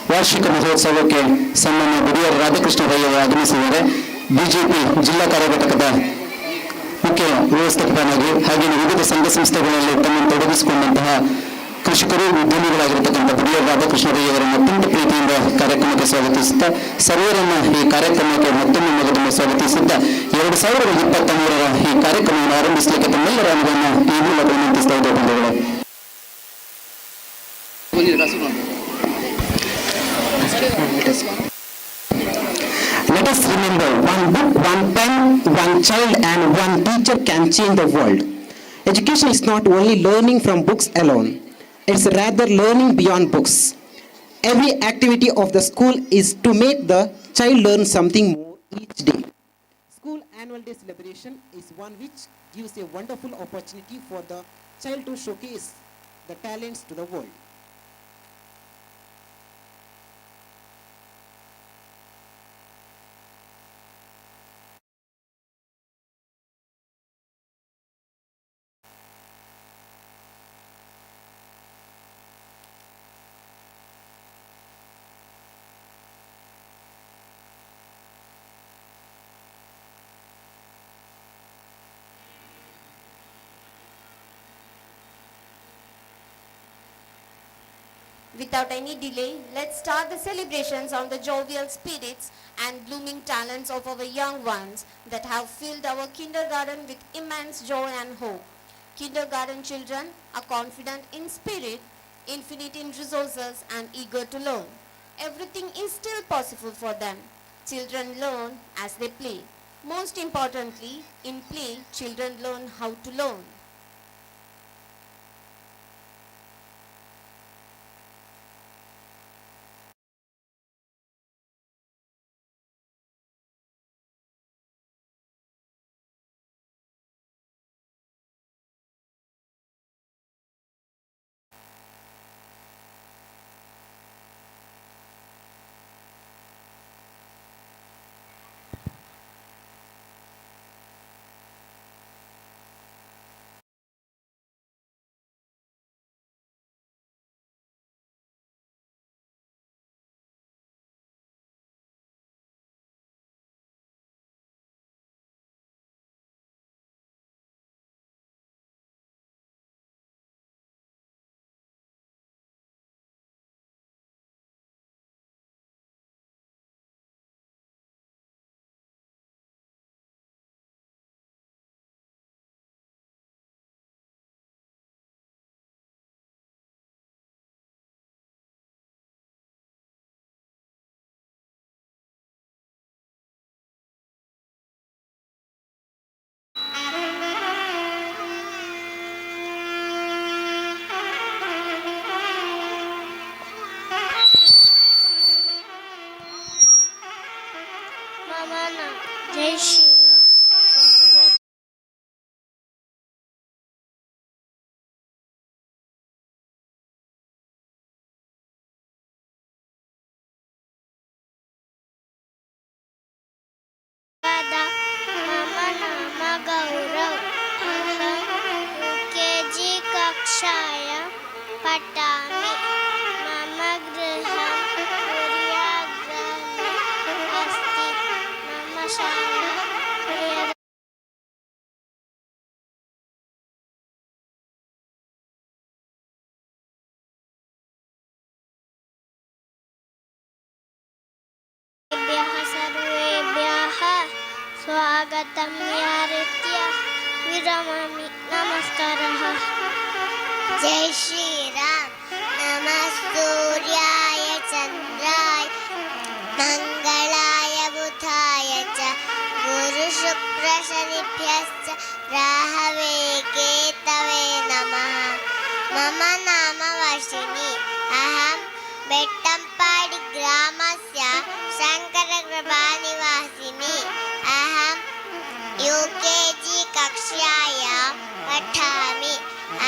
ವಾರ್ಷಿಕ ಮಹೋತ್ಸವಕ್ಕೆ ಸನ್ಮಾನ್ಯ ಬಿಡಿಯರ್ ರಾಧಾಕೃಷ್ಣ ರೈ ಅವರು ಆಗಮಿಸಿದ್ದಾರೆ. ಬಿಜೆಪಿ ಜಿಲ್ಲಾ ಕಾರ್ಯಘಟಕದ ಮುಖ್ಯ ವ್ಯವಸ್ಥಾಪಕನಾಗಿ ಹಾಗೆಯೇ ವಿವಿಧ ಸಂಘ ಸಂಸ್ಥೆಗಳಲ್ಲಿ ತಮ್ಮನ್ನು ತೊಡಗಿಸಿಕೊಂಡಂತಹ ಕೃಷಿಕರು ಉದ್ಯಮಿಗಳಾಗಿರತಕ್ಕಂಥ ಬಿಡಿಯರ್ ರಾಧಾಕೃಷ್ಣ ರೈ ಅವರನ್ನು ಅತ್ಯಂತ ಪ್ರೀತಿಯಿಂದ ಕಾರ್ಯಕ್ರಮಕ್ಕೆ ಸ್ವಾಗತಿಸುತ್ತಾ ಸರ್ವರನ್ನ ಈ ಕಾರ್ಯಕ್ರಮಕ್ಕೆ ಮತ್ತೊಮ್ಮೆ ಮೊದಲನ್ನು ಸ್ವಾಗತಿಸುತ್ತಾ 2023ರ ಈ ಕಾರ್ಯಕ್ರಮವನ್ನು ಆರಂಭಿಸಲಿಕ್ಕೆ ತಮ್ಮೆಲ್ಲರ ಅನುಭವವನ್ನು ಈ ಮೂಲಕ ವಿನಂತಿಸ್ತಾ ಇದ್ದ ಬಂಧುಗಳೇ. Let us remember, one book, one pen, one child and one teacher can change the world. Education is not only learning from books alone. It's rather learning beyond books. Every activity of the school is to make the child learn something more each day. School annual day celebration is one which gives a wonderful opportunity for the child to showcase the talents to the world. Without any delay, let's start the celebrations on the jovial spirits and blooming talents of our young ones that have filled our kindergarten with immense joy and hope. Kindergarten children are confident in spirit, infinite in resources and eager to learn. Everything is still possible for them. Children learn as they play. Most importantly, in play, children learn how to learn. जय श्री राम। मम नाम गौरव। अहं UKG कक्षायां पठामि। मम गृहं पुर्याग्रामे अस्ति। मम शाला सर्वेभ्यः स्वागतं यारित्य विरमामि। नमस्कारः। जय श्री राम। नमः सूर्याय चन्द्राय मंगलाय बुधाय च गुरुशुक्रशनिभ्यश्च राहवे केतवे नमः। मम नाम वर्षिणी। अहं बेट्टंपाडी ग्रामस्य शङ्करकृपानिवासिनी। अहं यूकेजी कक्षायां पठामि।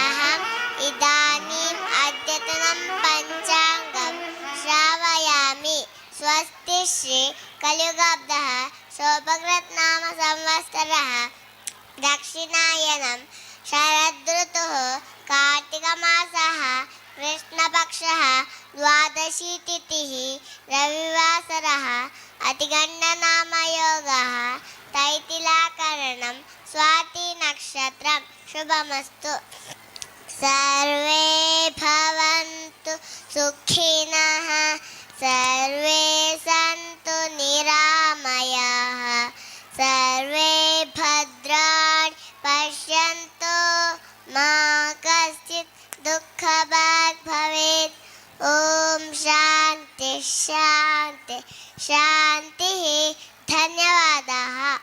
अहम् इदानीम् अद्यतनं पञ्चाङ्गं श्रावयामि। स्वस्ति श्री कलियुगाब्दः शोभकृत् नाम संवत्सरः दक्षिणायनं शरदृतुः कार्तिकमासः कृष्णपक्षः द्वादशी तिथिः रविवासरः अतिगण्डनामयोगः तैतिलाकरणं स्वातिनक्षत्रं शुभमस्तु सर्वे भवन्तु सुखिनः सर्वे सन्तु निरामयाः सर्वे भद्राणि पश्यन्तु मा कश्चित् दुःखभाग् भवेत् ॐ शान्ति शान्ति शान्तिः धन्यवादाः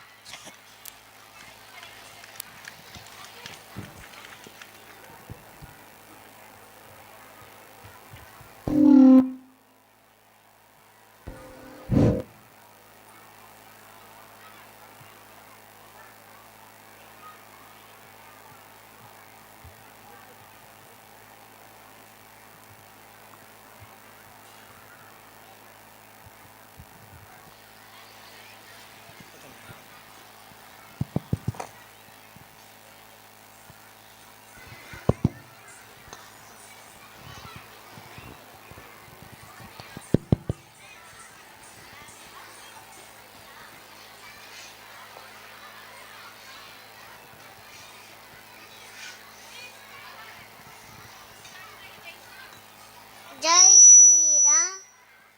Jai Shri Ram.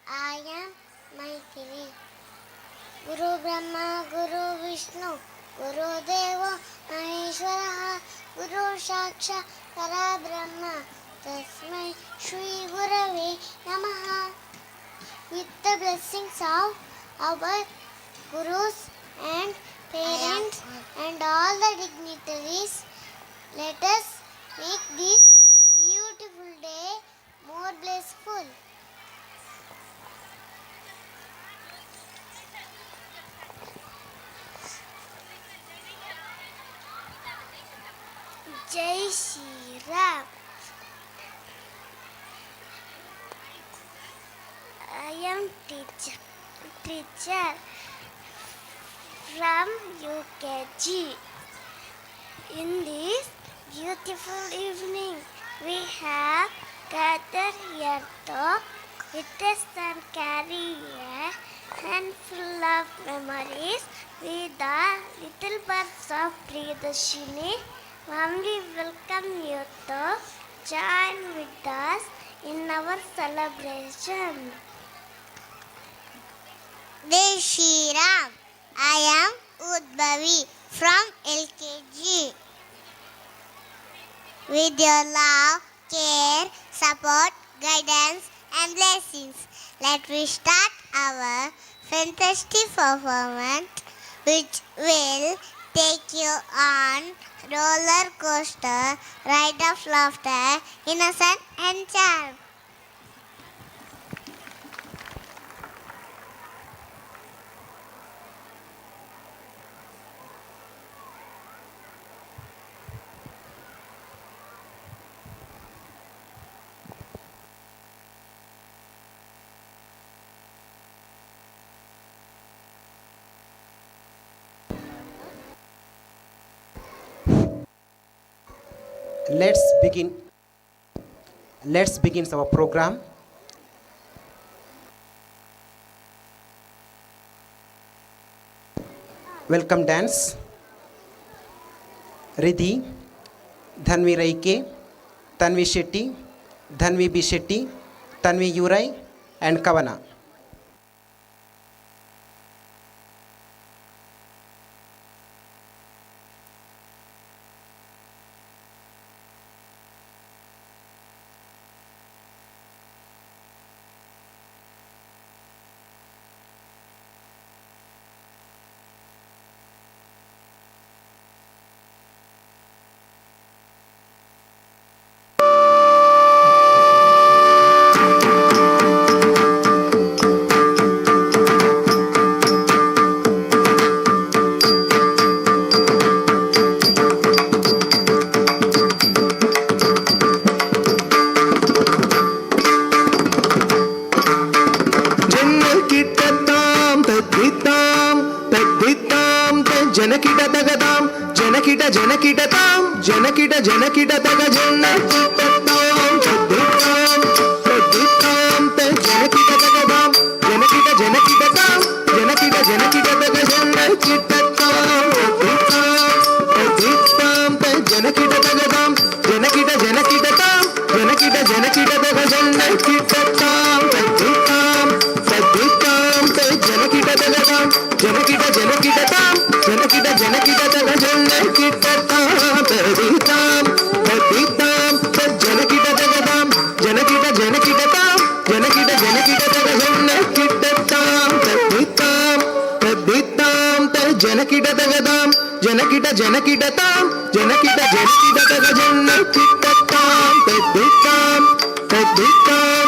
I am Maitri. Guru Brahma, Guru Vishnu, Guru Deva, Maheshwara, Guru Sakshat Parabrahma. Tasmai Shri Gurave Namaha. With the blessings of our gurus and parents and all the dignitaries, let us make this beautiful day more blissful. Jai Shri Ram. I am teacher from UKG. In this beautiful evening, we have gathered here to witness and carry a handful of memories with the little birds of Priyadarshini. Warmly welcome you to join with us in our celebration. Jai Shri Ram. I am Udbhavi from LKG. With your love, care, support, guidance and blessings, let we start our fantastic performance which will take you on roller coaster ride of laughter, innocence and charm. Let's begin our program. Welcome dance. Riddhi, Dhanvi Raike, Tanvi Shetty, Dhanvi B Shetty, Tanvi Urai and Kavana. जनकिट जनकिट तग जन ಜನಕಿಟ ಜನಕಿಟತಾಂ ಜನಕಿಟ ಜನಕಿಟತಗ ಜನಕಿಟತಾಂ ತದಿತಾಂ ತದಿತಾಂ ಜನಕಿಟತಗತಾಂ ಜನಕಿಟ ಜನಕಿಟತಾಂ ಜನಕಿಟ ಜನಕಿಟತಗ ಜನಕಿಟತಾಂ ತದಿತಾಂ ತದಿತಾಂ ಜನಕಿಟತಗತಾಂ ಜನಕಿಟ ಜನಕಿಟತಾಂ ಜನಕಿಟ ಜನಕಿಟತಗ ಜನಕಿಟತಾಂ ತದಿತಾಂ ತದಿತಾಂ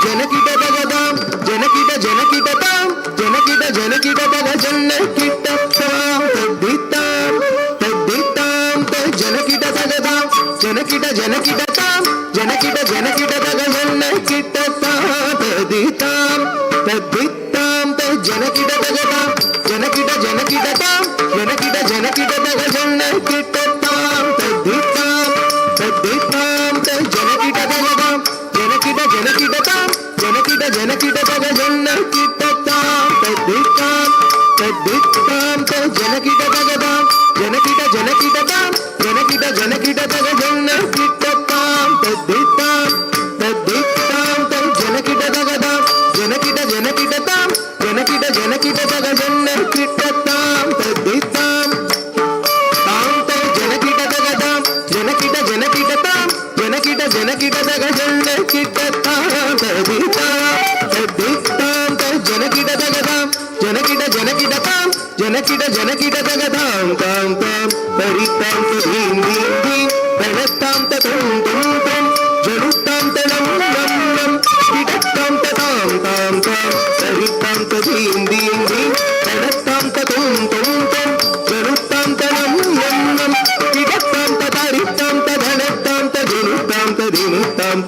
ಜನಕಿಟತಗತಾಂ ಜನಕಿಟ ಜನಕಿಟತಾಂ ಜನಕಿಟ ಜನಕಿಟತಗ ಜನಕಿಟತಾಂ ತದಿತಾಂ ತದಿತಾಂ ಜನಕಿಟತಗತಾಂ ಜನಕಿಟ ಜನಕಿಟತಾಂ ಜನಕಿಟ ಜನಕಿಟತಗ ಜನಕಿಟತಾಂ ತದಿತಾಂ ತದಿತಾಂ ಜನಕಿಟತಗತಾಂ ಜನಕಿಟ ಜನಕಿಟತಾಂ ಜನಕಿಟ ಜನಕಿಟತಗ ಜನಕಿಟತಾಂ ತದಿತಾಂ ತದಿತಾಂ ಜನಕಿಟತಗತಾಂ ಜನಕಿಟ ಜನಕಿಟತಾಂ ಜನಕಿಟ ಜನಕಿಟತಗ ಜನಕಿಟತಾಂ ತದಿತಾಂ ತದಿತಾಂ ಜನಕಿಟತಗತಾಂ ಜನಕಿಟ ಜನಕಿಟತಾಂ ಜನಕಿಟ ಜನಕಿಟತಗ ಜನಕಿಟತಾಂ ತದಿತಾಂ ತದಿತಾಂ ಜನಕಿಟತಗತಾಂ ಜನಕಿಟ ಜನಕಿಟತಾಂ ಜನಕಿಟ ಜನಕಿಟತಗ ಜನಕಿಟತಾಂ ತದಿತಾಂ ತಾಂ ಜನಕಿಟತಗತಾಂ ಜನಕಿಟ ಜನಕಿಟತಾಂ ಜನಕಿಟ ಜನಕಿಟತಗ ಜನಕಿಟತಾಂ ತದಿತಾಂ ತದಿತಾಂ ಜನಕಿಟತಗತಾಂ ಜನಕಿಟ ಜನಕಿಟತಾಂ ಜನಕಿಟ ಜನಕಿಟತಗತಾಂ ತಾಂ ತಾಂ ತರಿತಾಂ ತದೀಂ ದೀಂ ದೀಂ ತನತಾಂ ತತಂ ತಂ ತಂ ಜನುತಾಂ ತನಂ ನಂ ನಂ ಕಿಟತಾಂ ತತಾಂ ತಾಂ ತಾಂ ತರಿತಾಂ ತದೀಂ ದೀಂ ದೀಂ ತನತಾಂ ತತಂ ತಂ ತಂ ಜನುತಾಂ ತನಂ ನಂ ನಂ ಕಿಟತಾಂ ತತರಿತಾಂ ತಧನತಾಂ ತಜನುತಾಂ ತದಿನುತಾಂ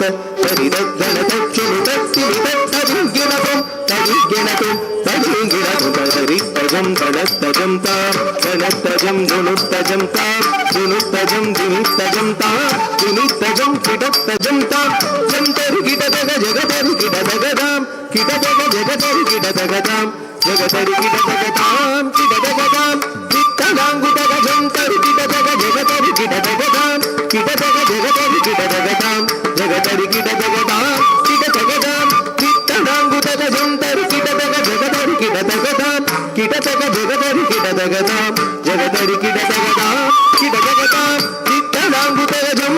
ತರಿದಧನ ತಚ್ಚುನುತತ್ತಿನಿ ತತ್ತದಿಗಿಣತಂ ತದಿಗಿಣತಂ ತದಿಗಿಣತಂ ತದರಿತ್ತಜಂ ತದತ್ತಜಂ ತಾಂ ತನತ್ತಜಂ ಜನುತ್ತಜಂ ತಾಂ ಜನುತ್ತಜಂ ದಿನಿತ್ತಜಂ ತಾಂ ದಿನಿತ್ತಜಂ ಕಿಟತ್ತಜಂ ತಾಂ ಜಂತರಿ ಕಿಟತಗ ಜಗತರಿ ಕಿಟತಗತಾಂ ಕಿಟತಗ ಜಗತರಿ ಕಿಟತಗತಾಂ ಜಗತರಿ ಕಿಟತಗತಾಂ ಕಿಟತಗತಾಂ ಚಿತ್ತಗಾಂಗುತಗ ಜಂತರಿ ಕಿಟತಗ ಜಗತರಿ ಕಿಟತಗತಾಂ ಕಿಟತಗ ಜಗತರಿ ಕಿಟತಗತಾಂ ಜಗತರಿ ಕಿಟತಗತಾಂ ಕಿಟತಗತಾಂ ಚಿತ್ತಗಾಂಗುತಗ ಜಂತರಿ ಕಿಟತಗ ಜಗತರಿ ಕಿಟತಗತಾಂ ಕಿಟತಗ ಜಗತರಿ ಕಿಟತಗತಾಂ ಜಗತರಿ ಕಿಟತಗತಾಂ ಕಿಟತಗತಾಂ ಚಿತ್ತಗಾಂಗುತಗ ಜಂ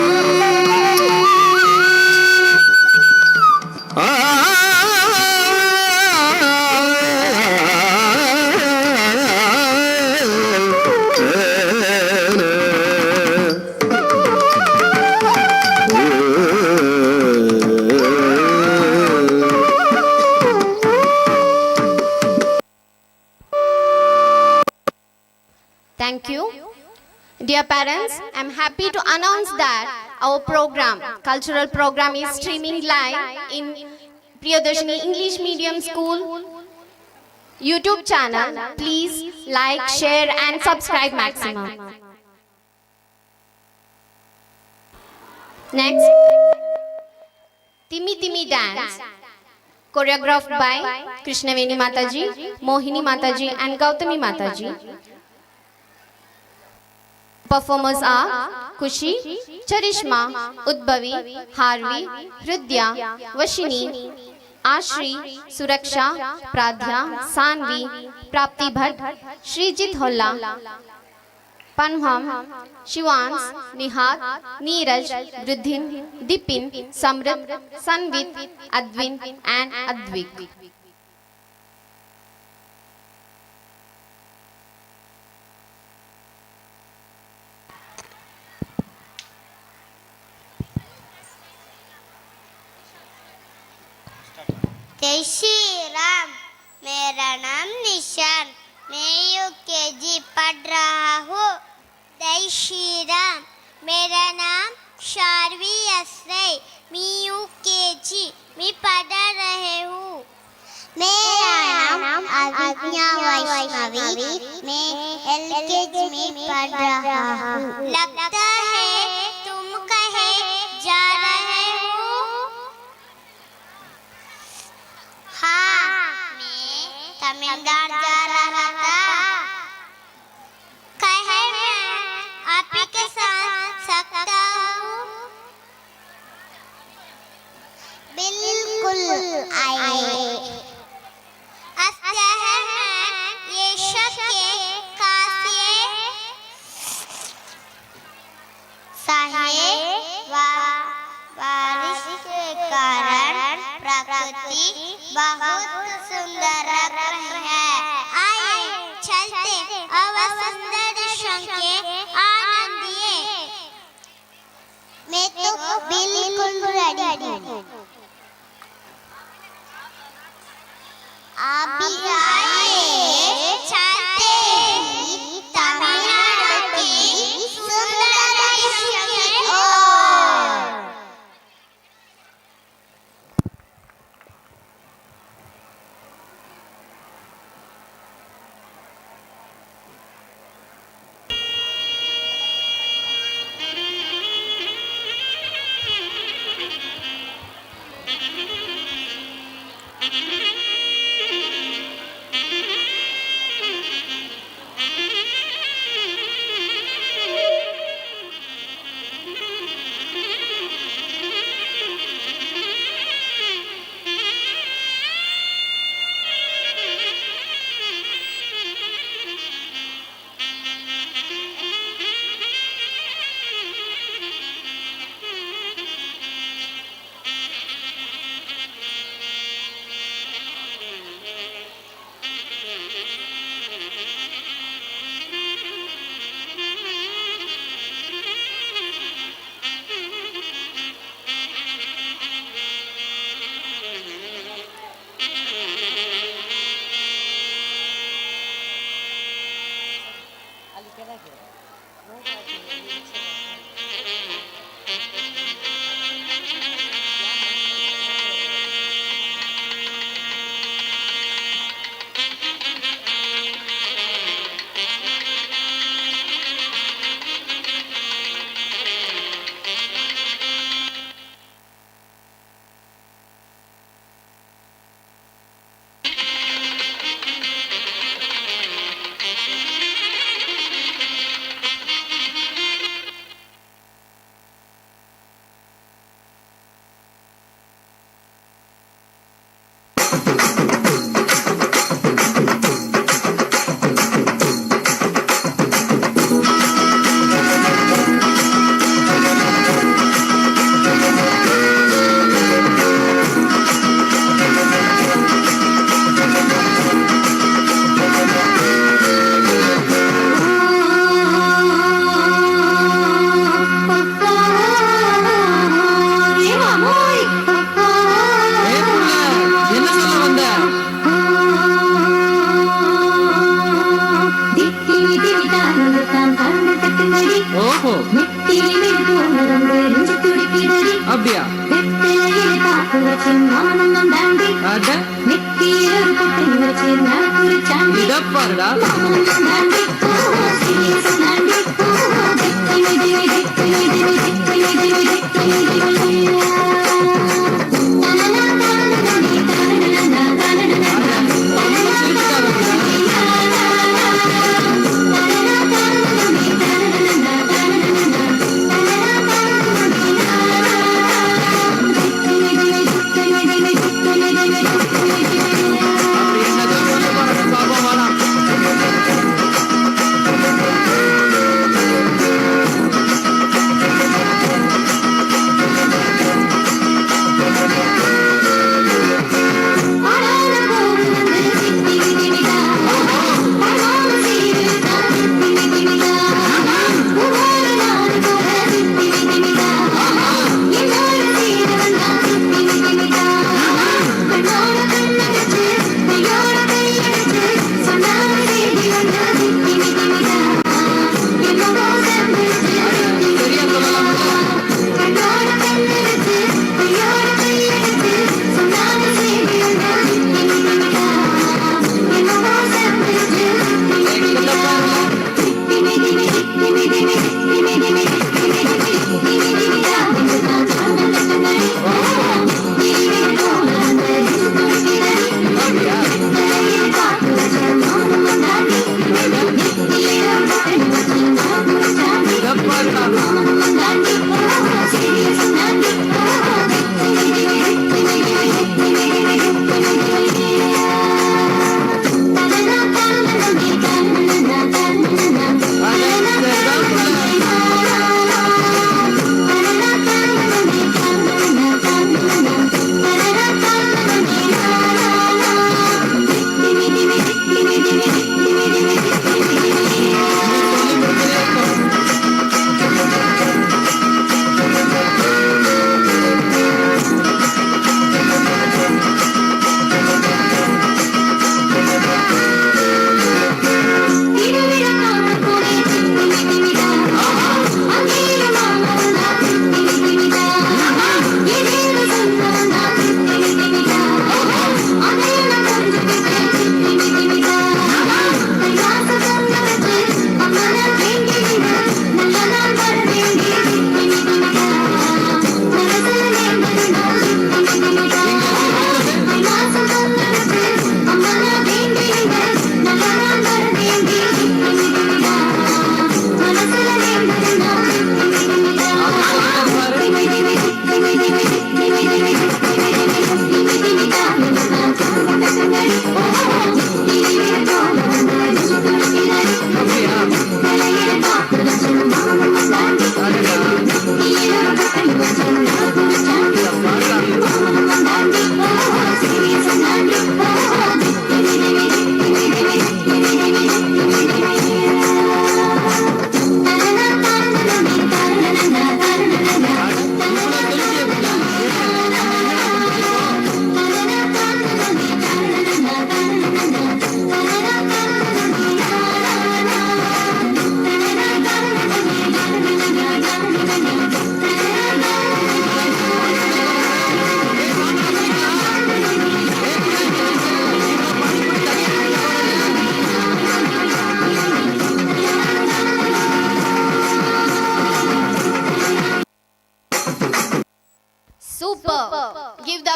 Thank you. Dear parents, I am happy to announce that our program, cultural program is streaming live in Priyadarshini English Medium School YouTube channel. Please like, share and subscribe maximum. Next, Timi Timi dance, choreographed by Krishnaveni Mataji, Mohini Mataji and Gautami Mataji. Performers are Kushi, Charishma, Udbhavi, Harvi, Hridya, Vashini, Ashri, Suraksha, Pradhya, Sanvi, Prapti Bhatt, Srijit Holla, Panham, Shivans, Nihat, Neeraj, Vridhin, Dipin, Samrit, Sanvit, Advin and Advik. जय श्री राम। मेरा नाम निशान, मैं UKG पढ़ रहा हूँ। जय श्री राम। मेरा नाम शारवी असरई, मैं यूकेजी में पढ़ रहे हूँ। मेरा नाम अभिज्ञा वैष्णवी, मैं एलकेजी में पढ़ रहा हूँ। लगता है तुम कहीं जा रहे हो? हाँ, मैं तमिलनाडु जा रहा था। कहे मैं आप ही के साथ सकता हूँ? बिल्कुल आइए। अच्छा है मैं ये शख्स सहे बारिश के कारण प्रकृति बहुत सुंदर है। आइए चलते अब सुंदर दृश्यों के आनंदिए। मैं तो बिल्कुल रेडी हूँ। आप भी आइए चलते तमिलनाडु की सुंदर दृश्यों की ओर।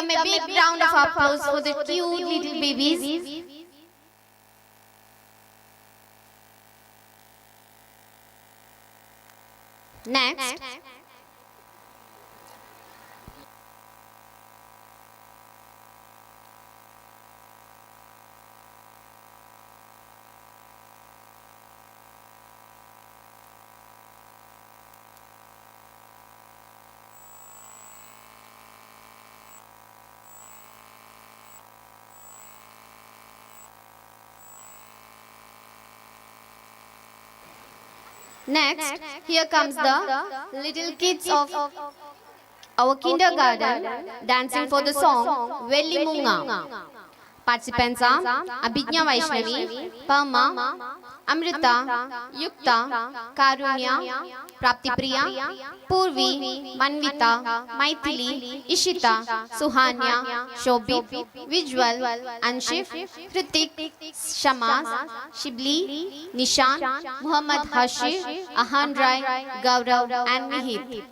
them a big round of applause for the cute little babies. Next. Next, here comes the little kids of our kindergarten dancing for the song Velli Munga. Participants are Abhijna Vaishnavi, Pama, Amrita, Yukta, Karunya, Prapti Priya, Purvi, Manvita, Maithili, Ishita, Suhanya, Shobit, Vijwal, Anshif, Kritik, Shamaz, Shibli, Nishan, Muhammad Hashir, Ahan Rai, Gaurav and Mihit.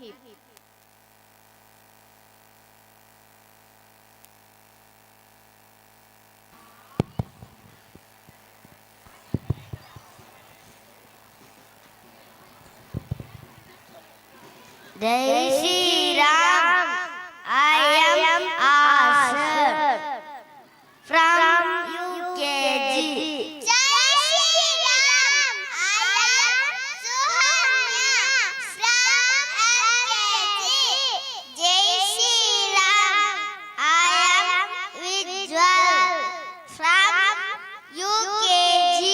Jai Shri Ram, I am Asher from UKG. Jai Shri Ram, I am Suhanya from LKG. Jai Shri Ram, I am Vijwal from UKG.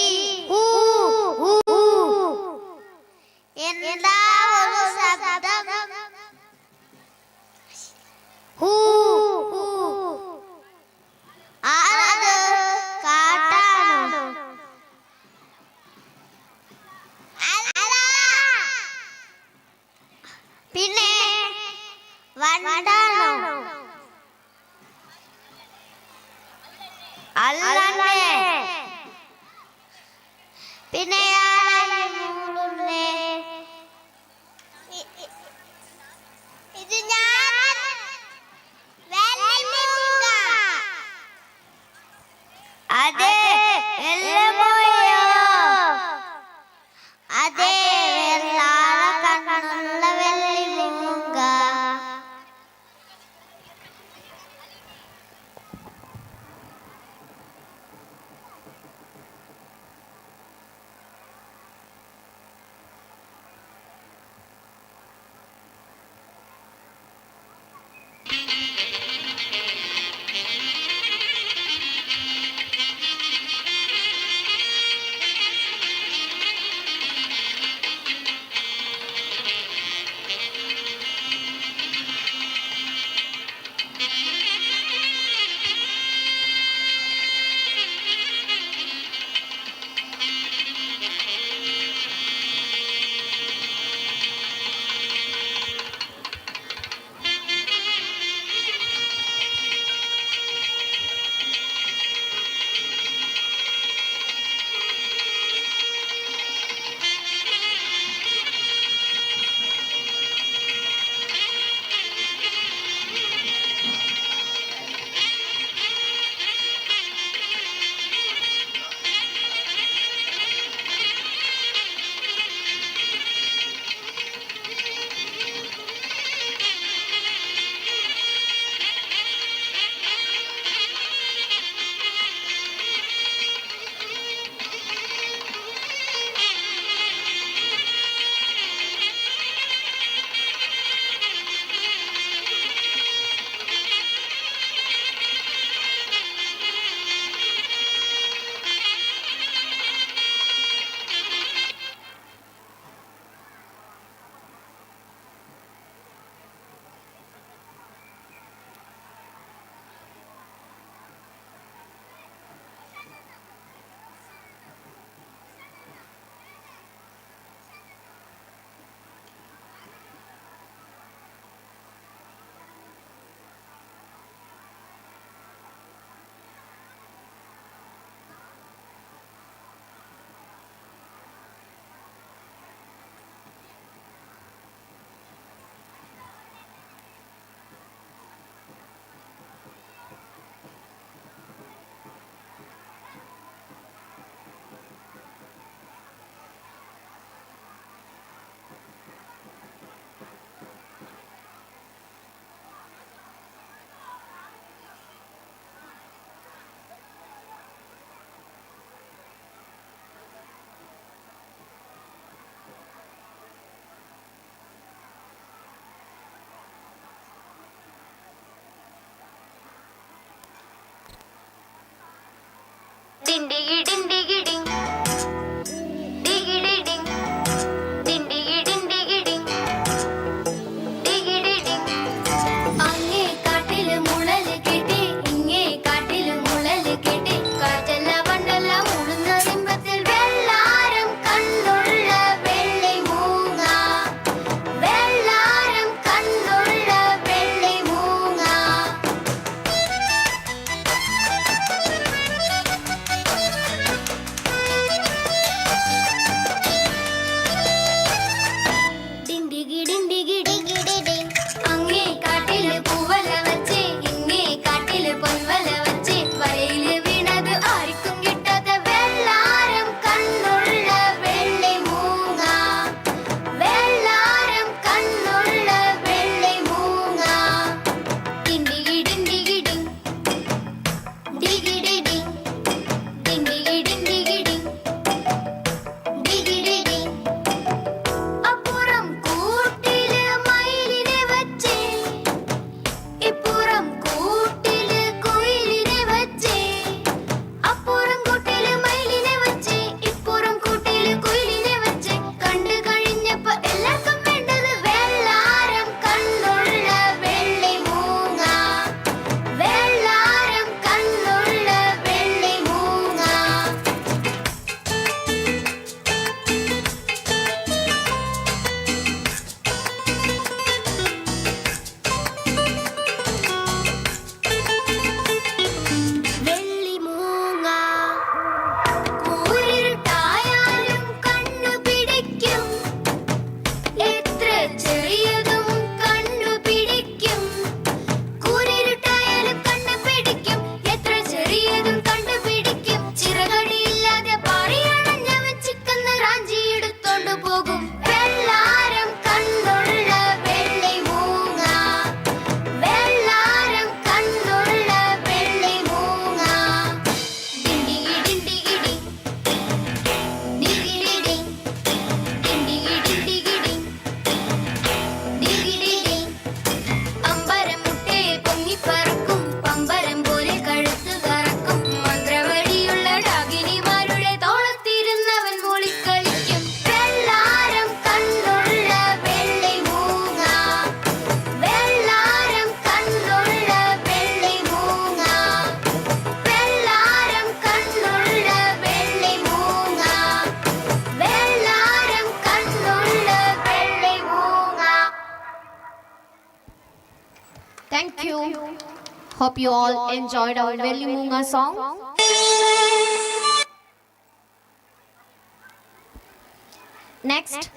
Thank you. Hope you all enjoyed our Velli Munga song. Next,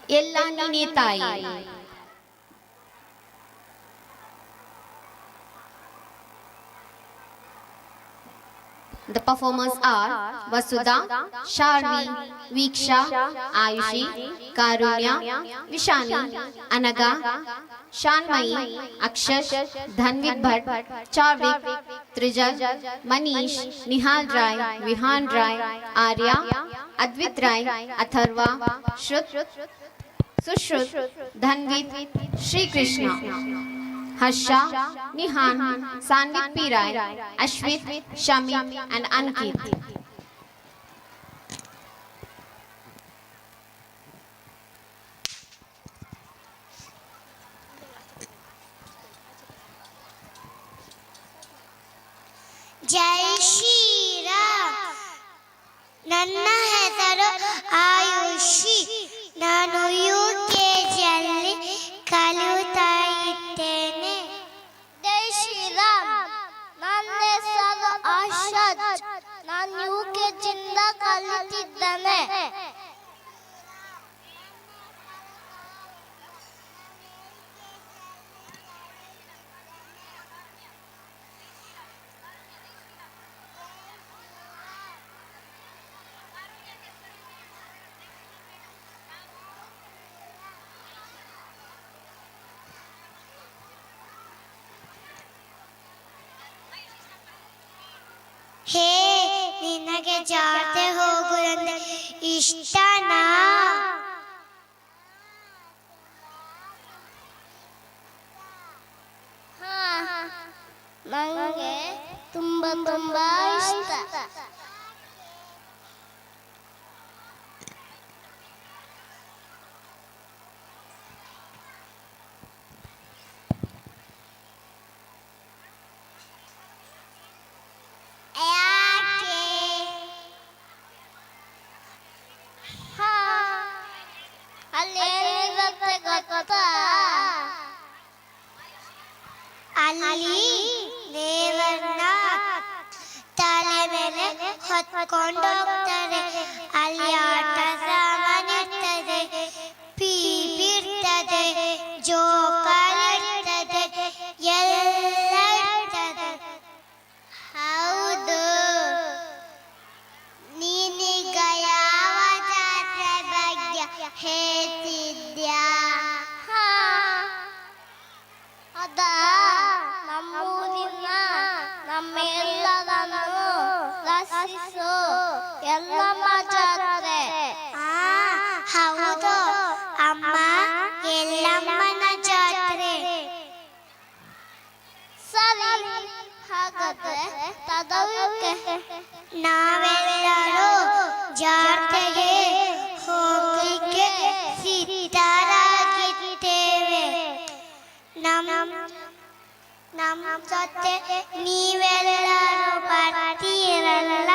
Ella Nine Thai. The performers are Vasudha, Sharvi, Viksha, Ayushi, Karunya, Vishani, Anaga, Shanmai, Akshash, Dhanvid Bhatt, Charvik, Trijal, Manish, Nihal Rai, Vihan Rai, Arya, Advit Rai, Atharva, Shrut, Sushrut, Dhanvid, Shri Krishna. Harsha, Nihan, Sanvit Pirai, Ashwit, Shamit and Ankit. Jai Shri Ram. Nanna hesaru Ayushi. Nanu ಯುಕೆಜಿಯಲ್ಲಿ ಕಲಿಯುತ್ತಾ ಇದ್ದೇನೆ. ಜೈ ಶ್ರೀರಾಮ್. ನನ್ನ ಹೆಸರು ಆಶಾದ್. ನಾನು ಯುಕೆಜಿಯಿಂದ ಕಲಿತಿದ್ದೇನೆ. ಹೇ ನಿನಗೆ ಜಾತೆ ಹೋಗುದಂದ್ರೆ ಇಷ್ಟನಾ? ನನಗೆ ತುಂಬಾ ತುಂಬಾ ಇಷ್ಟ. ಕೊಂಡೋಗ್ತಾರೆ. ಅಲ್ಲಿ ಆಟ ಸಾಮಾನಿರ್ತದೆ, ಪೀಪಿರ್ತದೆ, ಜೋಕಾಲಿರ್ತದೆ, ಎಲ್ಲ ಇರ್ತದೆ. ಹೌದು, ನೀನೀಗ ಯಾವ ಜಾತ್ರೆ ಬಗ್ಗೆ ಹೇಳ್ತಿದ್ಯಾ? ಅದಾ ನಮ್ಮೂರಿನ ನಮ್ಮೆಲ್ಲರನ್ನು ರಕ್ಷಿಸು ಎಲ್ಲಮ್ಮ ಜಾತ್ರೆ. ಹೌದು ಅಮ್ಮ, ಎಲ್ಲಮ್ಮನ ಜಾತ್ರೆ. ಸರಿ, ಹಾಗಾದ್ರೆ ತದವಿಕೆ ನಾವೆಲ್ಲರೂ ಜಾತ್ರೆಗೆ ಹೋಗ್ಲಿಕ್ಕೆ ಸಿದ್ಧರಾಗಿದ್ದೇವೆ. ನಮ್ಮ ಜೊತೆ ನೀವೆಲ್ಲರೂ ಬರ್ತೀರಲ್ಲ?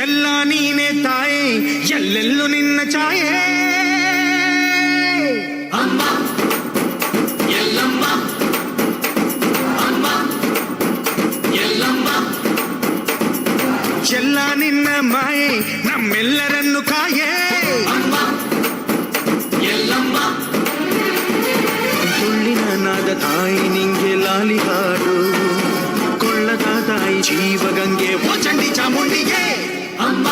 ಎಲ್ಲ ನೀನೆ ತಾಯೇ, ಎಲ್ಲೆಲ್ಲೂ ನಿನ್ನ ಛಾಯೆ. ಅಮ್ಮ ಎಲ್ಲಮ್ಮ, ಅಮ್ಮ ಎಲ್ಲಮ್ಮ, ಎಲ್ಲ ನಿನ್ನ ಮಾಯೆ ನಮ್ಮೆಲ್ಲರನ್ನು ಕಾಯೆ. ಅಮ್ಮ ಎಲ್ಲಮ್ಮ, ತುಳ್ಳಿನ ನಾದ ತಾಯಿ ನಿಂಗೆ ಲಾಲಿ ಹಾಡು, ಕೊಳ್ಳದ ತಾಯಿ ಜೀವಗಂಗೆ ಓ ಚಂಡಿ ಚಾಮುಂಡಿಗೆ. ಅಮ್ಮ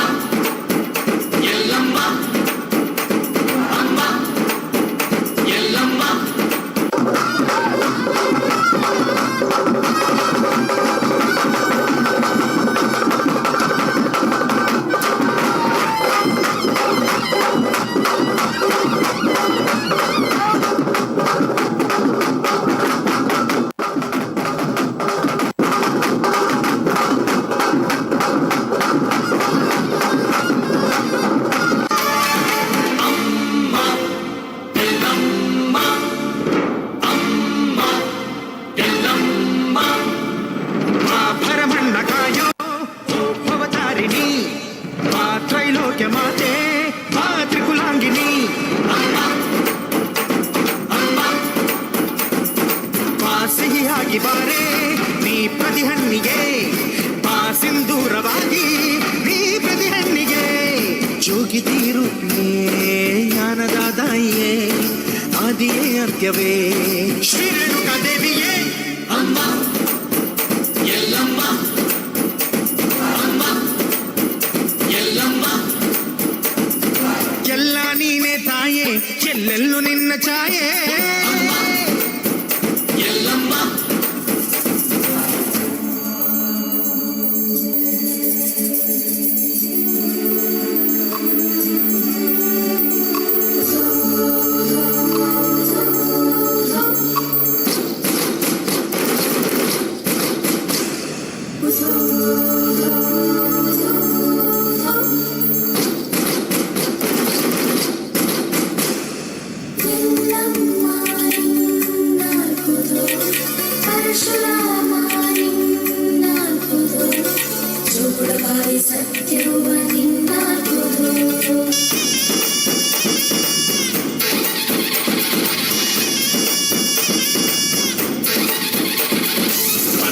ಎಲ್ಲಮ್ಮ, ಅಮ್ಮ ಎಲ್ಲಮ್ಮ. ಬಾರೆ ನೀ ಪ್ರತಿಹಣ್ಣಿಗೆ, ಬಾ ಸಿಂಧೂರವಾಗಿ ನೀ ಪ್ರತಿಹಣ್ಣಿಗೆ. ಜೋಗಿತೀರುಪ್ಪಿಯೇ ಜ್ಞಾನದಾದಾಯಿಯೇ, ಆದಿಯೇ ಅಂತ್ಯವೇ ಶ್ರೀ ರೇಣುಕಾ ದೇವಿಯೇ. ಅಮ್ಮ ಎಲ್ಲಮ್ಮ, ಅಮ್ಮ ಎಲ್ಲಮ್ಮ, ಎಲ್ಲ ನೀನೆ ತಾಯೇ, ಎಲ್ಲೆಲ್ಲೂ ನಿನ್ನ ಛಾಯೆ. ಎಲ್ಲಮ್ಮ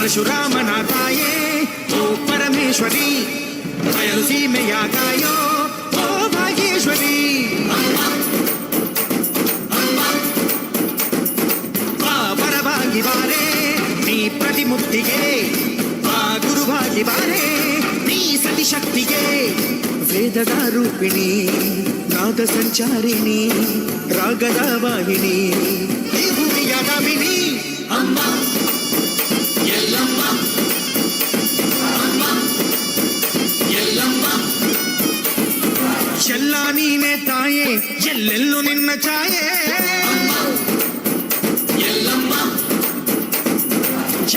ಪರಶುರಾಮನ ತಾಯೇ ಓ ಪರಮೇಶ್ವರಿ, ಬಯಲು ಸೀಮೆಯ ಕಾಯೋ ಓ ಭಾಗೇಶ್ವರಿ. ಬಾ ಬರವಾಗಿ ಬಾರೆ ನೀ ಪ್ರತಿಮುಕ್ತಿಗೆ, ಬಾ ಗುರುವಾಗಿ ಬಾರೆ ನೀ ಸತಿಶಕ್ತಿಗೆ. ವೇದದ ರೂಪಿಣಿ, ನಾದ ಸಂಚಾರಿಣಿ, ರಾಗದ ವಾಹಿನಿ, ಈ ಭೂಮಿಯ ದಾಮಿನಿ ಅಮ್ಮ ಎಲ್ಲಮ್ಮ, ಅಮ್ಮ ಎಲ್ಲಮ್ಮ. ಎಲ್ಲ ನೀನೆ ತಾಯೇ, ಎಲ್ಲೆಲ್ಲೂ ನಿನ್ನ ಛಾಯೆ ಅಮ್ಮ ಎಲ್ಲಮ್ಮ.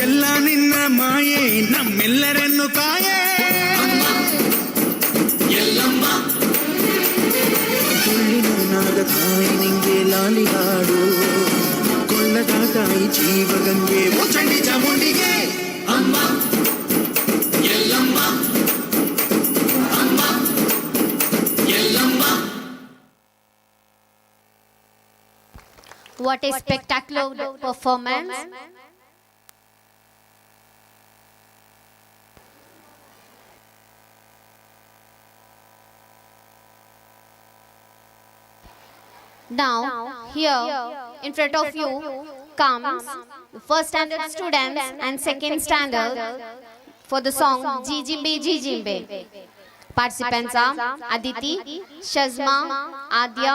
ಎಲ್ಲ ನಿನ್ನ ಮಾಯೆ ನಮ್ಮೆಲ್ಲರನ್ನು ಕಾಯೆ ಅಮ್ಮ ಎಲ್ಲಮ್ಮ. ತುಳ್ಳಿನ ನಾದ ತಾಯಿ ನಿಂಗೆ ಲಾಲಿ ಹಾಡು, ಕೊಳ್ಳದ ತಾಯಿ ಜೀವಗಂಗೆ ಓ ಚಂಡಿ ಚಾಮುಂಡಿಗೆ ಅಮ್ಮ ಎಲ್ಲಮ್ಮ, ಅಮ್ಮ Yellamma. What a spectacular performance. Now, here in front of you comes the first standard students and second standard for the song 𝐠𝐫 𝐠𝐫. Participants are Aditi, Shazma, Adya,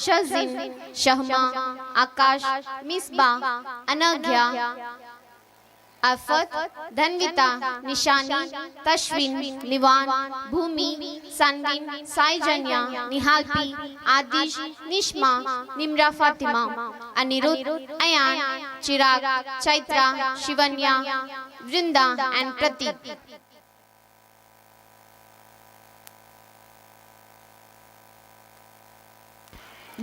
Shazin, Shahma, Akash, Misbah, Anagya, Afat, Dhanvita, Nishani, Tashwin, Livan, Bhumi, Sanvin, Saijanya, Nihalpi, Adish, Nishma, Nimra Fatima, Anirudh, Ayan, Chirag, Chaitra, Shivanya, Vrinda and Pratik.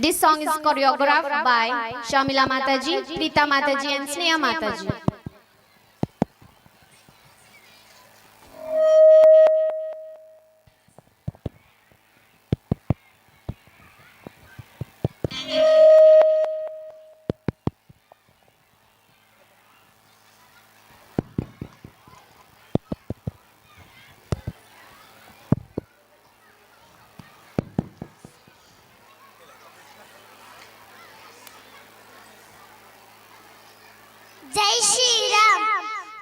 This song is choreographed by Shamila Mataji, Preeta Mataji and Sneha Mataji. Jai Shri Ram.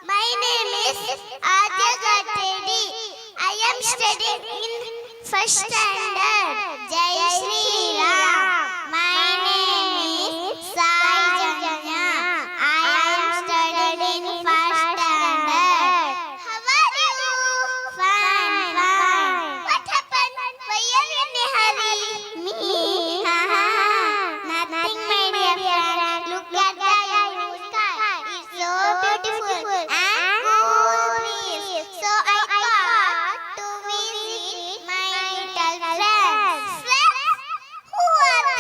My name is 𝐷𝐴. I am studying in first standard. Jai Shri Ram. My name is Saijanya. I am studying in first standard. How are you? Fine, fine. What happened? Why are you in a hurry? Me? Nothing, my dear friend. Look at the sky. It's so beautiful and cool. So I thought to visit my little friends. Friends? Who are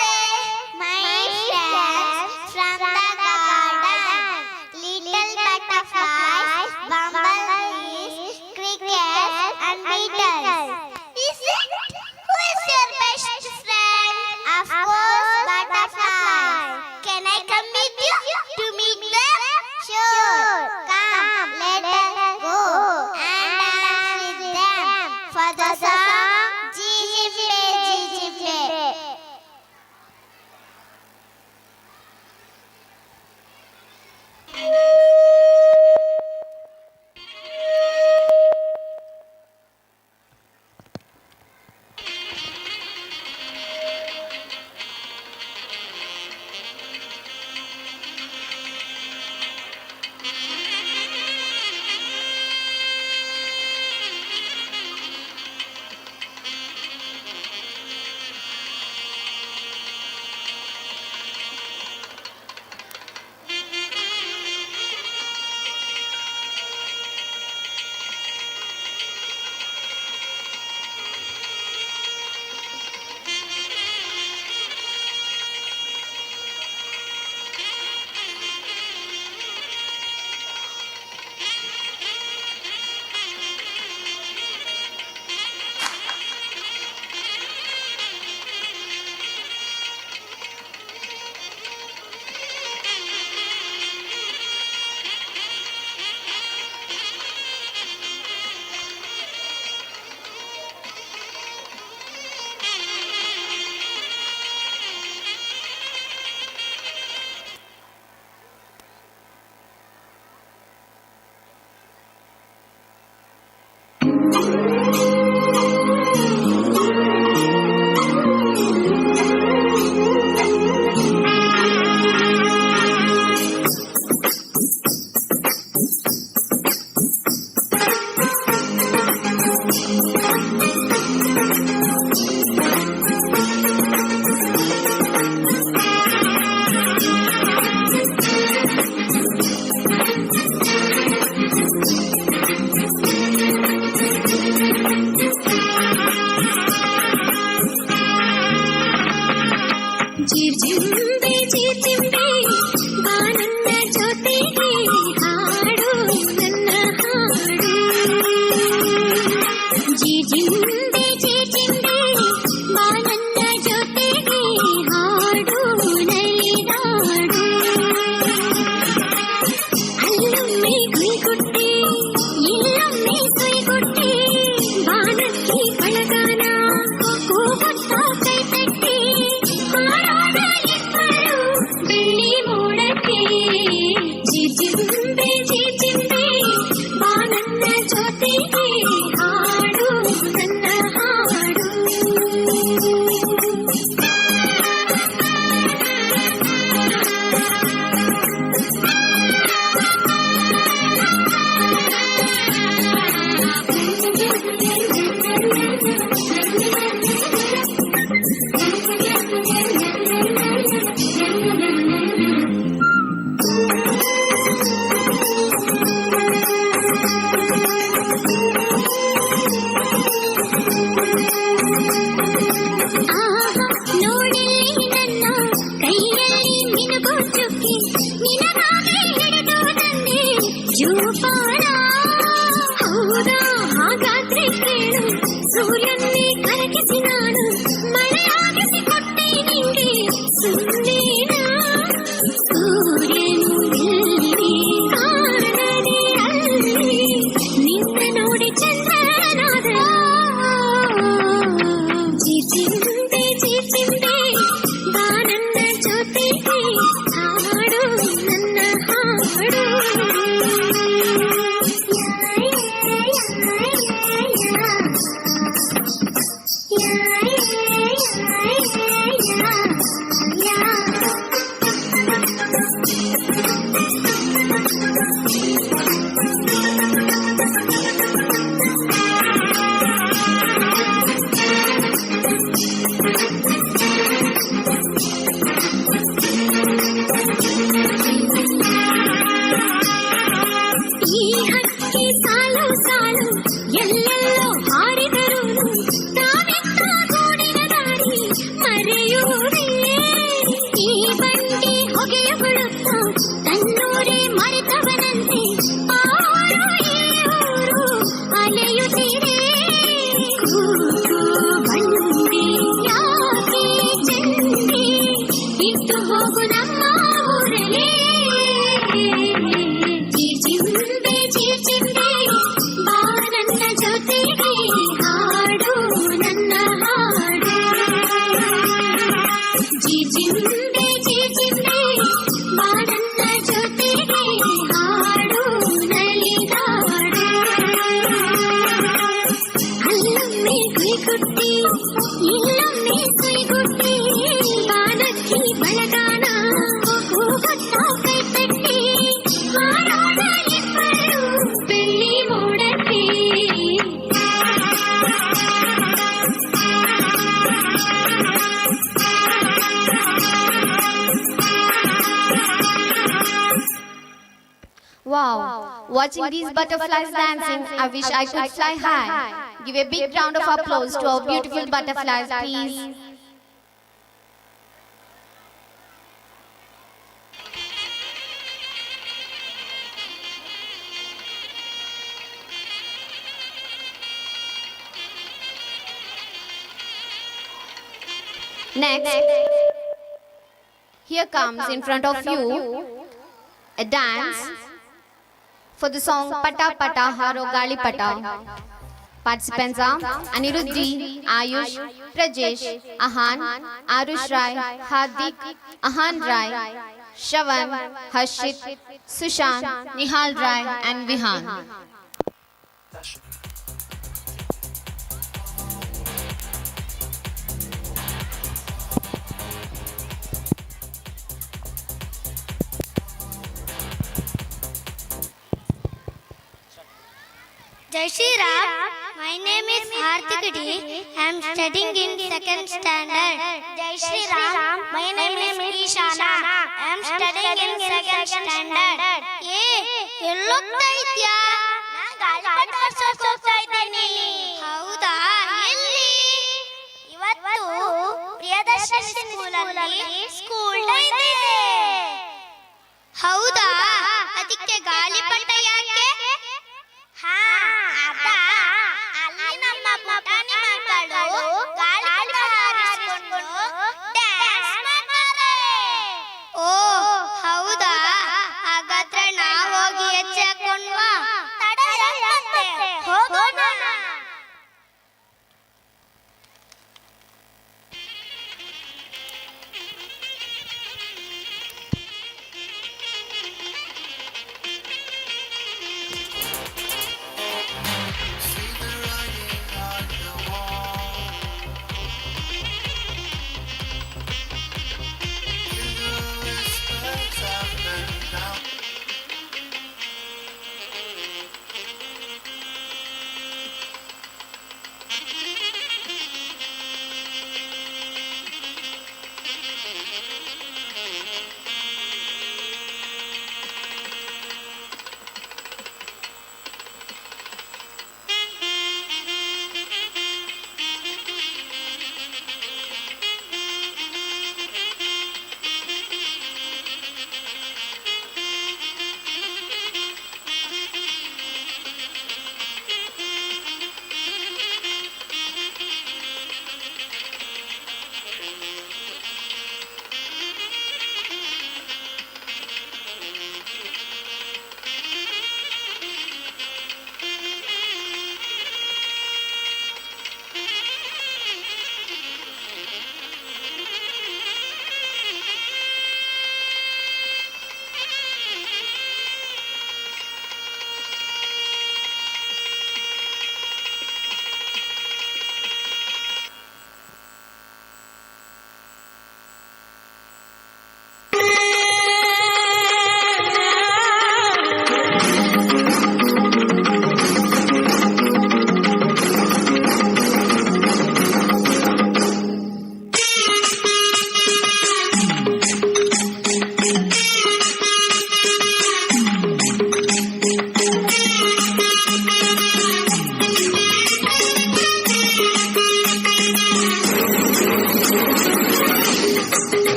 Wow, watching these butterflies dancing, I wish I could fly high. Give a big round of applause to our beautiful butterflies, please. Next, here comes in front of you a dance for the song Pata Pata Haro Gali Pata. Participants are Aniruddhi, Ayush, Prajesh, Ahan, Arush Rai, Hardik, Ahan Rai, Shavan, Harshit, Sushant, Nihal Rai and Vihan. Jai Shri Ram. My name is 𝐼𝐻𝑒𝐃. I am studying in 2nd standard. Jai Shri Ram. My name is 𝐸ಶಾನಾ. I am studying in 2nd standard. ಎಲ್ಲೋಗ್ತಾ ಇದ್ಯಾ? ನಾನು ಗಾಳಿಪಟ ಹಾರಿಸೋಕೆ ಹೋಗ್ತಾ ಇದ್ದೀನಿ. ಹೌದಾ? ಎಲ್ಲಿ? ಇವತ್ತು ಪ್ರಿಯದರ್ಶಿನಿ ಸ್ಕೂಲಲ್ಲಿ school day ಇದೆ. ಹೌದಾ? ಅದಕ್ಕೆ ಗಾಳಿಪಟ ಯಾಕೆ? ಅಲ್ಲಿ ನಮ್ಮ ಪುಟಾಣಿ ಮಕ್ಕಳು ಗಾಳಿಪಟ ಹಾರಿಸಿಕೊಂಡು ಡ್ಯಾನ್ಸ್ ಮಾಡ್ತಾರೆ. ಓ ಹೌದಾ? ಹಾಗಾದ್ರೆ ನಾವು ಹೋಗಿ ಹೆಜ್ಜೆ ಹಾಕೊಂಡ್ವಾ? ತಡ ಯಾಕೆ? ಹೋಗೋಣ.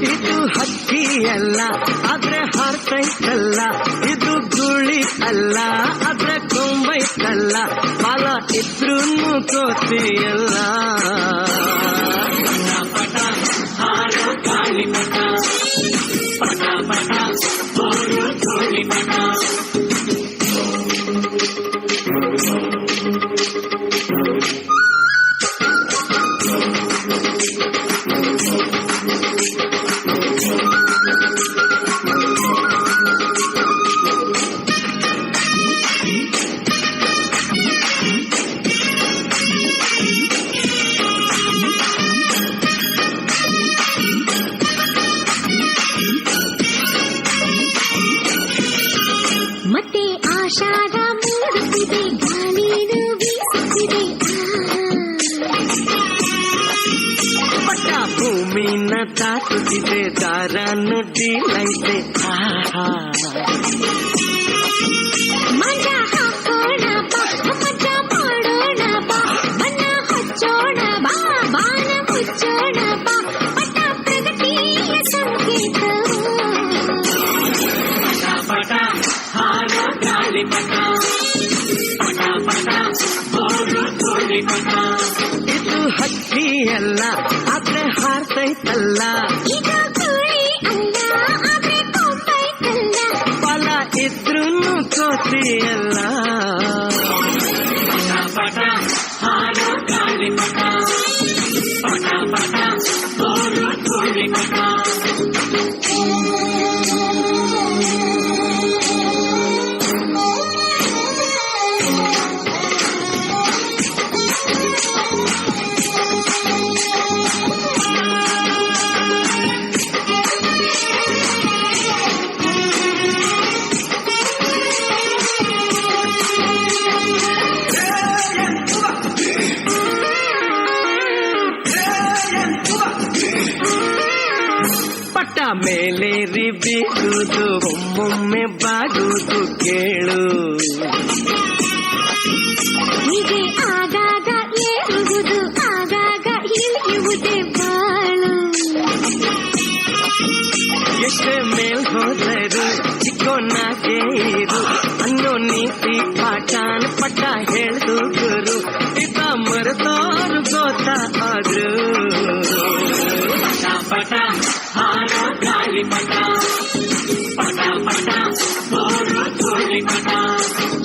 ಇದು ಹಕ್ಕಿ ಅಲ್ಲ ಆದ್ರೆ ಹಾರ್ತೈತಲ್ಲ, ಇದು ಗುಳಿ ಅಲ್ಲ ಆದ್ರೆ ಕೊಂಬೈತಲ್ಲ, ಬಾಲ ಇದ್ರೂನು ಕೋತಿಯಲ್ಲ. ಪಟ ಹಾರೋ ಗಾಳಿಪಟ, ಪಟ ಪಟ ಹೋರೋ ಧೂಳಿಪಟ. ಮತ್ತೆ ಆಷಾಢ ಮೂಡುತ್ತಿದೆ, ಗಾಳಿನು ಬೀಸುತ್ತಿದೆ. ಪಟ ಭೂಮಿನ ತಾಕುತ್ತಿದೆ, ದಾರನು ಡೀಲೈತೆ. ಮಜ ಹಾಕೋಣ ಬಾ, ಮಜಾ ಮಾಡೋಣ ಬಾ, ಬಣ್ಣ ಹಚ್ಚೋಣ ಬಾ, ಬಾಣ ಮುಚ್ಚೋಣ ಬಾ, ಪಟ ಪ್ರಗತಿಯ ಸಂಕೇತ. ಪಟ ಹಾರೋ ಗಾಳಿಪಟ, ಪಟ ಪಟ ಹೋರೋ ಧೂಳಿಪಟ. ಇದು ಹಕ್ಕಿಯಲ್ಲ ಆದ್ರೆ ಹಾರ್ತೈತಲ್ಲ, ಇದು ಗುಳಿ ಅಲ್ಲ ಆದ್ರೆ ಕೊಂಬೈತಲ್ಲ, ಫಲ ಇದ್ರೂನು ಕೋತಿಯಲ್ಲ. ಪಟ್ಟ ಮೇಲೇರಿ ಬೀಗುದು ಒಮ್ಮೊಮ್ಮೆ ಬಾಗುದು ಕೇಳು. ಹೀಗೆ ಆಗಾಗ ಏರುವುದು ಆಗಾಗ ಇಳಿಯುವುದೇ ಬಾಳು. ಎಷ್ಟೇ ಮೇಲ್ ಹೋದರು ಚಿಕ್ಕೋನಾಗೆ ಇರು ಅನ್ನೋ ನೀತಿ ಪಾಠಾನ ಪಟ್ಟ ಹೇಳ್ದು ಗುರು. ಇದ ಮರೆತೋರು ಗೊತ್ತಾದ್ರು. ಪಟ ಹಾರೋ ಗಾಳಿ ಪಟ ಪಟ ಪಟ ಬೋರು ತುಳಿ ಪಟ.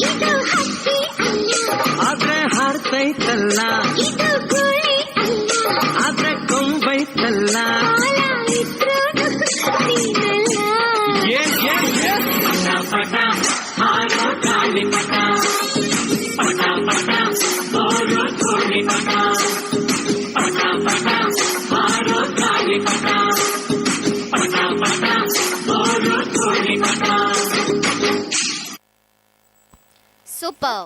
ಇದು ಹಕ್ಕಿ ಅಲ್ಲ, ಆದ್ರೆ ಹಾರ್ತೈತಲ್ಲ. ಇದು ಗುಳಿ ಅಲ್ಲ, ಆದ್ರೆ ಕೊಂಬೈತಲ್ಲ. ಕಾಲ ಇದ್ರೂ ನೀನಲ್ಲ. ಪಟ ಹಾರೋ ಗಾಳಿ ಪಟ ಪಟ ಪಟ ಬೋರು ತುಳಿ ಪಟ ಪಟ ಪಟ ಹಾರೋ ಗಾಳಿ ಪಟ ಪಟ ಪಟ ಬೋರು ತುಳಿ ಪಟ. Super.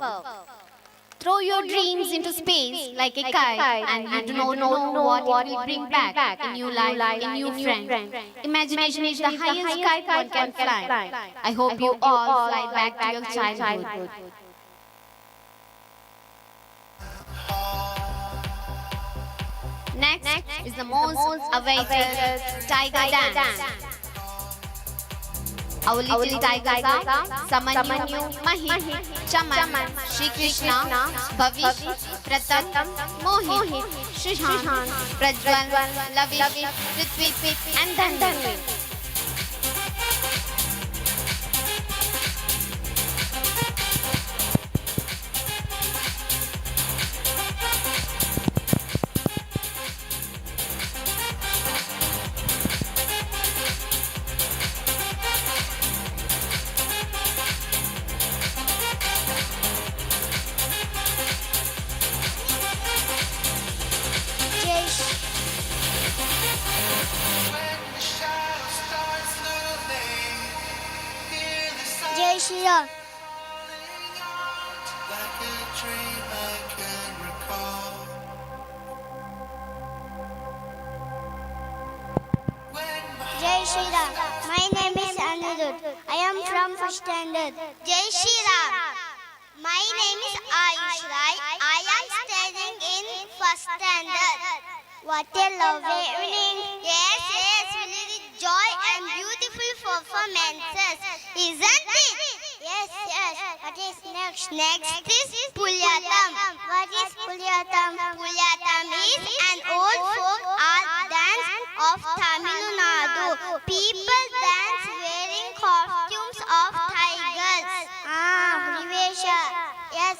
Throw your dreams into space like a kite, and you do not know what it will bring back. A new life, a new friend. Imagination is the highest kite one can fly. I hope you all fly back to your childhood. Next is the most awaited tiger dance. Our little tigers are Samanyu, Mahi, Chaman, Shri Krishna, Bhavish, Pratam, Mohit, Shishan, Prajwal, Lavish, Ritwik, and Dhandanvi. Jai Shri Ram. Jai Shri Ram. My name is Anirudh. I am from first standard. Jai Shri Ram. My name is Ayush Rai. I am studying in first standard. What a lovely evening. Yes, filled with joy and beautiful performances, isn't it? Yes. What is next? Next is Pulyatam. What is Pulyatam? Pulyatam is an old folk art dance of Tamil Nadu. People dance wearing costumes of tigers. Privesha. Yes,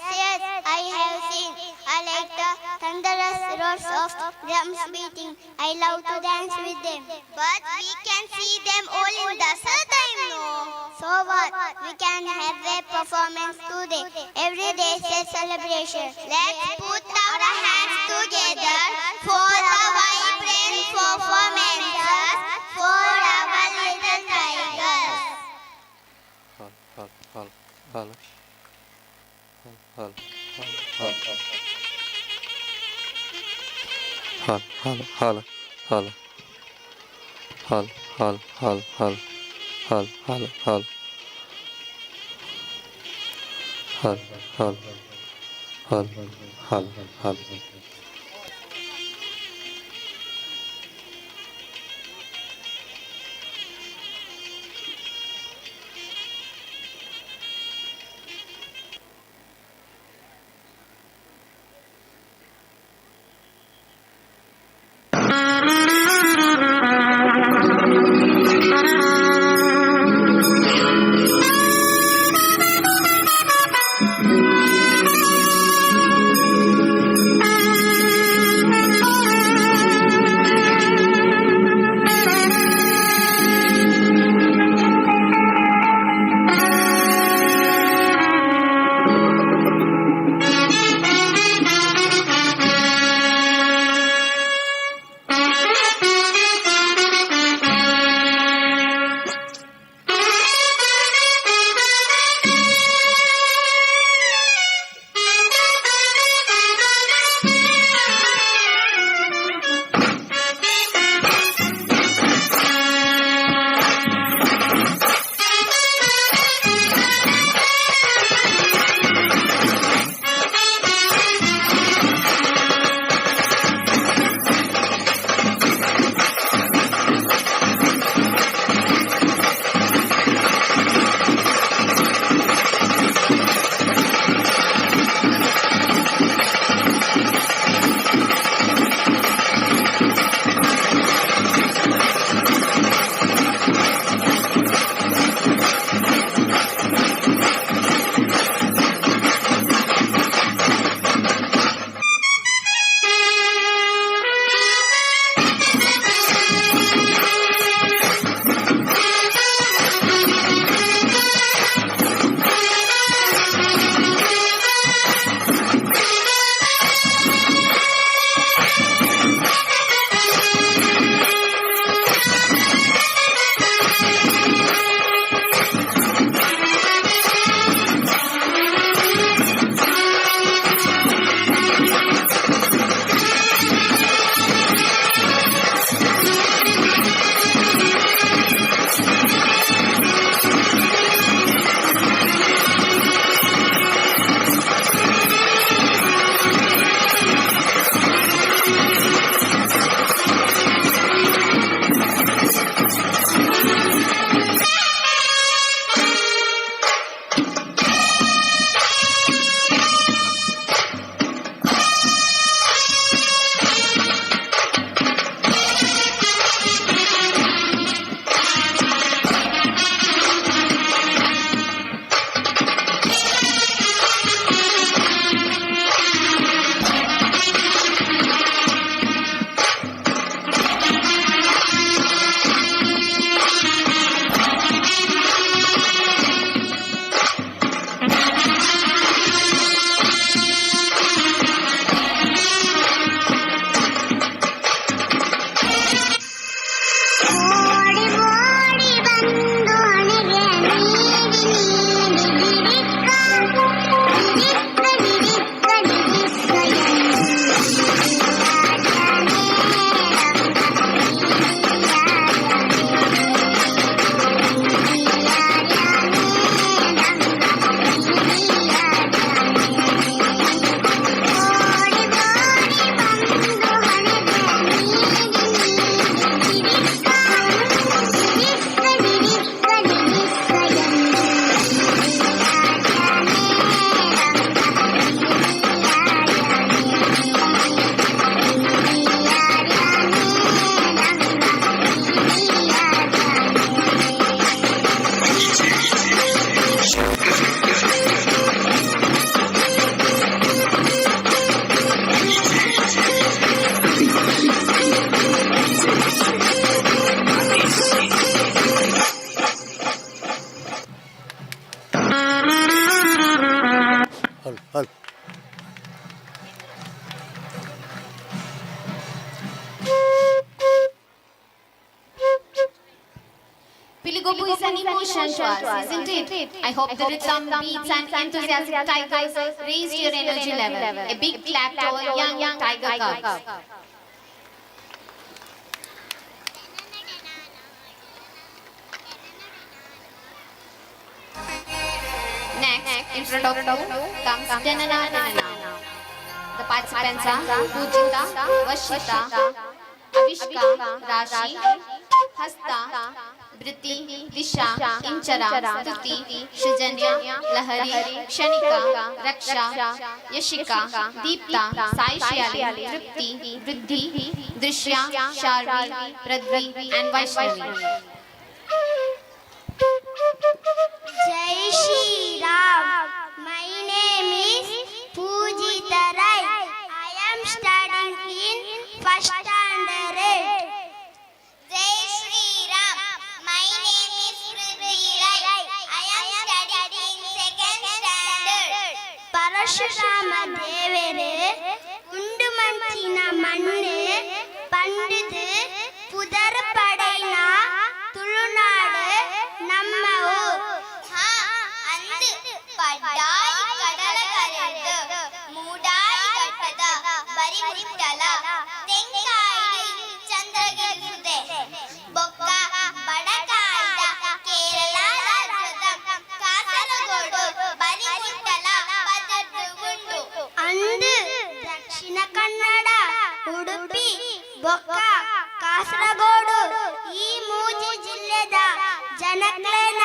I have seen. I like the thunderous roars of drums beating. I love to dance with them. But we can see them all in Dasara time, no? So what? We can have a performance today. Every day is a celebration. Let's put our hands together for the vibrant performances for our little tigers. Hull Piligobu is an emotion to us, isn't it? I hope the rhythm, beats and enthusiastic tigers raised your energy level. A big clap to our young tiger cubs. Next, in front of you comes Danana. The participants are Pujita, Vashita, Avishka, Rashi, Hasta, Briti, Disha, Inchara, Stuti, Shujanya, Lahari, Kshanika, Raksha, Yashika, Deepta, Sai Shyali, Tripti, Vriddhi, Drishya, Sharvi, Pradvi and Vaishnavi. Jai Shri Ram. My name is Pujita Rai. I am studying in first standard. Jai Shri Ram. My name is Riddhi Rai. I am studying in second standard. Parashurama Devere Undu Manchina Manne Pandidu Pudar Padaina Tulunadu ನಮ್ಮ ಅಂದು ಪಡ್ಡಾಯಿ ಕಡಲ ಕರೆದು ಮೂಡಾಯಿ ಘಟ್ಟದ ಬರಿ ಮುಟ್ಟಲ ತೆಂಕಾಯಿ ಚಂದ್ರಗಿರಿಸುದೆ ಬೊಕ್ಕ ಬಡಕಾಯ್ದ ಕೇರಳ ರಾಜ್ಯದ ಕಾಸರಗೋಡು ಬರಿ ಮುಟ್ಟಲ ಪದದ್ದು ಉಂಡು ಅಂದು ದಕ್ಷಿಣ ಕನ್ನಡ ಉಡುಪಿ ಬೊಕ್ಕ ಕಾಸರಗೋಡು ಈ ಮೂಜಿ ಜಿಲ್ಲೆದ ಜನಕ್ಲೇನ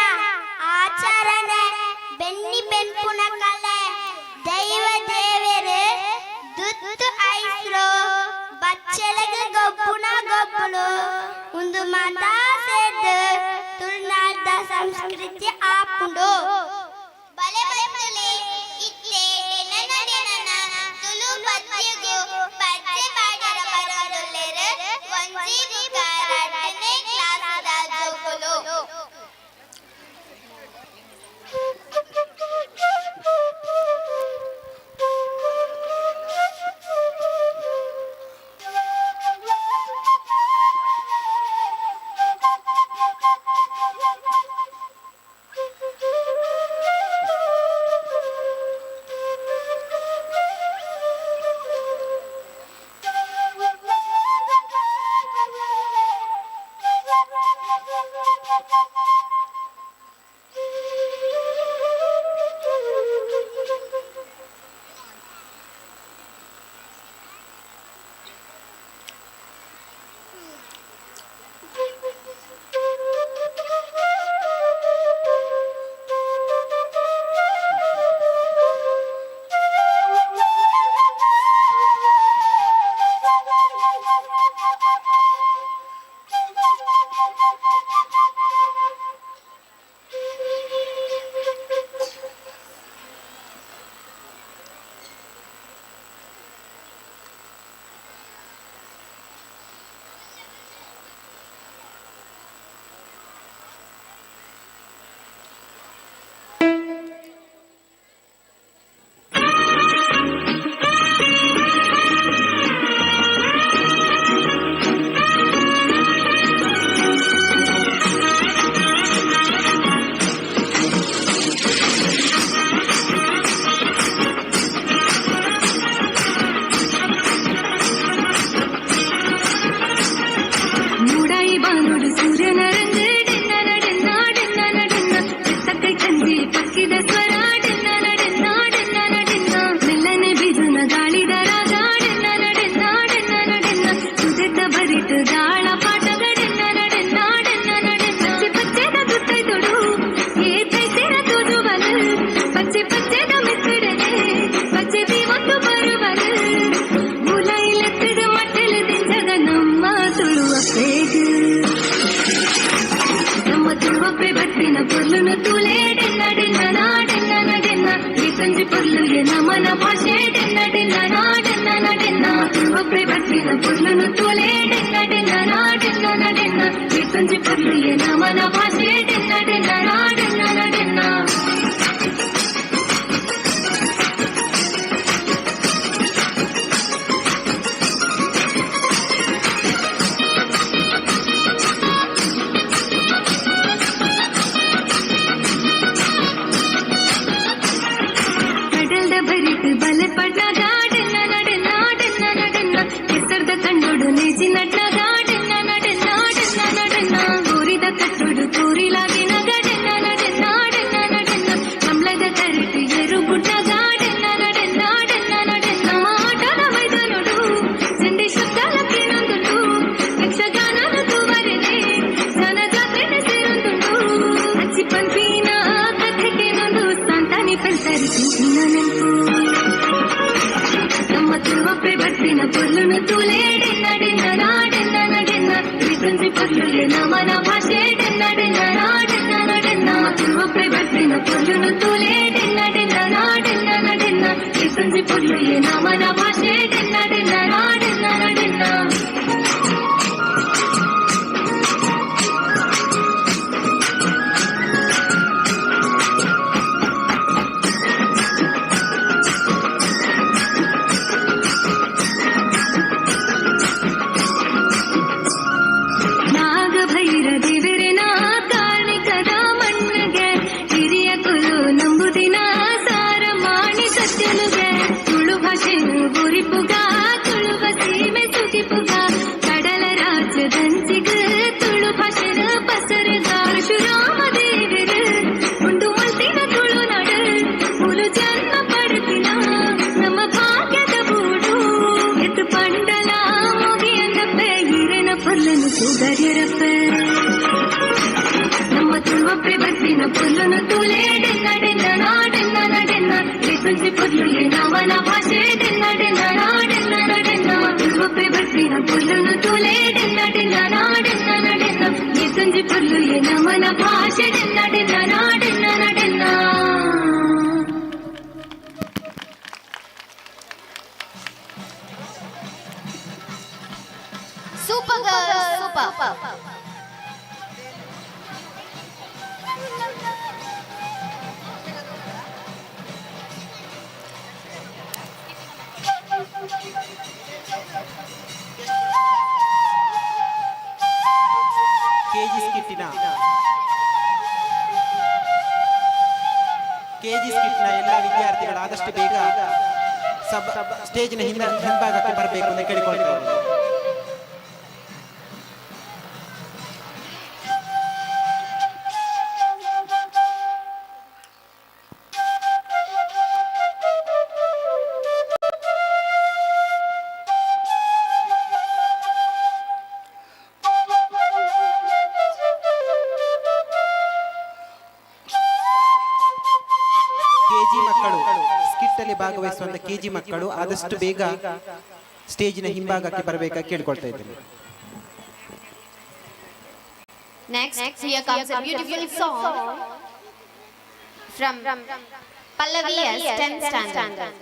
ಆಚರಣೆ ಬೆನ್ನಿ ಬೆನ್ಪುನ ಕಲೆ ದೈವ ದೇವರೇ ದುತ್ತು ಐಸ್ರೋ ಬಚ್ಚೆಲೆಗೆ ಗೊಬ್ಬುನ ಗೊಬ್ಬಳು ಒಂದು ಮಾತಾ ಸೇದ್ ತುಳುನಾಡ ಸಂಸ್ಕೃತಿ ಆಪುಂಡು ಬಲೆ ಬತ್ತಲೆ ಇತ್ತೆ ಡೆನನ ತುಳು ಪದ್ಯಗು ಪದ್ಯ ಪಾಡರ ಬರೋಲ್ಲರೆ ಒಂಜಿ ಬುಕಾರ 10ನೇ ಕ್ಲಾಸದ ಜೋಗುಲು Super girls, super. 𝐾𝐗 ಎಲ್ಲ ವಿದ್ಯಾರ್ಥಿಗಳು ಆದಷ್ಟು ಬೇಗ ಸ್ಟೇಜಿನ ಹಿಂಭಾಗಕ್ಕೆ ಬರಬೇಕು ಅಂತ ಕೇಳಿಕೊಳ್ತೇವೆ. ಭಾಗವಹಿಸುವಂತ ಕೆ.ಜಿ ಮಕ್ಕಳು ಆದಷ್ಟು ಬೇಗ ಸ್ಟೇಜಿನ ಹಿಂಭಾಗಕ್ಕೆ ಬರಬೇಕಾಗಿ ಕೇಳಿಕೊಳ್ತಾ ಇದ್ದೇನೆ. Next, here comes a beautiful song from Pallavi's 10th standard.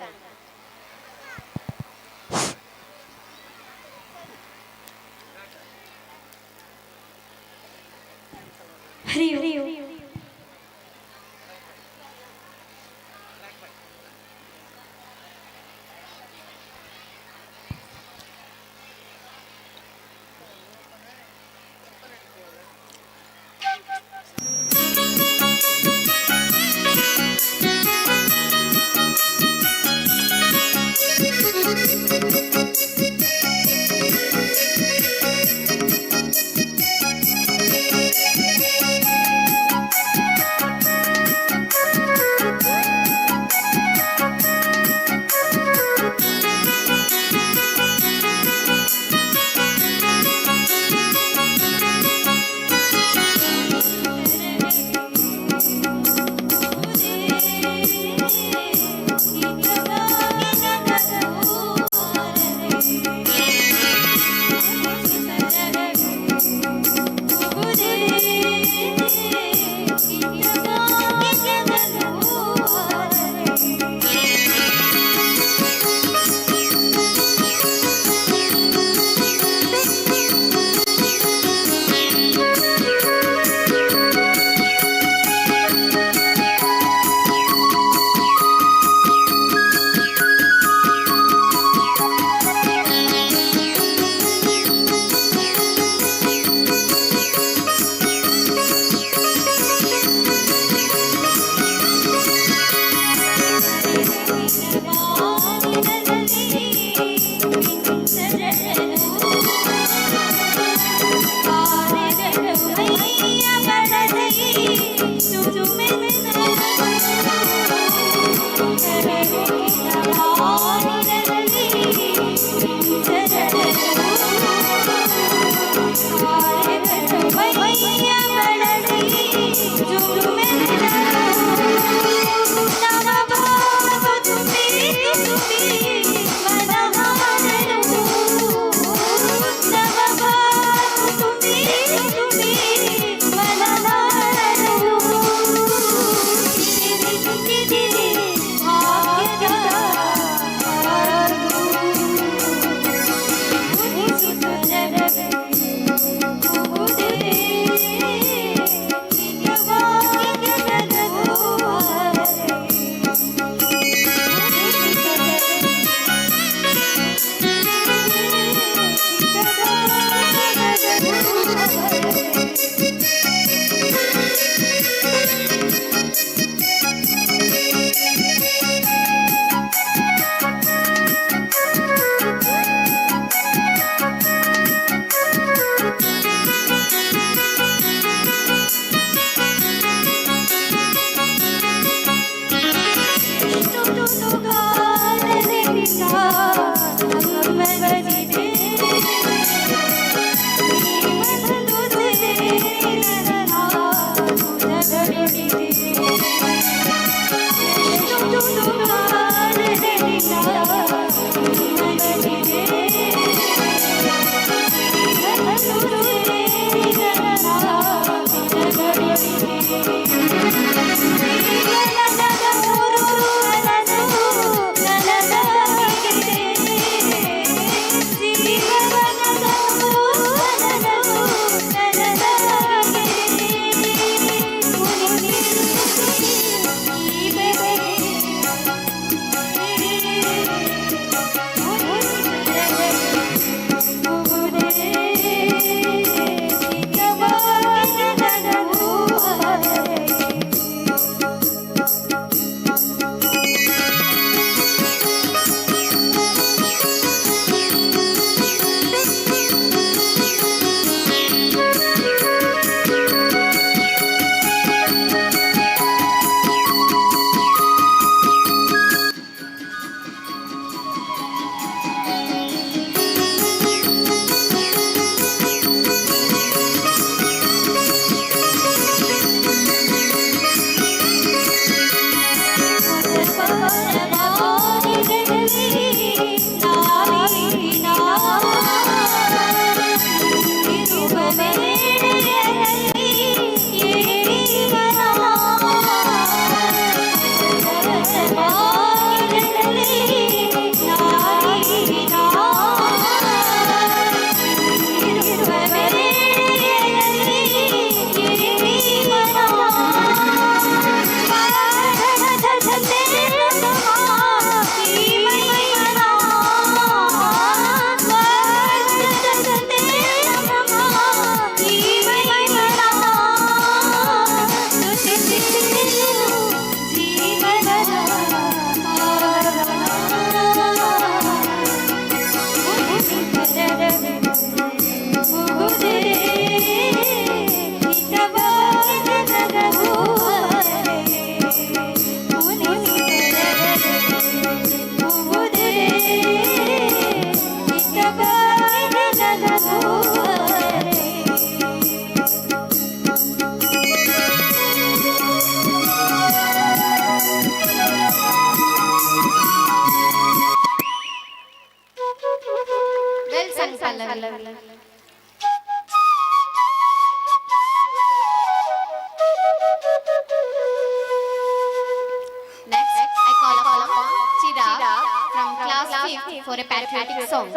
for a patriotic song.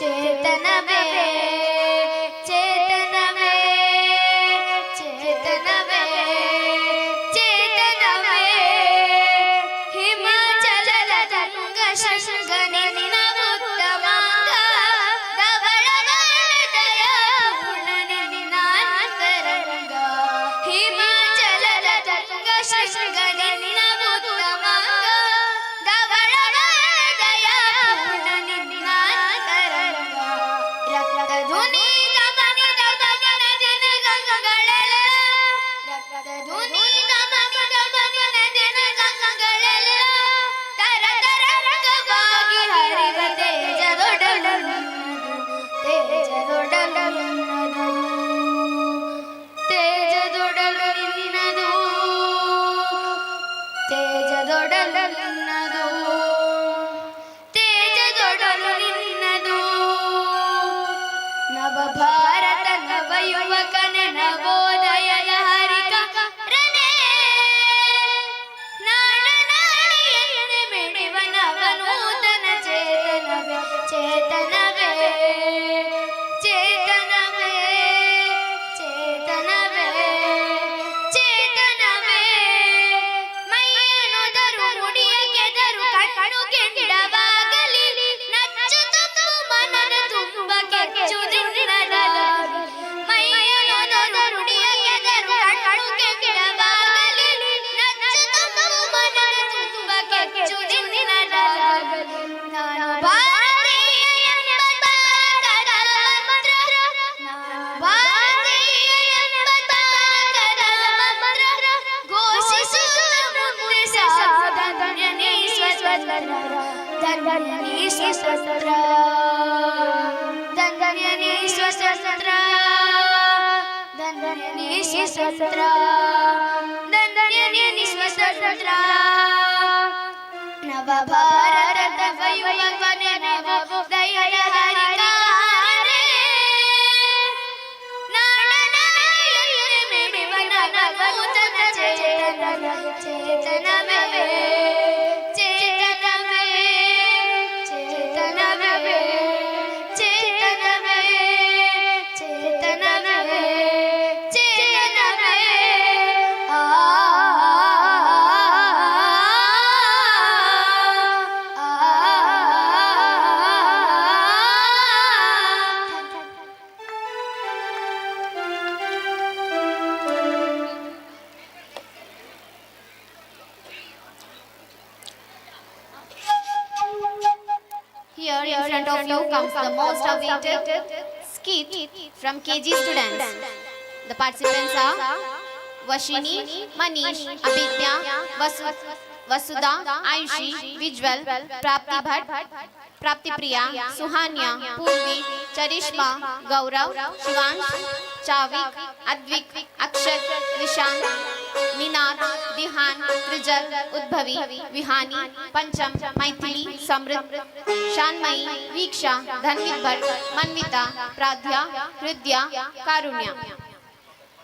ಚೇತನವೇ ಚೇತನವೇ ಚೇತನವೇ ಚೇತನವೇ ಹಿಮಾಚಲದ Tunga ಶೃಂಗನಿ ನಿನ್ನ ಉತ್ತಮಾಂಗ ಧವಳವರ್ಣದಯ ಪೂರ್ಣನಿ ನಿನ್ನ ಅಂತರಂಗ ಹಿಮಾಚಲದ ತುಂಗ ಶೃಂಗನಿ ನಿನ್ನ ಉತ್ತಮಾಂಗ ಧವಳವರ್ಣದಯ ಪೂರ್ಣನಿ ನಿನ್ನ ಅಂತರಂಗ ರಕ್ತ ಧ್ವನಿ ದಮನಿ ದಮನ ದಿನ ಗಂಗಗಳೆಲ್ಲ ರಕ್ತ ಧ್ವನಿ ದಮನಿ ದಮನ ದಿನ ಗಂಗಗಳೆಲ್ಲ ತರ ತರಂಗವಾಗಿ ಹರಿವ ತೇಜದೊಡಲು ತೇಜದೊಡಲು ನಿನ್ನದು ತೇಜದೊಡಲು ನಿನ್ನದು ತೇಜದೊಡಲು ನಿನ್ನದು ತೇಜದೊಡಲು ನಿನ್ನದು ನವ ಭಾರತ ನವ ಯುವಕನ ನವೋದಯದ ಹರಿಕ ರನೇ ನಾಡ ನಾಡಿಯಲ್ಲಿ ಮಿಡಿವ ನವನೂತನ ಚೇತನವೇ ಚೇತನವೇ ಚೇತನವೇ ಚೇತನವೇ ಚೇತನವೇ ಮೈಯನುದರು ಮುಡಿಯ ಕೆದರು ಕಣ್ಣು ಕೆಂಡವಾಗಲಿ ನಚ್ಚು ತುಂಬು ಮನದ ತುಂಬ ಕೆಚ್ಚು ದಿನದಲ್ಲಿ ಮೈಯನುದರು ಮುಡಿಯ ಕೆದರು ಕಣ್ಣು ಕೆಂಡವಾಗಲಿ ನಚ್ಚು ತುಂಬು ಮನದ ತುಂಬ ಕೆಚ್ಚು ದಿನದಲ್ಲಿ ನಾನು ಭಾರತೀಯ ಎಂಬ ತಾರಕದ ಮಂತ್ರ ನಾನು ಭಾರತೀಯ ಎಂಬ ತಾರಕದ ಮಂತ್ರ ಘೋಷಿಸುತ್ತ ಮುಂದೆ ಸಾಧನ್ಯನೇ ಸ್ವತಂತ್ರ ಧನ್ಯನೇ ಸ್ವತಂತ್ರ ಧನ್ಯನೇ ಸ್ವತಂತ್ರ ಧನ್ಯನೇ ಸ್ವತಂತ್ರ ಧನ್ಯನೇ ಸ್ವತಂತ್ರ ನವ ಭಾರತ ಯುವಕನ ನವೋದಯದ ಹರಿಕಾರನೇ ನಾಡ ನಾಡಿಯಲ್ಲಿ ಮಿಡಿವ ನವನೂತನ ಚೇತನವೇ ಚೇತನವೇ ಚೇತನವೇ ಚೇತನವೇ ಚೇತನವೇ ಚೇತನವೇ ಚೇತನವೇ Here in front of you comes the most awaited skit from KG students. The participants are Vashini, Manish, Abhidya, Vasudha, Ayushi, Vijwal, Prapti Bhatt, Prapti Priya, Suhanya, Purvi, Charishma, Gaurav, Shivansh, Chavik, Advik, Akshat, Vishant, Ninad, Dihan, Trijal, Udbhavi, Vihani, Pancham, Maithili, Samrit, Shanmayi, Viksha, Dhanvik Bhatt, Manvita, Pradhya, Hridya, Karunya.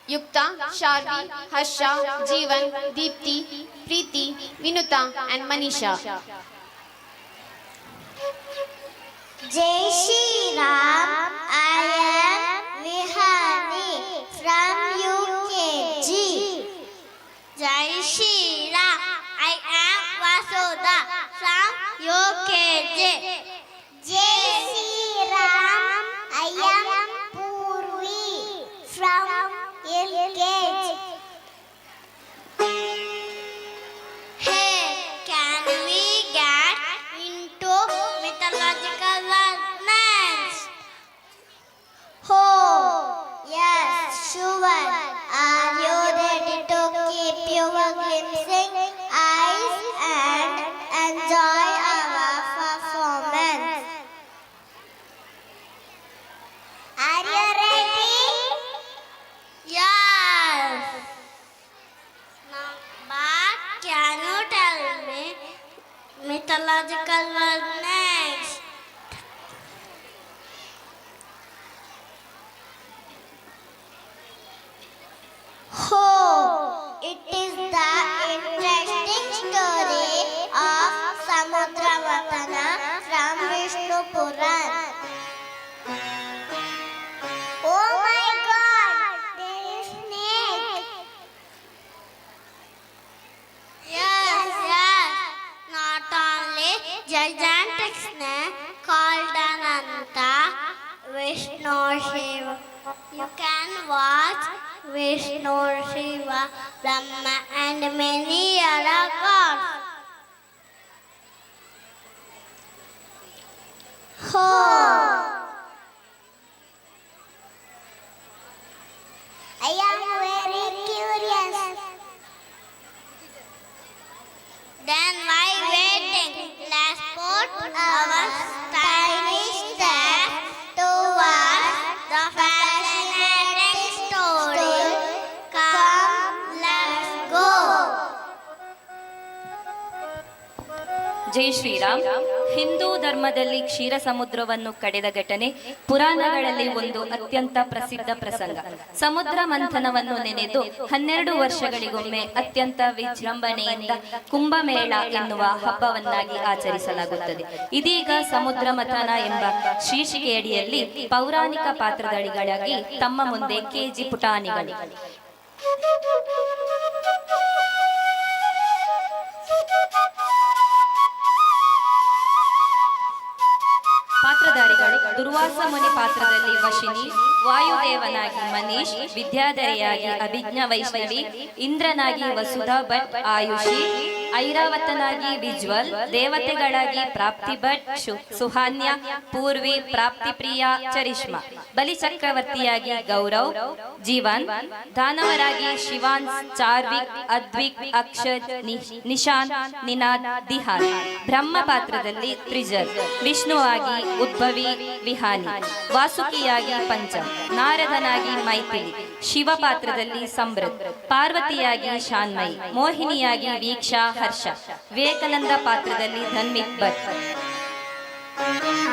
Yukta, Sharvi, Harsha, Jeevan, Deepti, Preeti, Vinuta and Manisha. Jai Shri Ram, I am Vihani from UKG. Jai Shri Ram, I am Vasudha from UKG. Jai Shri Ram, I am Purvi from LKG. Hey, can we get into mythological lands? Oh, yes, sure. Are you ready to keep your glimpsing eyes and enjoy our performance? Vishnu Shiva. You can watch Vishnu Shiva, Brahma and many other gods. I am very curious. Then why waiting? Let's put our stylish step towards the fascinating story. Come, let's go. ಜೈ ಶ್ರೀರಾಮ್. ಹಿಂದೂ ಧರ್ಮದಲ್ಲಿ ಕ್ಷೀರ ಸಮುದ್ರವನ್ನು ಕಡೆದ ಘಟನೆ ಪುರಾಣಗಳಲ್ಲಿ ಒಂದು ಅತ್ಯಂತ ಪ್ರಸಿದ್ಧ ಪ್ರಸಂಗ. ಸಮುದ್ರ ಮಂಥನವನ್ನು ನೆನೆದು 12 ವರ್ಷಗಳಿಗೊಮ್ಮೆ ಅತ್ಯಂತ ವಿಜೃಂಭಣೆಯಿಂದ ಕುಂಭಮೇಳ ಎನ್ನುವ ಹಬ್ಬವನ್ನಾಗಿ ಆಚರಿಸಲಾಗುತ್ತದೆ. ಇದೀಗ ಸಮುದ್ರ ಮಂಥನ ಎಂಬ ಶೀರ್ಷಿಕೆಯಡಿಯಲ್ಲಿ ಪೌರಾಣಿಕ ಪಾತ್ರಧಾರಿಗಳಾಗಿ ತಮ್ಮ ಮುಂದೆ ಕೆ.ಜಿ. ಪುಟಾಣಿಗಳು. ಪಾತ್ರಧಾರಿಗಳು ದುರ್ವಾಸ ಮುನಿ ಪಾತ್ರದಲ್ಲಿ ವಶಿನಿ, ವಾಯುದೇವನಾಗಿ ಮನೀಶ್, ವಿದ್ಯಾಧರೆಯಾಗಿ ಅಭಿಜ್ಞಾ ವೈಷ್ಣವಿ, ಇಂದ್ರನಾಗಿ ವಸುಧಾ ಭಟ್ ಆಯುಷಿ, ಐರಾವತನಾಗಿ ವಿಜ್ವಲ್, ದೇವತೆಗಳಾಗಿ ಪ್ರಾಪ್ತಿ ಭಟ್, ಸುಹಾನ್ಯ, ಪೂರ್ವಿ, ಪ್ರಾಪ್ತಿಪ್ರಿಯ, ಚರಿಷ್ಮಾ, ಬಲಿಚಕ್ರವರ್ತಿಯಾಗಿ ಗೌರವ್, ಜೀವನ್, ದಾನವರಾಗಿ ಶಿವಾನ್, ಚಾರ್ವಿಕ್, ಅದ್ವಿಕ್, ಅಕ್ಷರ್, ನಿಶಾನ್, ನಿನಾದ್, ದಿಹಾನ್, ಬ್ರಹ್ಮ ಪಾತ್ರದಲ್ಲಿ ತ್ರಿಜಲ್, ವಿಷ್ಣುವಾಗಿ ಉದ್ಭವಿ, ವಿಹಾನಿ, ವಾಸುಕಿಯಾಗಿ ಪಂಚಮ್, ನಾರದನಾಗಿ ಮೈಥಿಲಿ, ಶಿವ ಪಾತ್ರದಲ್ಲಿ ಸಮೃದ್ಧ, ಪಾರ್ವತಿಯಾಗಿ ಶಾನ್ಮಯಿ, ಮೋಹಿನಿಯಾಗಿ ವೀಕ್ಷಾ, ಹರ್ಷ, ವಿವೇಕಾನಂದ ಪಾತ್ರದಲ್ಲಿ ಧನ್ವಿತ್ ಭಟ್,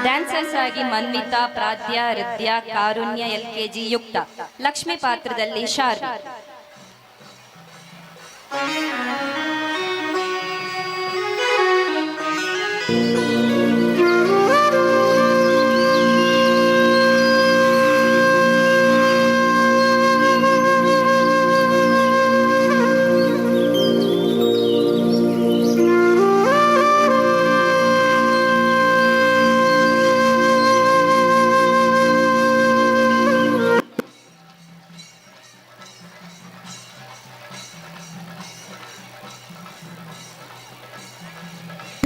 ಡ್ಯಾನ್ಸರ್ಸ್ ಆಗಿ ಮನ್ವಿತಾ, ಪ್ರಾದ್ಯ, ಹೃದಯ, ಕಾರುಣ್ಯ, 𝐿𝐾𝐺 ಯುಕ್ತ, ಲಕ್ಷ್ಮಿ ಪಾತ್ರದಲ್ಲಿ ಶಾರ್ವಿ.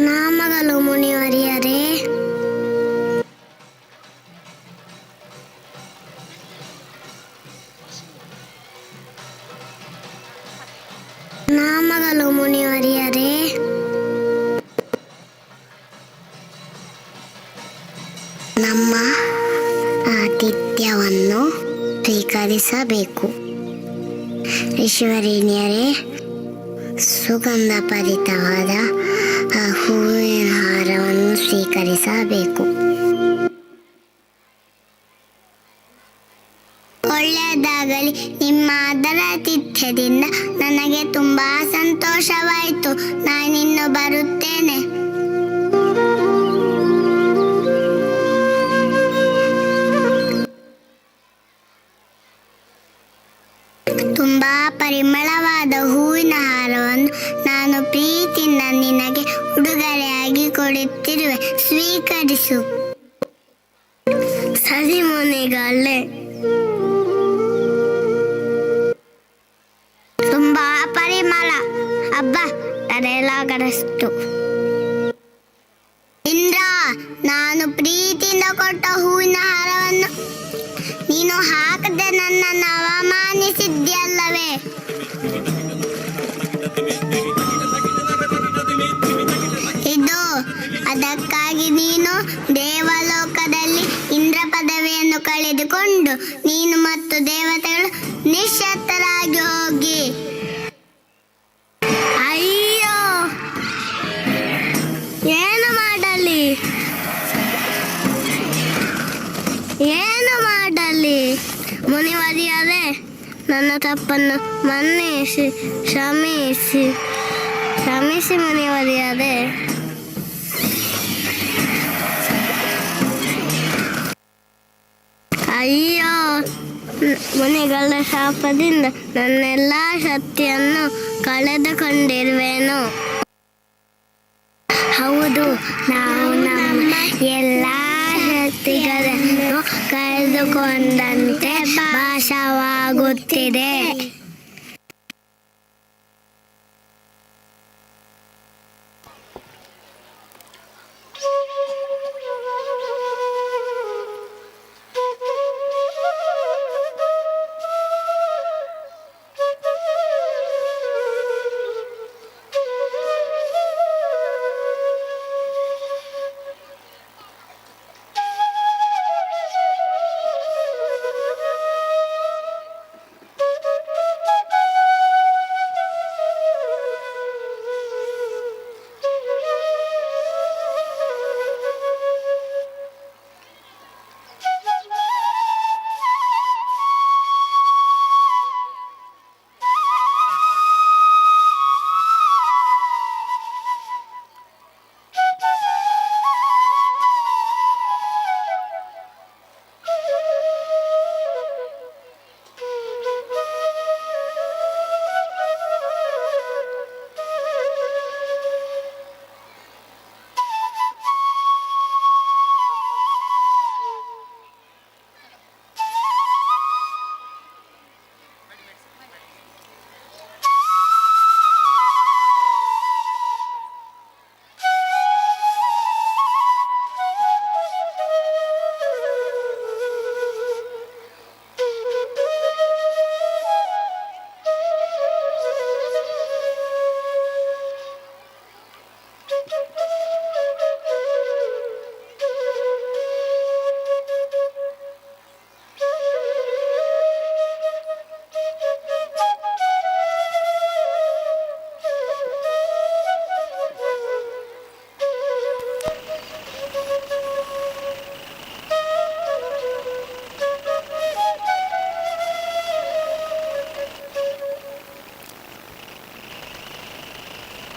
ನಾಮಗಳು ಮುನಿವರಿಯರೇ. ನಾಮಗಳು ಮುನಿವರಿಯರೇ. ನಮ್ಮ ಆತಿಥ್ಯವನ್ನು ಸ್ವೀಕರಿಸಬೇಕು. ಋಷಿವರೇಣ್ಯರೇ, ಸುಗಂಧ ಭರಿತವಾದ ಹೂವಿನ ಹಾರವನ್ನು ಸ್ವೀಕರಿಸಬೇಕು. ಒಳ್ಳೆಯದಾಗಲಿ. ನಿಮ್ಮ ಆದರಾತಿಥ್ಯದಿಂದ ನನಗೆ ತುಂಬಾ ಸಂತೋಷವಾಯಿತು. ನಾನಿನ್ನು ಬರುತ್ತೇನೆ. ತುಂಬಾ ಪರಿಮಳವಾದ ಹೂವಿನ ಹಾರವನ್ನು ನಾನು ಪ್ರೀತಿಯಿಂದ ನಿನಗೆ ಉಡುಗೊರೆಯಾಗಿ ಕೊಡುತ್ತಿರುವೆ. ಸ್ವೀಕರಿಸು. ಸರಿ ಮುನಿಗಳೇ. ತುಂಬಾ ಪರಿಮಳ. ಹಬ್ಬ ತಡೆಯಲಾಗದಷ್ಟು. ಇಂದ್ರ, ನಾನು ಪ್ರೀತಿಯಿಂದ ಕೊಟ್ಟ ಹೂವಿನ ಹಾರವನ್ನು ನೀನು ಹಾಕದೆ ನನ್ನನ್ನು ಅವಮಾನಿಸಿದ್ಯಲ್ಲವೇ? ಇದು ಅದಕ್ಕಾಗಿ ನೀನು ದೇವಲೋಕದಲ್ಲಿ ಇಂದ್ರ ಪದವಿಯನ್ನು ಕಳೆದುಕೊಂಡು ನೀನು ಮತ್ತು ದೇವತೆಗಳು ನಿಶ್ಶಬ್ದರಾಗಿ ಹೋಗಿ. ಅಯ್ಯೋ, ಏನು ಮಾಡಲಿ, ಏನು ಮಾಡಲಿ? ಮುನಿವರಿಯರೇ, ನನ್ನ ತಪ್ಪನ್ನು ಮನ್ನಿಸಿ, ಕ್ಷಮಿಸಿ ಮುನಿವರಿಯರೇ. ಅಯ್ಯೋ, ಮುನಿಗಳ ಶಾಪದಿಂದ ನನ್ನೆಲ್ಲ ಶಕ್ತಿಯನ್ನು ಕಳೆದುಕೊಂಡಿರುವೆನು. ಹೌದು, ನಾವು ನಮ್ಮ ಎಲ್ಲ ಶಕ್ತಿಗಳನ್ನು ಕಳೆದು ಅಂದುಕೊಂಡಂತೆ ಭಾಸವಾಗುತ್ತಿದೆ.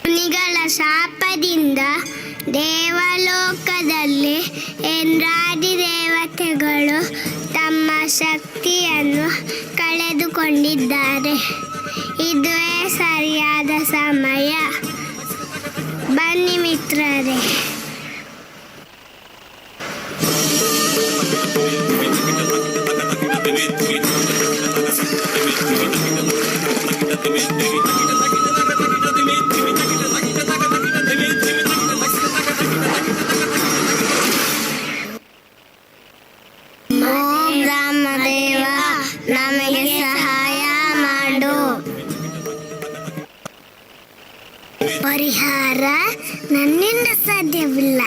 ಮುನಿಗಳ ಶಾಪದಿಂದ ದೇವಲೋಕದಲ್ಲಿ ಇಂದ್ರಾದಿ ದೇವತೆಗಳು ತಮ್ಮ ಶಕ್ತಿಯನ್ನು ಕಳೆದುಕೊಂಡಿದ್ದಾರೆ. ಇದುವೇ ಸರಿಯಾದ ಸಮಯ. ಬನ್ನಿ ಮಿತ್ರರೇ, ರಾಮದೇವ ನಮಗೆ ಸಹಾಯ ಮಾಡು. ಪರಿಹಾರ ನನ್ನಿಂದ ಸಾಧ್ಯವಿಲ್ಲ.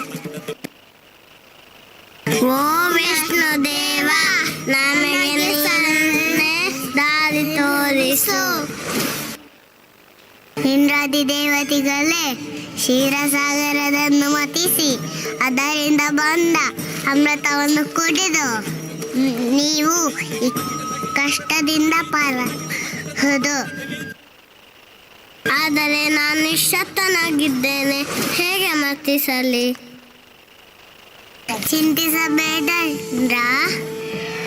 ಓ ವಿಷ್ಣು ದೇವ ನಮಗೆ ನೀನೇ ದಾರಿ ತೋರಿಸು. ಇಂದ್ರಾದಿ ದೇವತೆಗಳೇ, ಕ್ಷೀರಸಾಗರವನ್ನು ಮತಿಸಿ ಅದರಿಂದ ಬಂದ ಅಮೃತವನ್ನು ಕುಡಿದು ನೀವು ಈ ಕಷ್ಟದಿಂದ ಪಾರಾಗಬಹುದು. ಆದರೆ ನಾನು ನಿಶ್ಶಕ್ತನಾಗಿದ್ದೇನೆ, ಹೇಗೆ ಮತಿಸಲಿ? ಚಿಂತಿಸಬೇಡ ಇಂದ್ರ,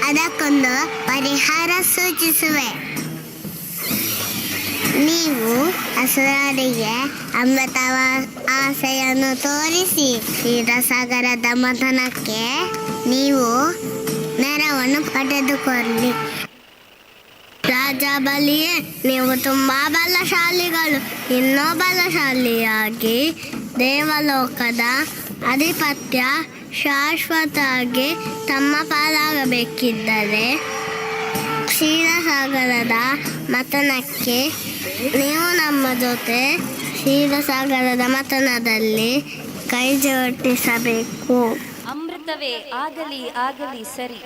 ಅದಕ್ಕೊಂದು ಪರಿಹಾರ ಸೂಚಿಸುವೆ. ನೀವು ಅಸುರರಿಗೆ ಅಮೃತವ ಆಸೆಯನ್ನು ತೋರಿಸಿ ಕ್ಷೀರಸಾಗರದ ಮಥನಕ್ಕೆ ನೀವು ನೆರವನ್ನು ಪಡೆದುಕೊಳ್ಳಿ. ರಾಜ ಬಲಿಯೇ, ನೀವು ತುಂಬಾ ಬಲಶಾಲಿಗಳು. ಇನ್ನೂ ಬಲಶಾಲಿಯಾಗಿ ದೇವಲೋಕದ ಅಧಿಪತ್ಯ ಶಾಶ್ವತವಾಗಿ ತಮ್ಮ ಪಾಲಾಗಬೇಕಿದ್ದರೆ ಕ್ಷೀರಸಾಗರದ ಮಥನಕ್ಕೆ ನೀವು ನಮ್ಮ ಜೊತೆ ಕ್ಷೀರಸಾಗರದ ಮಥನದಲ್ಲಿ ಕೈ ಜೋಡಿಸಬೇಕು. ಅಮೃತವೇ ಆಗಲಿ ಆಗಲಿ ಸರಿ.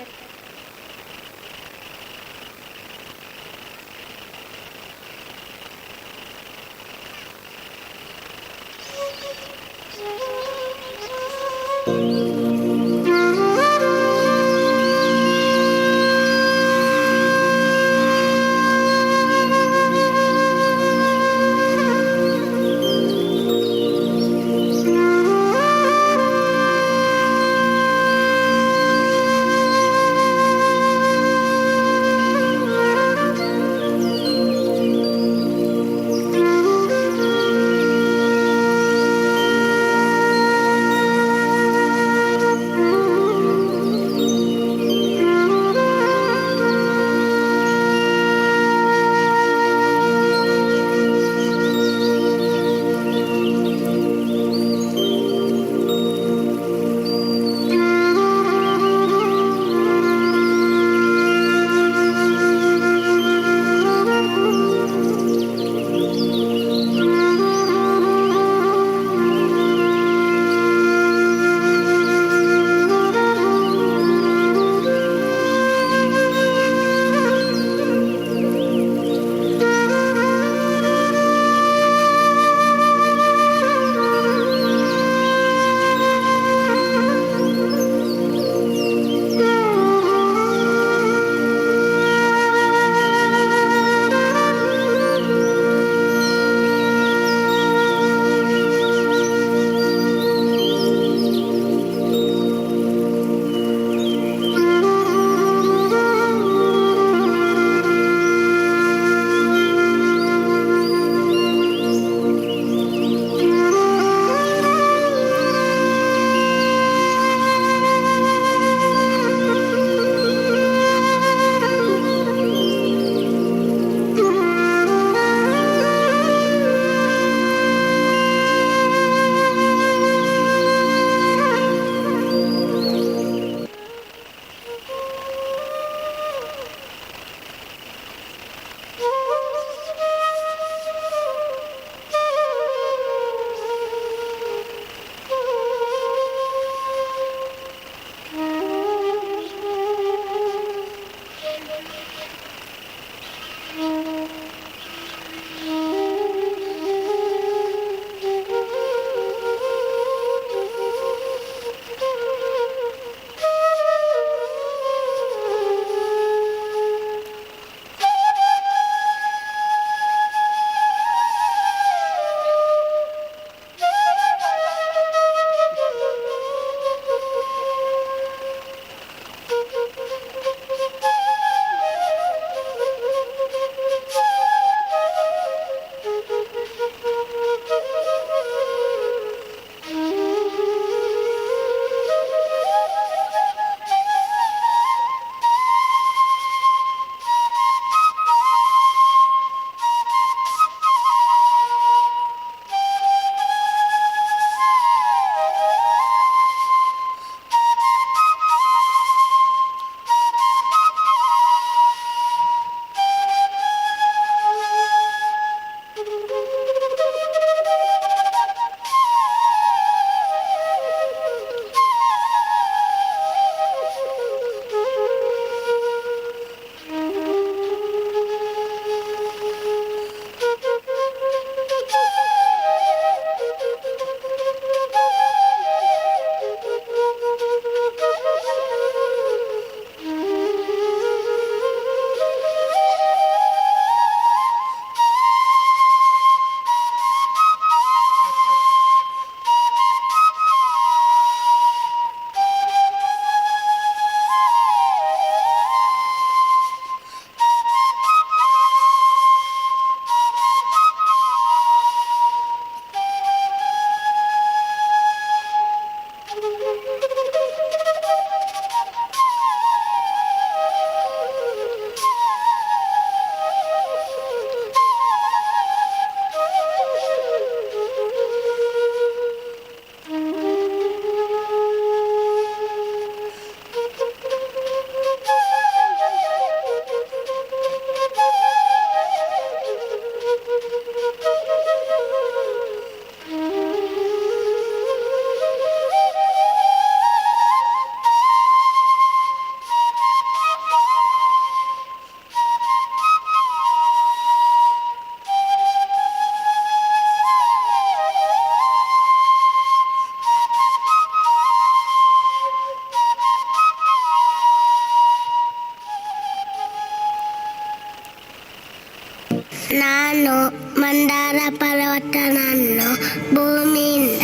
ಅವನು ಮಂದಾರ ಪರ್ವತನನ್ನು ಭೂಮಿಯಿಂದ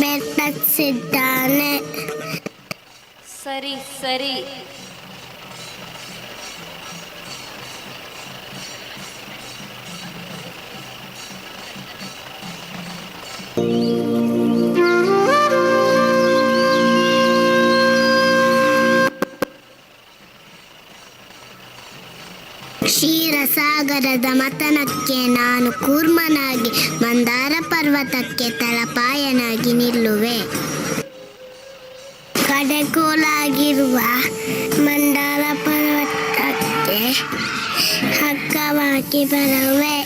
ಬೇರ್ಪಡಿಸಿದ್ದಾನೆ. ಸರಿ ಸರಿ. ಕ್ಷೀರಸಾಗರದ ಮಥನಕ್ಕೆ ನಾನು ಕೂರ್ಮನಾಗಿ ಮಂದಾರ ಪರ್ವತಕ್ಕೆ ತಳಪಾಯನಾಗಿ ನಿಲ್ಲುವೆ. ಕಡೆಗೋಲಾಗಿರುವ ಮಂದಾರ ಪರ್ವತಕ್ಕೆ ಹಗ್ಗವಾಗಿ ಬರುವೆ.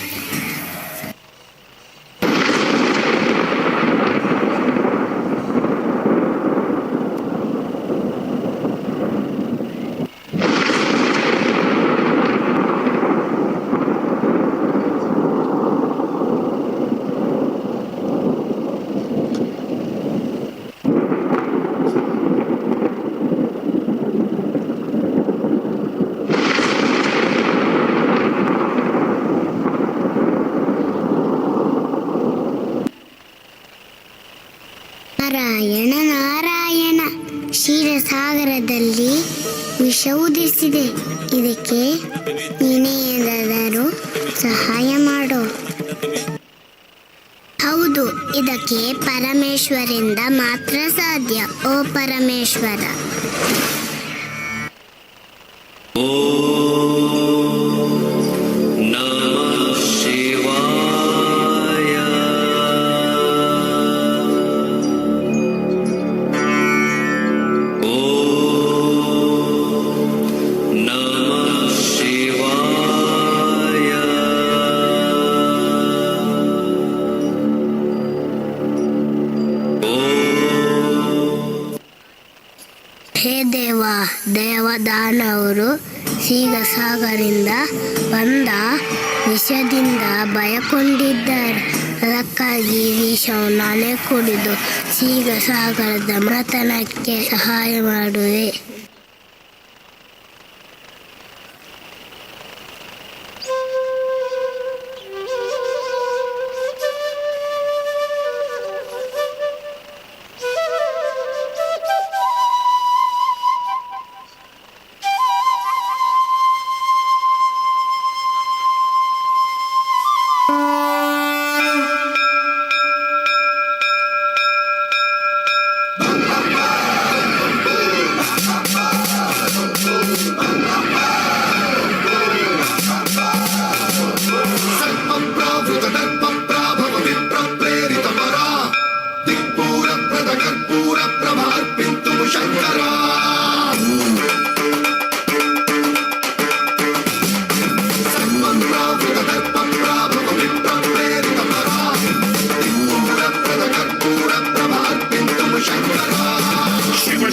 ನಾರಾಯಣ ನಾರಾಯಣ, ಕ್ಷೀರಸಾಗರದಲ್ಲಿ ವಿಷ ಉದಿಸಿದೆ. ಇದಕ್ಕೆ ನೀನೇ ಏನಾದರೂ ಸಹಾಯ ಮಾಡು. ಹೌದು, ಇದಕ್ಕೆ ಪರಮೇಶ್ವರಿಂದ ಮಾತ್ರ ಸಾಧ್ಯ. ಓ ಪರಮೇಶ್ವರ. ಹೇ ದೇವ, ದೇವದಾನವರು ಕ್ಷೀರಸಾಗರದಿಂದ ಬಂದ ವಿಷದಿಂದ ಭಯಗೊಂಡಿದ್ದಾರೆ. ಅದಕ್ಕಾಗಿ ವಿಷವು ನಾನೇ ಕುಡಿದು ಕ್ಷೀರಸಾಗರದ ಮಥನಕ್ಕೆ ಸಹಾಯ ಮಾಡುವೆ.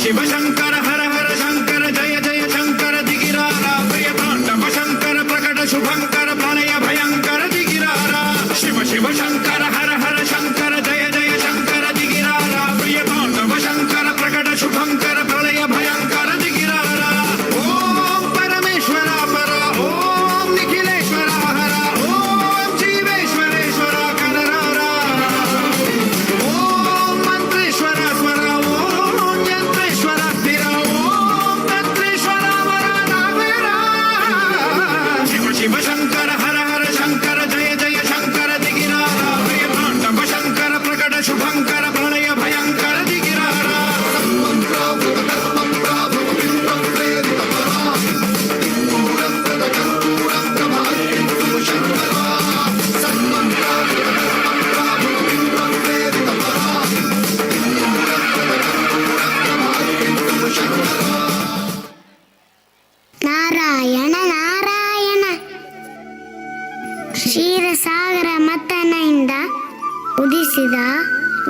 ಶಿವ ಶಂಕರ ಹರ ಹರ ಶಂಕರ ಜಯ ಜಯ ಶಂಕರ ದಿಗಿರಾರ ಪ್ರಿಯ ತಾಂಡವ ಶಂಕರ ಪ್ರಕಟ ಶುಭಂಕರ ಪ್ರಳಯ ಭಯಂಕರ ದಿಗಿರಾರ. ಶಿವ ಶಿವ ಶಂಕರ ಹರ ಹರ ಶಂಕರ ಜಯ ಜಯ ಶಂಕರ ದಿಗಿರಾರ ಪ್ರಿಯ ತಾಂಡವ ಶಂಕರ ಪ್ರಕಟ ಶುಭಂಕರ ಪ್ರಳಯ ಭಯಂಕರ ದಿಗಿರಾರ. ಓಂ ಪರಮೇಶ್ವರ ಪರ, ಓಂ ನಿಖಿಲೇಶ್ವರ ಹರ, ಓಂ ಜೀವೇಶ್ವರೇಶ್ವರ ಕನರಾರ, ಓಂ ಮಂತ್ರೇಶ್ವರ ಸ್ವರ, ಓಂ ಯಂತ್ರೇಶ್ವರ ಸ್ಥಿರ, ಓಂ ತತ್ರೇಶ್ವರ ವರ ನಾಗರ. ಶಿವ ಶಿವ ಶಂಕರ ಹರ ಹರ ಶಂಕರ ಜಯ ಜಯ ಶಂಕರ ದಿಗಿರಾರ ಪ್ರಿಯ ತಾಂಡವ ಶಂಕರ ಪ್ರಕಟ ಶುಭಂಕರ ಪ್ರಳಯ ಭಯಂಕರ ದಿಗಿರಾರ. ನಾರಾಯಣ ನಾರಾಯಣ, ಕ್ಷೀರಸಾಗರ ಮಥನದಿಂದ ಉದಿಸಿದ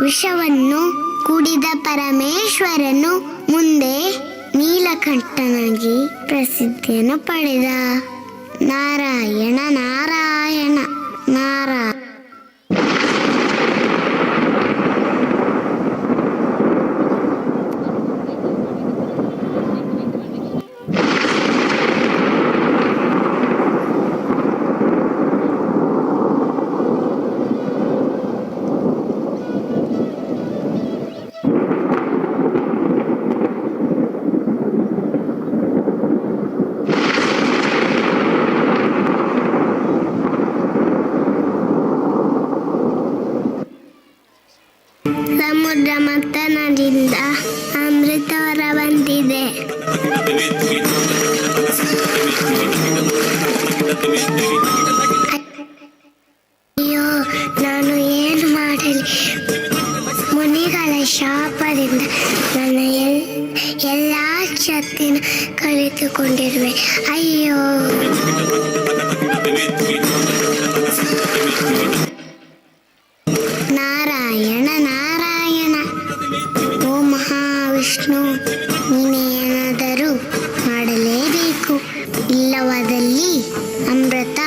ವಿಷವನ್ನು ಕುಡಿದ ಪರಮೇಶ್ವರನು ಮುಂದೆ ನೀಲಕಂಠನಾಗಿ ಪ್ರಸಿದ್ಧಿಯನ್ನು ಪಡೆದ. ನಾರಾಯಣ ನಾರಾಯಣ ನಾರಾಯಣ. ದಿನ ಕಲಿತುಕೊಂಡಿರುವೆ. ಅಯ್ಯೋ ನಾರಾಯಣ ನಾರಾಯಣ. ಓ ಮಹಾವಿಷ್ಣು, ನೀನೇನಾದರೂ ಮಾಡಲೇಬೇಕು. ಇಲ್ಲವಾದಲ್ಲಿ ಅಮೃತ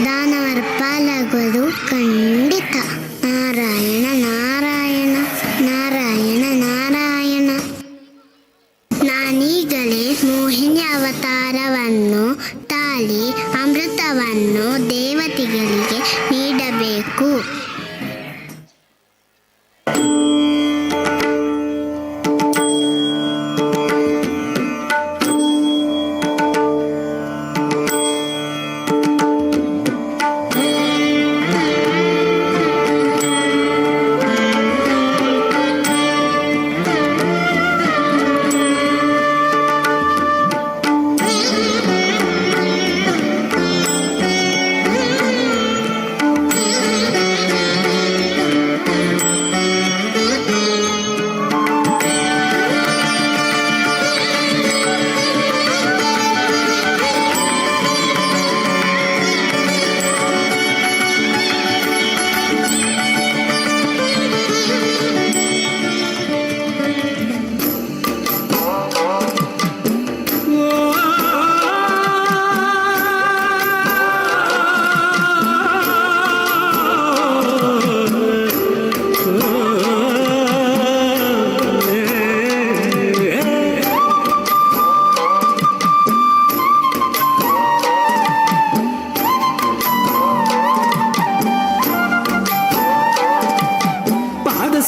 ದಾನವರ ಪಾಲಾಗುವುದು ಖಂಡಿತ. ನಾರಾಯಣ ನಾರಾಯಣ ನಾರಾಯಣ ನಾರಾಯಣ. ನಾನೀಗಲೇ ಮೋಹಿನಿ ಅವತಾರವನ್ನು ತಾಳಿ ಅಮೃತವನ್ನು ದೇವತೆಗಳಿಗೆ ನೀಡಬೇಕು.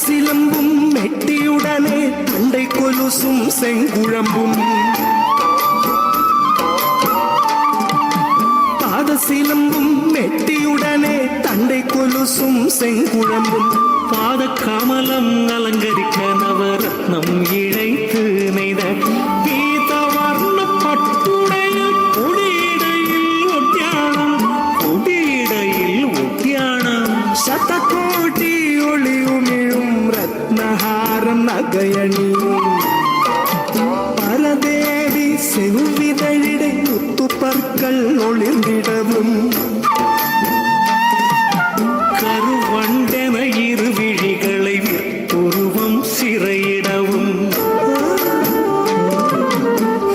சிலம்பும் மெட்டியுடனே தண்டை கொலுசும் செங்குழம்பும் பாத சிலம்பும் மெட்டியுடனே தண்டை கொலுசும் செங்குழம்பும் பாத கமலம் அலங்கரிக்க நவரத்னம் இழைத்து நெய்த பீதவர்ண பட்டுடையில் கொடியிடையில் ஒட்டியானம் கொடியிடையில் ஒட்டியானம் சதகோட்டி ஒளியுமிழும் ரத்னஹாரம் நகையணியும் பரதேவி செவ்விதழிடை முத்து பற்கள் ஒளிர்ந்திடவும் கருவண்டென இரு விழிகளை உருவம் சிறையிடவும்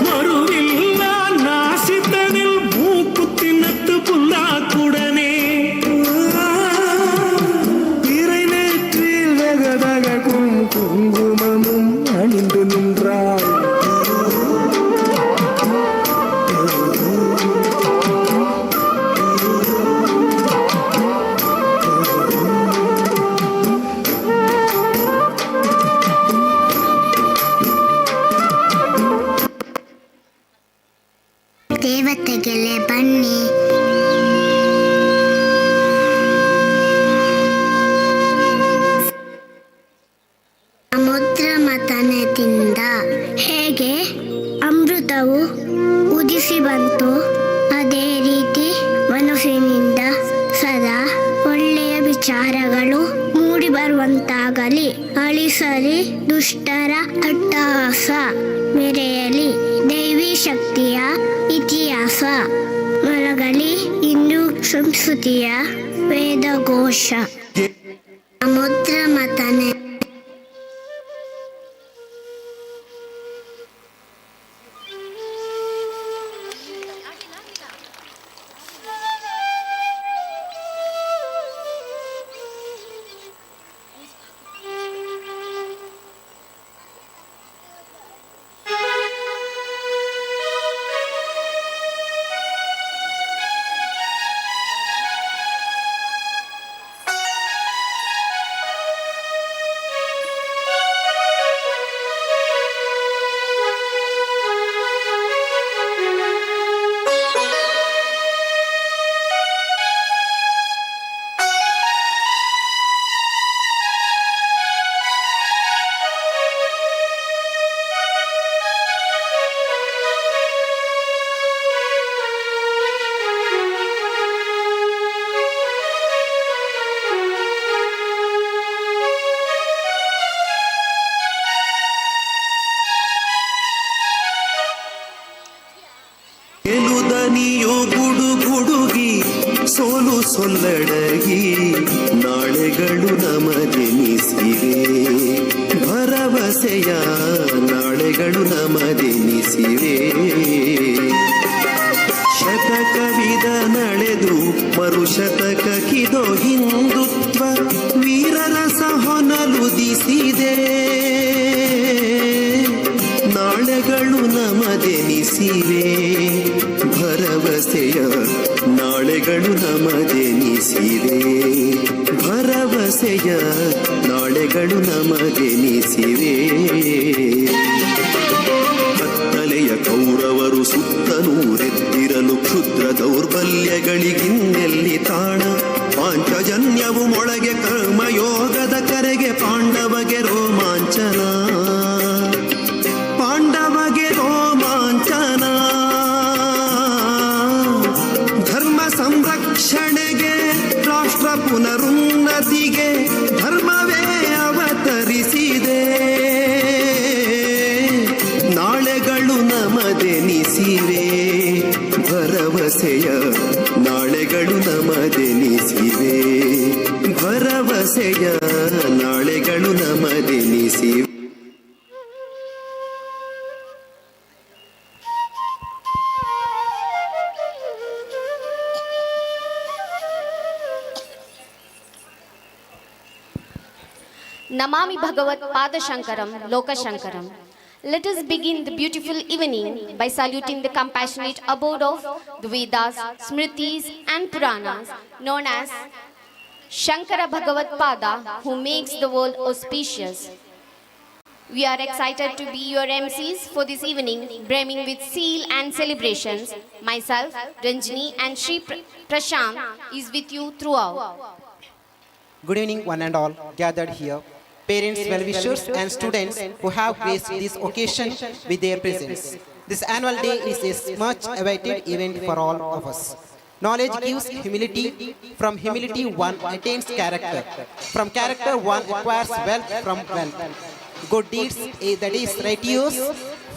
மறுவில்லா நாசித்தனில் மூக்கு தின்னத்து புல்லாக்குடனே திரை நேற்றில் வெகதகும் குங்குமமும் அணிந்து நின்றாள். ದೇವತೆಗಳೇ ಬನ್ನಿ, ಸಮುದ್ರ ಮಥನದಿಂದ ಹೇಗೆ ಅಮೃತವು ಉದಿಸಿ ಬಂತು, ಅದೇ ರೀತಿ ಮನಸ್ಸಿನಿಂದ ಸದಾ ಒಳ್ಳೆಯ ವಿಚಾರಗಳು ಮೂಡಿ ಬರುವಂತಾಗಲಿ. ಅಳಿಸಲಿ ದುಷ್ಟರ ಅಟ್ಟಹಾಸ, ಮೆರೆಯಲಿ ದೈವಿ ಶಕ್ತಿಯ ಇತಿಹಾಸ, ಮಲಗಲಿ ಹಿಂದೂ ಸಂಸ್ಕೃತಿಯ ವೇದಘೋಷ. ಸಮುದ್ರ ಮಥನ ನಾಳೆಗಳು ನಮದೆನಿಸಿವೆ ಭರವಸೆಯ ನಾಳೆಗಳು ನಮದೆನಿಸಿವೆ ಶತಕವಿದ ನಡೆದು ಮರುಶತಕಕ್ಕಿದೋ ಹಿಂದುತ್ವ ವೀರರಸ ಹೊನಲುದಿಸಿದೆ ನಾಳೆಗಳು ನಮದೆನಿಸಿವೆ ಭರವಸೆಯ ನಾಳೆಗಳು ನಮದೆನಿಸಿವೆ ಭರವಸೆಯ ನಾಳೆಗಳು ನಮದೆನಿಸಿವೆ ಕತ್ತಲೆಯ ಕೌರವರು ಸುತ್ತನೂರೆದ್ದಿರಲು ಕ್ಷುದ್ರ ದೌರ್ಬಲ್ಯಗಳಿಗಿನ್ನೆಲ್ಲಿ ತಾಣ ಪಾಂಚಜನ್ಯವು ಮೊಳಗೆ ಕರ್ಮಯೋಗದ ಕರೆಗೆ ಪಾಂಡವಗೆ ರೋಮಾಂಚನ ಪಾಂಡವಗೆ ರೋಮಾಂಚನ ಧರ್ಮ ಸಂರಕ್ಷಣೆಗೆ ರಾಷ್ಟ್ರ ಪುನರುನ್ನತಿಗೆ ಧರ್ಮವೇ ಅವತರಿಸಿದೆ ನಾಳೆಗಳು ನಮದೆನಿಸಿವೆ ಭರವಸೆಯ ನಾಳೆಗಳು ನಮದೆನಿಸಿವೆ ಭರವಸೆಯ ನಾಳೆಗಳು ನಮದೆನಿಸಿವೆ Namami Bhagavat Padashankaram Lokashankaram. Let us begin the beautiful evening by saluting the compassionate abode of the Vedas, Smritis and Puranas, known as Shankara Bhagavat Pada, who makes the world auspicious. We are excited to be your MCs for this evening, brimming with zeal and celebrations. Myself, Ranjini and Sri Prashant is with you throughout. Good evening, one and all gathered here. Parents, well-wishers and students who have graced this occasion with their presence. This annual day is a much-awaited event for all of us. Knowledge gives humility. From humility, one attains character. From character, one acquires wealth from wealth. Good deeds, that is righteous,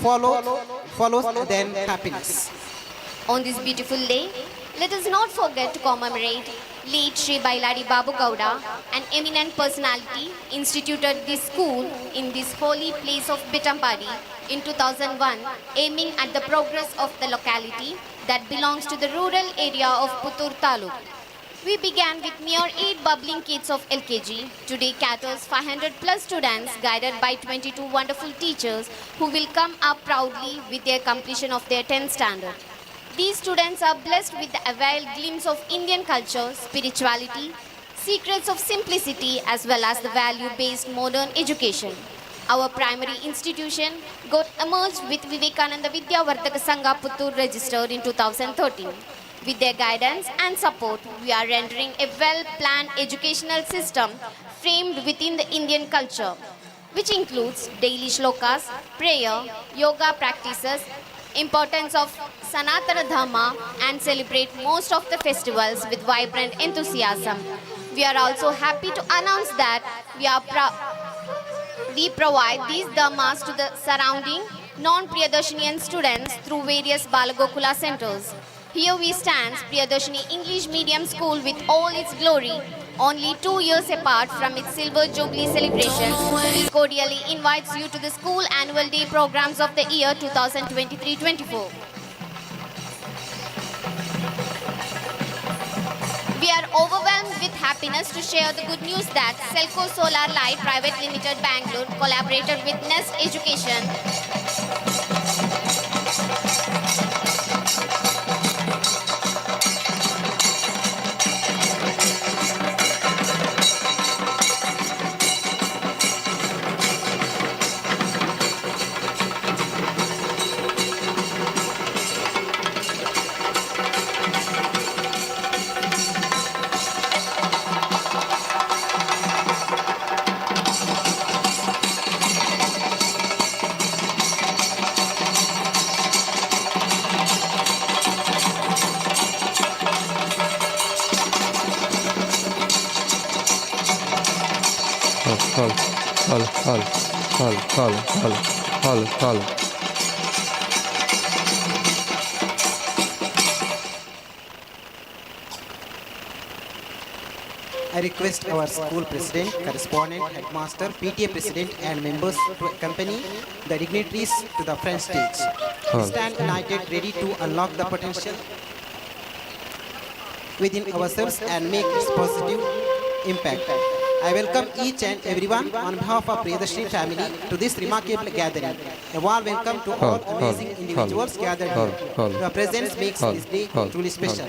follows then happiness. On this beautiful day, let us not forget to commemorate late Sri Bailadi Babu Gowda, an eminent personality, instituted this school in this holy place of Bettampady in 2001, aiming at the progress of the locality that belongs to the rural area of Puttur Taluk. We began with mere 8 bubbling kids of LKG. Today caters 500 plus students guided by 22 wonderful teachers who will come up proudly with their completion of their 10th standard. These students are blessed with the veiled glimpse of Indian culture, spirituality, secrets of simplicity as well as the value-based modern education. Our primary institution got emerged with Vivekananda Vidyavardhaka Sangha Puttur registered in 2013. With their guidance and support, we are rendering a well-planned educational system framed within the Indian culture, which includes daily shlokas, prayer, yoga practices, importance of Sanatana Dharma, and celebrate most of the festivals with vibrant enthusiasm. We are also happy to announce that we provide these dharmas to the surrounding non-Priyadarshini students through various Balagokula centers. Here we stand, Priyadarshini English Medium School with all its glory, only 2 years apart from its Silver Jubilee celebration. We cordially invites you to the School Annual Day programs of the year 2023-24. We are overwhelmed with happiness to share the good news that Selco Solar Light Private Limited Bangalore collaborated with Nest Education Hal. I request our school president, correspondent, headmaster, PTA president and members to accompany the dignitaries to the front stage. We stand united, ready to unlock the potential within ourselves and make its positive impact. I welcome each and everyone on behalf of Priyadarshini family to this remarkable gathering. A warm welcome to all amazing individuals gathered here. Your presence makes this day truly special.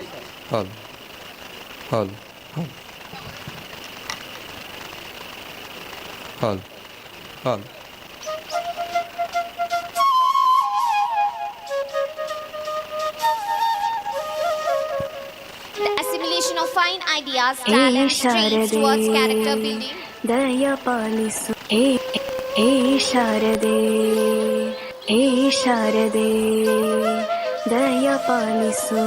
The assimilation of fine ideas, talent, streams towards character building. ದಯ ಪಾಲಿಸು ಶಾರದೆ ಶಾರದೆ ದಯ ಪಾಲಿಸು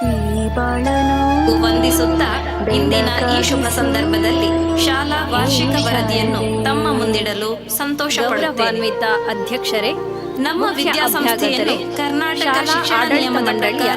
ಈ ಬಾಳನು ವಂದಿಸುತ್ತಾ ಇಂದಿನ ಈ ಶುಭ ಸಂದರ್ಭದಲ್ಲಿ ಶಾಲಾ ವಾರ್ಷಿಕ ವರದಿಯನ್ನು ತಮ್ಮ ಮುಂದಿಡಲು ಸಂತೋಷಪಡುತ್ತೇನ್ವಿತ ಅಧ್ಯಕ್ಷರೇ, ನಮ್ಮ ವಿದ್ಯಾಸಂಸ್ಥೆಯನ್ನು ಕರ್ನಾಟಕ ಶಿಕ್ಷಣ ನಿಯಮ ಮಂಡಳಿಯ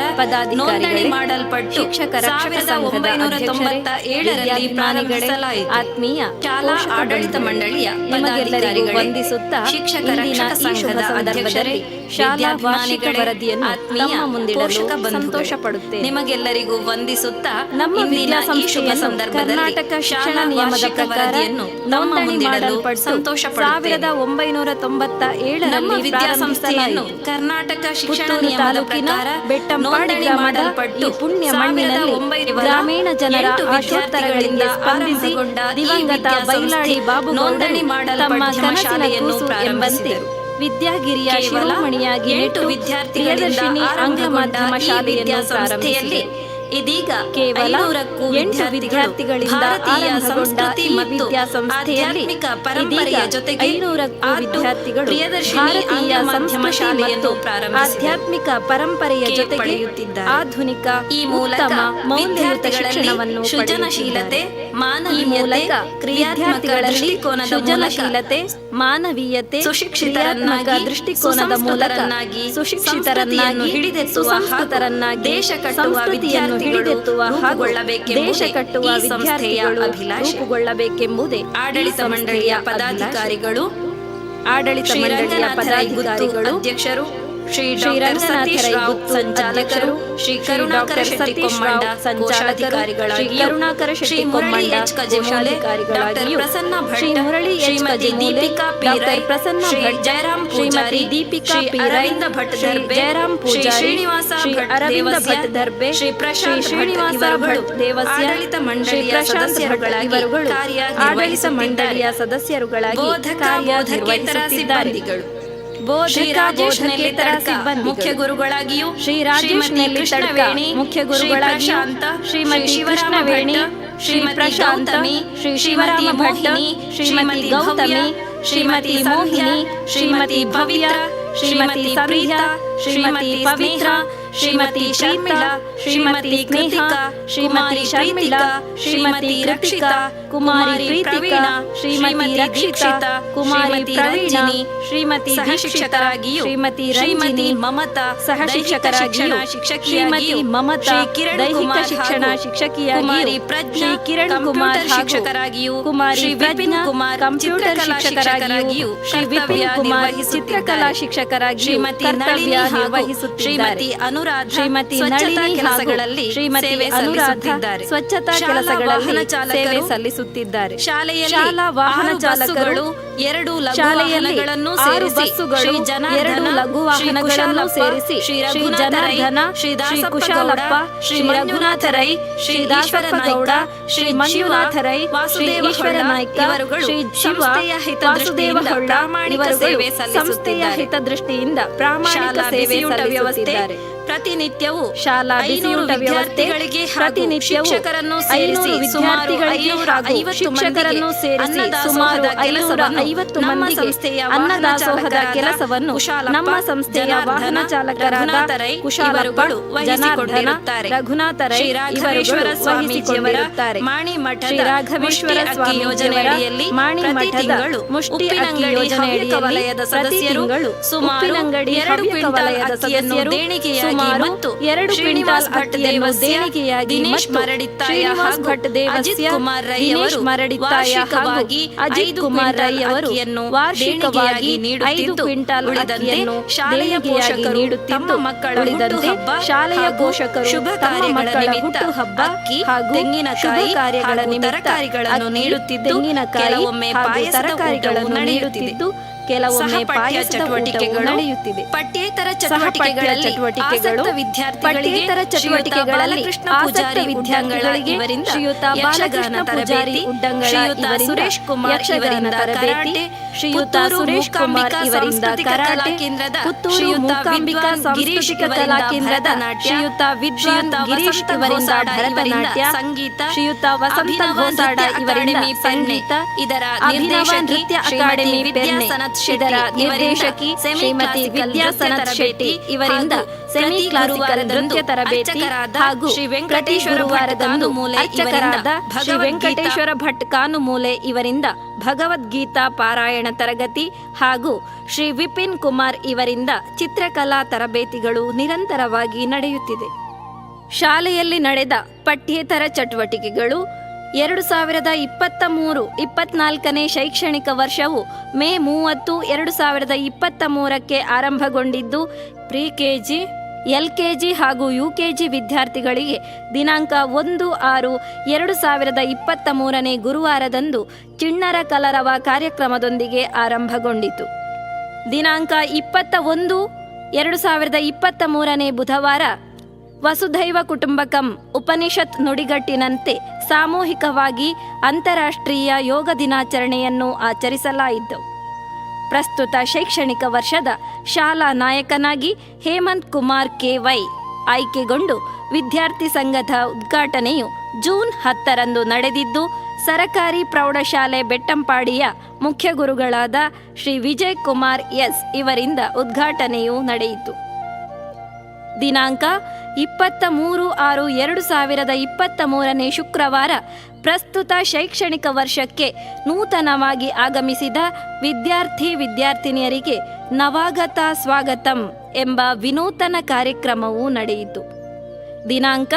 ನೋಂದಣಿ ಮಾಡಲ್ಪಟ್ಟು ಶಿಕ್ಷಕರ 1997ರಲ್ಲಿ ಪ್ರಾರಂಭಿಸಲಾಯಿತು. ಆತ್ಮೀಯ ಶಾಲಾ ಆಡಳಿತ ಮಂಡಳಿಯ ಪದಾಧಿಕಾರಿಗಳು ವಂದಿಸುತ್ತಾ ಶಿಕ್ಷಕರ ಸಂಘದ ಅಧ್ಯಕ್ಷರೇ, ಶಾಲಾಭಿಮಾನಿಗಳ ವರದಿಯನ್ನು ಆತ್ಮೀಯ ಮುಂದಿಡಲು ಸಂತೋಷಪಡುತ್ತೇನೆ. ನಿಮಗೆಲ್ಲರಿಗೂ ವಂದಿಸುತ್ತಾ ನಮ್ಮ ವಿದ್ಯಾಸಂಸ್ಥೆಯ ಸಂದರ್ಭದಲ್ಲಿ ಕರ್ನಾಟಕ ಶಿಕ್ಷಣ ನಿಯಮದ ಪ್ರಕಾರವನ್ನು ನಮ್ಮ ಮುಂದಿಡಲು ಸಂತೋಷಪಡುತ್ತೇನೆ. 1997ರಲ್ಲಿ ಸಂಸ್ಥೆಯನ್ನು ಕರ್ನಾಟಕ ಶಿಕ್ಷಣ ನಿಯಮದ ಪ್ರಕಾರ ಬೆಟ್ಟಂಪಾಡಿ ಮಾಡಲ್ಪಟ್ಟು ಪುಣ್ಯ ಮಣ್ಣಿನಲ್ಲಿ ಗ್ರಾಮೀಣ ಜನರ ಆಶೋತ್ತರಗಳಿಂದ ಸ್ಪಂದಿಸಿಕೊಂಡ ದಿವಂಗತ ಬೈಲಾಡಿ ಬಾಬು ನೋಂದಣಿ ಮಾಡಲ್ಪಟ್ಟ ಶಾಲೆಯನ್ನು ಪ್ರಾರಂಭಿಸಿದರು. ವಿದ್ಯಾಗಿರಿಯ ಶಿರೋಮಣಿಯಾಗಿ 8 ವಿದ್ಯಾರ್ಥಿಗಳಿಂದ ಅಂಗ ಮಾಧ್ಯಮ ಶಾಲೆಯನ್ನು ಪ್ರಾರಂಭಿಸಿದೆ. ಇದೀಗ ಕೇವಲ 8 ವಿದ್ಯಾರ್ಥಿಗಳಿಂದ ಸಂಸ್ಕೃತಿ ಮತ್ತು ಆಧ್ಯಾತ್ಮಿಕ ಪರಂಪರೆಯ ಜೊತೆಗೆ 500ಕ್ಕೂ ವಿದ್ಯಾರ್ಥಿಗಳು ಭಾರತೀಯ ಮಾಧ್ಯಮ ಶಾಲೆಯನ್ನು ಆಧ್ಯಾತ್ಮಿಕ ಪರಂಪರೆಯ ಜೊತೆಗೆ ಆಧುನಿಕ ಈ ಮೂಲಕ ಮೌಲ್ಯಯುತ ಶಿಕ್ಷಣವನ್ನು ಸೃಜನಶೀಲತೆ, ಮಾನವೀಯತೆ, ಕ್ರಿಯಾತ್ಮಕಗಳಲ್ಲಿ ಸೃಜನಶೀಲತೆ, ಮಾನವೀಯತೆ, ಸುಶಿಕ್ಷಿತರನ್ನಾಗಿ ದೃಷ್ಟಿಕೋನದ ಮೂಲಕನಾಗಿ ಸುಶಿಕ್ಷಿತರನ್ನಾಗಿ ಹಿಡಿದೆತ್ತುವ ಸಂಸ್ಕೃತರನ್ನಾಗಿ ದೇಶ ಕಟ್ಟುವ ವಿದ್ಯಾರ್ಥಿಗಳು ಹಿಡಿದೆತ್ತುವ ಹಾಗೂ ದೇಶ ಕಟ್ಟುವ ವಿದ್ಯಾರ್ಥಿಗಳು ರೂಪುಗೊಳ್ಳಬೇಕೆಂಬುದೇ ಆಡಳಿತ ಮಂಡಳಿಯ ಪದಾಧಿಕಾರಿಗಳು ಅಧ್ಯಕ್ಷರು ಶ್ರೀ ರಂಗನಾಥ ರೈ ಸಂಚಾಲಕರು, ಶ್ರೀ ಕರುಣಾಕರ ಶೆಟ್ಟಿ ಕೊಮ್ಮಂಡ ಸಂಚಾಲಕಾಧಿಕಾರಿಗಳಾಗಿ, ಶ್ರೀ ಮುರಳಿ ಎಚ್ ಕಜೆಮೂಲೆ, ಡಾಕ್ಟರ್ ಪ್ರಸನ್ನ ಭಟ್, ಶ್ರೀಮತಿ ದೀಪಿಕಾ ಪೀರೈ, ಶ್ರೀ ಜಯರಾಮ್ ಪೂಜಾರಿ, ಶ್ರೀ ಅರವಿಂದ ಭಟ್ ದರ್ಬೆ, ಶ್ರೀ ಶ್ರೀನಿವಾಸ ಭಟ್ ದರ್ಬೆ, ಶ್ರೀ ಪ್ರಶಾಂತ್ ಭಟ್ ದೇವಸ್ಯ, ಆಡಳಿತ ಮಂಡಳಿಯ ಸದಸ್ಯರುಗಳಾಗಿ ಕಾರ್ಯನಿರ್ವಹಿಸುತ್ತಿದ್ದಾರೆ. ಬೋಧಕ ಬೋಧಕೇತರ ಸಿಬ್ಬಂದಿಗಳು, ಶ್ರೀ ರಾಜೇಶ್ ನೆಲ್ಲಿತರ ಮುಖ್ಯ ಗುರುಗಳಾಗಿಯೂ, ಶ್ರೀ ರಾಜೇಶ್ ಕೃಷ್ಣವೇಣಿ ಮುಖ್ಯ ಗುರುಗಳಾಗಿಯೂ, ಶ್ರೀಮತಿ ಶಿವರಾಮವೇಣಿ, ಶ್ರೀಮತಿ ಗೌತಮಿ, ಶ್ರೀ ಶಿವರಾಮ ಭಟ್ಟಿನಿ, ಶ್ರೀಮತಿ ಗೌತಮಿ, ಶ್ರೀಮತಿ ಮೋಹಿನಿ, ಶ್ರೀಮತಿ ಭವ್ಯ, ಶ್ರೀಮತಿ ಸಂಧ್ಯಾ, ಶ್ರೀಮತಿ ಪವಿತ್ರ, ಶ್ರೀಮತಿ ಶರ್ಮಿಳಾ, ಶ್ರೀಮತಿ ಕೃತಿಕಾ, ಶ್ರೀಮತಿ ಶರ್ಮಿಳಾ, ಶ್ರೀಮತಿ ರಕ್ಷಿತಾ, ಕುಮಾರಿ ಪ್ರೀತಿಕಾ, ಶ್ರೀಮತಿ ರಕ್ಷಿತಾ, ಕುಮಾರಿ ಪ್ರವೀಣಿನಿ, ಶ್ರೀಮತಿ ಸಹಶಿಕ್ಷಕರಾಗಿಯೂ, ಶ್ರೀಮತಿ ಮಮತಾ ಸಹಶಿಕ್ಷಕರಾಗಿಯೂ, ಶ್ರೀಮತಿ ಮಮತಾ ದೈಹಿಕ ಶಿಕ್ಷಣ ಶಿಕ್ಷಕಿಯಾಗಿಯೂ, ಶ್ರೀ ಕಿರಣ್ ಕುಮಾರ್ ಶಿಕ್ಷಕರಾಗಿಯೂ, ಕುಮಾರಿ ವಿಪಿನ್ ಕುಮಾರ್ ಕಂಪ್ಯೂಟರ್ ಶಿಕ್ಷಕರಾಗಿಯೂ, ಶ್ರೀ ವಿಪಿನ್ ಕುಮಾರ್ ಚಿತ್ರಕಲಾ ಶಿಕ್ಷಕರಾಗಿಯೂ ಶ್ರೀಮತಿ ನಳಿನಿ ನಿರ್ವಹಿಸುತ್ತಿದ್ದಾರೆ. ಶ್ರೀಮತಿ ಅನುರಾಧ ಶ್ರೀಮತಿ ನಳಿನಿ ಕೆಲಸಗಳಲ್ಲಿ ಶ್ರೀಮತಿ ಅನುರಾಧ ಸ್ವಚ್ಛತಾ ಕೆಲಸಗಳಲ್ಲಿ ಸೇವೆ ಸಲ್ಲಿಸುತ್ತಿದ್ದಾರೆ. ಶಾಲಾ ವಾಹನ ಚಾಲಕರು 2 ಶಾಲೆಯನ್ನು 6 ಬಸ್ಸುಗಳು 2 ಲಘು ವಾಹನಗಳನ್ನು ಸೇರಿಸಿ ಶ್ರೀ ಜನಾರ್ದನ, ಶ್ರೀ ಕುಶಾಲಪ್ಪ, ಶ್ರೀ ರಘುನಾಥ ರೈ, ಶ್ರೀ ದಾಸಪ್ಪಗೌಡ, ಶ್ರೀ ಮಂಜುನಾಥ ರೈ, ಶ್ರೀ ಈಶ್ವರ ನಾಯ್ಕ, ಶ್ರೀ ಶಿವ ವಾಸುದೇವ ಹೊಳ್ಳ ಇವರುಗಳು ಸಂಸ್ಥೆಯ ಹಿತದೃಷ್ಟಿಯಿಂದ ಪ್ರಾಮಾಣಿಕ ಸೇವೆ ಸಲ್ಲಿಸುತ್ತಿದ್ದಾರೆ. ಪ್ರತಿನಿತ್ಯವೂ ಶಾಲಾ ಬಿಸಿಯೂಟ ವ್ಯವಸ್ಥೆಗಳಿಗೆ ಪ್ರತಿನಿತ್ಯವೂ ಶಿಕ್ಷಕರನ್ನು ಸೇರಿಸಿ ಸುಮಾರು 550 ಮಂದಿಗೆ ಅನ್ನದಾಸೋಹದ ಕೆಲಸವನ್ನು ನಮ್ಮ ಸಂಸ್ಥೆಯ ವಾಹನ ಚಾಲಕರಾದ ಕುಶಾಲಪ್ಪ, ಜನಾರ್ದನ, ರಘುನಾಥ ರೈ ಇವರುಗಳು ವಹಿಸಿಕೊಂಡಿರುತ್ತಾರೆ. ಶ್ರೀ ರಾಘವೇಶ್ವರ ಸ್ವಾಮಿ ಯೋಜನೆಯಡಿಯಲ್ಲಿ ಮಾಣಿ ಮಠದ ಮುಷ್ಟಿ ಅಕ್ಕಿ ಯೋಜನೆಯಡಿಯಲ್ಲಿ ಪ್ರತಿ ತಿಂಗಳು ಉಪ್ಪಿನಂಗಡಿ ಹವ್ಯಕ ವಲಯದ ಸದಸ್ಯರು ದೇಣಿಗೆಯಾಗಿ ಸುಮಾರು 2 ಕ್ವಿಂಟಾಲ್ ಅಕ್ಕಿಯನ್ನು ದೇಣಿಗೆಯಾಗಿ ದಿನೇಶ್ ಮತ್ತು ಮರಡಿತ್ತಾಯ ಶ್ರೀನಿವಾಸ್ ಭಟ್ ದೇವಸ್ಯ, ದಿನೇಶ್ ಮರಡಿತ್ತಾಯ ಹಾಗೂ ಅಜಿತ್ ಕುಮಾರ್ ರೈ ಅವರು ವಾರ್ಷಿಕವಾಗಿ 5 ಕ್ವಿಂಟಾಲ್ ಅಕ್ಕಿಯನ್ನು ದೇಣಿಗೆಯಾಗಿ ನೀಡುತ್ತಿದ್ದು, ಉಳಿದಂತೆ ಶಾಲೆಯ ಪೋಷಕರು ತಮ್ಮ ಮಕ್ಕಳ ಹುಟ್ಟುಹಬ್ಬ ಹಾಗೂ ಶುಭ ಕಾರ್ಯಗಳ ನಿಮಿತ್ತ ಅಕ್ಕಿ, ತೆಂಗಿನಕಾಯಿ ಹಾಗೂ ತರಕಾರಿಗಳನ್ನು ನೀಡುತ್ತಿದ್ದು, ಕೆಲವೊಮ್ಮೆ ಪಾಯಸದ ಚಟುವಟಿಕೆಗಳು ನಡೆಯುತ್ತಿದೆ. ಪಠ್ಯೇತರ ಚಟುವಟಿಕೆಗಳಲ್ಲಿ ಆಸಕ್ತ ವಿದ್ಯಾರ್ಥಿಗಳಿಗೆ ಶ್ರೀಯುತ ಬಾಲಕೃಷ್ಣ ಪೂಜಾರಿ ಉಡ್ಡಂಗಳ ಇವರಿಂದ ಯಕ್ಷಗಾನ ತರಬೇತಿ, ಶ್ರೀಯುತ ಸುರೇಶ್ ಕುಮಾರ್ ಇವರಿಂದ ಕರಾಟೆ, ಪುತ್ತೂರು ಮೂಕಾಂಬಿಕಾ ಸಾಂಸ್ಕೃತಿಕ ಕಲಾ ಕೇಂದ್ರದ ಶ್ರೀಯುತ ವಿದ್ವಾನ್ ಗಿರೀಶ್ ಇವರಿಂದ ಭರತನಾಟ್ಯ, ಶ್ರೀಯುತ ವಸಂತ ಗೋಸಾಡ ಇವರಿಂದ ಸಂಗೀತ, ಅಭಿನವ ನೃತ್ಯ ಅಕಾಡೆಮಿ ಬೆರ್ನೆ ಇದರ ನಿರ್ದೇಶಕಿ ಶ್ರೀಮತಿ ವಿದ್ಯಾಸನತ್ ಶೆಟ್ಟಿ ಇವರಿಂದ ಸೆಮಿ ಕ್ಲಾಸಿಕಲ್ ನೃತ್ಯ ತರಬೇತಿ ಹಾಗೂ ಪ್ರತಿ ಗುರುವಾರದಂದು ಅರ್ಚಕರಾದ ಶ್ರೀ ವೆಂಕಟೇಶ್ವರ ಭಟ್ ಕಾನುಮೂಲೆ ಇವರಿಂದ ಭಗವದ್ಗೀತಾ ಪಾರಾಯಣ ತರಗತಿ ಹಾಗೂ ಶ್ರೀ ವಿಪಿನ್ ಕುಮಾರ್ ಇವರಿಂದ ಚಿತ್ರಕಲಾ ತರಬೇತಿಗಳು ನಿರಂತರವಾಗಿ ನಡೆಯುತ್ತಿದೆ. ಶಾಲೆಯಲ್ಲಿ ನಡೆದ ಪಠ್ಯೇತರ ಚಟುವಟಿಕೆಗಳು 2023-24ನೇ ಶೈಕ್ಷಣಿಕ ವರ್ಷವು ಮೇ 30, 2023ಕ್ಕೆ ಆರಂಭಗೊಂಡಿದ್ದು, ಪ್ರಿ ಕೆಜಿ, ಎಲ್ಕೆಜಿ ಹಾಗೂ ಯುಕೆಜಿ ವಿದ್ಯಾರ್ಥಿಗಳಿಗೆ ದಿನಾಂಕ 1/6/2023ನೇ ಗುರುವಾರದಂದು ಚಿಣ್ಣರ ಕಲರವ ಕಾರ್ಯಕ್ರಮದೊಂದಿಗೆ ಆರಂಭಗೊಂಡಿತು. ದಿನಾಂಕ 21/2023ನೇ ಬುಧವಾರ ವಸುಧೈವ ಕುಟುಂಬಕಂ ಉಪನಿಷತ್ ನುಡಿಗಟ್ಟಿನಂತೆ ಸಾಮೂಹಿಕವಾಗಿ ಅಂತಾರಾಷ್ಟ್ರೀಯ ಯೋಗ ದಿನಾಚರಣೆಯನ್ನು ಆಚರಿಸಲಾಯಿತು. ಪ್ರಸ್ತುತ ಶೈಕ್ಷಣಿಕ ವರ್ಷದ ಶಾಲಾ ನಾಯಕನಾಗಿ ಹೇಮಂತ್ ಕುಮಾರ್ ಕೆ.ವೈ. ಆಯ್ಕೆಗೊಂಡು ವಿದ್ಯಾರ್ಥಿ ಸಂಘದ ಉದ್ಘಾಟನೆಯು ಜೂನ್ 10ರಂದು ನಡೆದಿದ್ದು, ಸರಕಾರಿ ಪ್ರೌಢಶಾಲೆ ಬೆಟ್ಟಂಪಾಡಿಯ ಮುಖ್ಯ ಗುರುಗಳಾದ ಶ್ರೀ ವಿಜಯ್ ಕುಮಾರ್ ಎಸ್ ಇವರಿಂದ ಉದ್ಘಾಟನೆಯು ನಡೆಯಿತು. ದಿನಾಂಕ 23/6/2023ನೇ ಶುಕ್ರವಾರ ಪ್ರಸ್ತುತ ಶೈಕ್ಷಣಿಕ ವರ್ಷಕ್ಕೆ ನೂತನವಾಗಿ ಆಗಮಿಸಿದ ವಿದ್ಯಾರ್ಥಿನಿಯರಿಗೆ ನವಾಗತ ಸ್ವಾಗತಂ ಎಂಬ ವಿನೂತನ ಕಾರ್ಯಕ್ರಮವು ನಡೆಯಿತು. ದಿನಾಂಕ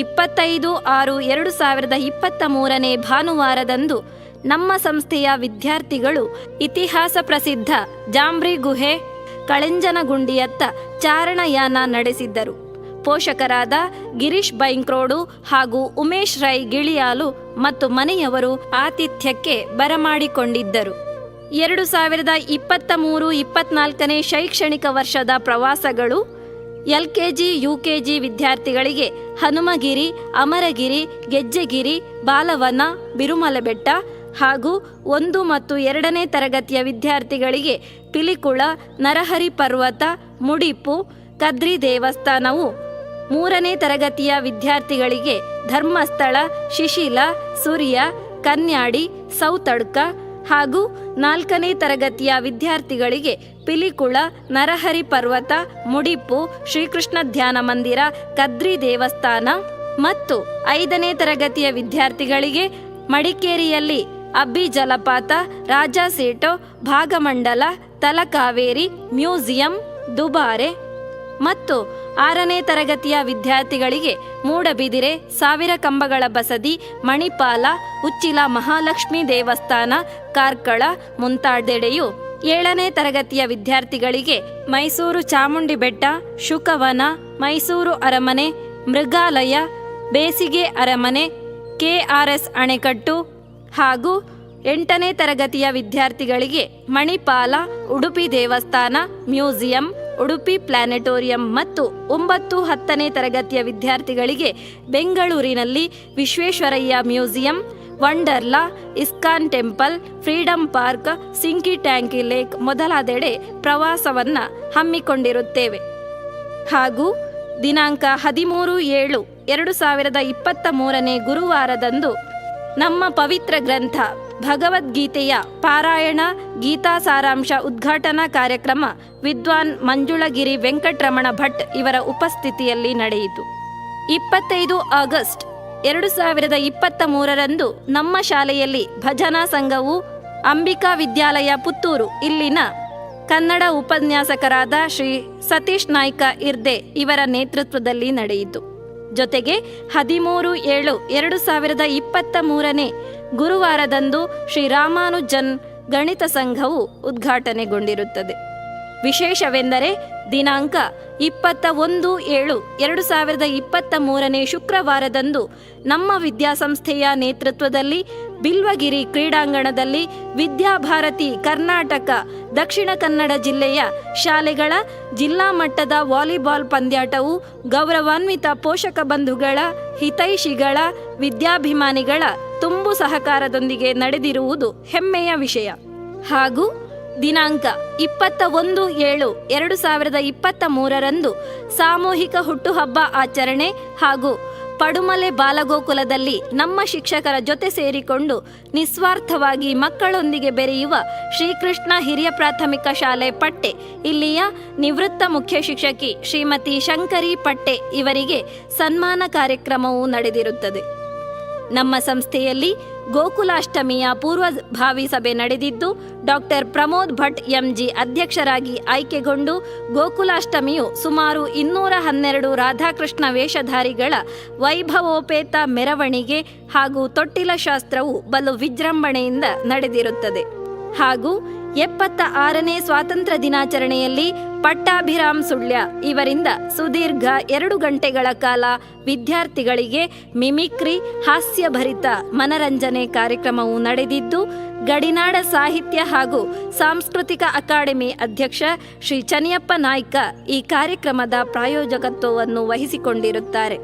25/6/2023ನೇ ಭಾನುವಾರದಂದು ನಮ್ಮ ಸಂಸ್ಥೆಯ ವಿದ್ಯಾರ್ಥಿಗಳು ಇತಿಹಾಸ ಪ್ರಸಿದ್ಧ ಜಾಂಬ್ರಿ ಗುಹೆ ಕಳೆಂಜನಗುಂಡಿಯತ್ತ ಚಾರಣಯಾನ ನಡೆಸಿದ್ದರು. ಪೋಷಕರಾದ ಗಿರೀಶ್ ಬೈಂಕ್ರೋಡು ಹಾಗೂ ಉಮೇಶ್ ರೈ ಗಿಳಿಯಾಲು ಮತ್ತು ಮನೆಯವರು ಆತಿಥ್ಯಕ್ಕೆ ಬರಮಾಡಿಕೊಂಡಿದ್ದರು. 2023-24ನೇ ಶೈಕ್ಷಣಿಕ ವರ್ಷದ ಪ್ರವಾಸಗಳು ಎಲ್ಕೆಜಿ, ಯುಕೆಜಿ ವಿದ್ಯಾರ್ಥಿಗಳಿಗೆ ಹನುಮಗಿರಿ, ಅಮರಗಿರಿ, ಗೆಜ್ಜೆಗಿರಿ, ಬಾಲವನ, ಬಿರುಮಲೆಬೆಟ್ಟ ಹಾಗೂ 1 ಮತ್ತು 2ನೇ ತರಗತಿಯ ವಿದ್ಯಾರ್ಥಿಗಳಿಗೆ ಪಿಲಿಕುಳ, ನರಹರಿ ಪರ್ವತ, ಮುಡಿಪು, ಕದ್ರಿ ದೇವಸ್ಥಾನವು, 3ನೇ ತರಗತಿಯ ವಿದ್ಯಾರ್ಥಿಗಳಿಗೆ ಧರ್ಮಸ್ಥಳ, ಶಿಶಿಲ, ಸೂರ್ಯ, ಕನ್ಯಾಡಿ, ಸೌತಡ್ಕ ಹಾಗೂ 4ನೇ ತರಗತಿಯ ವಿದ್ಯಾರ್ಥಿಗಳಿಗೆ ಪಿಲಿಕುಳ, ನರಹರಿ ಪರ್ವತ, ಮುಡಿಪು, ಶ್ರೀಕೃಷ್ಣ ಧ್ಯಾನ ಮಂದಿರ, ಕದ್ರಿ ದೇವಸ್ಥಾನ ಮತ್ತು 5ನೇ ತರಗತಿಯ ವಿದ್ಯಾರ್ಥಿಗಳಿಗೆ ಮಡಿಕೇರಿಯಲ್ಲಿ ಅಬ್ಬಿ ಜಲಪಾತ, ರಾಜಾ ಸೇಟು, ಭಾಗಮಂಡಲ, ತಲಕಾವೇರಿ, ಮ್ಯೂಸಿಯಂ, ದುಬಾರೆ ಮತ್ತು 6ನೇ ತರಗತಿಯ ವಿದ್ಯಾರ್ಥಿಗಳಿಗೆ ಮೂಡಬಿದಿರೆ, 1000 ಕಂಬಗಳ ಬಸದಿ, ಮಣಿಪಾಲ, ಉಚ್ಚಿಲ ಮಹಾಲಕ್ಷ್ಮಿ ದೇವಸ್ಥಾನ, ಕಾರ್ಕಳ ಮುಂತಾದೆಡೆಯು, 7ನೇ ತರಗತಿಯ ವಿದ್ಯಾರ್ಥಿಗಳಿಗೆ ಮೈಸೂರು ಚಾಮುಂಡಿ ಬೆಟ್ಟ, ಶುಕವನ, ಮೈಸೂರು ಅರಮನೆ, ಮೃಗಾಲಯ, ಬೇಸಿಗೆ ಅರಮನೆ, KRS ಅಣೆಕಟ್ಟು ಹಾಗೂ 8ನೇ ತರಗತಿಯ ವಿದ್ಯಾರ್ಥಿಗಳಿಗೆ ಮಣಿಪಾಲ, ಉಡುಪಿ ದೇವಸ್ಥಾನ, ಮ್ಯೂಸಿಯಂ, ಉಡುಪಿ ಪ್ಲಾನೆಟೋರಿಯಂ ಮತ್ತು 9, 10ನೇ ತರಗತಿಯ ವಿದ್ಯಾರ್ಥಿಗಳಿಗೆ ಬೆಂಗಳೂರಿನಲ್ಲಿ Visvesvaraya museum, Wonderla, ISKCON temple, freedom park, Sankey tank lake ಮೊದಲಾದೆಡೆ ಪ್ರವಾಸವನ್ನು ಹಮ್ಮಿಕೊಂಡಿರುತ್ತೇವೆ. ಹಾಗೂ ದಿನಾಂಕ 13/7/2023ನೇ ಗುರುವಾರದಂದು ನಮ್ಮ ಪವಿತ್ರ ಗ್ರಂಥ ಭಗವದ್ಗೀತೆಯ ಪಾರಾಯಣ ಗೀತಾ ಸಾರಾಂಶ ಉದ್ಘಾಟನಾ ಕಾರ್ಯಕ್ರಮ ವಿದ್ವಾನ್ ಮಂಜುಳಗಿರಿ ವೆಂಕಟರಮಣ ಭಟ್ ಇವರ ಉಪಸ್ಥಿತಿಯಲ್ಲಿ ನಡೆಯಿತು. 25 ಆಗಸ್ಟ್ 2023ರಂದು ನಮ್ಮ ಶಾಲೆಯಲ್ಲಿ ಭಜನಾ ಸಂಘವು ಅಂಬಿಕಾ ವಿದ್ಯಾಲಯ ಪುತ್ತೂರು ಇಲ್ಲಿನ ಕನ್ನಡ ಉಪನ್ಯಾಸಕರಾದ ಶ್ರೀ ಸತೀಶ್ ನಾಯ್ಕ ಇರ್ದೆ ಇವರ ನೇತೃತ್ವದಲ್ಲಿ ನಡೆಯಿತು. ಜೊತೆಗೆ 13/7/2023 ಗುರುವಾರದಂದು ಶ್ರೀ ರಾಮಾನುಜನ್ ಗಣಿತ ಸಂಘವು ಉದ್ಘಾಟನೆಗೊಂಡಿರುತ್ತದೆ. ವಿಶೇಷವೆಂದರೆ ದಿನಾಂಕ 21/7/2023 ಶುಕ್ರವಾರದಂದು ನಮ್ಮ ವಿದ್ಯಾಸಂಸ್ಥೆಯ ನೇತೃತ್ವದಲ್ಲಿ ಬಿಲ್ವಗಿರಿ ಕ್ರೀಡಾಂಗಣದಲ್ಲಿ ವಿದ್ಯಾಭಾರತಿ ಕರ್ನಾಟಕ ದಕ್ಷಿಣ ಕನ್ನಡ ಜಿಲ್ಲೆಯ ಶಾಲೆಗಳ ಜಿಲ್ಲಾ ಮಟ್ಟದ ವಾಲಿಬಾಲ್ ಪಂದ್ಯಾಟವು ಗೌರವಾನ್ವಿತ ಪೋಷಕ ಬಂಧುಗಳ, ಹಿತೈಷಿಗಳ, ವಿದ್ಯಾಭಿಮಾನಿಗಳ ತುಂಬು ಸಹಕಾರದೊಂದಿಗೆ ನಡೆದಿರುವುದು ಹೆಮ್ಮೆಯ ವಿಷಯ. ಹಾಗೂ ದಿನಾಂಕ 21/7/2023 ಸಾಮೂಹಿಕ ಹುಟ್ಟುಹಬ್ಬ ಆಚರಣೆ ಹಾಗೂ ಪಡುಮಲೆ ಬಾಲಗೋಕುಲದಲ್ಲಿ ನಮ್ಮ ಶಿಕ್ಷಕರ ಜೊತೆ ಸೇರಿಕೊಂಡು ನಿಸ್ವಾರ್ಥವಾಗಿ ಮಕ್ಕಳೊಂದಿಗೆ ಬೆರೆಯುವ ಶ್ರೀಕೃಷ್ಣ ಹಿರಿಯ ಪ್ರಾಥಮಿಕ ಶಾಲೆ ಪಟ್ಟೆ ಇಲ್ಲಿಯ ನಿವೃತ್ತ ಮುಖ್ಯ ಶಿಕ್ಷಕಿ ಶ್ರೀಮತಿ ಶಂಕರಿ ಪಟ್ಟೆ ಇವರಿಗೆ ಸನ್ಮಾನ ಕಾರ್ಯಕ್ರಮವು ನಡೆದಿರುತ್ತದೆ. ನಮ್ಮ ಸಂಸ್ಥೆಯಲ್ಲಿ ಗೋಕುಲಾಷ್ಟಮಿಯ ಪೂರ್ವಭಾವಿ ಸಭೆ ನಡೆದಿದ್ದು ಡಾಕ್ಟರ್ ಪ್ರಮೋದ್ ಭಟ್ ಎಂಜಿ ಅಧ್ಯಕ್ಷರಾಗಿ ಆಯ್ಕೆಗೊಂಡು ಗೋಕುಲಾಷ್ಟಮಿಯು ಸುಮಾರು 212 ರಾಧಾಕೃಷ್ಣ ವೇಷಧಾರಿಗಳ ವೈಭವೋಪೇತ ಮೆರವಣಿಗೆ ಹಾಗೂ ತೊಟ್ಟಿಲ ಶಾಸ್ತ್ರವು ಬಲು ವಿಜೃಂಭಣೆಯಿಂದ ನಡೆದಿರುತ್ತದೆ. ಹಾಗೂ 76ನೇ ಸ್ವಾತಂತ್ರ್ಯ ದಿನಾಚರಣೆಯಲ್ಲಿ ಪಟ್ಟಾಭಿರಾಮ್ ಸುಳ್ಯ ಇವರಿಂದ ಸುದೀರ್ಘ 2 ಗಂಟೆಗಳ ಕಾಲ ವಿದ್ಯಾರ್ಥಿಗಳಿಗೆ ಮಿಮಿಕ್ರಿ, ಹಾಸ್ಯಭರಿತ ಮನರಂಜನೆ ಕಾರ್ಯಕ್ರಮವು ನಡೆದಿದ್ದು ಗಡಿನಾಡ ಸಾಹಿತ್ಯ ಹಾಗೂ ಸಾಂಸ್ಕೃತಿಕ ಅಕಾಡೆಮಿ ಅಧ್ಯಕ್ಷ ಶ್ರೀ ಚನಿಯಪ್ಪ ನಾಯ್ಕ ಈ ಕಾರ್ಯಕ್ರಮದ ಪ್ರಾಯೋಜಕತ್ವವನ್ನು ವಹಿಸಿಕೊಂಡಿರುತ್ತಾರೆ.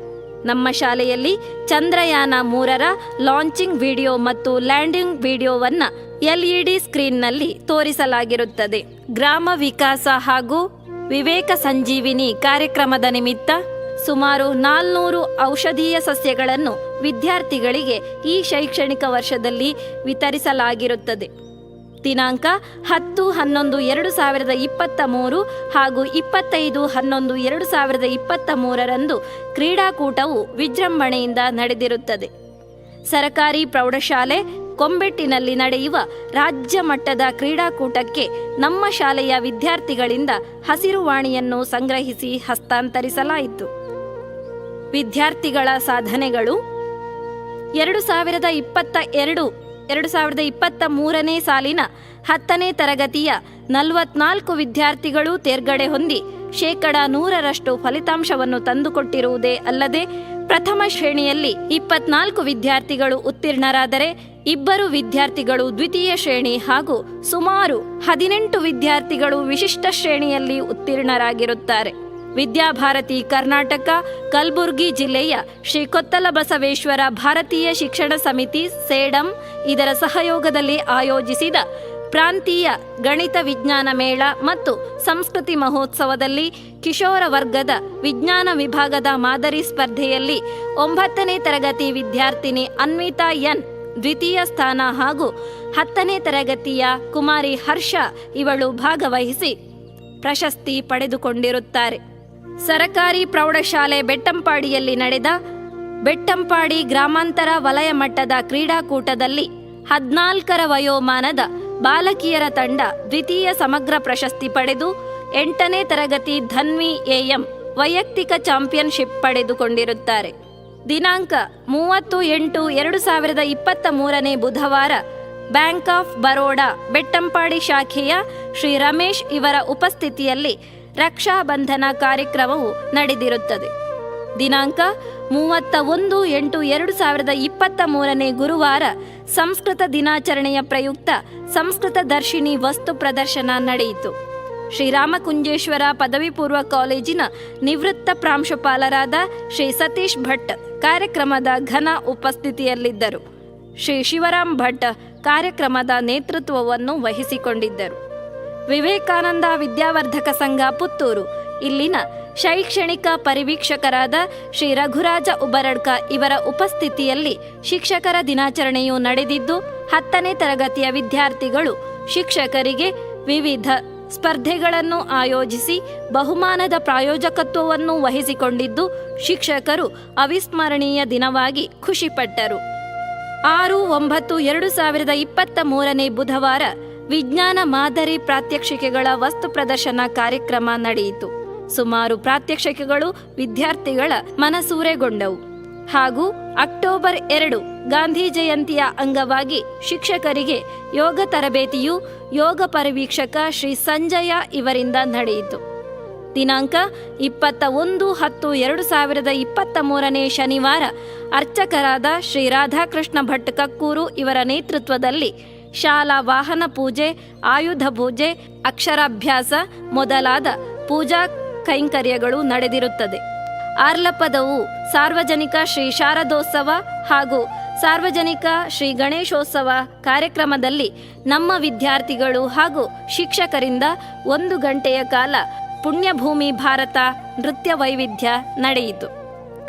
ನಮ್ಮ ಶಾಲೆಯಲ್ಲಿ ಚಂದ್ರಯಾನ 3ರ ಲಾಂಚಿಂಗ್ ವಿಡಿಯೋ ಮತ್ತು ಲ್ಯಾಂಡಿಂಗ್ ವಿಡಿಯೋವನ್ನು LED ಸ್ಕ್ರೀನ್ನಲ್ಲಿ ತೋರಿಸಲಾಗಿರುತ್ತದೆ. ಗ್ರಾಮ ವಿಕಾಸ ಹಾಗೂ ವಿವೇಕ ಸಂಜೀವಿನಿ ಕಾರ್ಯಕ್ರಮದ ನಿಮಿತ್ತ ಸುಮಾರು 400 ಔಷಧೀಯ ಸಸ್ಯಗಳನ್ನು ವಿದ್ಯಾರ್ಥಿಗಳಿಗೆ ಈ ಶೈಕ್ಷಣಿಕ ವರ್ಷದಲ್ಲಿ ವಿತರಿಸಲಾಗಿರುತ್ತದೆ. ದಿನಾಂಕ 10/11/2023 ಹಾಗೂ 25/11/2023 ಕ್ರೀಡಾಕೂಟವು ವಿಜೃಂಭಣೆಯಿಂದ ನಡೆದಿರುತ್ತದೆ. ಸರಕಾರಿ ಪ್ರೌಢಶಾಲೆ ಕೊಂಬೆಟ್ಟಿನಲ್ಲಿ ನಡೆಯುವ ರಾಜ್ಯ ಮಟ್ಟದ ಕ್ರೀಡಾಕೂಟಕ್ಕೆ ನಮ್ಮ ಶಾಲೆಯ ವಿದ್ಯಾರ್ಥಿಗಳಿಂದ ಹಸಿರುವಾಣಿಯನ್ನು ಸಂಗ್ರಹಿಸಿ ಹಸ್ತಾಂತರಿಸಲಾಯಿತು. ವಿದ್ಯಾರ್ಥಿಗಳ ಸಾಧನೆಗಳು: 2022-2023 ಸಾಲಿನ 10ನೇ ತರಗತಿಯ 44 ವಿದ್ಯಾರ್ಥಿಗಳು ತೇರ್ಗಡೆ ಹೊಂದಿ 100% ಫಲಿತಾಂಶವನ್ನು ತಂದುಕೊಟ್ಟಿರುವುದೇ ಅಲ್ಲದೆ ಪ್ರಥಮ ಶ್ರೇಣಿಯಲ್ಲಿ 24 ವಿದ್ಯಾರ್ಥಿಗಳು ಉತ್ತೀರ್ಣರಾದರೆ 2 ವಿದ್ಯಾರ್ಥಿಗಳು ದ್ವಿತೀಯ ಶ್ರೇಣಿ ಹಾಗೂ ಸುಮಾರು 18 ವಿದ್ಯಾರ್ಥಿಗಳು ವಿಶಿಷ್ಟ ಶ್ರೇಣಿಯಲ್ಲಿ ಉತ್ತೀರ್ಣರಾಗಿರುತ್ತಾರೆ. ವಿದ್ಯಾಭಾರತಿ ಕರ್ನಾಟಕ ಕಲಬುರಗಿ ಜಿಲ್ಲೆಯ ಶ್ರೀ ಕೊತ್ತಲ ಬಸವೇಶ್ವರ ಭಾರತೀಯ ಶಿಕ್ಷಣ ಸಮಿತಿ ಸೇಡಂ ಇದರ ಸಹಯೋಗದಲ್ಲಿ ಆಯೋಜಿಸಿದ ಪ್ರಾಂತೀಯ ಗಣಿತ ವಿಜ್ಞಾನ ಮೇಳ ಮತ್ತು ಸಂಸ್ಕೃತಿ ಮಹೋತ್ಸವದಲ್ಲಿ ಕಿಶೋರ ವರ್ಗದ ವಿಜ್ಞಾನ ವಿಭಾಗದ ಮಾದರಿ ಸ್ಪರ್ಧೆಯಲ್ಲಿ 9ನೇ ತರಗತಿ ವಿದ್ಯಾರ್ಥಿನಿ ಅನ್ವಿತಾ ಎನ್ ದ್ವಿತೀಯ ಸ್ಥಾನ ಹಾಗೂ 10ನೇ ತರಗತಿಯ ಕುಮಾರಿ ಹರ್ಷ ಇವಳು ಭಾಗವಹಿಸಿ ಪ್ರಶಸ್ತಿ ಪಡೆದುಕೊಂಡಿರುತ್ತಾರೆ. ಸರಕಾರಿ ಪ್ರೌಢಶಾಲೆ ಬೆಟ್ಟಂಪಾಡಿಯಲ್ಲಿ ನಡೆದ ಬೆಟ್ಟಂಪಾಡಿ ಗ್ರಾಮಾಂತರ ವಲಯ ಮಟ್ಟದ ಕ್ರೀಡಾಕೂಟದಲ್ಲಿ 14ರ ವಯೋಮಾನದ ಬಾಲಕಿಯರ ತಂಡ ದ್ವಿತೀಯ ಸಮಗ್ರ ಪ್ರಶಸ್ತಿ ಪಡೆದು 8ನೇ ತರಗತಿ ಧನ್ವಿ ಎಎಂ ವೈಯಕ್ತಿಕ ಚಾಂಪಿಯನ್ಶಿಪ್ ಪಡೆದುಕೊಂಡಿರುತ್ತಾರೆ. ದಿನಾಂಕ 30/8/2023 ಬುಧವಾರ ಬ್ಯಾಂಕ್ ಆಫ್ ಬರೋಡಾ ಬೆಟ್ಟಂಪಾಡಿ ಶಾಖೆಯ ಶ್ರೀ ರಮೇಶ್ ಇವರ ಉಪಸ್ಥಿತಿಯಲ್ಲಿ ರಕ್ಷಾಬಂಧನ ಕಾರ್ಯಕ್ರಮವು ನಡೆದಿರುತ್ತದೆ. ದಿನಾಂಕ 31/8/2023 ಗುರುವಾರ ಸಂಸ್ಕೃತ ದಿನಾಚರಣೆಯ ಪ್ರಯುಕ್ತ ಸಂಸ್ಕೃತ ದರ್ಶಿನಿ ವಸ್ತು ಪ್ರದರ್ಶನ ನಡೆಯಿತು. ಶ್ರೀರಾಮಕುಂಜೇಶ್ವರ ಪದವಿ ಪೂರ್ವ ಕಾಲೇಜಿನ ನಿವೃತ್ತ ಪ್ರಾಂಶುಪಾಲರಾದ ಶ್ರೀ ಸತೀಶ್ ಭಟ್ ಕಾರ್ಯಕ್ರಮದ ಘನ ಉಪಸ್ಥಿತಿಯಲ್ಲಿದ್ದರು. ಶ್ರೀ ಶಿವರಾಮ್ ಭಟ್ ಕಾರ್ಯಕ್ರಮದ ನೇತೃತ್ವವನ್ನು ವಹಿಸಿಕೊಂಡಿದ್ದರು. ವಿವೇಕಾನಂದ ವಿದ್ಯಾವರ್ಧಕ ಸಂಘ ಪುತ್ತೂರು ಇಲ್ಲಿನ ಶೈಕ್ಷಣಿಕ ಪರಿವೀಕ್ಷಕರಾದ ಶ್ರೀ ರಘುರಾಜ ಉಬರಡ್ಕ ಇವರ ಉಪಸ್ಥಿತಿಯಲ್ಲಿ ಶಿಕ್ಷಕರ ದಿನಾಚರಣೆಯು ನಡೆದಿದ್ದು 10ನೇ ತರಗತಿಯ ವಿದ್ಯಾರ್ಥಿಗಳು ಶಿಕ್ಷಕರಿಗೆ ವಿವಿಧ ಸ್ಪರ್ಧೆಗಳನ್ನು ಆಯೋಜಿಸಿ ಬಹುಮಾನದ ಪ್ರಾಯೋಜಕತ್ವವನ್ನು ವಹಿಸಿಕೊಂಡಿದ್ದು ಶಿಕ್ಷಕರು ಅವಿಸ್ಮರಣೀಯ ದಿನವಾಗಿ ಖುಷಿಪಟ್ಟರು. 6/9/2023 ಬುಧವಾರ ವಿಜ್ಞಾನ ಮಾದರಿ ಪ್ರಾತ್ಯಕ್ಷಿಕೆಗಳ ವಸ್ತು ಪ್ರದರ್ಶನ ಕಾರ್ಯಕ್ರಮ ನಡೆಯಿತು. ಸುಮಾರು ಪ್ರಾತ್ಯಕ್ಷಿಕೆಗಳು ವಿದ್ಯಾರ್ಥಿಗಳ ಮನಸೂರೆಗೊಂಡವು. ಹಾಗೂ ಅಕ್ಟೋಬರ್ 2 ಗಾಂಧಿ ಜಯಂತಿಯ ಅಂಗವಾಗಿ ಶಿಕ್ಷಕರಿಗೆ ಯೋಗ ತರಬೇತಿಯು ಯೋಗ ಪರಿವೀಕ್ಷಕ ಶ್ರೀ ಸಂಜಯ ಇವರಿಂದ ನಡೆಯಿತು. ದಿನಾಂಕ 21/10/2023 ಶನಿವಾರ ಅರ್ಚಕರಾದ ಶ್ರೀ ರಾಧಾಕೃಷ್ಣ ಭಟ್ ಕಕ್ಕೂರು ಇವರ ನೇತೃತ್ವದಲ್ಲಿ ಶಾಲಾ ವಾಹನ ಪೂಜೆ, ಆಯುಧ ಪೂಜೆ, ಅಕ್ಷರಾಭ್ಯಾಸ ಮೊದಲಾದ ಪೂಜಾ ಕೈಂಕರ್ಯಗಳು ನಡೆದಿರುತ್ತದೆ. ಆರ್ಲಪದವು ಸಾರ್ವಜನಿಕ ಶ್ರೀ ಶಾರದೋತ್ಸವ ಹಾಗೂ ಸಾರ್ವಜನಿಕ ಶ್ರೀ ಗಣೇಶೋತ್ಸವ ಕಾರ್ಯಕ್ರಮದಲ್ಲಿ ನಮ್ಮ ವಿದ್ಯಾರ್ಥಿಗಳು ಹಾಗೂ ಶಿಕ್ಷಕರಿಂದ 1 ಗಂಟೆಯ ಕಾಲ ಪುಣ್ಯಭೂಮಿ ಭಾರತ ನೃತ್ಯ ವೈವಿಧ್ಯ ನಡೆಯಿತು.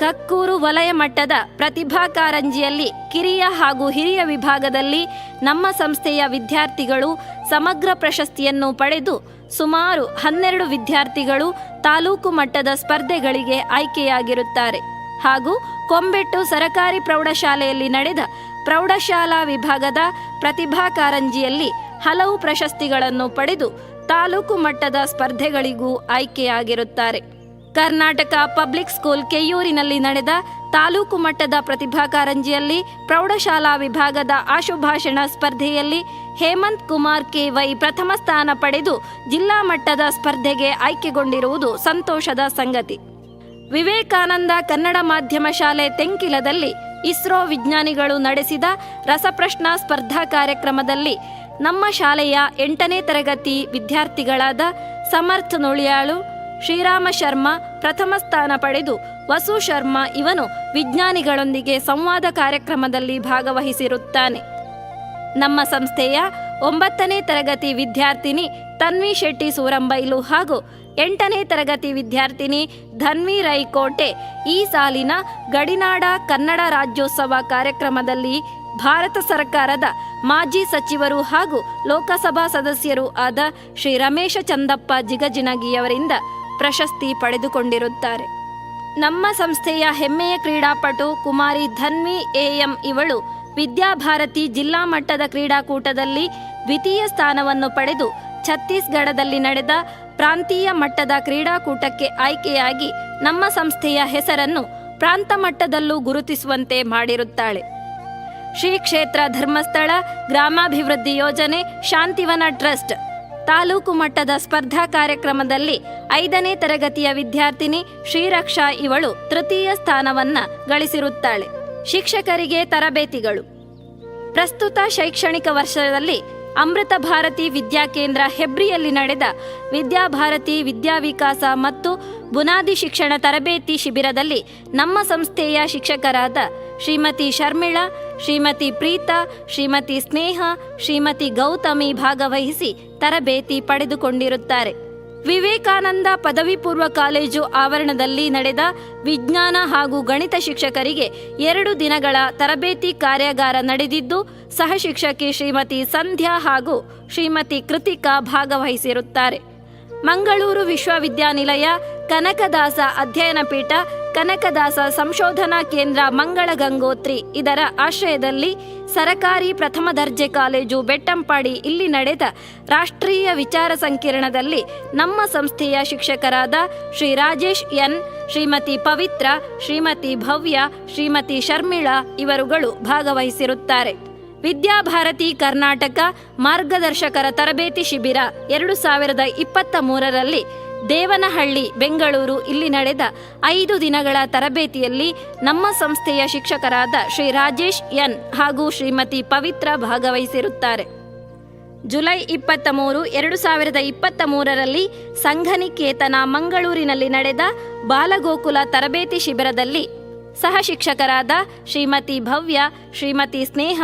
ಕಕ್ಕೂರು ವಲಯ ಮಟ್ಟದ ಪ್ರತಿಭಾ ಕಾರಂಜಿಯಲ್ಲಿ ಕಿರಿಯ ಹಾಗೂ ಹಿರಿಯ ವಿಭಾಗದಲ್ಲಿ ನಮ್ಮ ಸಂಸ್ಥೆಯ ವಿದ್ಯಾರ್ಥಿಗಳು ಸಮಗ್ರ ಪ್ರಶಸ್ತಿಯನ್ನು ಪಡೆದು ಸುಮಾರು 12 ವಿದ್ಯಾರ್ಥಿಗಳು ತಾಲೂಕು ಮಟ್ಟದ ಸ್ಪರ್ಧೆಗಳಿಗೆ ಆಯ್ಕೆಯಾಗಿರುತ್ತಾರೆ. ಹಾಗೂ ಕೊಂಬೆಟ್ಟು ಸರಕಾರಿ ಪ್ರೌಢಶಾಲೆಯಲ್ಲಿ ನಡೆದ ಪ್ರೌಢಶಾಲಾ ವಿಭಾಗದ ಪ್ರತಿಭಾ ಕಾರಂಜಿಯಲ್ಲಿ ಹಲವು ಪ್ರಶಸ್ತಿಗಳನ್ನು ಪಡೆದು ತಾಲೂಕು ಮಟ್ಟದ ಸ್ಪರ್ಧೆಗಳಿಗೂ ಆಯ್ಕೆಯಾಗಿರುತ್ತಾರೆ. ಕರ್ನಾಟಕ ಪಬ್ಲಿಕ್ ಸ್ಕೂಲ್ ಕೆಯ್ಯೂರಿನಲ್ಲಿ ನಡೆದ ತಾಲೂಕು ಮಟ್ಟದ ಪ್ರತಿಭಾ ಕಾರಂಜಿಯಲ್ಲಿ ಪ್ರೌಢಶಾಲಾ ವಿಭಾಗದ ಆಶುಭಾಷಣ ಸ್ಪರ್ಧೆಯಲ್ಲಿ ಹೇಮಂತ್ ಕುಮಾರ್ ಕೆ.ವೈ ಪ್ರಥಮ ಸ್ಥಾನ ಪಡೆದು ಜಿಲ್ಲಾ ಮಟ್ಟದ ಸ್ಪರ್ಧೆಗೆ ಆಯ್ಕೆಗೊಂಡಿರುವುದು ಸಂತೋಷದ ಸಂಗತಿ. ವಿವೇಕಾನಂದ ಕನ್ನಡ ಮಾಧ್ಯಮ ಶಾಲೆ ತೆಂಕಿಲದಲ್ಲಿ ಇಸ್ರೋ ವಿಜ್ಞಾನಿಗಳು ನಡೆಸಿದ ರಸಪ್ರಶ್ನಾ ಸ್ಪರ್ಧಾ ಕಾರ್ಯಕ್ರಮದಲ್ಲಿ ನಮ್ಮ ಶಾಲೆಯ 8ನೇ ತರಗತಿ ವಿದ್ಯಾರ್ಥಿಗಳಾದ ಸಮರ್ಥ್ ನುಳಿಯಾಳು, ಶ್ರೀರಾಮ ಶರ್ಮಾ ಪ್ರಥಮ ಸ್ಥಾನ ಪಡೆದು ವಸು ಶರ್ಮಾ ಇವನು ವಿಜ್ಞಾನಿಗಳೊಂದಿಗೆ ಸಂವಾದ ಕಾರ್ಯಕ್ರಮದಲ್ಲಿ ಭಾಗವಹಿಸಿರುತ್ತಾನೆ. ನಮ್ಮ ಸಂಸ್ಥೆಯ 9ನೇ ತರಗತಿ ವಿದ್ಯಾರ್ಥಿನಿ ತನ್ವಿ ಶೆಟ್ಟಿ ಸೂರಂಬೈಲು ಹಾಗೂ 8ನೇ ತರಗತಿ ವಿದ್ಯಾರ್ಥಿನಿ ಧನ್ವಿ ರೈಕೋಟೆ ಈ ಸಾಲಿನ ಗಡಿನಾಡ ಕನ್ನಡ ರಾಜ್ಯೋತ್ಸವ ಕಾರ್ಯಕ್ರಮದಲ್ಲಿ ಭಾರತ ಸರ್ಕಾರದ ಮಾಜಿ ಸಚಿವರು ಹಾಗೂ ಲೋಕಸಭಾ ಸದಸ್ಯರೂ ಆದ ಶ್ರೀ ರಮೇಶ ಚಂದಪ್ಪ ಜಿಗಜಿಣಗಿಯವರಿಂದ ಪ್ರಶಸ್ತಿ ಪಡೆದುಕೊಂಡಿರುತ್ತಾರೆ. ನಮ್ಮ ಸಂಸ್ಥೆಯ ಹೆಮ್ಮೆಯ ಕ್ರೀಡಾಪಟು ಕುಮಾರಿ ಧನ್ವಿ ಎಂ ಇವಳು ವಿದ್ಯಾಭಾರತಿ ಜಿಲ್ಲಾ ಮಟ್ಟದ ಕ್ರೀಡಾಕೂಟದಲ್ಲಿ ದ್ವಿತೀಯ ಸ್ಥಾನವನ್ನು ಪಡೆದು ಛತ್ತೀಸ್ಗಢದಲ್ಲಿ ನಡೆದ ಪ್ರಾಂತೀಯ ಮಟ್ಟದ ಕ್ರೀಡಾಕೂಟಕ್ಕೆ ಆಯ್ಕೆಯಾಗಿ ನಮ್ಮ ಸಂಸ್ಥೆಯ ಹೆಸರನ್ನು ಪ್ರಾಂತ ಮಟ್ಟದಲ್ಲೂ ಗುರುತಿಸುವಂತೆ ಮಾಡಿರುತ್ತಾಳೆ. ಶ್ರೀ ಕ್ಷೇತ್ರ ಧರ್ಮಸ್ಥಳ ಗ್ರಾಮಾಭಿವೃದ್ಧಿ ಯೋಜನೆ ಶಾಂತಿವನ ಟ್ರಸ್ಟ್ ತಾಲೂಕು ಮಟ್ಟದ ಸ್ಪರ್ಧಾ ಕಾರ್ಯಕ್ರಮದಲ್ಲಿ 5ನೇ ತರಗತಿಯ ವಿದ್ಯಾರ್ಥಿನಿ ಶ್ರೀರಕ್ಷಾ ಇವಳು ತೃತೀಯ ಸ್ಥಾನವನ್ನ ಗಳಿಸಿರುತ್ತಾಳೆ. ಶಿಕ್ಷಕರಿಗೆ ತರಬೇತಿಗಳು. ಪ್ರಸ್ತುತ ಶೈಕ್ಷಣಿಕ ವರ್ಷದಲ್ಲಿ ಅಮೃತ ಭಾರತಿ ವಿದ್ಯಾಕೇಂದ್ರ ಹೆಬ್ರಿಯಲ್ಲಿ ನಡೆದ ವಿದ್ಯಾಭಾರತಿ ವಿದ್ಯಾವಿಕಾಸ ಮತ್ತು ಬುನಾದಿ ಶಿಕ್ಷಣ ತರಬೇತಿ ಶಿಬಿರದಲ್ಲಿ ನಮ್ಮ ಸಂಸ್ಥೆಯ ಶಿಕ್ಷಕರಾದ ಶ್ರೀಮತಿ ಶರ್ಮಿಳಾ, ಶ್ರೀಮತಿ ಪ್ರೀತಾ, ಶ್ರೀಮತಿ ಸ್ನೇಹ, ಶ್ರೀಮತಿ ಗೌತಮಿ ಭಾಗವಹಿಸಿ ತರಬೇತಿ ಪಡೆದುಕೊಂಡಿರುತ್ತಾರೆ. ವಿವೇಕಾನಂದ ಪದವಿ ಪೂರ್ವ ಕಾಲೇಜು ಆವರಣದಲ್ಲಿ ನಡೆದ ವಿಜ್ಞಾನ ಹಾಗೂ ಗಣಿತ ಶಿಕ್ಷಕರಿಗೆ 2 ದಿನಗಳ ತರಬೇತಿ ಕಾರ್ಯಾಗಾರ ನಡೆದಿದ್ದು ಸಹ ಶಿಕ್ಷಕಿ ಶ್ರೀಮತಿ ಸಂಧ್ಯಾ ಹಾಗೂ ಶ್ರೀಮತಿ ಕೃತಿಕಾ ಭಾಗವಹಿಸಿರುತ್ತಾರೆ. ಮಂಗಳೂರು ವಿಶ್ವವಿದ್ಯಾನಿಲಯ, ಕನಕದಾಸ ಅಧ್ಯಯನ ಪೀಠ, ಕನಕದಾಸ ಸಂಶೋಧನಾ ಕೇಂದ್ರ ಮಂಗಳ ಗಂಗೋತ್ರಿ ಇದರ ಆಶ್ರಯದಲ್ಲಿ ಸರಕಾರಿ ಪ್ರಥಮ ದರ್ಜೆ ಕಾಲೇಜು ಬೆಟ್ಟಂಪಾಡಿ ಇಲ್ಲಿ ನಡೆದ ರಾಷ್ಟ್ರೀಯ ವಿಚಾರ ಸಂಕಿರಣದಲ್ಲಿ ನಮ್ಮ ಸಂಸ್ಥೆಯ ಶಿಕ್ಷಕರಾದ ಶ್ರೀ ರಾಜೇಶ್ ಎನ್, ಶ್ರೀಮತಿ ಪವಿತ್ರ, ಶ್ರೀಮತಿ ಭವ್ಯ, ಶ್ರೀಮತಿ ಶರ್ಮಿಳಾ ಇವರುಗಳು ಭಾಗವಹಿಸಿರುತ್ತಾರೆ. ವಿದ್ಯಾಭಾರತಿ ಕರ್ನಾಟಕ ಮಾರ್ಗದರ್ಶಕರ ತರಬೇತಿ ಶಿಬಿರ 2023ರಲ್ಲಿ ದೇವನಹಳ್ಳಿ ಬೆಂಗಳೂರು ಇಲ್ಲಿ ನಡೆದ 5 ದಿನಗಳ ತರಬೇತಿಯಲ್ಲಿ ನಮ್ಮ ಸಂಸ್ಥೆಯ ಶಿಕ್ಷಕರಾದ ಶ್ರೀ ರಾಜೇಶ್ ಎನ್ ಹಾಗೂ ಶ್ರೀಮತಿ ಪವಿತ್ರ ಭಾಗವಹಿಸಿರುತ್ತಾರೆ. ಜುಲೈ 23, 2023ರಲ್ಲಿ ಸಂಘನಿಕೇತನ ಮಂಗಳೂರಿನಲ್ಲಿ ನಡೆದ ಬಾಲಗೋಕುಲ ತರಬೇತಿ ಶಿಬಿರದಲ್ಲಿ ಸಹ ಶಿಕ್ಷಕರಾದ ಶ್ರೀಮತಿ ಭವ್ಯ, ಶ್ರೀಮತಿ ಸ್ನೇಹ,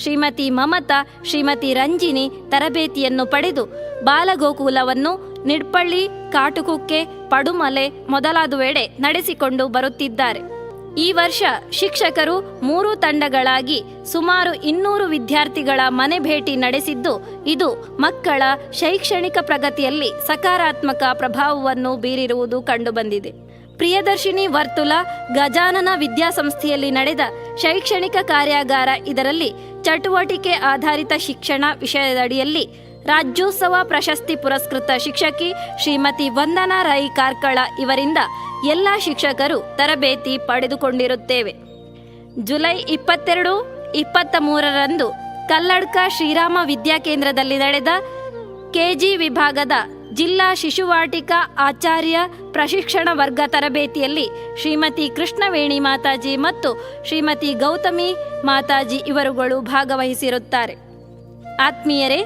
ಶ್ರೀಮತಿ ಮಮತಾ, ಶ್ರೀಮತಿ ರಂಜಿನಿ ತರಬೇತಿಯನ್ನು ಪಡೆದು ಬಾಲಗೋಕುಲವನ್ನು ನಿಡ್ಪಳ್ಳಿ, ಕಾಟುಕುಕ್ಕೆ, ಪಡುಮಲೆ ಮೊದಲಾದವೆಡೆ ನಡೆಸಿಕೊಂಡು ಬರುತ್ತಿದ್ದಾರೆ. ಈ ವರ್ಷ ಶಿಕ್ಷಕರು 3 ತಂಡಗಳಾಗಿ ಸುಮಾರು 200 ವಿದ್ಯಾರ್ಥಿಗಳ ಮನೆ ಭೇಟಿ ನಡೆಸಿದ್ದು ಇದು ಮಕ್ಕಳ ಶೈಕ್ಷಣಿಕ ಪ್ರಗತಿಯಲ್ಲಿ ಸಕಾರಾತ್ಮಕ ಪ್ರಭಾವವನ್ನು ಬೀರಿರುವುದು ಕಂಡುಬಂದಿದೆ. ಪ್ರಿಯದರ್ಶಿನಿ ವರ್ತುಲ ಗಜಾನನ ವಿದ್ಯಾಸಂಸ್ಥೆಯಲ್ಲಿ ನಡೆದ ಶೈಕ್ಷಣಿಕ ಕಾರ್ಯಾಗಾರ ಇದರಲ್ಲಿ ಚಟುವಟಿಕೆ ಆಧಾರಿತ ಶಿಕ್ಷಣ ವಿಷಯದಡಿಯಲ್ಲಿ ರಾಜ್ಯೋತ್ಸವ ಪ್ರಶಸ್ತಿ ಪುರಸ್ಕೃತ ಶಿಕ್ಷಕಿ ಶ್ರೀಮತಿ ವಂದನಾ ರೈ ಕಾರ್ಕಳ ಇವರಿಂದ ಎಲ್ಲ ಶಿಕ್ಷಕರು ತರಬೇತಿ ಪಡೆದುಕೊಂಡಿರುತ್ತೇವೆ. ಜುಲೈ 22, 23ರಂದು ಕಲ್ಲಡ್ಕ ಶ್ರೀರಾಮ ವಿದ್ಯಾಕೇಂದ್ರದಲ್ಲಿ ನಡೆದ ಕೆಜಿ ವಿಭಾಗದ ಜಿಲ್ಲಾ ಶಿಶುವಾಟಿಕಾ ಆಚಾರ್ಯ ಪ್ರಶಿಕ್ಷಣ ವರ್ಗ ತರಬೇತಿಯಲ್ಲಿ ಶ್ರೀಮತಿ ಕೃಷ್ಣವೇಣಿ ಮಾತಾಜಿ ಮತ್ತು ಶ್ರೀಮತಿ ಗೌತಮಿ ಮಾತಾಜಿ ಇವರುಗಳು ಭಾಗವಹಿಸಿರುತ್ತಾರೆ. ಆತ್ಮೀಯರೇ,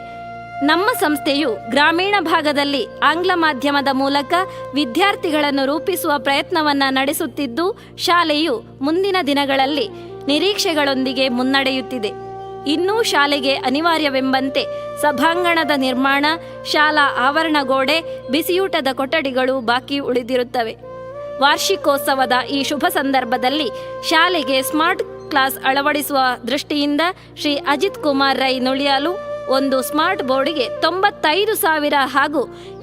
ನಮ್ಮ ಸಂಸ್ಥೆಯು ಗ್ರಾಮೀಣ ಭಾಗದಲ್ಲಿ ಆಂಗ್ಲ ಮಾಧ್ಯಮದ ಮೂಲಕ ವಿದ್ಯಾರ್ಥಿಗಳನ್ನು ರೂಪಿಸುವ ಪ್ರಯತ್ನವನ್ನು ನಡೆಸುತ್ತಿದ್ದು, ಶಾಲೆಯು ಮುಂದಿನ ದಿನಗಳಲ್ಲಿ ನಿರೀಕ್ಷೆಗಳೊಂದಿಗೆ ಮುನ್ನಡೆಯುತ್ತಿದೆ. ಇನ್ನೂ ಶಾಲೆಗೆ ಅನಿವಾರ್ಯವೆಂಬಂತೆ ಸಭಾಂಗಣದ ನಿರ್ಮಾಣ, ಶಾಲಾ ಆವರಣ ಗೋಡೆ, ಬಿಸಿಯೂಟದ ಕೊಠಡಿಗಳು ಬಾಕಿ ಉಳಿದಿರುತ್ತವೆ. ವಾರ್ಷಿಕೋತ್ಸವದ ಈ ಶುಭ ಸಂದರ್ಭದಲ್ಲಿ ಶಾಲೆಗೆ ಸ್ಮಾರ್ಟ್ ಕ್ಲಾಸ್ ಅಳವಡಿಸುವ ದೃಷ್ಟಿಯಿಂದ ಶ್ರೀ ಅಜಿತ್ ಕುಮಾರ್ ರೈ ನುಳಿಯಾಲು ಒಂದು ಸ್ಮಾರ್ಟ್ ಬೋರ್ಡ್ಗೆ 95,000 ಹಾಗೂ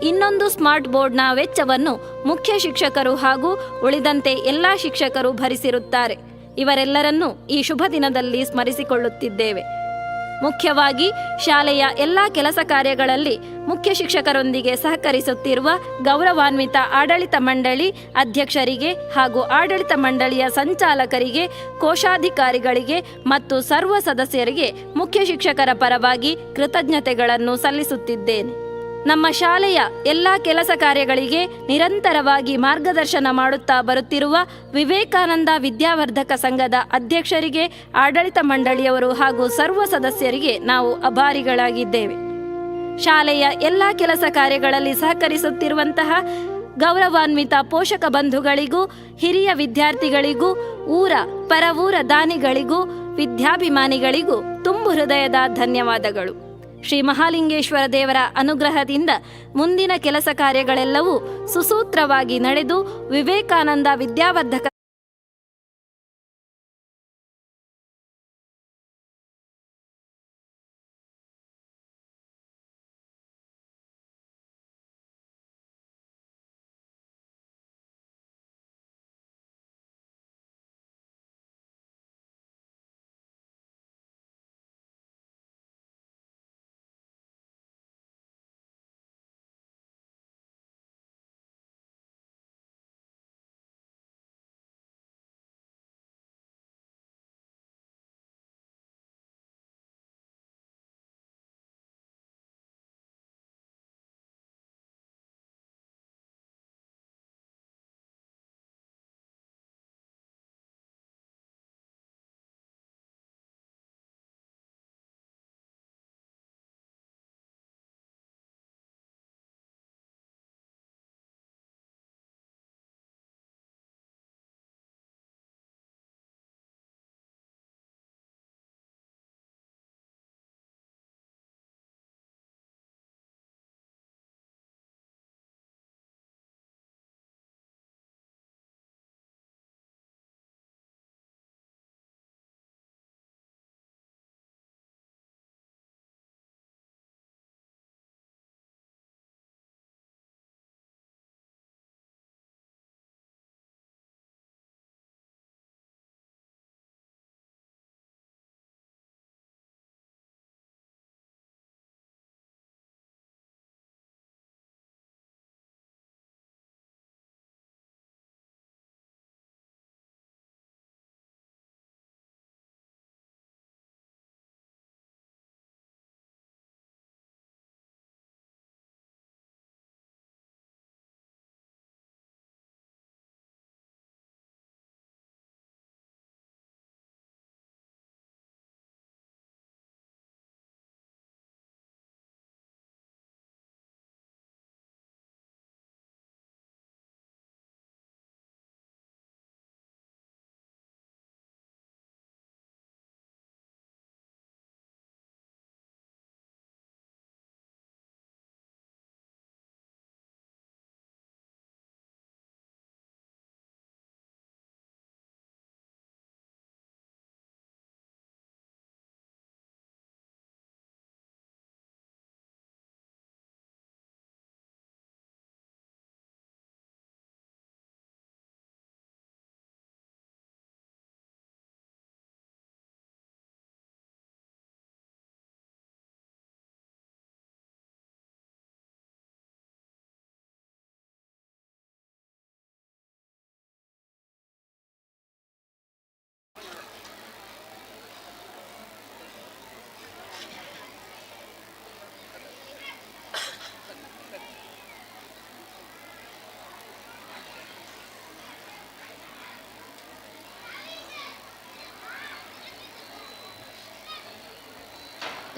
ಇನ್ನೊಂದು ಸ್ಮಾರ್ಟ್ ಬೋರ್ಡ್ನ ವೆಚ್ಚವನ್ನು ಮುಖ್ಯ ಶಿಕ್ಷಕರು ಹಾಗೂ ಉಳಿದಂತೆ ಎಲ್ಲ ಶಿಕ್ಷಕರು ಭರಿಸಿರುತ್ತಾರೆ. ಇವರೆಲ್ಲರನ್ನೂ ಈ ಶುಭ ದಿನದಲ್ಲಿ ಸ್ಮರಿಸಿಕೊಳ್ಳುತ್ತಿದ್ದೇವೆ. ಮುಖ್ಯವಾಗಿ ಶಾಲೆಯ ಎಲ್ಲ ಕೆಲಸ ಕಾರ್ಯಗಳಲ್ಲಿ ಮುಖ್ಯ ಶಿಕ್ಷಕರೊಂದಿಗೆ ಸಹಕರಿಸುತ್ತಿರುವ ಗೌರವಾನ್ವಿತ ಆಡಳಿತ ಮಂಡಳಿ ಅಧ್ಯಕ್ಷರಿಗೆ ಹಾಗೂ ಆಡಳಿತ ಮಂಡಳಿಯ ಸಂಚಾಲಕರಿಗೆ, ಕೋಶಾಧಿಕಾರಿಗಳಿಗೆ ಮತ್ತು ಸರ್ವ ಸದಸ್ಯರಿಗೆ ಮುಖ್ಯ ಶಿಕ್ಷಕರ ಪರವಾಗಿ ಕೃತಜ್ಞತೆಗಳನ್ನು ಸಲ್ಲಿಸುತ್ತಿದ್ದೇನೆ. ನಮ್ಮ ಶಾಲೆಯ ಎಲ್ಲ ಕೆಲಸ ಕಾರ್ಯಗಳಿಗೆ ನಿರಂತರವಾಗಿ ಮಾರ್ಗದರ್ಶನ ಮಾಡುತ್ತಾ ಬರುತ್ತಿರುವ ವಿವೇಕಾನಂದ ವಿದ್ಯಾವರ್ಧಕ ಸಂಘದ ಅಧ್ಯಕ್ಷರಿಗೆ, ಆಡಳಿತ ಮಂಡಳಿಯವರು ಹಾಗೂ ಸರ್ವ ಸದಸ್ಯರಿಗೆ ನಾವು ಅಭಾರಿಗಳಾಗಿದ್ದೇವೆ. ಶಾಲೆಯ ಎಲ್ಲ ಕೆಲಸ ಕಾರ್ಯಗಳಲ್ಲಿ ಸಹಕರಿಸುತ್ತಿರುವಂತಹ ಗೌರವಾನ್ವಿತ ಪೋಷಕ ಬಂಧುಗಳಿಗೂ, ಹಿರಿಯ ವಿದ್ಯಾರ್ಥಿಗಳಿಗೂ, ಊರ ಪರವೂರ ದಾನಿಗಳಿಗೂ, ವಿದ್ಯಾಭಿಮಾನಿಗಳಿಗೂ ತುಂಬು ಹೃದಯದ ಧನ್ಯವಾದಗಳು. ಶ್ರೀ ಮಹಾಲಿಂಗೇಶ್ವರ ದೇವರ ಅನುಗ್ರಹದಿಂದ ಮುಂದಿನ ಕೆಲಸ ಕಾರ್ಯಗಳೆಲ್ಲವೂ ಸುಸೂತ್ರವಾಗಿ ನಡೆದು ವಿವೇಕಾನಂದ ವಿದ್ಯಾವರ್ಧಕ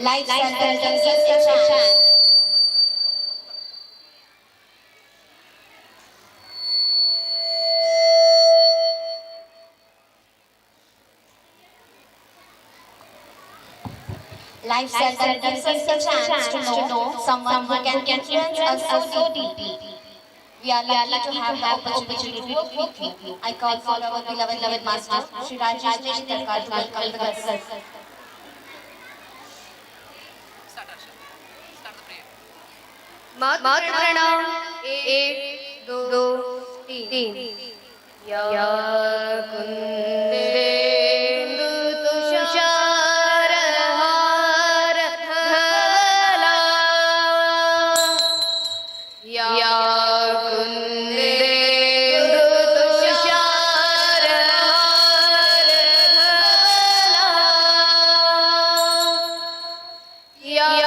Life sentence is a chance. Life sentence gives us a chance to know someone who can influence us so deeply. We are lucky to have the opportunity to work with you. I call for our beloved master, Shri Rajesh Tarkar, to welcome the guests. मातृ प्रणाम 1 2 3 या कुंदेन्दु तुषार हार धवला या कुंदेन्दु तुषार हार धवला या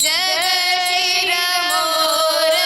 जय श्री राम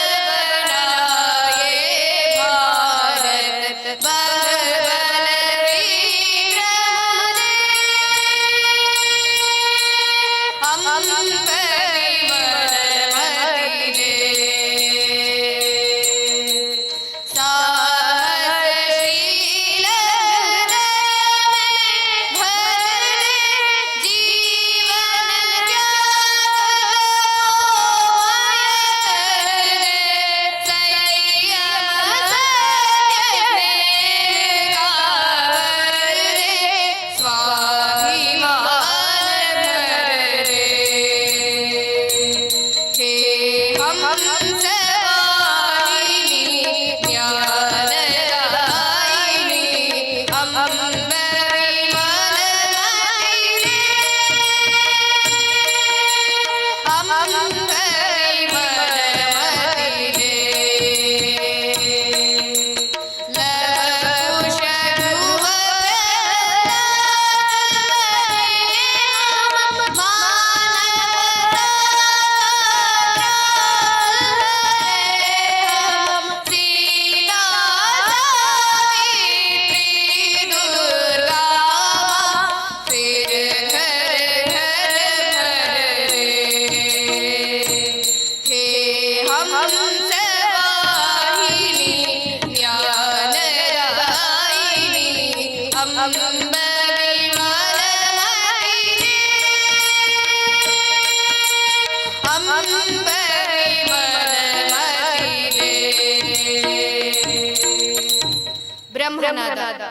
ವಿನಮ್ರನಾದ.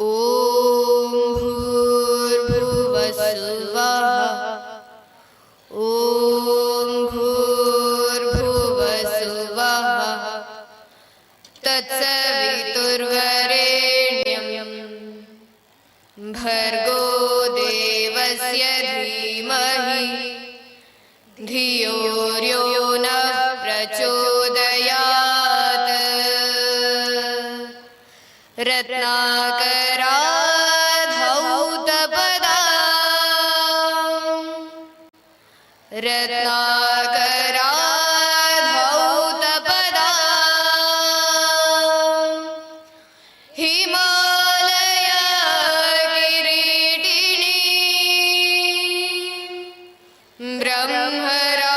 ಓಂ ಭೂರ್ಭುವಸ್ಸುವಃ ಓಂ ಭೂರ್ಭುವಸ್ಸುವಃ ತತ್ಸವಿತುರ್ವರೆಣ್ಯಂ ಭರ್ಗೋ ದೇವಸ್ಯ ಧೀಮಹಿ ಧಿಯೋ ಯೋ ನಃ ಪ್ರಚೋದಯಾತ್. ರತ್ನಾಕರಾಧೌತಪದಾ ರತ್ನಾಕರಾಧೌತಪದಾ ಹಿಮಾಲಯ ಕಿರೀಟಿಣಿ ಬ್ರಹ್ಮರಾಜಶ್ರೀ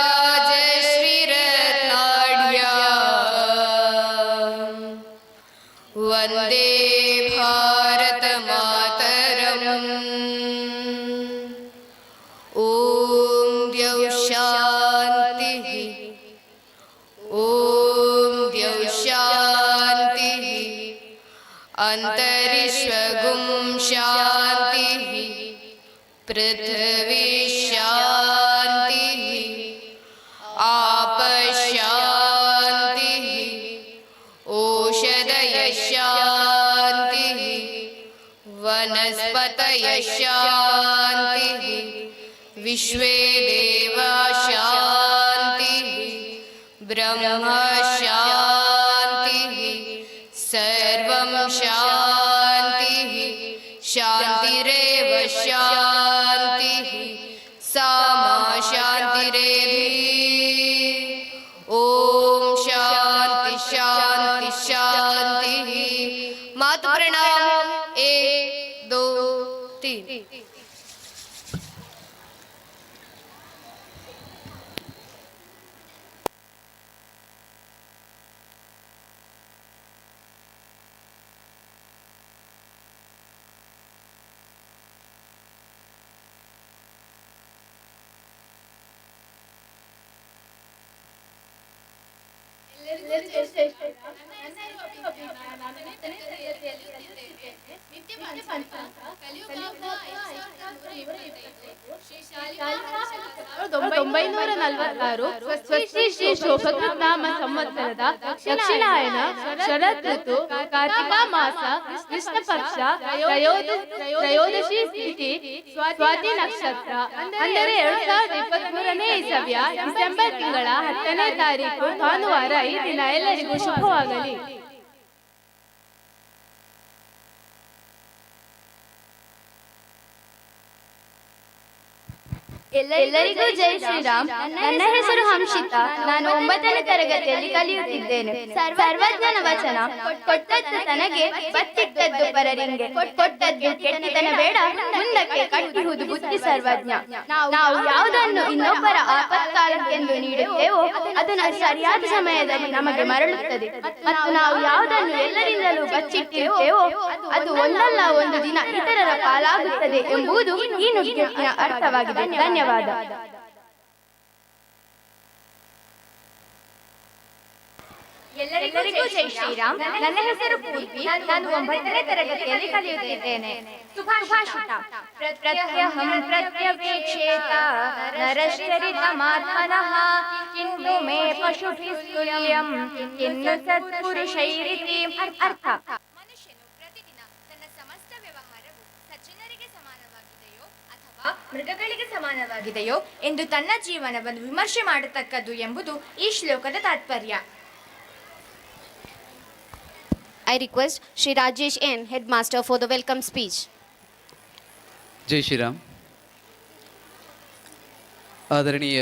ರತ್ನಾಢ್ಯಾ ವಂದೇ ಭಾರತ ಮಾತರಂ. ಓಂ ದ್ಯೌಃ ಶಾಂತಿಃ ಓಂ ದ್ಯೌಃ ಶಾಂತಿಃ ಅಂತರಿಶ್ವಗುಂ ಶಾಂತಿಃ ಪೃಥ್ವೀ ಶಾಂತಿಃ ಆಪಶಾಂತಿಃ ಓಷಧಯ ಶಾಂತಿಃ ವನಸ್ಪತಯ ಶಾಂತಿಃ ವಿಶ್ವೇ ದೇವಾ ಶಾಂತಿಃ ಬ್ರಹ್ಮ ಶಾಂತಿಃ ಸರ್ವಂ ಶಾಂತಿಃ ಶಾಂತಿರೇವ ಶಾಂತಿಃ ಸಾಮಾ ಶಾಂತಿರೇಧಿ. ಓಂ ಶಾಂತಿ ಶಾಂತಿ ಶಾಂತಿ. ಮಾತು ಪ್ರಣಾಮ. 1 2 3. ಶ್ರೀ ಶ್ರೀ ಶೋಭಕೃತ್ನಾಮ ಸಂವತ್ಸರದ ದಕ್ಷಿಣಾಯನ ಶರದ್ ಋತು ಕಾರ್ತಿಕ ಮಾಸ ಕೃಷ್ಣ ಪಕ್ಷ ತ್ರಯೋದಶಿ ತಿಥಿ ಸ್ವಾತಿ ನಕ್ಷತ್ರ ಅಂದರೆ 2023ನೇ ಇಸವಿಯ ಡಿಸೆಂಬರ್ ತಿಂಗಳ 10ನೇ ತಾರೀಕು ಭಾನುವಾರ. ಈ ದಿನ ಎಲ್ಲರಿಗೂ ಶುಭವಾಗಲಿ. ಎಲ್ಲರಿಗೂ ಜೈ ಶ್ರೀರಾಮ್. ನನ್ನ ಹೆಸರು ಹಂಸಿತಾ. ನಾನು 9ನೇ ತರಗತಿಯಲ್ಲಿ ಕಲಿಯುತ್ತಿದ್ದೇನೆ. ಸರ್ವಜ್ಞನ ವಚನ ಕೊಟ್ಟದ್ದು ತನಗೆ ಬಚ್ಚಿಟ್ಟದ್ದು ಪರರಿಗೆ. ಕೊಟ್ಟದ್ದು ಕೆಟ್ಟತನ ಬೇಡ, ಮುಂದಕ್ಕೆ ಕಟ್ಟಿಹುದು ಬುದ್ಧಿ ಸರ್ವಜ್ಞ. ನಾವು ಯಾವುದನ್ನು ಇನ್ನೊಬ್ಬರ ಆಪತ್ಕಾಲಕ್ಕೆಂದು ನೀಡುತ್ತೇವೋ ಅದು ಸರಿಯಾದ ಸಮಯದಲ್ಲಿ ನಮಗೆ ಮರಳುತ್ತದೆ. ಮತ್ತು ನಾವು ಯಾವುದನ್ನು ಎಲ್ಲರಿಂದಲೂ ಬಚ್ಚಿಟ್ಟಿರುತ್ತೇವೋ ಅದು ಒಂದಲ್ಲ ಒಂದು ದಿನ ಇತರರ ಪಾಲಾಗುತ್ತದೆ ಎಂಬುದು ಈ ನುಡಿಯ ಅರ್ಥವಾಗಿದೆ. ಧನ್ಯವಾದ. ಎಲ್ಲರಿಗೂ ಜೈ ಶ್ರೀರಾಮ್. ನನ್ನ ಹೆಸರು ಪೂರ್ವಿ. ನಾನು 9ನೇ ತರಗತಿಯಲ್ಲಿ ಕಲಿಯುತ್ತಿದ್ದೇನೆ. ಸುಭಾಷಿತ. ಪ್ರತ್ಯಹಂ ಪ್ರತ್ಯವೇಕ್ಷೇತ ನರಶ್ಚರಿತಮಾತ್ಮನಃ ಕಿಂತು ಮೇ ಪಶುಭಿಸ್ತುಲ್ಯಂ ಕಿನ್ನು ಸತ್ಪುರುಷೈರಿತಿ. ಅರ್ಥ: ಮನುಷ್ಯನು ಪ್ರತಿದಿನ ತನ್ನ ಸಮಸ್ತ ವ್ಯವಹಾರವು ಸಜ್ಜನರಿಗೆ ಸಮಾನವಾಗಿದೆಯೋ ಅಥವಾ ಮೃಗಗಳಿಗೆ ಸಮಾನವಾಗಿದೆಯೋ ಎಂದು ತನ್ನ ಜೀವನವನ್ನು ವಿಮರ್ಶೆ ಮಾಡತಕ್ಕದ್ದು ಎಂಬುದು ಈ ಶ್ಲೋಕದ ತಾತ್ಪರ್ಯ. I request Shri Rajesh N, Headmaster, for the welcome speech. ಜೈ ಶ್ರೀರಾಮ್. ಆದರಣೀಯ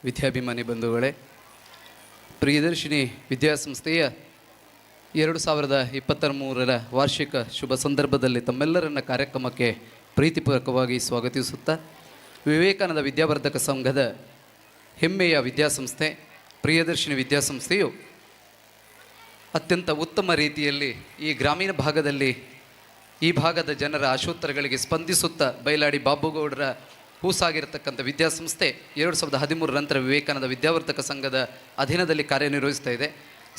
ವಿದ್ಯಾಭಿಮಾನಿ ಬಂಧುಗಳೇ, ಪ್ರಿಯದರ್ಶಿನಿ ವಿದ್ಯಾಸಂಸ್ಥೆಯ 2023 ವಾರ್ಷಿಕ ಶುಭ ಸಂದರ್ಭದಲ್ಲಿ ತಮ್ಮೆಲ್ಲರನ್ನ ಕಾರ್ಯಕ್ರಮಕ್ಕೆ ಪ್ರೀತಿಪೂರ್ವಕವಾಗಿ ಸ್ವಾಗತಿಸುತ್ತಾ, ವಿವೇಕಾನಂದ ವಿದ್ಯಾವರ್ಧಕ ಸಂಘದ ಹೆಮ್ಮೆಯ ವಿದ್ಯಾಸಂಸ್ಥೆ ಪ್ರಿಯದರ್ಶಿನಿ ವಿದ್ಯಾಸಂಸ್ಥೆಯು ಅತ್ಯಂತ ಉತ್ತಮ ರೀತಿಯಲ್ಲಿ ಈ ಗ್ರಾಮೀಣ ಭಾಗದಲ್ಲಿ ಈ ಭಾಗದ ಜನರ ಆಶೋತ್ತರಗಳಿಗೆ ಸ್ಪಂದಿಸುತ್ತಾ ಬೈಲಾಡಿ ಬಾಬುಗೌಡರ ಹೂಸಾಗಿರತಕ್ಕಂಥ ವಿದ್ಯಾಸಂಸ್ಥೆ 2013 ನಂತರ ವಿವೇಕಾನಂದ ವಿದ್ಯಾವರ್ಧಕ ಸಂಘದ ಅಧೀನದಲ್ಲಿ ಕಾರ್ಯನಿರ್ವಹಿಸ್ತಾ ಇದೆ.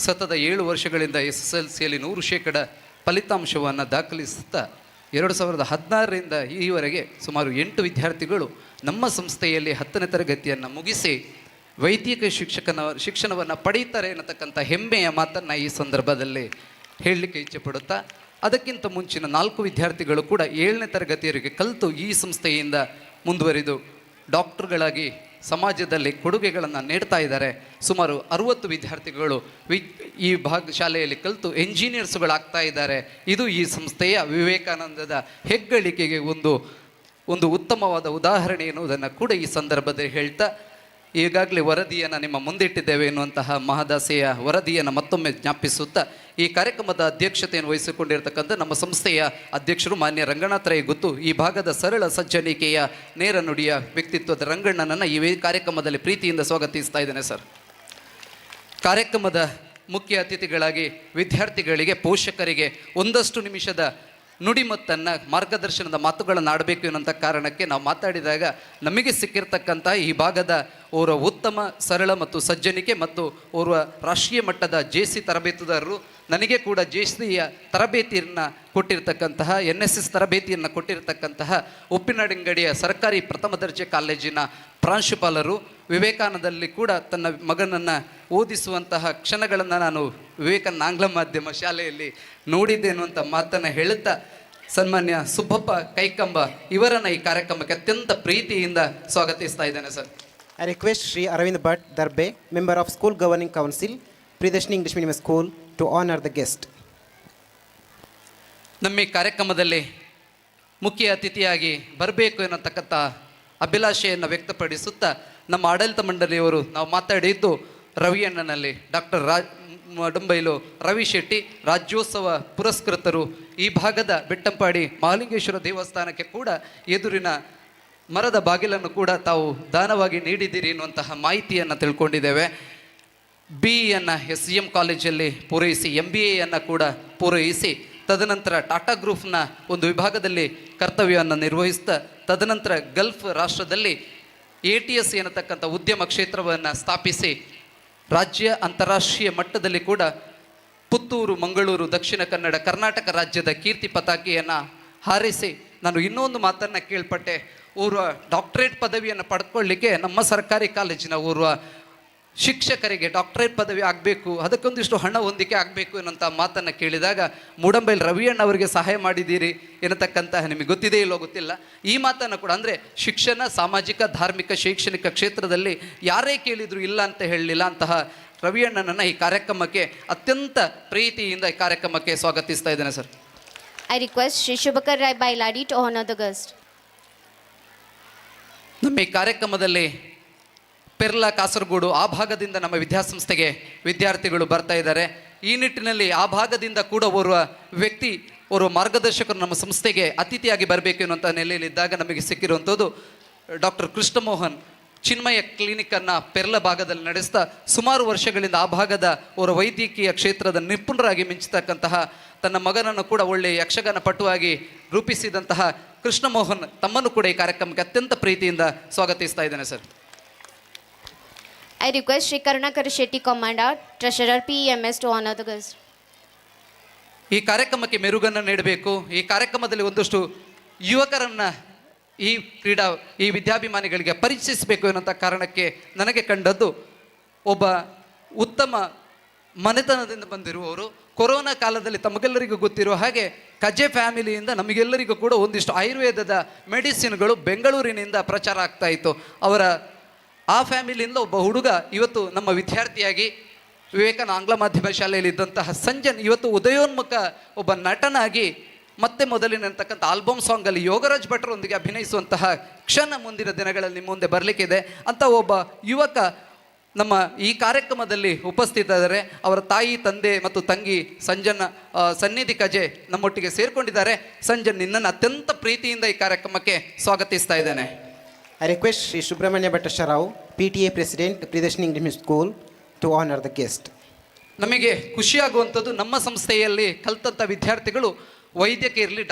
ಸತತ 7 ವರ್ಷಗಳಿಂದ SSLCಯಲ್ಲಿ 100% ಫಲಿತಾಂಶವನ್ನು ದಾಖಲಿಸುತ್ತಾ 2016ರಿಂದ ಈವರೆಗೆ ಸುಮಾರು 8 ವಿದ್ಯಾರ್ಥಿಗಳು ನಮ್ಮ ಸಂಸ್ಥೆಯಲ್ಲಿ 10ನೇ ತರಗತಿಯನ್ನು ಮುಗಿಸಿ ವೈದ್ಯಕೀಯ ಶಿಕ್ಷಣವನ್ನು ಪಡೀತಾರೆ ಅನ್ನತಕ್ಕಂಥ ಹೆಮ್ಮೆಯ ಮಾತನ್ನು ಈ ಸಂದರ್ಭದಲ್ಲಿ ಹೇಳಲಿಕ್ಕೆ ಇಚ್ಛೆಪಡುತ್ತಾ, ಅದಕ್ಕಿಂತ ಮುಂಚಿನ 4 ವಿದ್ಯಾರ್ಥಿಗಳು ಕೂಡ 7ನೇ ತರಗತಿಯವರೆಗೆ ಕಲಿತು ಈ ಸಂಸ್ಥೆಯಿಂದ ಮುಂದುವರಿದು ಡಾಕ್ಟರ್ಗಳಾಗಿ ಸಮಾಜದಲ್ಲಿ ಕೊಡುಗೆಗಳನ್ನು ನೀಡ್ತಾ ಇದ್ದಾರೆ. ಸುಮಾರು 60 ವಿದ್ಯಾರ್ಥಿಗಳು ಈ ಶಾಲೆಯಲ್ಲಿ ಕಲಿತು ಎಂಜಿನಿಯರ್ಸ್ಗಳಾಗ್ತಾ ಇದ್ದಾರೆ. ಇದು ಈ ಸಂಸ್ಥೆಯ ವಿವೇಕಾನಂದದ ಹೆಗ್ಗಳಿಕೆಗೆ ಒಂದು ಉತ್ತಮವಾದ ಉದಾಹರಣೆ ಎನ್ನುವುದನ್ನು ಕೂಡ ಈ ಸಂದರ್ಭದಲ್ಲಿ ಹೇಳ್ತಾ, ಈಗಾಗಲೇ ವರದಿಯನ್ನು ನಿಮ್ಮ ಮುಂದಿಟ್ಟಿದ್ದೇವೆ ಎನ್ನುವಂತಹ ಮಹದಾಸೆಯ ವರದಿಯನ್ನು ಮತ್ತೊಮ್ಮೆ ಜ್ಞಾಪಿಸುತ್ತಾ, ಈ ಕಾರ್ಯಕ್ರಮದ ಅಧ್ಯಕ್ಷತೆಯನ್ನು ವಹಿಸಿಕೊಂಡಿರತಕ್ಕಂಥ ನಮ್ಮ ಸಂಸ್ಥೆಯ ಅಧ್ಯಕ್ಷರು ಮಾನ್ಯ ರಂಗನಾಥ್ ರೈ ಗೊತ್ತು, ಈ ಭಾಗದ ಸರಳ ಸಜ್ಜನಿಕೆಯ ನೇರ ನುಡಿಯ ವ್ಯಕ್ತಿತ್ವದ ರಂಗಣ್ಣನನ್ನು ಈ ಕಾರ್ಯಕ್ರಮದಲ್ಲಿ ಪ್ರೀತಿಯಿಂದ ಸ್ವಾಗತಿಸ್ತಾ ಇದ್ದೇನೆ ಸರ್. ಕಾರ್ಯಕ್ರಮದ ಮುಖ್ಯ ಅತಿಥಿಗಳಾಗಿ ವಿದ್ಯಾರ್ಥಿಗಳಿಗೆ, ಪೋಷಕರಿಗೆ ಒಂದಷ್ಟು ನಿಮಿಷದ ನುಡಿಮತ್ತನ್ನು, ಮಾರ್ಗದರ್ಶನದ ಮಾತುಗಳನ್ನು ಆಡಬೇಕು ಎನ್ನುವಂಥ ಕಾರಣಕ್ಕೆ ನಾವು ಮಾತಾಡಿದಾಗ ನಮಗೆ ಸಿಕ್ಕಿರ್ತಕ್ಕಂಥ ಈ ಭಾಗದ ಓರ್ವ ಉತ್ತಮ ಸರಳ ಮತ್ತು ಸಜ್ಜನಿಕೆ ಮತ್ತು ಓರ್ವ ರಾಷ್ಟ್ರೀಯ ಮಟ್ಟದ JC ತರಬೇತುದಾರರು, ನನಗೆ ಕೂಡ JCಯ ತರಬೇತಿಯನ್ನು ಕೊಟ್ಟಿರ್ತಕ್ಕಂತಹ NSS ತರಬೇತಿಯನ್ನು ಕೊಟ್ಟಿರ್ತಕ್ಕಂತಹ ಉಪ್ಪಿನಡಂಗಡಿಯ ಸರ್ಕಾರಿ ಪ್ರಥಮ ದರ್ಜೆ ಕಾಲೇಜಿನ ಪ್ರಾಂಶುಪಾಲರು, ವಿವೇಕಾನಂದದಲ್ಲಿ ಕೂಡ ತನ್ನ ಮಗನನ್ನು ಓದಿಸುವಂತಹ ಕ್ಷಣಗಳನ್ನು ನಾನು ವಿವೇಕಾನಂದ ಆಂಗ್ಲ ಮಾಧ್ಯಮ ಶಾಲೆಯಲ್ಲಿ ನೋಡಿದ್ದೆ ಎನ್ನುವಂಥ ಮಾತನ್ನು ಹೇಳುತ್ತಾ, ಸನ್ಮಾನ್ಯ ಸುಬ್ಬಪ್ಪ ಕೈಕಂಬ ಇವರನ್ನು ಈ ಕಾರ್ಯಕ್ರಮಕ್ಕೆ ಅತ್ಯಂತ ಪ್ರೀತಿಯಿಂದ ಸ್ವಾಗತಿಸ್ತಾ ಇದ್ದೇನೆ sir. I request Shri Arvind Bhatt Darbe, member of School Governing Council, Priyadarshini English Medium School, to honor the guest. ನಮ್ಮ ಈ ಕಾರ್ಯಕ್ರಮದಲ್ಲಿ ಮುಖ್ಯ ಅತಿಥಿಯಾಗಿ ಬರಬೇಕು ಎನ್ನತಕ್ಕಂಥ ಅಭಿಲಾಷೆಯನ್ನು ವ್ಯಕ್ತಪಡಿಸುತ್ತಾ, ನಮ್ಮ ಆಡಳಿತ ಮಂಡಳಿಯವರು ನಾವು ಮಾತಾಡಿದ್ದು ರವಿಯಣ್ಣನಲ್ಲಿ ಡಾಕ್ಟರ್ ಮಡಂಬೈಲು ರವಿ ಶೆಟ್ಟಿ ರಾಜ್ಯೋತ್ಸವ ಪುರಸ್ಕೃತರು, ಈ ಭಾಗದ ಬೆಟ್ಟಂಪಾಡಿ ಮಹಾಲಿಂಗೇಶ್ವರ ದೇವಸ್ಥಾನಕ್ಕೆ ಕೂಡ ಎದುರಿನ ಮರದ ಬಾಗಿಲನ್ನು ಕೂಡ ತಾವು ದಾನವಾಗಿ ನೀಡಿದ್ದೀರಿ ಎನ್ನುವಂತಹ ಮಾಹಿತಿಯನ್ನು ತಿಳ್ಕೊಂಡಿದ್ದೇವೆ. BEಯನ್ನು SCM ಕಾಲೇಜಲ್ಲಿ ಪೂರೈಸಿ MBAಯನ್ನು ಕೂಡ ಪೂರೈಸಿ ತದನಂತರ ಟಾಟಾ ಗ್ರೂಪ್ನ ಒಂದು ವಿಭಾಗದಲ್ಲಿ ಕರ್ತವ್ಯವನ್ನು ನಿರ್ವಹಿಸ್ತಾ, ತದನಂತರ ಗಲ್ಫ್ ರಾಷ್ಟ್ರದಲ್ಲಿ ATS ಎನ್ನತಕ್ಕಂಥ ಉದ್ಯಮ ಕ್ಷೇತ್ರವನ್ನು ಸ್ಥಾಪಿಸಿ ರಾಜ್ಯ ಅಂತಾರಾಷ್ಟ್ರೀಯ ಮಟ್ಟದಲ್ಲಿ ಕೂಡ ಪುತ್ತೂರು, ಮಂಗಳೂರು, ದಕ್ಷಿಣ ಕನ್ನಡ, ಕರ್ನಾಟಕ ರಾಜ್ಯದ ಕೀರ್ತಿ ಪತಾಕೆಯನ್ನು ಹಾರಿಸಿ, ನಾನು ಇನ್ನೊಂದು ಮಾತನ್ನು ಕೇಳ್ಪಟ್ಟೆ, ಓರ್ವ ಡಾಕ್ಟರೇಟ್ ಪದವಿಯನ್ನು ಪಡ್ಕೊಳ್ಳಿಕ್ಕೆ ನಮ್ಮ ಸರ್ಕಾರಿ ಕಾಲೇಜಿನ ಓರ್ವ ಶಿಕ್ಷಕರಿಗೆ ಡಾಕ್ಟರೇಟ್ ಪದವಿ ಆಗಬೇಕು, ಅದಕ್ಕೊಂದಿಷ್ಟು ಹಣ ಹೊಂದಿಕೆ ಆಗಬೇಕು ಎನ್ನುವಂಥ ಮಾತನ್ನು ಕೇಳಿದಾಗ, ಮೂಡಂಬೈಲ್ ರವಿಯಣ್ಣ ಅವರಿಗೆ ಸಹಾಯ ಮಾಡಿದ್ದೀರಿ ಎನ್ನತಕ್ಕಂತಹ ನಿಮಗೆ ಗೊತ್ತಿದೆ ಇಲ್ಲೋ ಗೊತ್ತಿಲ್ಲ, ಈ ಮಾತನ್ನು ಕೂಡ ಅಂದರೆ ಶಿಕ್ಷಣ, ಸಾಮಾಜಿಕ, ಧಾರ್ಮಿಕ, ಶೈಕ್ಷಣಿಕ ಕ್ಷೇತ್ರದಲ್ಲಿ ಯಾರೇ ಕೇಳಿದ್ರು ಇಲ್ಲ ಅಂತ ಹೇಳಲಿಲ್ಲ ಅಂತಹ ರವಿಯಣ್ಣನನ್ನು ಈ ಕಾರ್ಯಕ್ರಮಕ್ಕೆ ಅತ್ಯಂತ ಪ್ರೀತಿಯಿಂದ ಈ ಕಾರ್ಯಕ್ರಮಕ್ಕೆ ಸ್ವಾಗತಿಸ್ತಾ ಇದ್ದೇನೆ sir. I request Shri Shubhakar Rai Bailadi to honor the guest. ನಮ್ಮ ಈ ಕಾರ್ಯಕ್ರಮದಲ್ಲಿ ಪೆರ್ಲ, ಕಾಸರಗೋಡು ಆ ಭಾಗದಿಂದ ನಮ್ಮ ವಿದ್ಯಾಸಂಸ್ಥೆಗೆ ವಿದ್ಯಾರ್ಥಿಗಳು ಬರ್ತಾ ಇದ್ದಾರೆ. ಈ ನಿಟ್ಟಿನಲ್ಲಿ ಆ ಭಾಗದಿಂದ ಕೂಡ ಓರ್ವ ವ್ಯಕ್ತಿ, ಓರ್ವ ಮಾರ್ಗದರ್ಶಕರು ನಮ್ಮ ಸಂಸ್ಥೆಗೆ ಅತಿಥಿಯಾಗಿ ಬರಬೇಕು ಎನ್ನುವಂಥ ನೆಲೆಯಲ್ಲಿದ್ದಾಗ ನಮಗೆ ಸಿಕ್ಕಿರುವಂಥದ್ದು ಡಾಕ್ಟರ್ ಕೃಷ್ಣಮೋಹನ್. ಚಿನ್ಮಯ ಕ್ಲಿನಿಕನ್ನು ಪೆರ್ಲ ಭಾಗದಲ್ಲಿ ನಡೆಸ್ತಾ ಸುಮಾರು ವರ್ಷಗಳಿಂದ ಆ ಭಾಗದ ಓರ್ವ ವೈದ್ಯಕೀಯ ಕ್ಷೇತ್ರದ ನಿಪುಣರಾಗಿ ಮಿಂಚತಕ್ಕಂತಹ ತನ್ನ ಮಗನನ್ನು ಕೂಡ ಒಳ್ಳೆಯ ಯಕ್ಷಗಾನ ಪಟುವಾಗಿ ರೂಪಿಸಿದಂತಹ ಕೃಷ್ಣಮೋಹನ್ ತಮ್ಮನ್ನು ಕೂಡ ಈ ಕಾರ್ಯಕ್ರಮಕ್ಕೆ ಅತ್ಯಂತ ಪ್ರೀತಿಯಿಂದ ಸ್ವಾಗತಿಸ್ತಾ ಇದ್ದೇನೆ sir. I request Shri Karunakar Shetty Commander, Treasurer PEMS to honor the guest. ಈ ಕಾರ್ಯಕ್ರಮಕ್ಕೆ ಮೆರುಗನ್ನು ನೀಡಬೇಕು. ಈ ಕಾರ್ಯಕ್ರಮದಲ್ಲಿ ಒಂದಷ್ಟು ಯುವಕರನ್ನು ಈ ವಿದ್ಯಾಭಿಮಾನಿಗಳಿಗೆ ಪರಿಚಯಿಸಬೇಕು ಎನ್ನುವಂಥ ಕಾರಣಕ್ಕೆ ನನಗೆ ಕಂಡದ್ದು ಒಬ್ಬ ಉತ್ತಮ ಮನೆತನದಿಂದ ಬಂದಿರುವವರು. ಕೊರೋನಾ ಕಾಲದಲ್ಲಿ ತಮಗೆಲ್ಲರಿಗೂ ಗೊತ್ತಿರುವ ಹಾಗೆ ಕಜೆ ಫ್ಯಾಮಿಲಿಯಿಂದ ನಮಗೆಲ್ಲರಿಗೂ ಕೂಡ ಒಂದಿಷ್ಟು ಆಯುರ್ವೇದದ ಮೆಡಿಸಿನ್ಗಳು ಬೆಂಗಳೂರಿನಿಂದ ಪ್ರಚಾರ ಆಗ್ತಾ ಇತ್ತು. ಅವರ ಆ ಫ್ಯಾಮಿಲಿಯಿಂದ ಒಬ್ಬ ಹುಡುಗ ಇವತ್ತು ನಮ್ಮ ವಿದ್ಯಾರ್ಥಿಯಾಗಿ ವಿವೇಕಾನಂದ ಆಂಗ್ಲ ಮಾಧ್ಯಮ ಶಾಲೆಯಲ್ಲಿ ಇದ್ದಂತಹ ಸಂಜನ್ ಇವತ್ತು ಉದಯೋನ್ಮುಖ ಒಬ್ಬ ನಟನಾಗಿ ಮತ್ತೆ ಮೊದಲಿನಂತಕ್ಕಂಥ ಆಲ್ಬಮ್ ಸಾಂಗಲ್ಲಿ ಯೋಗರಾಜ್ ಭಟ್ರೊಂದಿಗೆ ಅಭಿನಯಿಸುವಂತಹ ಕ್ಷಣ ಮುಂದಿನ ದಿನಗಳಲ್ಲಿ ಮುಂದೆ ಬರಲಿಕ್ಕಿದೆ ಅಂತ ಒಬ್ಬ ಯುವಕ ನಮ್ಮ ಈ ಕಾರ್ಯಕ್ರಮದಲ್ಲಿ ಉಪಸ್ಥಿತರಿದ್ದಾರೆ. ಅವರ ತಾಯಿ, ತಂದೆ ಮತ್ತು ತಂಗಿ ಸಂಜನ್ ಸನ್ನಿಧಿ ಕಜೆ ನಮ್ಮೊಟ್ಟಿಗೆ ಸೇರಿಕೊಂಡಿದ್ದಾರೆ. ಸಂಜನ್, ನಿನ್ನನ್ನು ಅತ್ಯಂತ ಪ್ರೀತಿಯಿಂದ ಈ ಕಾರ್ಯಕ್ರಮಕ್ಕೆ ಸ್ವಾಗತಿಸ್ತಾ ಇದ್ದೇನೆ. I request Sri Subramanya Bhattacharao, PTA President, Priyadarshini English School, to honor the guest. ನಮಗೆ ಖುಷಿಯಾಗುವಂಥದ್ದು ನಮ್ಮ ಸಂಸ್ಥೆಯಲ್ಲಿ ಕಲಿತಂಥ ವಿದ್ಯಾರ್ಥಿಗಳು ವೈದ್ಯಕೀಯ ಇರಲಿ,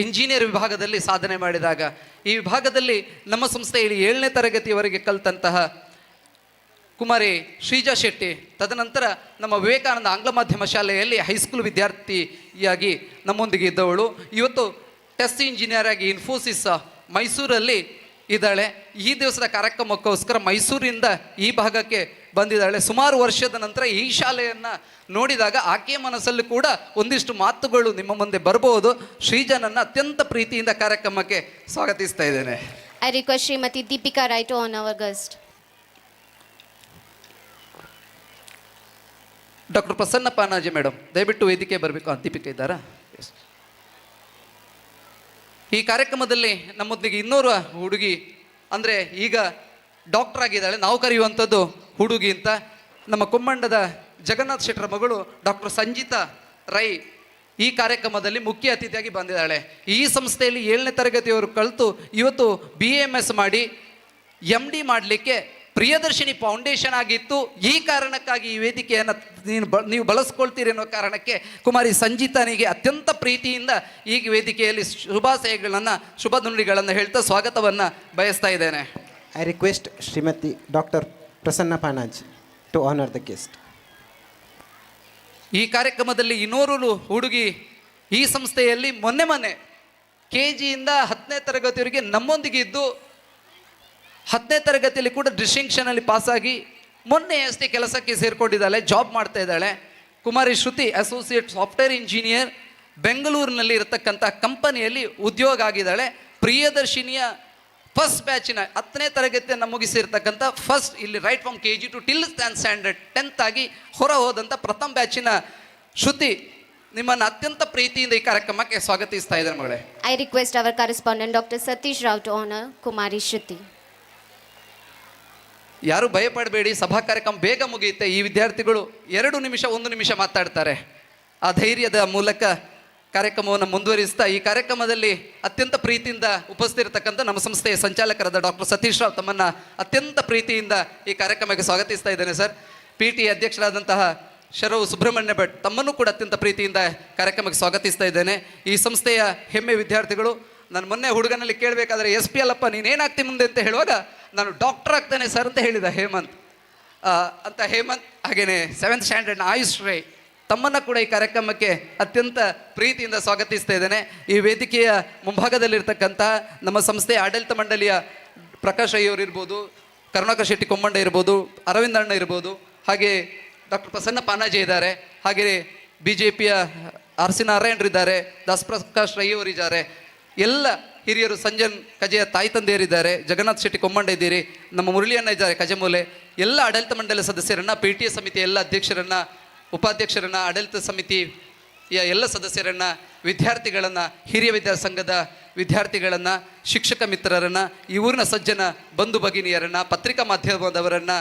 ಇಂಜಿನಿಯರ್ ವಿಭಾಗದಲ್ಲಿ ಸಾಧನೆ ಮಾಡಿದಾಗ, ಈ ವಿಭಾಗದಲ್ಲಿ ನಮ್ಮ ಸಂಸ್ಥೆಯಲ್ಲಿ 7ನೇ ತರಗತಿಯವರೆಗೆ ಕಲಿತಂತಹ ಕುಮಾರಿ ಶ್ರೀಜಾ ಶೆಟ್ಟಿ, ತದನಂತರ ನಮ್ಮ ವಿವೇಕಾನಂದ ಆಂಗ್ಲ ಮಾಧ್ಯಮ ಶಾಲೆಯಲ್ಲಿ ಹೈಸ್ಕೂಲ್ ವಿದ್ಯಾರ್ಥಿಯಾಗಿ ನಮ್ಮೊಂದಿಗೆ ಇದ್ದವಳು ಇವತ್ತು ಟೆಸ್ಟ್ ಇಂಜಿನಿಯರ್ ಆಗಿ ಇನ್ಫೋಸಿಸ್ ಮೈಸೂರಲ್ಲಿ ಇದ್ದಾಳೆ. ಈ ದಿವಸದ ಕಾರ್ಯಕ್ರಮಕ್ಕೋಸ್ಕರ ಮೈಸೂರಿಂದ ಈ ಭಾಗಕ್ಕೆ ಬಂದಿದ್ದಾಳೆ. ಸುಮಾರು ವರ್ಷದ ನಂತರ ಈ ಶಾಲೆಯನ್ನು ನೋಡಿದಾಗ ಆಕೆಯ ಮನಸ್ಸಲ್ಲಿ ಕೂಡ ಒಂದಿಷ್ಟು ಮಾತುಗಳು ನಿಮ್ಮ ಮುಂದೆ ಬರಬಹುದು. ಶ್ರೀಜನನ್ನು ಅತ್ಯಂತ ಪ್ರೀತಿಯಿಂದ ಕಾರ್ಯಕ್ರಮಕ್ಕೆ ಸ್ವಾಗತಿಸ್ತಾ ಇದ್ದೇನೆ. I request Srimati Deepika Rai to honor our guest. Doctor Prasanna Panaji madam ದಯವಿಟ್ಟು ವೇದಿಕೆ ಬರಬೇಕು. ದೀಪಿಕಾ ಇದ್ದಾರಾ? ಈ ಕಾರ್ಯಕ್ರಮದಲ್ಲಿ ನಮ್ಮೊಂದಿಗೆ ಇನ್ನೋರ್ವ ಹುಡುಗಿ, ಅಂದರೆ ಈಗ ಡಾಕ್ಟರ್ ಆಗಿದ್ದಾಳೆ, ನಾವು ಕರೆಯುವಂಥದ್ದು ಹುಡುಗಿ ಅಂತ, ನಮ್ಮ ಕೊಮ್ಮಂಡದ ಜಗನ್ನಾಥ್ ಶೆಟ್ಟರ ಮಗಳು ಡಾಕ್ಟರ್ ಸಂಜಿತಾ ರೈ ಈ ಕಾರ್ಯಕ್ರಮದಲ್ಲಿ ಮುಖ್ಯ ಅತಿಥಿಯಾಗಿ ಬಂದಿದ್ದಾಳೆ. ಈ ಸಂಸ್ಥೆಯಲ್ಲಿ 7ನೇ ತರಗತಿಯವರು ಕಲಿತು ಇವತ್ತು BAMS ಮಾಡಿ MD ಮಾಡಲಿಕ್ಕೆ ಪ್ರಿಯದರ್ಶಿನಿ ಫೌಂಡೇಶನ್ ಆಗಿತ್ತು. ಈ ಕಾರಣಕ್ಕಾಗಿ ಈ ವೇದಿಕೆಯನ್ನು ನೀವು ಬಳಸ್ಕೊಳ್ತೀರಿ ಅನ್ನೋ ಕಾರಣಕ್ಕೆ ಕುಮಾರಿ ಸಂಜಿತಾನಿಗೆ ಅತ್ಯಂತ ಪ್ರೀತಿಯಿಂದ ಈ ವೇದಿಕೆಯಲ್ಲಿ ಶುಭಾಶಯಗಳನ್ನು, ಶುಭ ನುಡಿಗಳನ್ನು ಹೇಳ್ತಾ ಸ್ವಾಗತವನ್ನು ಬಯಸ್ತಾ ಇದ್ದೇನೆ. I request Srimati Dr. Prasanna Panaj to honor the guest. ಈ ಕಾರ್ಯಕ್ರಮದಲ್ಲಿ ಇನ್ನೋರು ಹುಡುಗಿ ಈ ಸಂಸ್ಥೆಯಲ್ಲಿ ಮೊನ್ನೆ KGಯಿಂದ 10ನೇ ತರಗತಿಯವರೆಗೆ ನಮ್ಮೊಂದಿಗೆ ಇದ್ದು 10ನೇ ತರಗತಿಯಲ್ಲಿ ಕೂಡ ಡಿಸ್ಟಿಂಕ್ಷನಲ್ಲಿ ಪಾಸಾಗಿ ಮೊನ್ನೆ ಅಷ್ಟೇ ಕೆಲಸಕ್ಕೆ ಸೇರಿಕೊಂಡಿದ್ದಾಳೆ, ಜಾಬ್ ಮಾಡ್ತಾ ಇದ್ದಾಳೆ. ಕುಮಾರಿ ಶ್ರುತಿ ಅಸೋಸಿಯೇಟ್ ಸಾಫ್ಟ್ವೇರ್ ಇಂಜಿನಿಯರ್, ಬೆಂಗಳೂರಿನಲ್ಲಿ ಇರತಕ್ಕಂಥ ಕಂಪನಿಯಲ್ಲಿ ಉದ್ಯೋಗ ಆಗಿದ್ದಾಳೆ. ಪ್ರಿಯದರ್ಶಿನಿಯ ಫಸ್ಟ್ ಬ್ಯಾಚಿನ 10ನೇ ತರಗತಿಯನ್ನು ಮುಗಿಸಿರ್ತಕ್ಕಂಥ ಫಸ್ಟ್ ಇಲ್ಲಿ right from KG to till 10th standard 10th ಆಗಿ ಹೊರ ಹೋದಂಥ ಪ್ರಥಮ ಬ್ಯಾಚಿನ ಶ್ರುತಿ, ನಿಮ್ಮನ್ನು ಅತ್ಯಂತ ಪ್ರೀತಿಯಿಂದ ಈ ಕಾರ್ಯಕ್ರಮಕ್ಕೆ ಸ್ವಾಗತಿಸ್ತಾ ಇದ್ದಾರೆ ಮಗಳೇ. I request our correspondent Dr. Satish Rao to honor Kumari Shruti. ಯಾರು ಭಯಪಡಬೇಡಿ, ಸಭಾ ಕಾರ್ಯಕ್ರಮ ಬೇಗ ಮುಗಿಯುತ್ತೆ. ಈ ವಿದ್ಯಾರ್ಥಿಗಳು 2 ನಿಮಿಷ 1 ನಿಮಿಷ ಮಾತಾಡ್ತಾರೆ. ಆ ಧೈರ್ಯದ ಮೂಲಕ ಕಾರ್ಯಕ್ರಮವನ್ನು ಮುಂದುವರಿಸ್ತಾ ಈ ಕಾರ್ಯಕ್ರಮದಲ್ಲಿ ಅತ್ಯಂತ ಪ್ರೀತಿಯಿಂದ ಉಪಸ್ಥಿತಿರತಕ್ಕಂಥ ನಮ್ಮ ಸಂಸ್ಥೆಯ ಸಂಚಾಲಕರಾದ ಡಾಕ್ಟರ್ ಸತೀಶ್ ರಾವ್ ತಮ್ಮನ್ನು ಅತ್ಯಂತ ಪ್ರೀತಿಯಿಂದ ಈ ಕಾರ್ಯಕ್ರಮಕ್ಕೆ ಸ್ವಾಗತಿಸ್ತಾ ಇದ್ದೇನೆ ಸರ್. PTA ಅಧ್ಯಕ್ಷರಾದಂತಹ ಶರವು ಸುಬ್ರಹ್ಮಣ್ಯ ಭಟ್ ತಮ್ಮನ್ನು ಕೂಡ ಅತ್ಯಂತ ಪ್ರೀತಿಯಿಂದ ಕಾರ್ಯಕ್ರಮಕ್ಕೆ ಸ್ವಾಗತಿಸ್ತಾ ಇದ್ದೇನೆ. ಈ ಸಂಸ್ಥೆಯ ಹೆಮ್ಮೆ ವಿದ್ಯಾರ್ಥಿಗಳು. ನಾನು ಮೊನ್ನೆ ಹುಡುಗನಲ್ಲಿ ಕೇಳಬೇಕಾದ್ರೆ SP ಅಲ್ಲಪ್ಪ ನೀನೇನಾಗ್ತಿ ಮುಂದೆ ಅಂತ ಹೇಳುವಾಗ ನಾನು ಡಾಕ್ಟರ್ ಆಗ್ತೇನೆ ಸರ್ ಅಂತ ಹೇಳಿದ ಹೇಮಂತ್. ಹಾಗೆಯೇ 7th ಸ್ಟ್ಯಾಂಡರ್ಡ್ನ ಆಯುಷ್ ರೈ ತಮ್ಮನ್ನು ಕೂಡ ಈ ಕಾರ್ಯಕ್ರಮಕ್ಕೆ ಅತ್ಯಂತ ಪ್ರೀತಿಯಿಂದ ಸ್ವಾಗತಿಸ್ತಾ ಇದ್ದೇನೆ. ಈ ವೇದಿಕೆಯ ಮುಂಭಾಗದಲ್ಲಿರ್ತಕ್ಕಂಥ ನಮ್ಮ ಸಂಸ್ಥೆಯ ಆಡಳಿತ ಮಂಡಳಿಯ ಪ್ರಕಾಶ್ ಅಯ್ಯವರು ಇರ್ಬೋದು, ಕರುಣಾಕರ್ ಶೆಟ್ಟಿ ಕೊಮ್ಮಂಡ ಇರ್ಬೋದು, ಅರವಿಂದ ಅಣ್ಣ ಇರ್ಬೋದು, ಹಾಗೆ ಡಾಕ್ಟರ್ ಪ್ರಸನ್ನ ಪಾನಾಜಿ ಇದ್ದಾರೆ, ಹಾಗೆಯೇ BJPಯ RC ನಾರಾಯಣರಿದ್ದಾರೆ, ದಾಸ್ ಪ್ರಕಾಶ್ ರೈ ಅವರಿದ್ದಾರೆ, ಎಲ್ಲ ಹಿರಿಯರು, ಸಂಜನ್ ಕಜೆಯ ತಾಯಿ ತಂದೆಯರಿದ್ದಾರೆ, ಜಗನ್ನಾಥ್ ಶೆಟ್ಟಿ ಕೊಮ್ಮಂಡ ಇದ್ದೀರಿ, ನಮ್ಮ ಮುರಳಿಯಣ್ಣ ಇದ್ದಾರೆ ಕಜೆಮೂಲೆ, ಎಲ್ಲ ಆಡಳಿತ ಮಂಡಳಿ ಸದಸ್ಯರನ್ನು, PTA ಸಮಿತಿಯ ಎಲ್ಲ ಅಧ್ಯಕ್ಷರನ್ನು, ಉಪಾಧ್ಯಕ್ಷರನ್ನು, ಆಡಳಿತ ಸಮಿತಿಯ ಎಲ್ಲ ಸದಸ್ಯರನ್ನು, ವಿದ್ಯಾರ್ಥಿಗಳನ್ನು, ಹಿರಿಯ ವಿದ್ಯಾರ್ಥಿ ಸಂಘದ ವಿದ್ಯಾರ್ಥಿಗಳನ್ನು, ಶಿಕ್ಷಕ ಮಿತ್ರರನ್ನು, ಈ ಊರಿನ ಸಜ್ಜನ ಬಂಧು ಭಗಿನಿಯರನ್ನು, ಪತ್ರಿಕಾ ಮಾಧ್ಯಮದವರನ್ನು,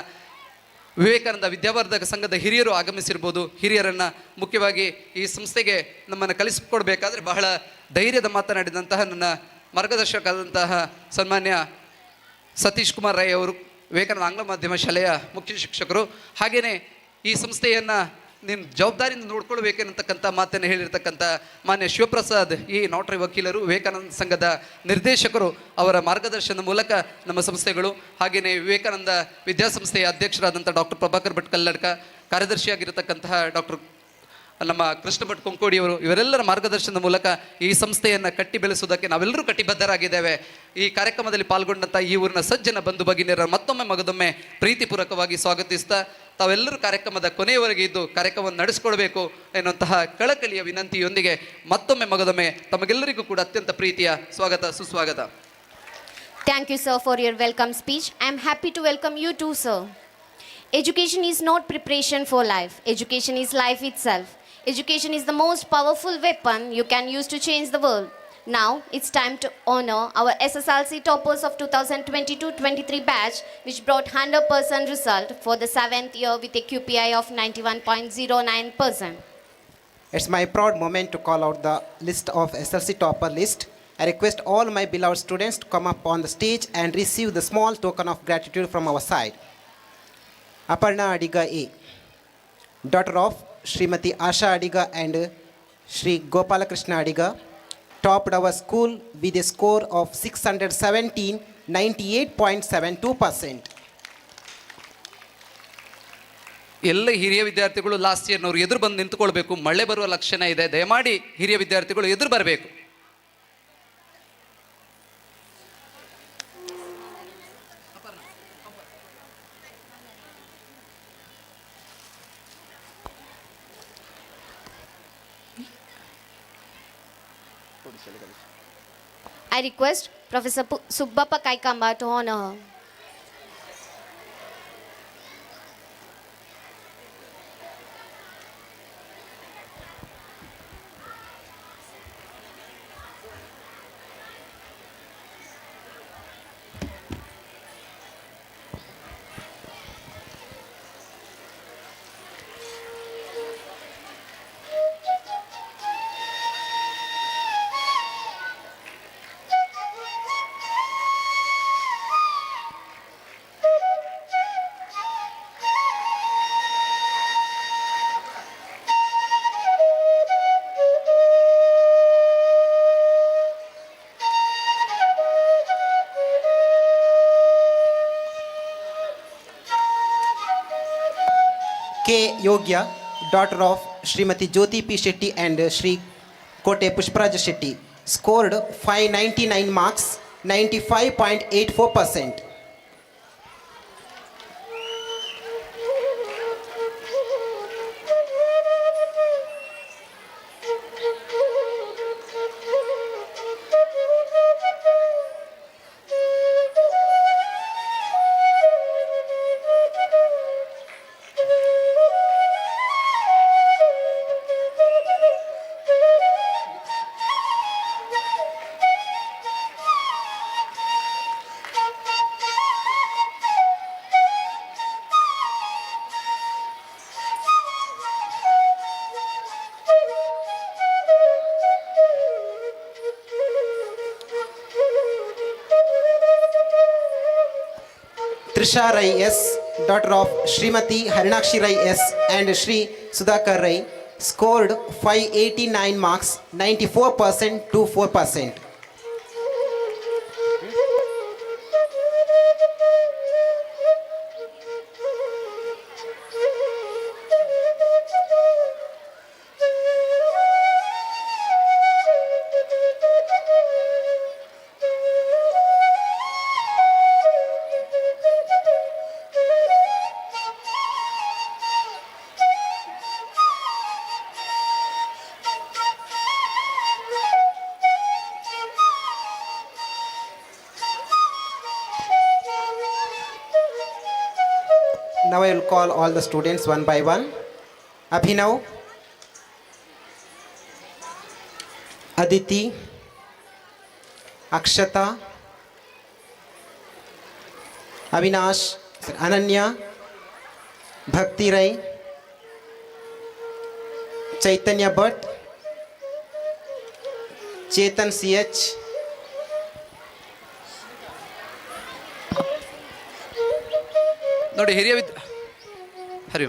ವಿವೇಕಾನಂದ ವಿದ್ಯಾವರ್ಧಕ ಸಂಘದ ಹಿರಿಯರು ಆಗಮಿಸಿರ್ಬೋದು, ಹಿರಿಯರನ್ನು, ಮುಖ್ಯವಾಗಿ ಈ ಸಂಸ್ಥೆಗೆ ನಮ್ಮನ್ನು ಕಲಿಸಿಕೊಡ್ಬೇಕಾದ್ರೆ ಬಹಳ ಧೈರ್ಯದ ಮಾತನಾಡಿದಂತಹ ನನ್ನ ಮಾರ್ಗದರ್ಶಕರಾದಂತಹ ಸನ್ಮಾನ್ಯ ಸತೀಶ್ ಕುಮಾರ್ ರೈ ಅವರು, ವಿವೇಕಾನಂದ ಆಂಗ್ಲ ಮಾಧ್ಯಮ ಶಾಲೆಯ ಮುಖ್ಯ ಶಿಕ್ಷಕರು, ಹಾಗೆಯೇ ಈ ಸಂಸ್ಥೆಯನ್ನು ನೀನು ಜವಾಬ್ದಾರಿಯಿಂದ ನೋಡ್ಕೊಳ್ಬೇಕೆನ್ನತಕ್ಕಂಥ ಮಾತನ್ನು ಹೇಳಿರ್ತಕ್ಕಂಥ ಮಾನ್ಯ ಶಿವಪ್ರಸಾದ್ ಈ ನೋಟ್ರಿ ವಕೀಲರು, ವಿವೇಕಾನಂದ ಸಂಘದ ನಿರ್ದೇಶಕರು, ಅವರ ಮಾರ್ಗದರ್ಶನದ ಮೂಲಕ ನಮ್ಮ ಸಂಸ್ಥೆಗಳು, ಹಾಗೆಯೇ ವಿವೇಕಾನಂದ ವಿದ್ಯಾಸಂಸ್ಥೆಯ ಅಧ್ಯಕ್ಷರಾದಂಥ ಡಾಕ್ಟರ್ ಪ್ರಭಾಕರ್ ಭಟ್ ಕಲ್ಲಡ್ಕ, ಕಾರ್ಯದರ್ಶಿಯಾಗಿರತಕ್ಕಂತಹ ಡಾಕ್ಟರ್ ನಮ್ಮ ಕೃಷ್ಣ ಭಟ್ ಕೊಂಕೋಡಿಯವರು, ಇವರೆಲ್ಲರ ಮಾರ್ಗದರ್ಶನದ ಮೂಲಕ ಈ ಸಂಸ್ಥೆಯನ್ನು ಕಟ್ಟಿ ಬೆಳೆಸುವುದಕ್ಕೆ ನಾವೆಲ್ಲರೂ ಕಟಿಬದ್ಧರಾಗಿದ್ದೇವೆ. ಈ ಕಾರ್ಯಕ್ರಮದಲ್ಲಿ ಪಾಲ್ಗೊಂಡಂಥ ಈ ಊರಿನ ಸಜ್ಜನ ಬಂಧು ಭಗಿನಿಯರ ಮತ್ತೊಮ್ಮೆ ಮಗದೊಮ್ಮೆ ಪ್ರೀತಿಪೂರ್ವಕವಾಗಿ ಸ್ವಾಗತಿಸ್ತಾ, ತಾವೆಲ್ಲರೂ ಕಾರ್ಯಕ್ರಮದ ಕೊನೆಯವರೆಗೆ ಇದ್ದು ಕಾರ್ಯಕ್ರಮವನ್ನು ನಡೆಸ್ಕೊಳ್ಬೇಕು ಎನ್ನುವಂತಹ ಕಳಕಳಿಯ ವಿನಂತಿಯೊಂದಿಗೆ ಮತ್ತೊಮ್ಮೆ ಮಗದೊಮ್ಮೆ ತಮಗೆಲ್ಲರಿಗೂ ಕೂಡ ಅತ್ಯಂತ ಪ್ರೀತಿಯ ಸ್ವಾಗತ, ಸುಸ್ವಾಗತ. Thank you, sir, for your welcome speech. I am happy to welcome you too, sir. Education is not preparation for life. Education is life itself. Education is the most powerful weapon you can use to change the world. Now, it's time to honor our SSLC toppers of 2022-23 batch, which brought 100% result for the 7th year with a QPI of 91.09%. It's my proud moment to call out the list of SLC topper list. I request all my beloved students to come up on the stage and receive the small token of gratitude from our side. Aparna Adiga A, daughter of Srimati Asha Adiga and Shri Gopalakrishna Adiga, topped our school with a score of 617, 98.72%. ಎಲ್ಲ ಹಿರಿಯ ವಿದ್ಯಾರ್ಥಿಗಳು last ಇಯರ್ನವರು ಎದುರು ಬಂದು ನಿಂತುಕೊಳ್ಬೇಕು. ಮಳೆ ಬರುವ ಲಕ್ಷಣ ಇದೆ, ದಯಮಾಡಿ ಹಿರಿಯ ವಿದ್ಯಾರ್ಥಿಗಳು ಎದುರು ಬರಬೇಕು. I request Professor Subbappa Kaikamba to honor her. 𝐾 daughter of Srimati Jyoti P. Shetty and Shri Kote Pushparaj Shetty, scored 599 marks, 95.84%. Trisha Rai S, daughter of Srimati Harinakshi Rai S and Shri Sudhakar Rai, scored 589 marks, 94% to 4%. Now I will call all the students one by one. Abhinav, Aditi, Akshata, Avinash, Ananya, Bhakti Rai, Chaitanya Bhatt, Chetan CH, ನೋಡಿ ಹಿರಿಯ ಹರಿ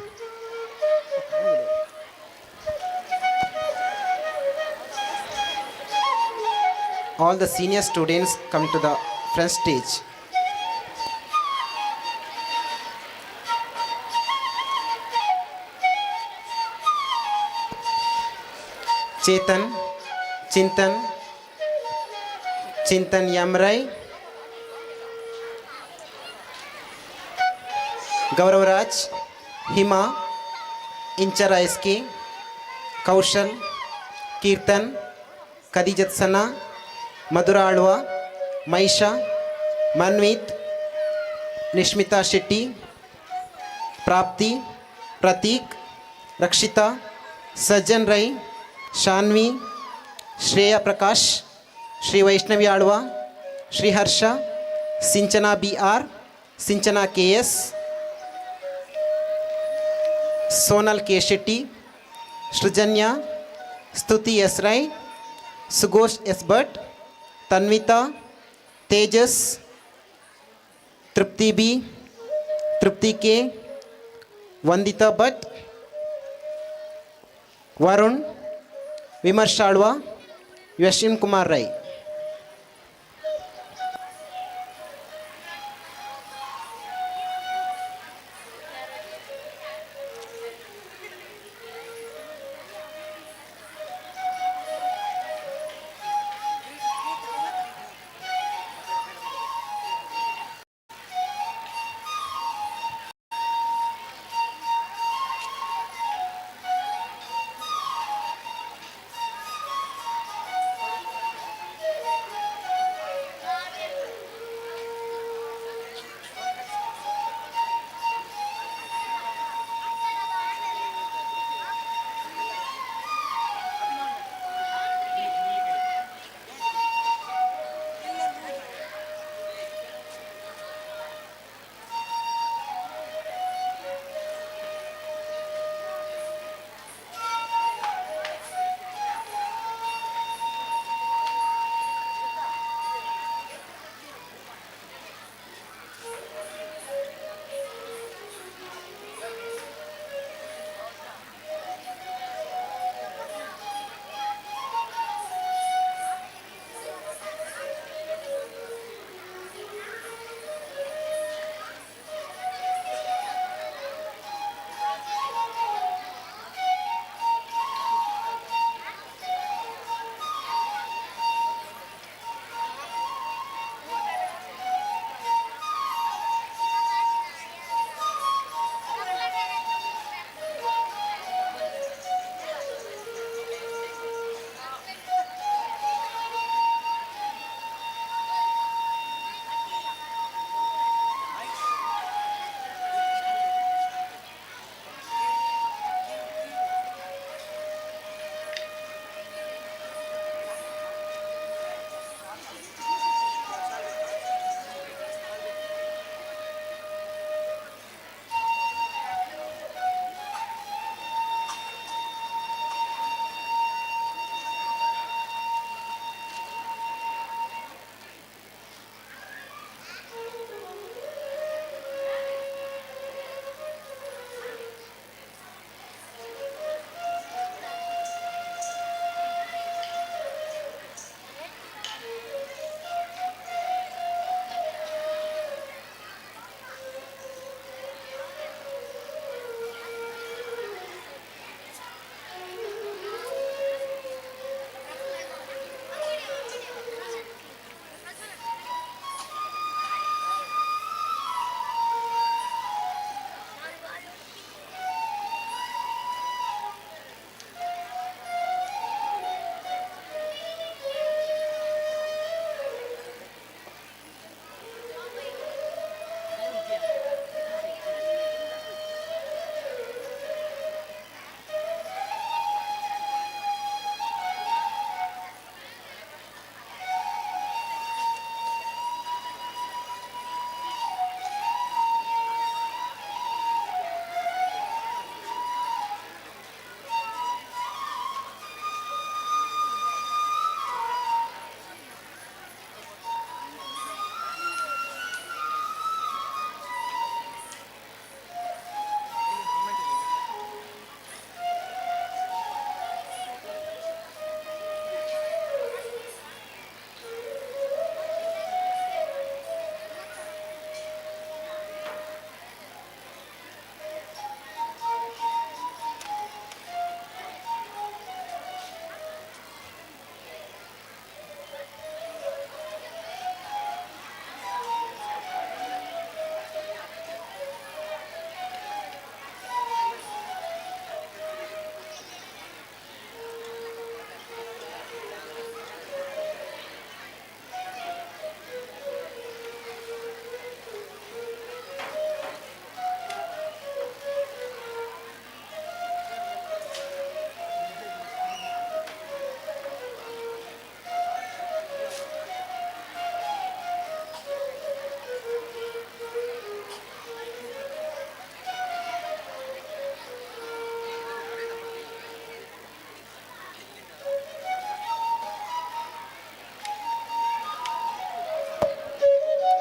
All the senior students come to the front stage. Chetan, Chintan, Chintan Yamrai, Gauravraj, Hima, Inchara SK, Kaushal, Kirtan, Khadijat Sana, Madhura Alwa, Maisha, Manvit, Nishmita Shetty, Prapti, Pratik, Rakshita, Sajjan Rai, Shanvi, Shreya Prakash, Shri Vaishnavi Alwa, Shri Harsha, Sinchana BR, Sinchana KS, Sonal K. Shetty, Srijanya, Stuti S. Rai, Sughosh S. Bhatt, Tanvita, Tejas, Trupti B, Trupti K, Vandita Bhatt, Varun, Vimarsh Alwa, Yashim Kumar Rai.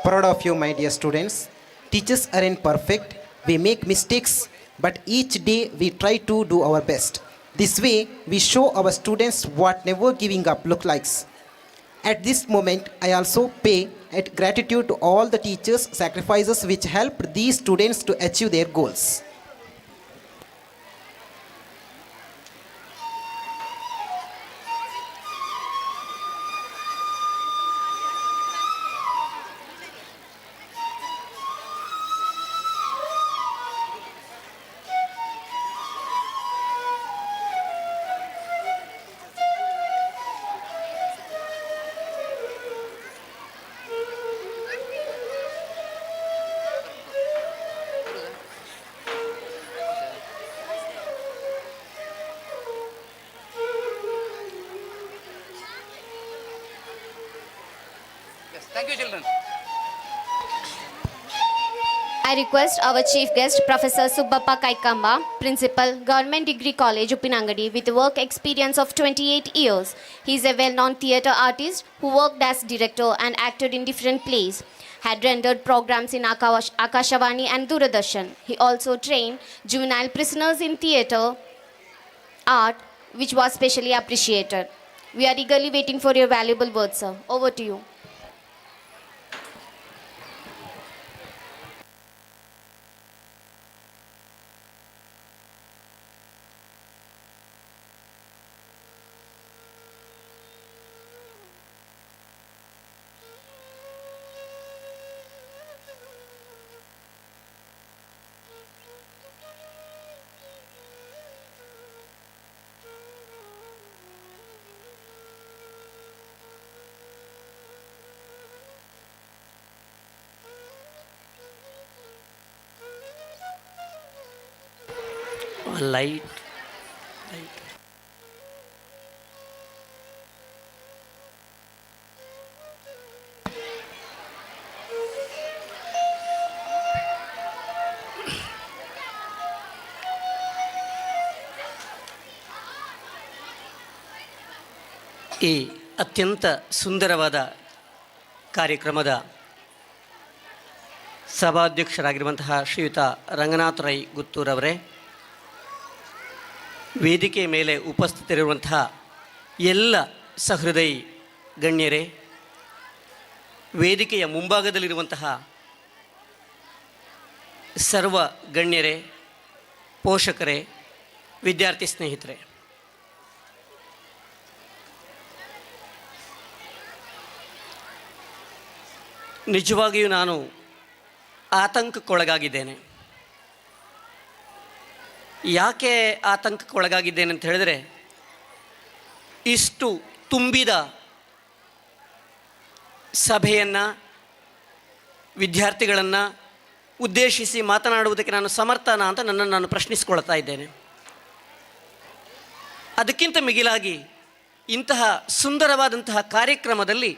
Proud of you, my dear students. Teachers aren't perfect. We make mistakes, but each day we try to do our best. This way, we show our students what never giving up looks like. At this moment, I also pay gratitude to all the teachers' sacrifices which helped these students to achieve their goals. Thank you, children. I request our chief guest, Professor Subbappa Kaikamba, Principal, Government Degree College, Uppinangadi, with work experience of 28 years. He is a well-known theatre artist who worked as director and acted in different plays. Had rendered programs in Akashavani and Doordarshan. He also trained juvenile prisoners in theatre art, which was specially appreciated. We are eagerly waiting for your valuable words, sir. Over to you. Light. ಈ ಅತ್ಯಂತ ಸುಂದರವಾದ ಕಾರ್ಯಕ್ರಮದ ಸಭಾಧ್ಯಕ್ಷರಾಗಿರುವಂತಹ ಶ್ರೀಯುತ ರಂಗನಾಥ ರೈ ಗುತ್ತೂರವರೇ, ವೇದಿಕೆಯ ಮೇಲೆ ಉಪಸ್ಥಿತರಿರುವಂತಹ ಎಲ್ಲ ಸಹೃದಯಿ ಗಣ್ಯರೇ, ವೇದಿಕೆಯ ಮುಂಭಾಗದಲ್ಲಿರುವಂತಹ ಸರ್ವ ಗಣ್ಯರೇ, ಪೋಷಕರೇ, ವಿದ್ಯಾರ್ಥಿ ಸ್ನೇಹಿತರೆ, ನಿಜವಾಗಿಯೂ ನಾನು ಆತಂಕಕ್ಕೊಳಗಾಗಿದ್ದೇನೆ. ಯಾಕೆ ಆತಂಕಕ್ಕೊಳಗಾಗಿದ್ದೇನೆ ಅಂತ ಹೇಳಿದರೆ, ಇಷ್ಟು ತುಂಬಿದ ಸಭೆಯನ್ನು, ವಿದ್ಯಾರ್ಥಿಗಳನ್ನು ಉದ್ದೇಶಿಸಿ ಮಾತನಾಡುವುದಕ್ಕೆ ನಾನು ಸಮರ್ಥನ ಅಂತ ನನ್ನನ್ನು ನಾನು ಪ್ರಶ್ನಿಸಿಕೊಳ್ತಾ ಇದ್ದೇನೆ. ಅದಕ್ಕಿಂತ ಮಿಗಿಲಾಗಿ ಇಂತಹ ಸುಂದರವಾದಂತಹ ಕಾರ್ಯಕ್ರಮದಲ್ಲಿ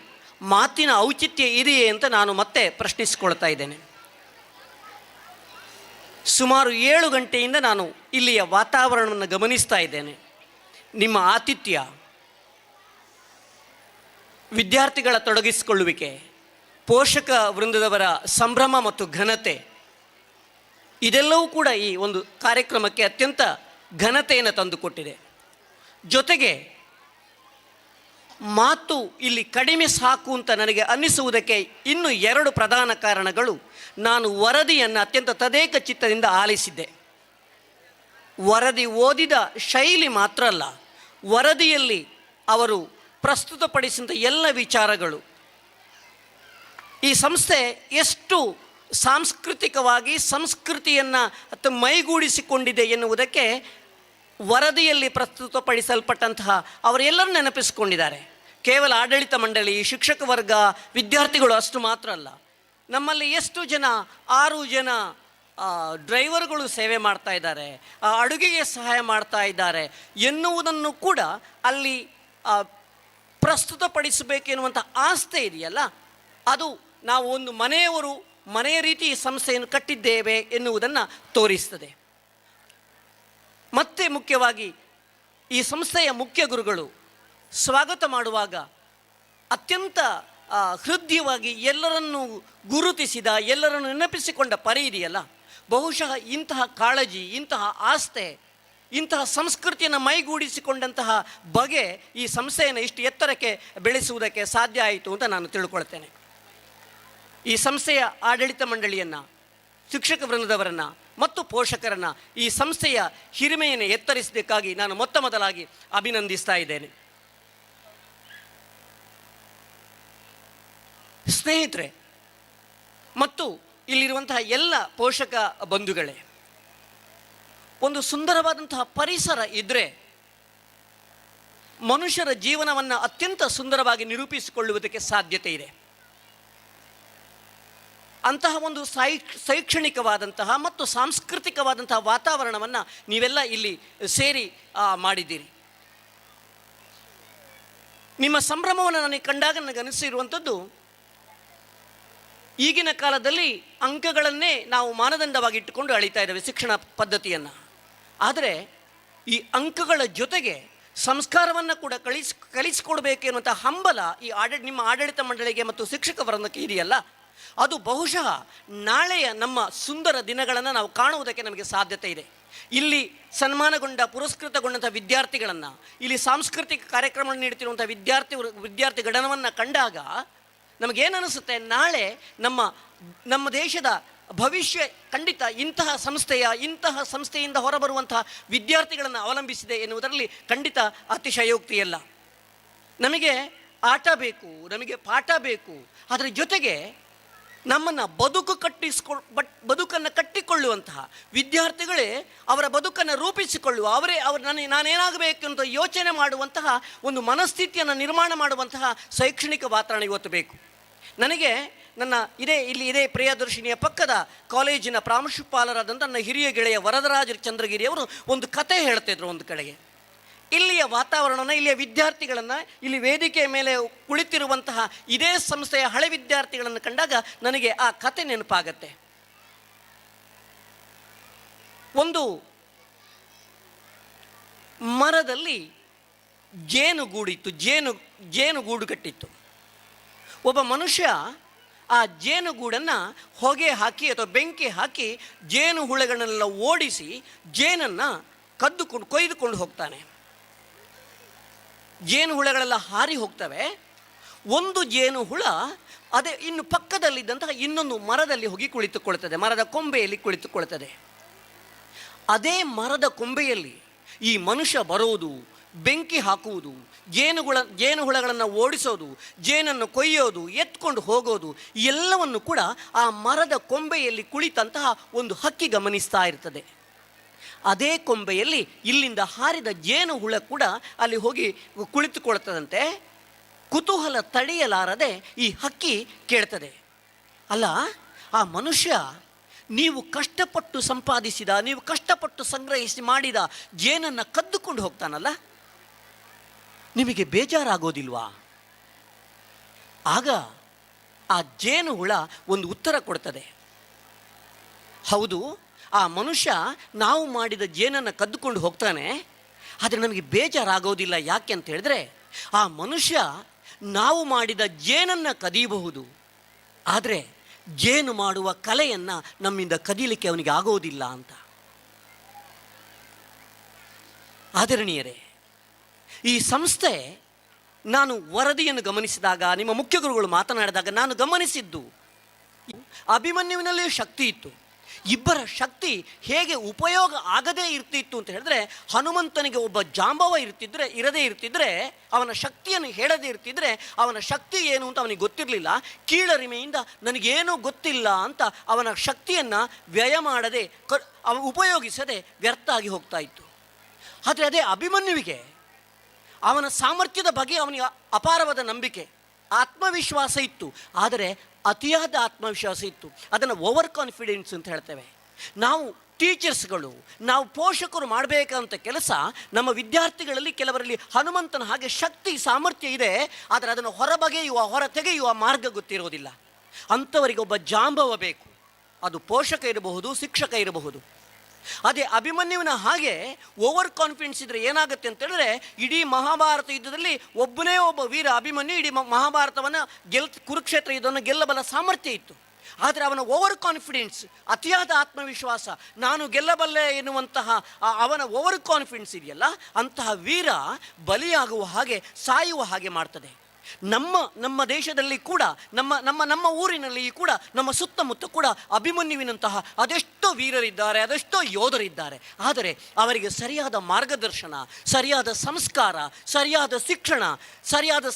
ಮಾತಿನ ಔಚಿತ್ಯ ಇದೆಯೇ ಅಂತ ನಾನು ಮತ್ತೆ ಪ್ರಶ್ನಿಸಿಕೊಳ್ತಾ ಇದ್ದೇನೆ. ಸುಮಾರು 7 ಗಂಟೆಯಿಂದ ನಾನು ಇಲ್ಲಿಯ ವಾತಾವರಣವನ್ನು ಗಮನಿಸ್ತಾ ಇದ್ದೇನೆ. ನಿಮ್ಮ ಆತಿಥ್ಯ, ವಿದ್ಯಾರ್ಥಿಗಳ ತೊಡಗಿಸಿಕೊಳ್ಳುವಿಕೆ, ಪೋಷಕ ವೃಂದದವರ ಸಂಭ್ರಮ ಮತ್ತು ಘನತೆ, ಇದೆಲ್ಲವೂ ಕೂಡ ಈ ಒಂದು ಕಾರ್ಯಕ್ರಮಕ್ಕೆ ಅತ್ಯಂತ ಘನತೆಯನ್ನು ತಂದುಕೊಟ್ಟಿದೆ. ಜೊತೆಗೆ ಮಾತು ಇಲ್ಲಿ ಕಡಿಮೆ ಸಾಕು ಅಂತ ನನಗೆ ಅನ್ನಿಸುವುದಕ್ಕೆ ಇನ್ನೂ 2 ಪ್ರಧಾನ ಕಾರಣಗಳು. ನಾನು ವರದಿಯನ್ನು ಅತ್ಯಂತ ತದೇಕ ಚಿತ್ತದಿಂದ ಆಲಿಸಿದ್ದೆ. ವರದಿ ಓದಿದ ಶೈಲಿ ಮಾತ್ರ ಅಲ್ಲ, ವರದಿಯಲ್ಲಿ ಅವರು ಪ್ರಸ್ತುತಪಡಿಸಿದ ಎಲ್ಲ ವಿಚಾರಗಳು, ಈ ಸಂಸ್ಥೆ ಎಷ್ಟು ಸಾಂಸ್ಕೃತಿಕವಾಗಿ ಸಂಸ್ಕೃತಿಯನ್ನು ಮೈಗೂಡಿಸಿಕೊಂಡಿದೆ ಎನ್ನುವುದಕ್ಕೆ ವರದಿಯಲ್ಲಿ ಪ್ರಸ್ತುತಪಡಿಸಲ್ಪಟ್ಟಂತಹ ಅವರೆಲ್ಲರೂ ನೆನಪಿಸಿಕೊಂಡಿದ್ದಾರೆ. ಕೇವಲ ಆಡಳಿತ ಮಂಡಳಿ, ಶಿಕ್ಷಕ ವರ್ಗ, ವಿದ್ಯಾರ್ಥಿಗಳು ಅಷ್ಟು ಮಾತ್ರ ಅಲ್ಲ, ನಮ್ಮಲ್ಲಿ ಎಷ್ಟು ಜನ 6 ಜನ ಡ್ರೈವರ್ಗಳು ಸೇವೆ ಮಾಡ್ತಾ ಇದ್ದಾರೆ, ಅಡುಗೆಗೆ ಸಹಾಯ ಮಾಡ್ತಾ ಇದ್ದಾರೆ ಎನ್ನುವುದನ್ನು ಕೂಡ ಅಲ್ಲಿ ಪ್ರಸ್ತುತಪಡಿಸಬೇಕೆನ್ನುವಂಥ ಆಸ್ಥೆ ಇದೆಯಲ್ಲ, ಅದು ನಾವು ಒಂದು ಮನೆಯ ರೀತಿ ಈ ಸಂಸ್ಥೆಯನ್ನು ಕಟ್ಟಿದ್ದೇವೆ ಎನ್ನುವುದನ್ನು ತೋರಿಸ್ತದೆ. ಮತ್ತೆ ಮುಖ್ಯವಾಗಿ ಈ ಸಂಸ್ಥೆಯ ಮುಖ್ಯ ಗುರುಗಳು ಸ್ವಾಗತ ಮಾಡುವಾಗ ಅತ್ಯಂತ ಹೃದಯವಾಗಿ ಎಲ್ಲರನ್ನು ಗುರುತಿಸಿದ, ಎಲ್ಲರನ್ನು ನೆನಪಿಸಿಕೊಂಡ ಪರಿ ಇದೆಯಲ್ಲ, ಬಹುಶಃ ಇಂತಹ ಕಾಳಜಿ, ಇಂತಹ ಆಸ್ಥೆ, ಇಂತಹ ಸಂಸ್ಕೃತಿಯನ್ನು ಮೈಗೂಡಿಸಿಕೊಂಡಂತಹ ಬಗೆ ಈ ಸಂಸ್ಥೆಯನ್ನು ಇಷ್ಟು ಎತ್ತರಕ್ಕೆ ಬೆಳೆಸುವುದಕ್ಕೆ ಸಾಧ್ಯ ಆಯಿತು ಅಂತ ನಾನು ತಿಳ್ಕೊಳ್ತೇನೆ. ಈ ಸಂಸ್ಥೆಯ ಆಡಳಿತ ಮಂಡಳಿಯನ್ನು, ಶಿಕ್ಷಕ ವೃಂದದವರನ್ನು ಮತ್ತು ಪೋಷಕರನ್ನು, ಈ ಸಂಸ್ಥೆಯ ಹಿರಿಮೆಯನ್ನು ಎತ್ತರಿಸಬೇಕಾಗಿ ನಾನು ಮೊದಲಾಗಿ ಅಭಿನಂದಿಸ್ತಾ ಇದ್ದೇನೆ. ಸ್ನೇಹಿತರೆ ಮತ್ತು ಇಲ್ಲಿರುವಂತಹ ಎಲ್ಲ ಪೋಷಕ ಬಂಧುಗಳೇ, ಒಂದು ಸುಂದರವಾದಂತಹ ಪರಿಸರ ಇದ್ದರೆ ಮನುಷ್ಯರ ಜೀವನವನ್ನು ಅತ್ಯಂತ ಸುಂದರವಾಗಿ ನಿರೂಪಿಸಿಕೊಳ್ಳುವುದಕ್ಕೆ ಸಾಧ್ಯತೆ ಇದೆ. ಅಂತಹ ಒಂದು ಶೈಕ್ಷಣಿಕವಾದಂತಹ ಮತ್ತು ಸಾಂಸ್ಕೃತಿಕವಾದಂತಹ ವಾತಾವರಣವನ್ನು ನೀವೆಲ್ಲ ಇಲ್ಲಿ ಸೇರಿ ಮಾಡಿದ್ದೀರಿ. ನಿಮ್ಮ ಸಂಭ್ರಮವನ್ನು ನನಗೆ ಕಂಡಾಗ ನನಗೆ ಅನಿಸಿರುವಂಥದ್ದು, ಈಗಿನ ಕಾಲದಲ್ಲಿ ಅಂಕಗಳನ್ನೇ ನಾವು ಮಾನದಂಡವಾಗಿ ಇಟ್ಟುಕೊಂಡು ಅಳೀತಾ ಇದ್ದೇವೆ ಶಿಕ್ಷಣ ಪದ್ಧತಿಯನ್ನು. ಆದರೆ ಈ ಅಂಕಗಳ ಜೊತೆಗೆ ಸಂಸ್ಕಾರವನ್ನು ಕೂಡ ಕಲಿಸಿಕೊಡ್ಬೇಕು ಎನ್ನುವಂಥ ಹಂಬಲ ಈ ನಿಮ್ಮ ಆಡಳಿತ ಮಂಡಳಿಗೆ ಮತ್ತು ಶಿಕ್ಷಕ ವೃಂದಕ್ಕೆ ಇದೆಯಲ್ಲ, ಅದು ಬಹುಶಃ ನಾಳೆಯ ನಮ್ಮ ಸುಂದರ ದಿನಗಳನ್ನು ನಾವು ಕಾಣುವುದಕ್ಕೆ ನಮಗೆ ಸಾಧ್ಯತೆ ಇದೆ. ಇಲ್ಲಿ ಪುರಸ್ಕೃತಗೊಂಡಂಥ ವಿದ್ಯಾರ್ಥಿಗಳನ್ನು, ಇಲ್ಲಿ ಸಾಂಸ್ಕೃತಿಕ ಕಾರ್ಯಕ್ರಮಗಳನ್ನು ನೀಡುತ್ತಿರುವಂಥ ವಿದ್ಯಾರ್ಥಿ ಗಣನವನ್ನು ಕಂಡಾಗ ನಮಗೇನಿಸುತ್ತೆ, ನಾಳೆ ನಮ್ಮ ದೇಶದ ಭವಿಷ್ಯ ಖಂಡಿತ ಇಂತಹ ಸಂಸ್ಥೆಯಿಂದ ಹೊರಬರುವಂತಹ ವಿದ್ಯಾರ್ಥಿಗಳನ್ನು ಅವಲಂಬಿಸಿದೆ ಎನ್ನುವುದರಲ್ಲಿ ಖಂಡಿತ ಅತಿಶಯೋಕ್ತಿಯಲ್ಲ. ನಮಗೆ ಆಟ ಬೇಕು, ನಮಗೆ ಪಾಠ ಬೇಕು, ಅದರ ಜೊತೆಗೆ ನಮ್ಮನ್ನು ಬದುಕನ್ನು ಕಟ್ಟಿಕೊಳ್ಳುವಂತಹ ವಿದ್ಯಾರ್ಥಿಗಳೇ ಅವರ ಬದುಕನ್ನು ರೂಪಿಸಿಕೊಳ್ಳುವ, ನಾನೇನಾಗಬೇಕು ಅಂತ ಯೋಚನೆ ಮಾಡುವಂತಹ ಒಂದು ಮನಸ್ಥಿತಿಯನ್ನು ನಿರ್ಮಾಣ ಮಾಡುವಂತಹ ಶೈಕ್ಷಣಿಕ ವಾತಾವರಣ ಇವತ್ತು ಬೇಕು. ನನಗೆ ಇದೇ ಪ್ರಿಯದರ್ಶಿನಿಯ ಪಕ್ಕದ ಕಾಲೇಜಿನ ಪ್ರಾಂಶುಪಾಲರಾದಂಥ ನನ್ನ ಹಿರಿಯ ಗೆಳೆಯ ವರದರಾಜ ಚಂದ್ರಗಿರಿಯವರು ಒಂದು ಕತೆ ಹೇಳ್ತಿದ್ರು. ಒಂದು ಕಡೆಗೆ ಇಲ್ಲಿಯ ವಾತಾವರಣನ, ಇಲ್ಲಿಯ ವಿದ್ಯಾರ್ಥಿಗಳನ್ನು, ಇಲ್ಲಿ ವೇದಿಕೆಯ ಮೇಲೆ ಕುಳಿತಿರುವಂತಹ ಇದೇ ಸಂಸ್ಥೆಯ ಹಳೆ ವಿದ್ಯಾರ್ಥಿಗಳನ್ನು ಕಂಡಾಗ ನನಗೆ ಆ ಕತೆ ನೆನಪಾಗತ್ತೆ. ಒಂದು ಮರದಲ್ಲಿ ಜೇನುಗೂಡು ಕಟ್ಟಿತ್ತು. ಒಬ್ಬ ಮನುಷ್ಯ ಆ ಜೇನುಗೂಡನ್ನು ಹೊಗೆ ಹಾಕಿ ಅಥವಾ ಬೆಂಕಿ ಹಾಕಿ ಜೇನು ಹುಳಗಳನ್ನೆಲ್ಲ ಓಡಿಸಿ ಜೇನನ್ನು ಕೊಯ್ದುಕೊಂಡು ಹೋಗ್ತಾನೆ. ಜೇನು ಹುಳಗಳೆಲ್ಲ ಹಾರಿ ಹೋಗ್ತವೆ. ಒಂದು ಜೇನು ಹುಳ ಇನ್ನು ಪಕ್ಕದಲ್ಲಿದ್ದಂತಹ ಇನ್ನೊಂದು ಮರದಲ್ಲಿ ಹೋಗಿ ಕುಳಿತುಕೊಳ್ತದೆ, ಮರದ ಕೊಂಬೆಯಲ್ಲಿ ಕುಳಿತುಕೊಳ್ತದೆ. ಅದೇ ಮರದ ಕೊಂಬೆಯಲ್ಲಿ ಈ ಮನುಷ್ಯ ಬರೋದು, ಬೆಂಕಿ ಹಾಕುವುದು, ಜೇನು ಹುಳಗಳನ್ನು ಓಡಿಸೋದು, ಜೇನನ್ನು ಕೊಯ್ಯೋದು, ಎತ್ಕೊಂಡು ಹೋಗೋದು, ಎಲ್ಲವನ್ನು ಕೂಡ ಆ ಮರದ ಕೊಂಬೆಯಲ್ಲಿ ಕುಳಿತಂತಹ ಒಂದು ಹಕ್ಕಿ ಗಮನಿಸ್ತಾ ಇರ್ತದೆ. ಅದೇ ಕೊಂಬೆಯಲ್ಲಿ ಇಲ್ಲಿಂದ ಹಾರಿದ ಜೇನು ಹುಳ ಕೂಡ ಅಲ್ಲಿ ಹೋಗಿ ಕುಳಿತುಕೊಳ್ತದಂತೆ. ಕುತೂಹಲ ತಡೆಯಲಾರದೆ ಈ ಹಕ್ಕಿ ಕೇಳ್ತದೆ, ಅಲ್ಲ ಆ ಮನುಷ್ಯ ನೀವು ಕಷ್ಟಪಟ್ಟು ಸಂಪಾದಿಸಿದ, ನೀವು ಕಷ್ಟಪಟ್ಟು ಸಂಗ್ರಹಿಸಿ ಮಾಡಿದ ಜೇನನ್ನು ಕದ್ದುಕೊಂಡು ಹೋಗ್ತಾನಲ್ಲ, ನಿಮಗೆ ಬೇಜಾರಾಗೋದಿಲ್ವಾ? ಆಗ ಆ ಜೇನು ಹುಳ ಒಂದು ಉತ್ತರ ಕೊಡ್ತದೆ, ಹೌದು, ಆ ಮನುಷ್ಯ ನಾವು ಮಾಡಿದ ಜೇನನ್ನು ಕದ್ದುಕೊಂಡು ಹೋಗ್ತಾನೆ, ಆದರೆ ನಮಗೆ ಬೇಜಾರಾಗೋದಿಲ್ಲ. ಯಾಕೆ ಅಂತ ಹೇಳಿದ್ರೆ ಆ ಮನುಷ್ಯ ನಾವು ಮಾಡಿದ ಜೇನನ್ನು ಕದಿಯಬಹುದು, ಆದರೆ ಜೇನು ಮಾಡುವ ಕಲೆಯನ್ನು ನಮ್ಮಿಂದ ಕದೀಲಿಕ್ಕೆ ಅವನಿಗೆ ಆಗೋದಿಲ್ಲ ಅಂತ. ಆದರಣೀಯರೇ, ಈ ಸಂಸ್ಥೆ ನಾನು ವರದಿಯನ್ನು ಗಮನಿಸಿದಾಗ, ನಿಮ್ಮ ಮುಖ್ಯ ಗುರುಗಳು ಮಾತನಾಡಿದಾಗ ನಾನು ಗಮನಿಸಿದ್ದು, ಅಭಿಮನ್ಯುವಿನಲ್ಲೇ ಶಕ್ತಿ ಇತ್ತು. ಇಬ್ಬರ ಶಕ್ತಿ ಹೇಗೆ ಉಪಯೋಗ ಆಗದೇ ಇರ್ತಿತ್ತು ಅಂತ ಹೇಳಿದ್ರೆ, ಹನುಮಂತನಿಗೆ ಒಬ್ಬ ಜಾಂಬವ ಇರದೇ ಇರ್ತಿದ್ರೆ, ಅವನ ಶಕ್ತಿಯನ್ನು ಹೇಳದೇ ಇರ್ತಿದ್ರೆ, ಅವನ ಶಕ್ತಿ ಏನು ಅಂತ ಅವನಿಗೆ ಗೊತ್ತಿರಲಿಲ್ಲ. ಕೀಳರಿಮೆಯಿಂದ ನನಗೇನೂ ಗೊತ್ತಿಲ್ಲ ಅಂತ ಅವನ ಶಕ್ತಿಯನ್ನು ವ್ಯಯ ಮಾಡದೆ ಉಪಯೋಗಿಸದೆ ವ್ಯರ್ಥ ಆಗಿ ಹೋಗ್ತಾ ಇತ್ತು. ಆದರೆ ಅದೇ ಅಭಿಮನ್ಯುವಿಗೆ ಅವನ ಸಾಮರ್ಥ್ಯದ ಬಗ್ಗೆ ಅವನಿಗೆ ಅಪಾರವಾದ ನಂಬಿಕೆ, ಆತ್ಮವಿಶ್ವಾಸ ಇತ್ತು. ಆದರೆ ಅತಿಯಾದ ಆತ್ಮವಿಶ್ವಾಸ ಇತ್ತು. ಅದನ್ನು ಓವರ್ ಕಾನ್ಫಿಡೆನ್ಸ್ ಅಂತ ಹೇಳ್ತೇವೆ. ನಾವು ಟೀಚರ್ಸ್ಗಳು, ನಾವು ಪೋಷಕರು ಮಾಡಬೇಕಂತ ಕೆಲಸ ನಮ್ಮ ವಿದ್ಯಾರ್ಥಿಗಳಲ್ಲಿ ಕೆಲವರಲ್ಲಿ ಹನುಮಂತನ ಹಾಗೆ ಶಕ್ತಿ ಸಾಮರ್ಥ್ಯ ಇದೆ, ಆದರೆ ಅದನ್ನು ಹೊರ ತೆಗೆಯುವ ಮಾರ್ಗ ಗೊತ್ತಿರೋದಿಲ್ಲ. ಅಂಥವರಿಗೆ ಒಬ್ಬ ಜಾಂಬವ ಬೇಕು. ಅದು ಪೋಷಕ ಇರಬಹುದು, ಶಿಕ್ಷಕ ಇರಬಹುದು. ಅದೇ ಅಭಿಮನ್ಯುವಿನ ಹಾಗೆ ಓವರ್ ಕಾನ್ಫಿಡೆನ್ಸ್ ಇದ್ದರೆ ಏನಾಗುತ್ತೆ ಅಂತ ಹೇಳಿದ್ರೆ, ಇಡೀ ಮಹಾಭಾರತ ಯುದ್ಧದಲ್ಲಿ ಒಬ್ಬನೇ ಒಬ್ಬ ವೀರ ಅಭಿಮನ್ಯು ಇಡೀ ಮಹಾಭಾರತವನ್ನು ಕುರುಕ್ಷೇತ್ರ ಯುದ್ಧವನ್ನು ಗೆಲ್ಲಬಲ್ಲ ಸಾಮರ್ಥ್ಯ ಇತ್ತು. ಆದರೆ ಅವನ ಓವರ್ ಕಾನ್ಫಿಡೆನ್ಸ್, ಅತಿಯಾದ ಆತ್ಮವಿಶ್ವಾಸ, ನಾನು ಗೆಲ್ಲಬಲ್ಲೆ ಎನ್ನುವಂತಹ ಅವನ ಓವರ್ ಕಾನ್ಫಿಡೆನ್ಸ್ ಇದೆಯಲ್ಲ, ಅಂತಹ ವೀರ ಬಲಿಯಾಗುವ ಹಾಗೆ, ಸಾಯುವ ಹಾಗೆ ಮಾಡ್ತದೆ. ನಮ್ಮ ದೇಶದಲ್ಲಿ ಕೂಡ, ನಮ್ಮ ಊರಿನಲ್ಲಿ ಕೂಡ, ನಮ್ಮ ಸುತ್ತಮುತ್ತ ಕೂಡ ಅಭಿಮನ್ಯುವಿನಂತಹ ಅದೆಷ್ಟೋ ವೀರರಿದ್ದಾರೆ, ಅದೆಷ್ಟೋ ಯೋಧರಿದ್ದಾರೆ. ಆದರೆ ಅವರಿಗೆ ಸರಿಯಾದ ಮಾರ್ಗದರ್ಶನ, ಸರಿಯಾದ ಸಂಸ್ಕಾರ, ಸರಿಯಾದ ಶಿಕ್ಷಣ, ಸರಿಯಾದ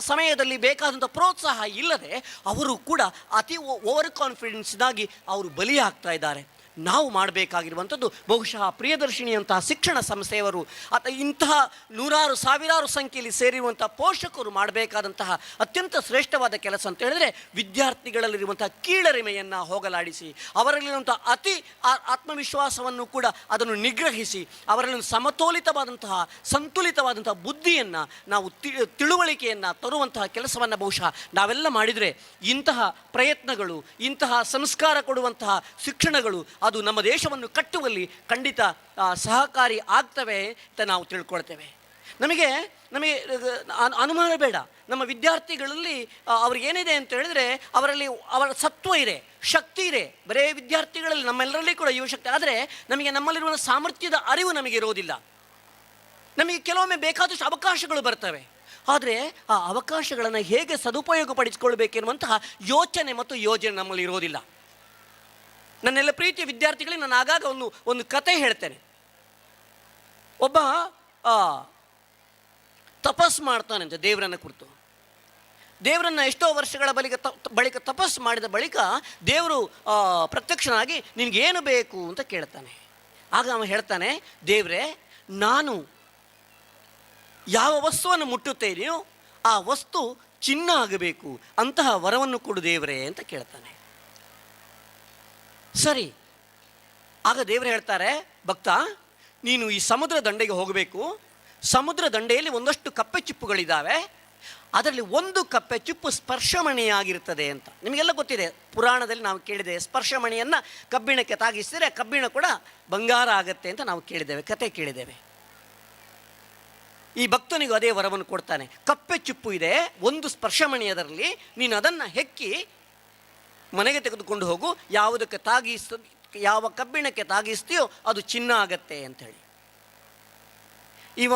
ಸಮಯದಲ್ಲಿ ಬೇಕಾದಂಥ ಪ್ರೋತ್ಸಾಹ ಇಲ್ಲದೆ ಅವರು ಕೂಡ ಅತಿ ಓವರ್ ಕಾನ್ಫಿಡೆನ್ಸ್ನಾಗಿ ಅವರು ಬಲಿಯಾಗ್ತಾ ಇದ್ದಾರೆ. ನಾವು ಮಾಡಬೇಕಾಗಿರುವಂಥದ್ದು ಬಹುಶಃ ಪ್ರಿಯದರ್ಶಿನಿಯಂತಹ ಶಿಕ್ಷಣ ಸಂಸ್ಥೆಯವರು ಇಂತಹ ನೂರಾರು ಸಾವಿರಾರು ಸಂಖ್ಯೆಯಲ್ಲಿ ಸೇರಿರುವಂಥ ಪೋಷಕರು ಮಾಡಬೇಕಾದಂತಹ ಅತ್ಯಂತ ಶ್ರೇಷ್ಠವಾದ ಕೆಲಸ ಅಂತ ಹೇಳಿದ್ರೆ, ವಿದ್ಯಾರ್ಥಿಗಳಲ್ಲಿರುವಂಥ ಕೀಳರಿಮೆಯನ್ನು ಹೋಗಲಾಡಿಸಿ, ಅವರಲ್ಲಿರುವಂಥ ಅತಿ ಆತ್ಮವಿಶ್ವಾಸವನ್ನು ಕೂಡ ಅದನ್ನು ನಿಗ್ರಹಿಸಿ, ಅವರಲ್ಲಿ ಸಮತೋಲಿತವಾದಂತಹ ಸಂತುಲಿತವಾದಂತಹ ಬುದ್ಧಿಯನ್ನು ನಾವು ತಿಳುವಳಿಕೆಯನ್ನು ತರುವಂತಹ ಕೆಲಸವನ್ನು ಬಹುಶಃ ನಾವೆಲ್ಲ ಮಾಡಿದರೆ ಇಂತಹ ಪ್ರಯತ್ನಗಳು, ಇಂತಹ ಸಂಸ್ಕಾರ ಕೊಡುವಂತಹ ಶಿಕ್ಷಣಗಳು ಅದು ನಮ್ಮ ದೇಶವನ್ನು ಕಟ್ಟುವಲ್ಲಿ ಖಂಡಿತ ಸಹಕಾರಿ ಆಗ್ತವೆ ಅಂತ ನಾವು ತಿಳ್ಕೊಳ್ತೇವೆ. ನಮಗೆ ಅನುಮಾನ ಬೇಡ, ನಮ್ಮ ವಿದ್ಯಾರ್ಥಿಗಳಲ್ಲಿ ಅವ್ರಿಗೇನಿದೆ ಅಂತ ಹೇಳಿದ್ರೆ ಅವರಲ್ಲಿ ಅವರ ಸತ್ವ ಇದೆ, ಶಕ್ತಿ ಇದೆ. ಬರೇ ವಿದ್ಯಾರ್ಥಿಗಳಲ್ಲಿ ನಮ್ಮೆಲ್ಲರಲ್ಲಿ ಕೂಡ ಯುವಶಕ್ತಿ, ಆದರೆ ನಮ್ಮಲ್ಲಿರುವ ಸಾಮರ್ಥ್ಯದ ಅರಿವು ನಮಗೆ ಇರೋದಿಲ್ಲ. ನಮಗೆ ಕೆಲವೊಮ್ಮೆ ಬೇಕಾದಷ್ಟು ಅವಕಾಶಗಳು ಬರ್ತವೆ, ಆದರೆ ಆ ಅವಕಾಶಗಳನ್ನು ಹೇಗೆ ಸದುಪಯೋಗಪಡಿಸಿಕೊಳ್ಬೇಕೆನ್ನುವಂತಹ ಯೋಚನೆ ಮತ್ತು ಯೋಜನೆ ನಮ್ಮಲ್ಲಿ ಇರೋದಿಲ್ಲ. ನನ್ನೆಲ್ಲ ಪ್ರೀತಿಯ ವಿದ್ಯಾರ್ಥಿಗಳಿಗೆ ನಾನು ಆಗಾಗ ಒಂದು ಕತೆ ಹೇಳ್ತೇನೆ. ಒಬ್ಬ ತಪಸ್ ಮಾಡ್ತಾನಂತೆ ದೇವರನ್ನ ಕುರಿತು. ದೇವರನ್ನ ಎಷ್ಟೋ ವರ್ಷಗಳ ಬಳಿಕ ತಪಸ್ಸು ಮಾಡಿದ ಬಳಿಕ ದೇವರು ಪ್ರತ್ಯಕ್ಷನಾಗಿ ನಿನಗೇನು ಬೇಕು ಅಂತ ಕೇಳ್ತಾನೆ. ಆಗ ಅವ ಹೇಳ್ತಾನೆ, ದೇವರೇ, ನಾನು ಯಾವ ವಸ್ತುವನ್ನು ಮುಟ್ಟುತ್ತೇನೆಯೋ ಆ ವಸ್ತು ಚಿನ್ನ ಆಗಬೇಕು, ಅಂತಹ ವರವನ್ನು ಕೊಡು ದೇವರೇ ಅಂತ ಕೇಳ್ತಾನೆ. ಸರಿ. ಆಗ ದೇವರು ಹೇಳ್ತಾರೆ, ಭಕ್ತ, ನೀನು ಈ ಸಮುದ್ರ ದಂಡೆಗೆ ಹೋಗಬೇಕು. ಸಮುದ್ರ ದಂಡೆಯಲ್ಲಿ ಒಂದಷ್ಟು ಕಪ್ಪೆ ಚಿಪ್ಪುಗಳಿದ್ದಾವೆ, ಅದರಲ್ಲಿ ಒಂದು ಕಪ್ಪೆ ಚಿಪ್ಪು ಸ್ಪರ್ಶಮಣಿಯಾಗಿರ್ತದೆ ಅಂತ. ನಿಮಗೆಲ್ಲ ಗೊತ್ತಿದೆ, ಪುರಾಣದಲ್ಲಿ ನಾವು ಕೇಳಿದೆ, ಸ್ಪರ್ಶಮಣಿಯನ್ನು ಕಬ್ಬಿಣಕ್ಕೆ ತಾಗಿಸಿದರೆ ಕಬ್ಬಿಣ ಕೂಡ ಬಂಗಾರ ಆಗತ್ತೆ ಅಂತ ನಾವು ಕೇಳಿದ್ದೇವೆ, ಕತೆ ಕೇಳಿದ್ದೇವೆ. ಈ ಭಕ್ತನಿಗೂ ಅದೇ ವರವನ್ನು ಕೊಡ್ತಾನೆ. ಕಪ್ಪೆ ಚಿಪ್ಪು ಇದೆ, ಒಂದು ಸ್ಪರ್ಶಮಣಿ ಅದರಲ್ಲಿ, ನೀನು ಅದನ್ನು ಹೆಕ್ಕಿ ಮನೆಗೆ ತೆಗೆದುಕೊಂಡು ಹೋಗು, ಯಾವ ಕಬ್ಬಿಣಕ್ಕೆ ತಾಗಿಸ್ತೀಯೋ ಅದು ಚಿನ್ನ ಆಗತ್ತೆ ಅಂಥೇಳಿ. ಇವ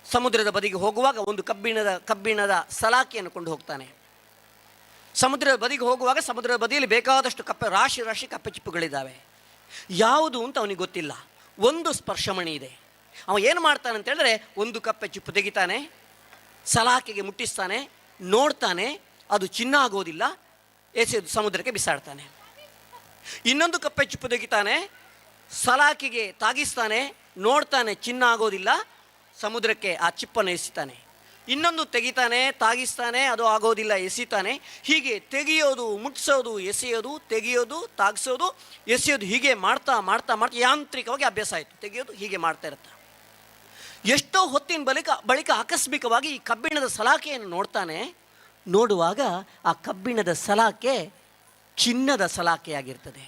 ಸಮುದ್ರದ ಬದಿಗೆ ಹೋಗುವಾಗ ಒಂದು ಕಬ್ಬಿಣದ ಸಲಾಕೆಯನ್ನು ಕೊಂಡು ಹೋಗ್ತಾನೆ. ಸಮುದ್ರದ ಬದಿಗೆ ಹೋಗುವಾಗ ಸಮುದ್ರದ ಬದಿಯಲ್ಲಿ ಬೇಕಾದಷ್ಟು ರಾಶಿ ಕಪ್ಪೆ ಚಿಪ್ಪುಗಳಿದ್ದಾವೆ. ಯಾವುದು ಅಂತ ಅವನಿಗೆ ಗೊತ್ತಿಲ್ಲ. ಒಂದು ಸ್ಪರ್ಶಮಣಿ ಇದೆ. ಅವ ಏನು ಮಾಡ್ತಾನೆ ಅಂತ ಹೇಳಿದ್ರೆ, ಒಂದು ಕಪ್ಪೆ ಚಿಪ್ಪು ತೆಗಿತಾನೆ, ಸಲಾಕೆಗೆ ಮುಟ್ಟಿಸ್ತಾನೆ, ನೋಡ್ತಾನೆ, ಅದು ಚಿನ್ನ ಆಗೋದಿಲ್ಲ, ಎಸೆದು ಸಮುದ್ರಕ್ಕೆ ಬಿಸಾಡ್ತಾನೆ. ಇನ್ನೊಂದು ಕಪ್ಪೆ ಚಿಪ್ಪು ತೆಗಿತಾನೆ, ಸಲಾಕೆಗೆ ತಾಗಿಸ್ತಾನೆ, ನೋಡ್ತಾನೆ, ಚಿನ್ನ ಆಗೋದಿಲ್ಲ, ಸಮುದ್ರಕ್ಕೆ ಆ ಚಿಪ್ಪನ್ನು ಎಸಿತಾನೆ. ಇನ್ನೊಂದು ತೆಗಿತಾನೆ, ತಾಗಿಸ್ತಾನೆ, ಅದು ಆಗೋದಿಲ್ಲ, ಎಸಿತಾನೆ. ಹೀಗೆ ತೆಗೆಯೋದು, ಮುಟ್ಟಿಸೋದು, ಎಸೆಯೋದು, ತೆಗೆಯೋದು, ತಾಗಿಸೋದು, ಎಸೆಯೋದು, ಹೀಗೆ ಮಾಡ್ತಾ ಮಾಡ್ತಾ ಮಾಡ್ತಾ ಯಾಂತ್ರಿಕವಾಗಿ ಅಭ್ಯಾಸ ಆಯಿತು. ತೆಗೆಯೋದು ಹೀಗೆ ಮಾಡ್ತಾ ಇರ್ತಾನೆ. ಎಷ್ಟೋ ಹೊತ್ತಿನ ಬಳಿಕ ಆಕಸ್ಮಿಕವಾಗಿ ಈ ಕಬ್ಬಿಣದ ಸಲಾಕೆಯನ್ನು ನೋಡ್ತಾನೆ. ನೋಡುವಾಗ ಆ ಕಬ್ಬಿಣದ ಸಲಾಕೆ ಚಿನ್ನದ ಸಲಾಕೆಯಾಗಿರ್ತದೆ.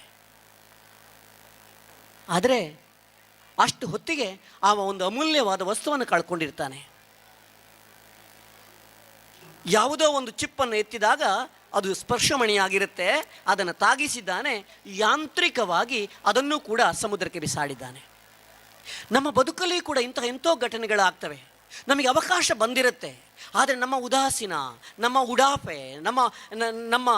ಆದರೆ ಅಷ್ಟು ಹೊತ್ತಿಗೆ ಒಂದು ಅಮೂಲ್ಯವಾದ ವಸ್ತುವನ್ನು ಕಳ್ಕೊಂಡಿರ್ತಾನೆ. ಯಾವುದೋ ಒಂದು ಚಿಪ್ಪನ್ನು ಎತ್ತಿದಾಗ ಅದು ಸ್ಪರ್ಶಮಣಿಯಾಗಿರುತ್ತೆ, ಅದನ್ನು ತಾಗಿಸಿದ್ದಾನೆ, ಯಾಂತ್ರಿಕವಾಗಿ ಅದನ್ನು ಕೂಡ ಸಮುದ್ರಕ್ಕೆ ಬಿಸಾಡಿದ್ದಾನೆ. ನಮ್ಮ ಬದುಕಲ್ಲಿ ಕೂಡ ಎಂಥೋ ಘಟನೆಗಳಾಗ್ತವೆ. ನಮಗೆ ಅವಕಾಶ ಬಂದಿರುತ್ತೆ, ಆದರೆ ನಮ್ಮ ಉದಾಸೀನ, ನಮ್ಮ ಉಡಾಫೆ, ನಮ್ಮ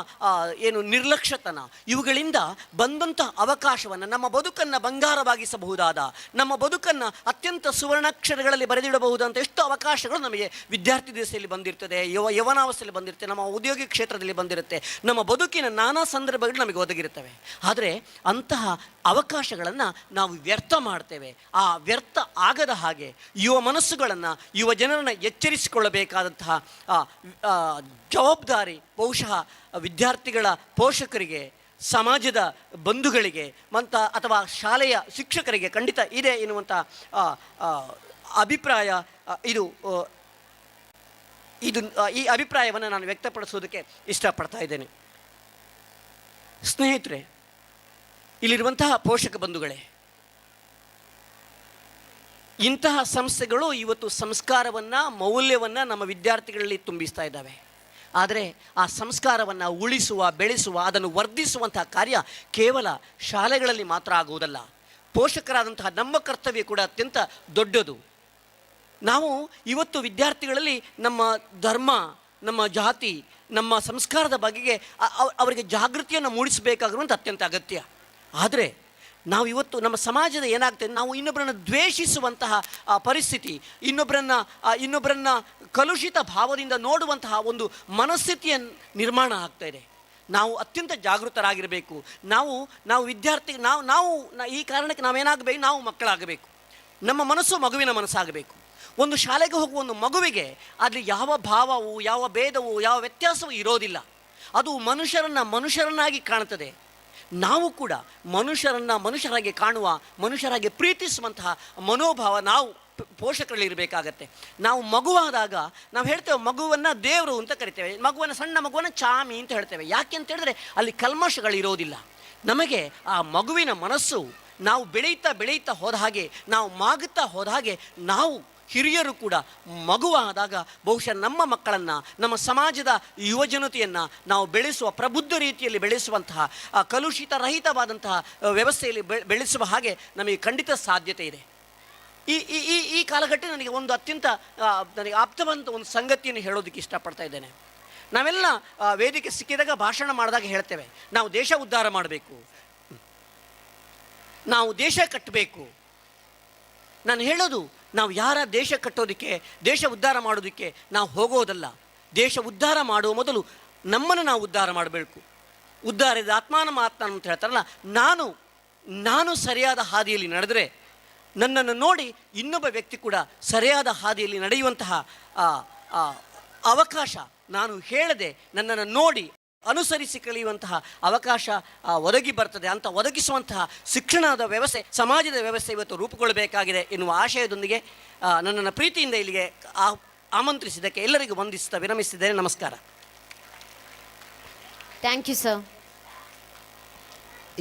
ಏನು ನಿರ್ಲಕ್ಷ್ಯತನ, ಇವುಗಳಿಂದ ಬಂದಂಥ ಅವಕಾಶವನ್ನು, ನಮ್ಮ ಬದುಕನ್ನು ಬಂಗಾರವಾಗಿಸಬಹುದಾದ, ನಮ್ಮ ಬದುಕನ್ನು ಅತ್ಯಂತ ಸುವರ್ಣಾಕ್ಷರಗಳಲ್ಲಿ ಬರೆದಿಡಬಹುದಂತ ಎಷ್ಟು ಅವಕಾಶಗಳು ನಮಗೆ ವಿದ್ಯಾರ್ಥಿ ದಶೆಯಲ್ಲಿ ಬಂದಿರ್ತದೆ, ಯವನಾವಸ್ಥೆಯಲ್ಲಿ ಬಂದಿರುತ್ತೆ, ನಮ್ಮ ಉದ್ಯೋಗ ಕ್ಷೇತ್ರದಲ್ಲಿ ಬಂದಿರುತ್ತೆ, ನಮ್ಮ ಬದುಕಿನ ನಾನಾ ಸಂದರ್ಭಗಳು ನಮಗೆ ಒದಗಿರುತ್ತವೆ. ಆದರೆ ಅಂತಹ ಅವಕಾಶಗಳನ್ನು ನಾವು ವ್ಯರ್ಥ ಮಾಡ್ತೇವೆ. ಆ ವ್ಯರ್ಥ ಆಗದ ಹಾಗೆ ಯುವ ಮನಸ್ಸುಗಳನ್ನು, ಯುವ ಜನರನ್ನು ಎಚ್ಚರಿಸಿಕೊಳ್ಳಬೇಕಾದಂತಹ ಜವಾಬ್ದಾರಿ ಬಹುಶಃ ವಿದ್ಯಾರ್ಥಿಗಳ ಪೋಷಕರಿಗೆ, ಸಮಾಜದ ಬಂಧುಗಳಿಗೆ ಅಥವಾ ಶಾಲೆಯ ಶಿಕ್ಷಕರಿಗೆ ಖಂಡಿತ ಇದೆ ಎನ್ನುವಂಥ ಅಭಿಪ್ರಾಯ ಈ ಅಭಿಪ್ರಾಯವನ್ನು ನಾನು ವ್ಯಕ್ತಪಡಿಸೋದಕ್ಕೆ ಇಷ್ಟಪಡ್ತಾ ಇದ್ದೇನೆ. ಸ್ನೇಹಿತರೆ, ಇಲ್ಲಿರುವಂತಹ ಪೋಷಕ ಬಂಧುಗಳೇ, ಇಂತಹ ಸಂಸ್ಥೆಗಳು ಇವತ್ತು ಸಂಸ್ಕಾರವನ್ನು, ಮೌಲ್ಯವನ್ನು ನಮ್ಮ ವಿದ್ಯಾರ್ಥಿಗಳಲ್ಲಿ ತುಂಬಿಸ್ತಾ ಇದ್ದಾವೆ. ಆದರೆ ಆ ಸಂಸ್ಕಾರವನ್ನು ಉಳಿಸುವ, ಬೆಳೆಸುವ, ಅದನ್ನು ವರ್ಧಿಸುವಂತಹ ಕಾರ್ಯ ಕೇವಲ ಶಾಲೆಗಳಲ್ಲಿ ಮಾತ್ರ ಆಗುವುದಲ್ಲ. ಪೋಷಕರಾದಂತಹ ನಮ್ಮ ಕರ್ತವ್ಯ ಕೂಡ ಅತ್ಯಂತ ದೊಡ್ಡದು. ನಾವು ಇವತ್ತು ವಿದ್ಯಾರ್ಥಿಗಳಲ್ಲಿ ನಮ್ಮ ಧರ್ಮ, ನಮ್ಮ ಜಾತಿ, ನಮ್ಮ ಸಂಸ್ಕಾರದ ಬಗೆಗೆ ಅವರಿಗೆ ಜಾಗೃತಿಯನ್ನು ಮೂಡಿಸಬೇಕಾಗಿರುವಂಥ ಅತ್ಯಂತ ಅಗತ್ಯ. ಆದರೆ ನಾವು ಇವತ್ತು ನಮ್ಮ ಸಮಾಜದ ಏನಾಗ್ತದೆ, ನಾವು ಇನ್ನೊಬ್ಬರನ್ನು ದ್ವೇಷಿಸುವಂತಹ ಪರಿಸ್ಥಿತಿ, ಇನ್ನೊಬ್ಬರನ್ನು ಕಲುಷಿತ ಭಾವದಿಂದ ನೋಡುವಂತಹ ಒಂದು ಮನಸ್ಥಿತಿಯ ನಿರ್ಮಾಣ ಆಗ್ತಾಯಿದೆ. ನಾವು ಅತ್ಯಂತ ಜಾಗೃತರಾಗಿರಬೇಕು. ನಾವು ವಿದ್ಯಾರ್ಥಿ ನಾವು ಈ ಕಾರಣಕ್ಕೆ ನಾವೇನಾಗಬೇಕು, ನಾವು ಮಕ್ಕಳಾಗಬೇಕು. ನಮ್ಮ ಮನಸ್ಸು ಮಗುವಿನ ಮನಸ್ಸಾಗಬೇಕು. ಒಂದು ಶಾಲೆಗೆ ಹೋಗುವ ಒಂದು ಮಗುವಿಗೆ ಅಲ್ಲಿ ಯಾವ ಭಾವವು, ಯಾವ ಭೇದವು, ಯಾವ ವ್ಯತ್ಯಾಸವೂ ಇರೋದಿಲ್ಲ. ಅದು ಮನುಷ್ಯರನ್ನಾಗಿ ಕಾಣುತ್ತದೆ. ನಾವು ಕೂಡ ಮನುಷ್ಯರಾಗಿ ಕಾಣುವ, ಮನುಷ್ಯರಾಗಿ ಪ್ರೀತಿಸುವಂತಹ ಮನೋಭಾವ ನಾವು ಪೋಷಕರಲ್ಲಿ ಇರಬೇಕಾಗತ್ತೆ. ನಾವು ಮಗುವಾದಾಗ ನಾವು ಹೇಳ್ತೇವೆ, ಮಗುವನ್ನು ದೇವರು ಅಂತ ಕರಿತೇವೆ, ಸಣ್ಣ ಮಗುವನ್ನು ಚಾಮಿ ಅಂತ ಹೇಳ್ತೇವೆ. ಯಾಕೆ ಅಂತ ಹೇಳಿದ್ರೆ ಅಲ್ಲಿ ಕಲ್ಮಶಗಳಿರೋದಿಲ್ಲ. ನಮಗೆ ಆ ಮಗುವಿನ ಮನಸ್ಸು ನಾವು ಬೆಳೀತಾ ಹೋದ ಹಾಗೆ, ನಾವು ಮಾಗುತ್ತಾ ಹೋದ ಹಾಗೆ, ನಾವು ಹಿರಿಯರು ಕೂಡ ಮಗುವಾದಾಗ ಬಹುಶಃ ನಮ್ಮ ಮಕ್ಕಳನ್ನು, ನಮ್ಮ ಸಮಾಜದ ಯುವಜನತೆಯನ್ನು ನಾವು ಬೆಳೆಸುವ, ಪ್ರಬುದ್ಧ ರೀತಿಯಲ್ಲಿ ಬೆಳೆಸುವಂತಹ, ಕಲುಷಿತ ರಹಿತವಾದಂತಹ ವ್ಯವಸ್ಥೆಯಲ್ಲಿ ಬೆಳೆಸುವ ಹಾಗೆ ನಮಗೆ ಖಂಡಿತ ಸಾಧ್ಯತೆ ಇದೆ. ಈ ಕಾಲಘಟ್ಟ ನನಗೆ ಒಂದು ಅತ್ಯಂತ ನನಗೆ ಆಪ್ತವಂತ ಒಂದು ಸಂಗತಿಯನ್ನು ಹೇಳೋದಕ್ಕೆ ಇಷ್ಟಪಡ್ತಾ ಇದ್ದೇನೆ. ನಾವೆಲ್ಲ ವೇದಿಕೆ ಸಿಕ್ಕಿದಾಗ, ಭಾಷಣ ಮಾಡಿದಾಗ ಹೇಳ್ತೇವೆ, ನಾವು ದೇಶ ಉದ್ಧಾರ ಮಾಡಬೇಕು, ನಾವು ದೇಶ ಕಟ್ಟಬೇಕು. ನಾನು ಹೇಳೋದು, ನಾವು ಯಾರ ದೇಶ ಕಟ್ಟೋದಕ್ಕೆ, ದೇಶ ಉದ್ಧಾರ ಮಾಡೋದಕ್ಕೆ ನಾವು ಹೋಗೋದಲ್ಲ. ದೇಶ ಉದ್ಧಾರ ಮಾಡುವ ಮೊದಲು ನಮ್ಮನ್ನು ನಾವು ಉದ್ಧಾರ ಮಾಡಬೇಕು. ಉದ್ಧಾರದ ಆತ್ಮಾನ ಮಾತ್ಮ ಅಂತ ಹೇಳ್ತಾರಲ್ಲ, ನಾನು ಸರಿಯಾದ ಹಾದಿಯಲ್ಲಿ ನಡೆದರೆ ನನ್ನನ್ನು ನೋಡಿ ಇನ್ನೊಬ್ಬ ವ್ಯಕ್ತಿ ಕೂಡ ಸರಿಯಾದ ಹಾದಿಯಲ್ಲಿ ನಡೆಯುವಂತಹ ಅವಕಾಶ, ನಾನು ಹೇಳದೆ ನನ್ನನ್ನು ನೋಡಿ ಅನುಸರಿಸಿ ಕಲಿಯುವಂತಹ ಅವಕಾಶ ಒದಗಿ ಬರ್ತದೆ ಅಂತ ಒದಗಿಸುವಂತಹ ಶಿಕ್ಷಣದ ವ್ಯವಸ್ಥೆ, ಸಮಾಜದ ವ್ಯವಸ್ಥೆ ಇವತ್ತು ರೂಪುಗೊಳ್ಳಬೇಕಾಗಿದೆ ಎನ್ನುವ ಆಶಯದೊಂದಿಗೆ ನನ್ನನ್ನು ಪ್ರೀತಿಯಿಂದ ಇಲ್ಲಿಗೆ ಆಮಂತ್ರಿಸಿದ್ದಕ್ಕೆ ಎಲ್ಲರಿಗೂ ವಂದಿಸುತ್ತಾ ವಿರಮಿಸಿದ್ದೇನೆ. ನಮಸ್ಕಾರ. Thank you sir.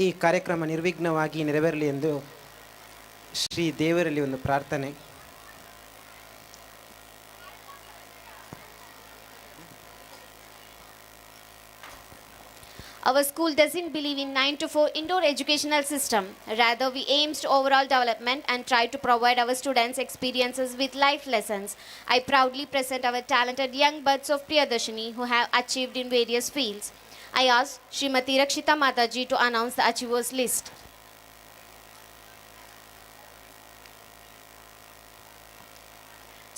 ಈ ಕಾರ್ಯಕ್ರಮ ನಿರ್ವಿಘ್ನವಾಗಿ ನೆರವೇರಲಿ ಎಂದು ಶ್ರೀ ದೇವರಲ್ಲಿ ಒಂದು ಪ್ರಾರ್ಥನೆ. Our school doesn't believe in 9 to 4 indoor educational system. Rather, we aims to overall development and try to provide our students experiences with life lessons. I proudly present our talented young buds of Priyadarshini who have achieved in various fields. I ask Srimati Rakshita Mataji to announce the achievers list.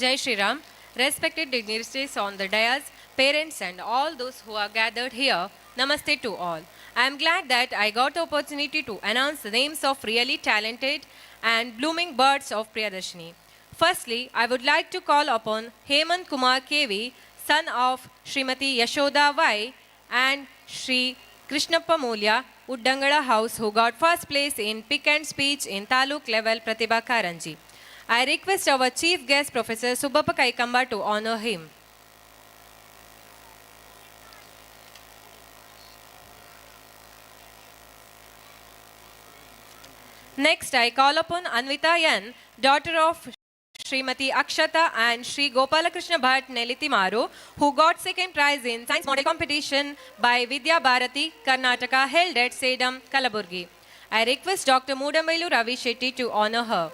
Jai Shri Ram. Respected dignitaries on the dais, parents and all those who are gathered here, Namaste to all. I am glad that I got the opportunity to announce the names of really talented and blooming birds of Priyadarshini. Firstly, I would like to call upon 𝐒𝐻𝐻𝐿, son of Srimati Yashoda Y and Sri Krishnappa Mulya, Uddangala House, who got first place in pick and speech in Taluk level Pratibha Karanji. I request our chief guest, Professor Subbappa Kaikamba, to honor him. Next, I call upon Anvita Yan, daughter of Srimati Akshata and Sri Gopalakrishna Bhatt Nelitimaru, who got second prize in science model competition by Vidyavardhaka, Karnataka, held at 𝐒𝐻𝐶, Kalaburgi. I request Dr. Mudambailu Ravi Shetty to honor her.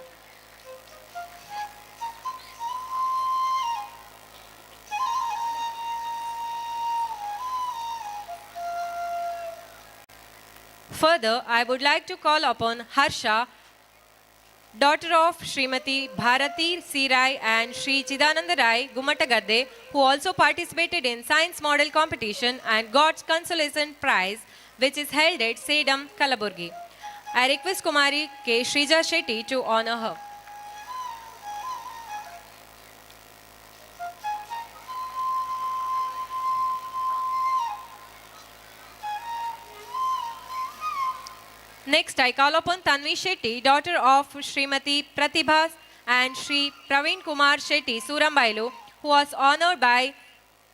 Further, I would like to call upon Harsha, daughter of Srimati Bharati C. Rai and Sri Chidananda Rai Gumatagade, who also participated in science model competition and got consolation prize, which is held at 𝐒𝐻𝐶, Kalaburgi. I request Kumari K. Shrija Shetty to honor her. Next, I call upon Tanvi Shetty, daughter of Srimati Pratibha and Sri Praveen Kumar Shetty Surambailu, who was honored by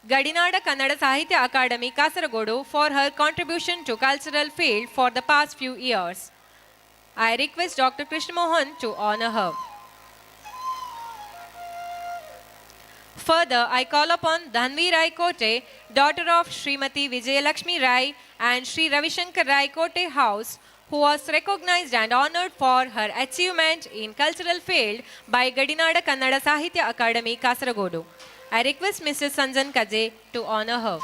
Gadinada Kannada Sahitya Academy, Kasaragodu, for her contribution to cultural field for the past few years. I request Dr. Krishna Mohan to honor her. Further, I call upon Dhanvi Rai Kote, daughter of Srimati Vijayalakshmi Rai and Sri Ravishankar Rai Kote House, who was recognized and honored for her achievement in cultural field by Gadinada Kannada Sahitya Academy, Kasaragodu. I request Mr. Sanjan Kaje to honor her.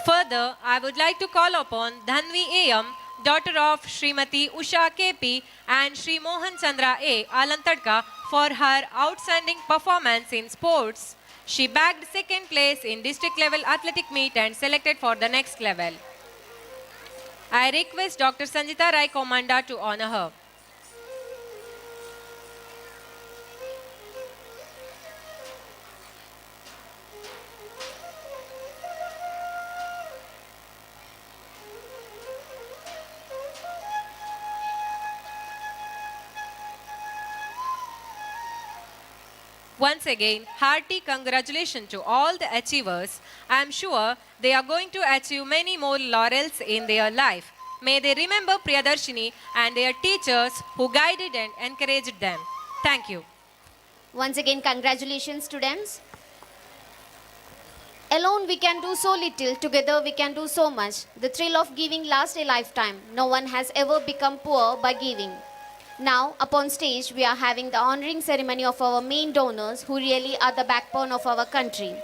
Further, I would like to call upon Dhanvi A.M., daughter of Srimati Usha K.P. and Sri Mohan Chandra A. Alantadka for her outstanding performance in sports. She bagged second place in district level athletic meet and selected for the next level. I request Dr. Sanjita Rai Komanda to honor her. Once again, hearty congratulations to all the achievers. I am sure they are going to achieve many more laurels in their life. May they remember Priyadarshini and their teachers who guided and encouraged them. Thank you. Once again, congratulations, students. Alone we can do so little, together we can do so much. The thrill of giving lasts a lifetime. No one has ever become poor by giving. Now, upon stage, we are having the honoring ceremony of our main donors who really are the backbone of our country.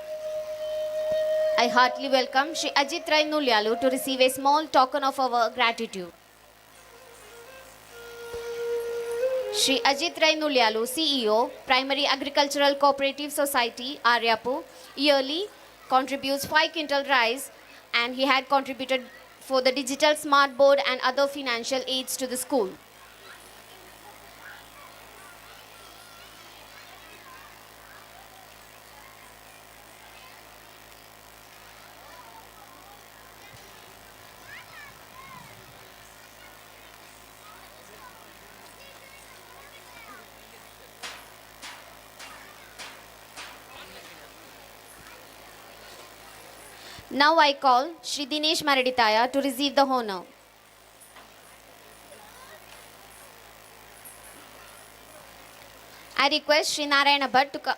I heartily welcome Shri Ajit Rai Nulyalu to receive a small token of our gratitude. Shri Ajit Rai Nulyalu, CEO, Primary Agricultural Cooperative Society, Aryapu, yearly contributes 5 quintal rice, and he had contributed for the digital smart board and other financial aids to the school. Now I call Shri Dinesh Maraditaya to receive the honor. I request Shri Narayana Bhatt to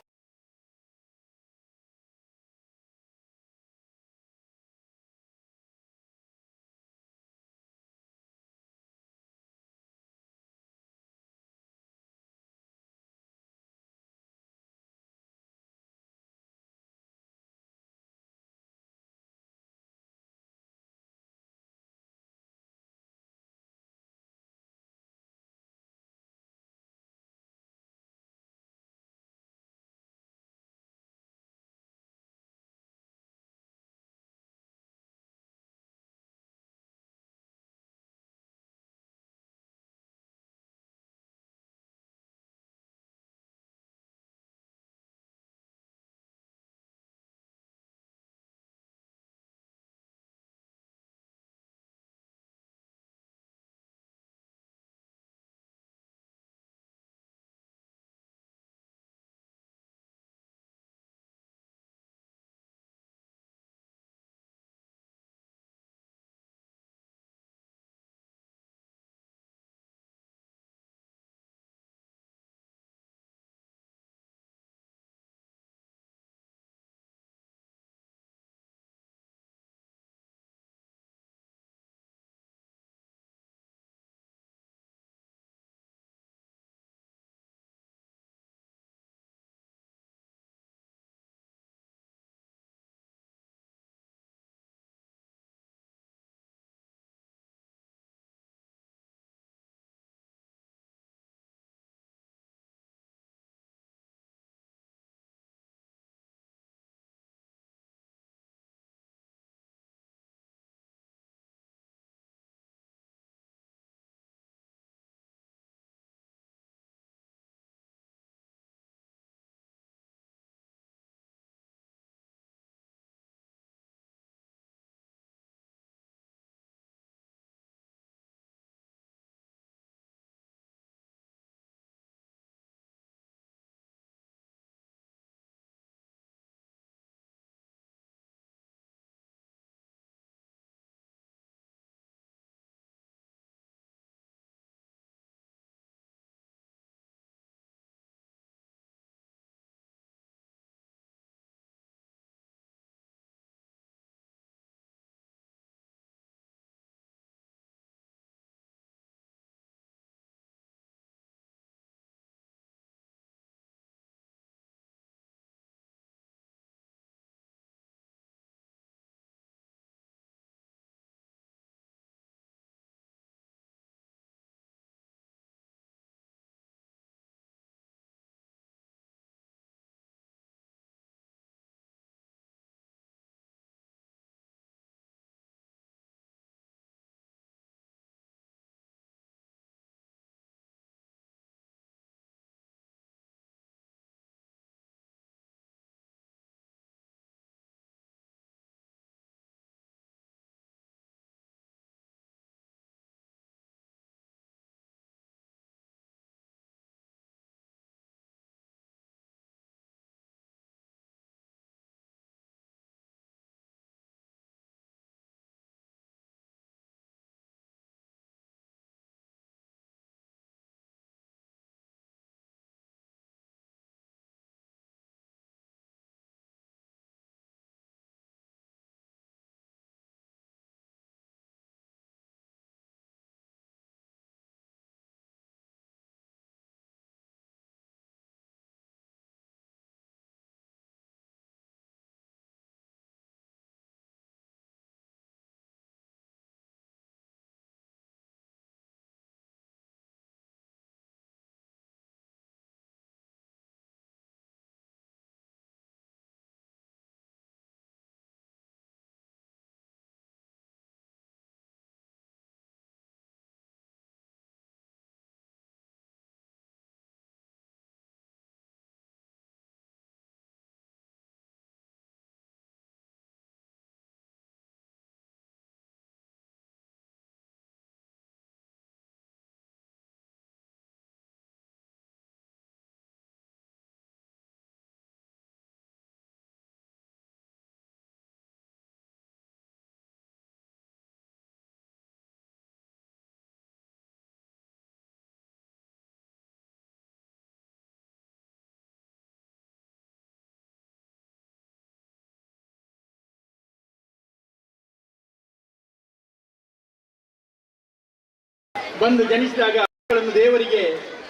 ಬಂದು ಜನಿಸಿದಾಗ ಮಕ್ಕಳನ್ನು ದೇವರಿಗೆ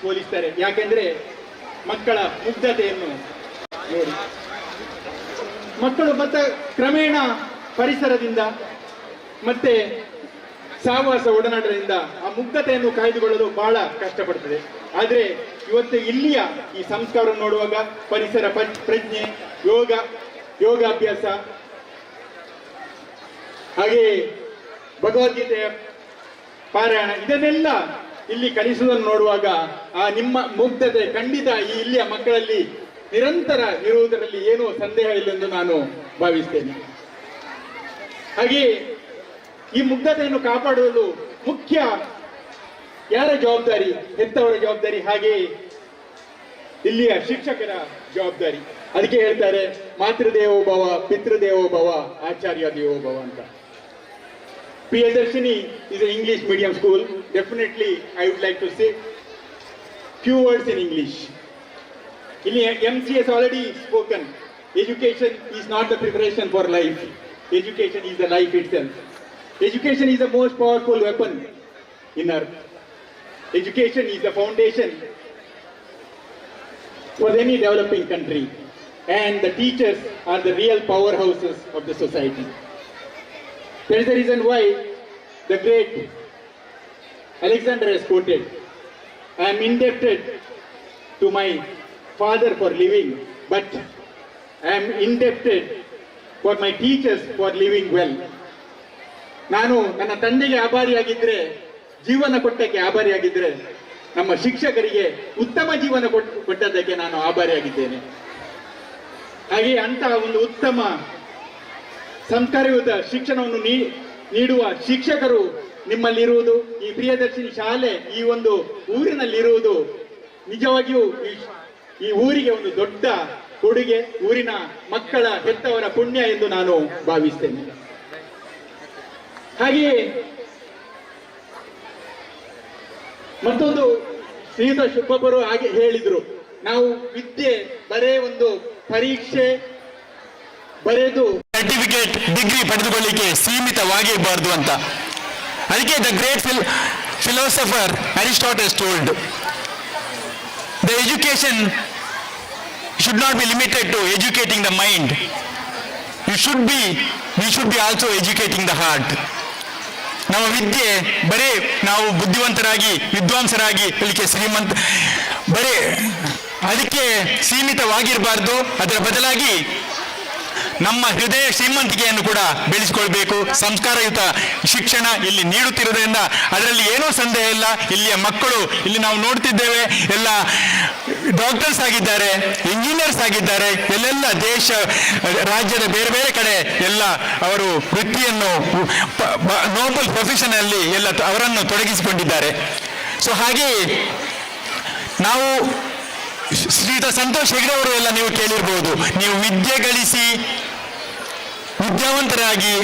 ಹೋಲಿಸ್ತಾರೆ. ಯಾಕೆಂದ್ರೆ ಮಕ್ಕಳ ಮುಗ್ಧತೆಯನ್ನು ನೋಡಿ. ಮಕ್ಕಳು ಮತ್ತೆ ಕ್ರಮೇಣ ಪರಿಸರದಿಂದ ಮತ್ತೆ ಸಹವಾಸ ಒಡನಾಟದಿಂದ ಆ ಮುಗ್ಧತೆಯನ್ನು ಕಾಯ್ದುಕೊಳ್ಳಲು ಬಹಳ ಕಷ್ಟಪಡ್ತದೆ. ಆದರೆ ಇವತ್ತು ಇಲ್ಲಿಯ ಈ ಸಂಸ್ಕಾರವನ್ನು ನೋಡುವಾಗ ಪರಿಸರ ಪ್ರಜ್ಞೆ, ಯೋಗಾಭ್ಯಾಸ, ಹಾಗೆಯೇ ಭಗವದ್ಗೀತೆಯ ಪಾರಾಯಣ ಇದನ್ನೆಲ್ಲ ಇಲ್ಲಿ ಕಲಿಸುವುದನ್ನು ನೋಡುವಾಗ ಆ ನಿಮ್ಮ ಮುಗ್ಧತೆ ಖಂಡಿತ ಈ ಇಲ್ಲಿಯ ಮಕ್ಕಳಲ್ಲಿ ನಿರಂತರ ಇರುವುದರಲ್ಲಿ ಏನೂ ಸಂದೇಹ ಇಲ್ಲೆಂದು ನಾನು ಭಾವಿಸ್ತೇನೆ. ಹಾಗೆಯೇ ಈ ಮುಗ್ಧತೆಯನ್ನು ಕಾಪಾಡುವುದು ಮುಖ್ಯ ಯಾರ ಜವಾಬ್ದಾರಿ? ಹೆತ್ತವರ ಜವಾಬ್ದಾರಿ, ಹಾಗೆಯೇ ಇಲ್ಲಿಯ ಶಿಕ್ಷಕರ ಜವಾಬ್ದಾರಿ. ಅದಕ್ಕೆ ಹೇಳ್ತಾರೆ ಮಾತೃದೇವೋ ಭವ, ಪಿತೃದೇವೋ ಭವ, ಆಚಾರ್ಯ ದೇವೋ ಭವ ಅಂತ. Priyadarshini is an English medium school. Definitely, I would like to say few words in English. MC has already spoken. Education is not the preparation for life. Education is the life itself. Education is the most powerful weapon in earth. Education is the foundation for any developing country. And the teachers are the real powerhouses of the society. That is the reason why the great Alexander has quoted, I am indebted to my father for living, but I am indebted for my teachers for living well. ನಾನು ನನ್ನ ತಂದೆಗೆ ಆಭಾರಿಯಾಗಿದ್ದರೆ, ಜೀವನ ಕೊಟ್ಟಕ್ಕೆ ಆಭಾರಿಯಾಗಿದ್ದರೆ, ನಮ್ಮ ಶಿಕ್ಷಕರಿಗೆ ಉತ್ತಮ ಜೀವನ ಕೊಟ್ಟದ್ದಕ್ಕೆ ನಾನು ಆಭಾರಿಯಾಗಿದ್ದೇನೆ. ಹಾಗೆ ಅಂತಹ ಒಂದು ಉತ್ತಮ ಸಂಸ್ಕಾರಯುತ ಶಿಕ್ಷಣವನ್ನು ನೀಡುವ ಶಿಕ್ಷಕರು ನಿಮ್ಮಲ್ಲಿರುವುದು, ಈ ಪ್ರಿಯದರ್ಶಿನಿ ಶಾಲೆ ಈ ಒಂದು ಊರಿನಲ್ಲಿರುವುದು ನಿಜವಾಗಿಯೂ ಈ ಊರಿಗೆ ಒಂದು ದೊಡ್ಡ ಕೊಡುಗೆ, ಊರಿನ ಮಕ್ಕಳ ಹೆತ್ತವರ ಪುಣ್ಯ ಎಂದು ನಾನು ಭಾವಿಸ್ತೇನೆ. ಹಾಗೆಯೇ ಮತ್ತೊಂದು ಶ್ರೀಯುತ ಶುಭಬ್ಬರು ಹಾಗೆ ಹೇಳಿದ್ರು, ನಾವು ವಿದ್ಯೆ ಬರೇ ಒಂದು ಪರೀಕ್ಷೆ ಬರೆದು ಸರ್ಟಿಫಿಕೇಟ್ ಡಿಗ್ರಿ ಪಡೆದುಕೊಳ್ಳಿಕ್ಕೆ ಸೀಮಿತವಾಗಿರಬಾರ್ದು ಅಂತ. ಅದಕ್ಕೆ the great philosopher Aristotle told, the education should not be limited to educating the mind. We should be also educating the heart. ನಮ್ಮ ವಿದ್ಯೆ ಬರೇ ನಾವು ಬುದ್ಧಿವಂತರಾಗಿ ವಿದ್ವಾಂಸರಾಗಿ ಇದಕ್ಕೆ ಬರೇ ಅದಕ್ಕೆ ಸೀಮಿತವಾಗಿರಬಾರ್ದು. ಅದರ ಬದಲಾಗಿ ನಮ್ಮ ಹೃದಯ ಶ್ರೀಮಂತಿಕೆಯನ್ನು ಕೂಡ ಬೆಳೆಸಿಕೊಳ್ಬೇಕು. ಸಂಸ್ಕಾರಯುತ ಶಿಕ್ಷಣ ಇಲ್ಲಿ ನೀಡುತ್ತಿರುವುದರಿಂದ ಅದರಲ್ಲಿ ಏನೂ ಸಂದೇಹ ಇಲ್ಲ. ಇಲ್ಲಿಯ ಮಕ್ಕಳು ಇಲ್ಲಿ ನಾವು ನೋಡ್ತಿದ್ದೇವೆ, ಎಲ್ಲ ಡಾಕ್ಟರ್ಸ್ ಆಗಿದ್ದಾರೆ, ಇಂಜಿನಿಯರ್ಸ್ ಆಗಿದ್ದಾರೆ, ಎಲ್ಲೆಲ್ಲ ದೇಶ ರಾಜ್ಯದ ಬೇರೆ ಬೇರೆ ಕಡೆ ಎಲ್ಲ ಅವರು ವೃತ್ತಿಯನ್ನು ನೋಬಲ್ ಪ್ರೊಫೆಷನ್ ಅಲ್ಲಿ ಎಲ್ಲ ಅವರನ್ನು ತೊಡಗಿಸಿಕೊಂಡಿದ್ದಾರೆ. ಸೊ ಹಾಗೆ ನಾವು ಶ್ರೀಯುತ ಸಂತೋಷ್ ಹೆಗ್ಡೆ ಅವರು ಎಲ್ಲ ನೀವು ಕೇಳಿರ್ಬೋದು, ನೀವು ವಿದ್ಯೆ ಗಳಿಸಿ ವಿದ್ಯಾವಂತರಾಗಿ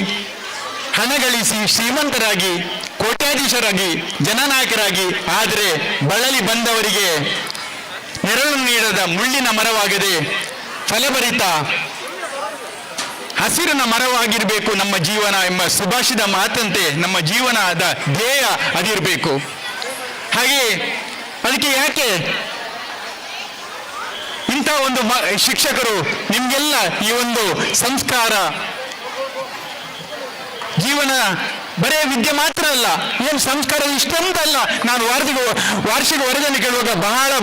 ಹಣ ಗಳಿಸಿ ಶ್ರೀಮಂತರಾಗಿ ಕೋಟ್ಯಾಧೀಶರಾಗಿ ಜನನಾಯಕರಾಗಿ, ಆದರೆ ಬಳಲಿ ಬಂದವರಿಗೆ ನೆರಳು ನೀಡದ ಮುಳ್ಳಿನ ಮರವಾಗದೆ ಫಲಭರಿತ ಹಸಿರಿನ ಮರವಾಗಿರಬೇಕು ನಮ್ಮ ಜೀವನ ಎಂಬ ಸುಭಾಷಿತ ಮಾತಂತೆ ನಮ್ಮ ಜೀವನದ ಧ್ಯೇಯ ಅದಿರಬೇಕು. ಹಾಗೆ ಅದಕ್ಕೆ ಯಾಕೆ ಇಂಥ ಒಂದು ಶಿಕ್ಷಕರು ನಿಮಗೆಲ್ಲ ಈ ಒಂದು ಸಂಸ್ಕಾರ ಜೀವನ ಬರೇ ವಿದ್ಯೆ ಮಾತ್ರ ಅಲ್ಲ, ಏನು ಸಂಸ್ಕಾರ ಇಷ್ಟೊಂದಲ್ಲ. ನಾನು ವಾರ್ಷಿಕ ವರದಿಯನ್ನು ಕೇಳುವಾಗ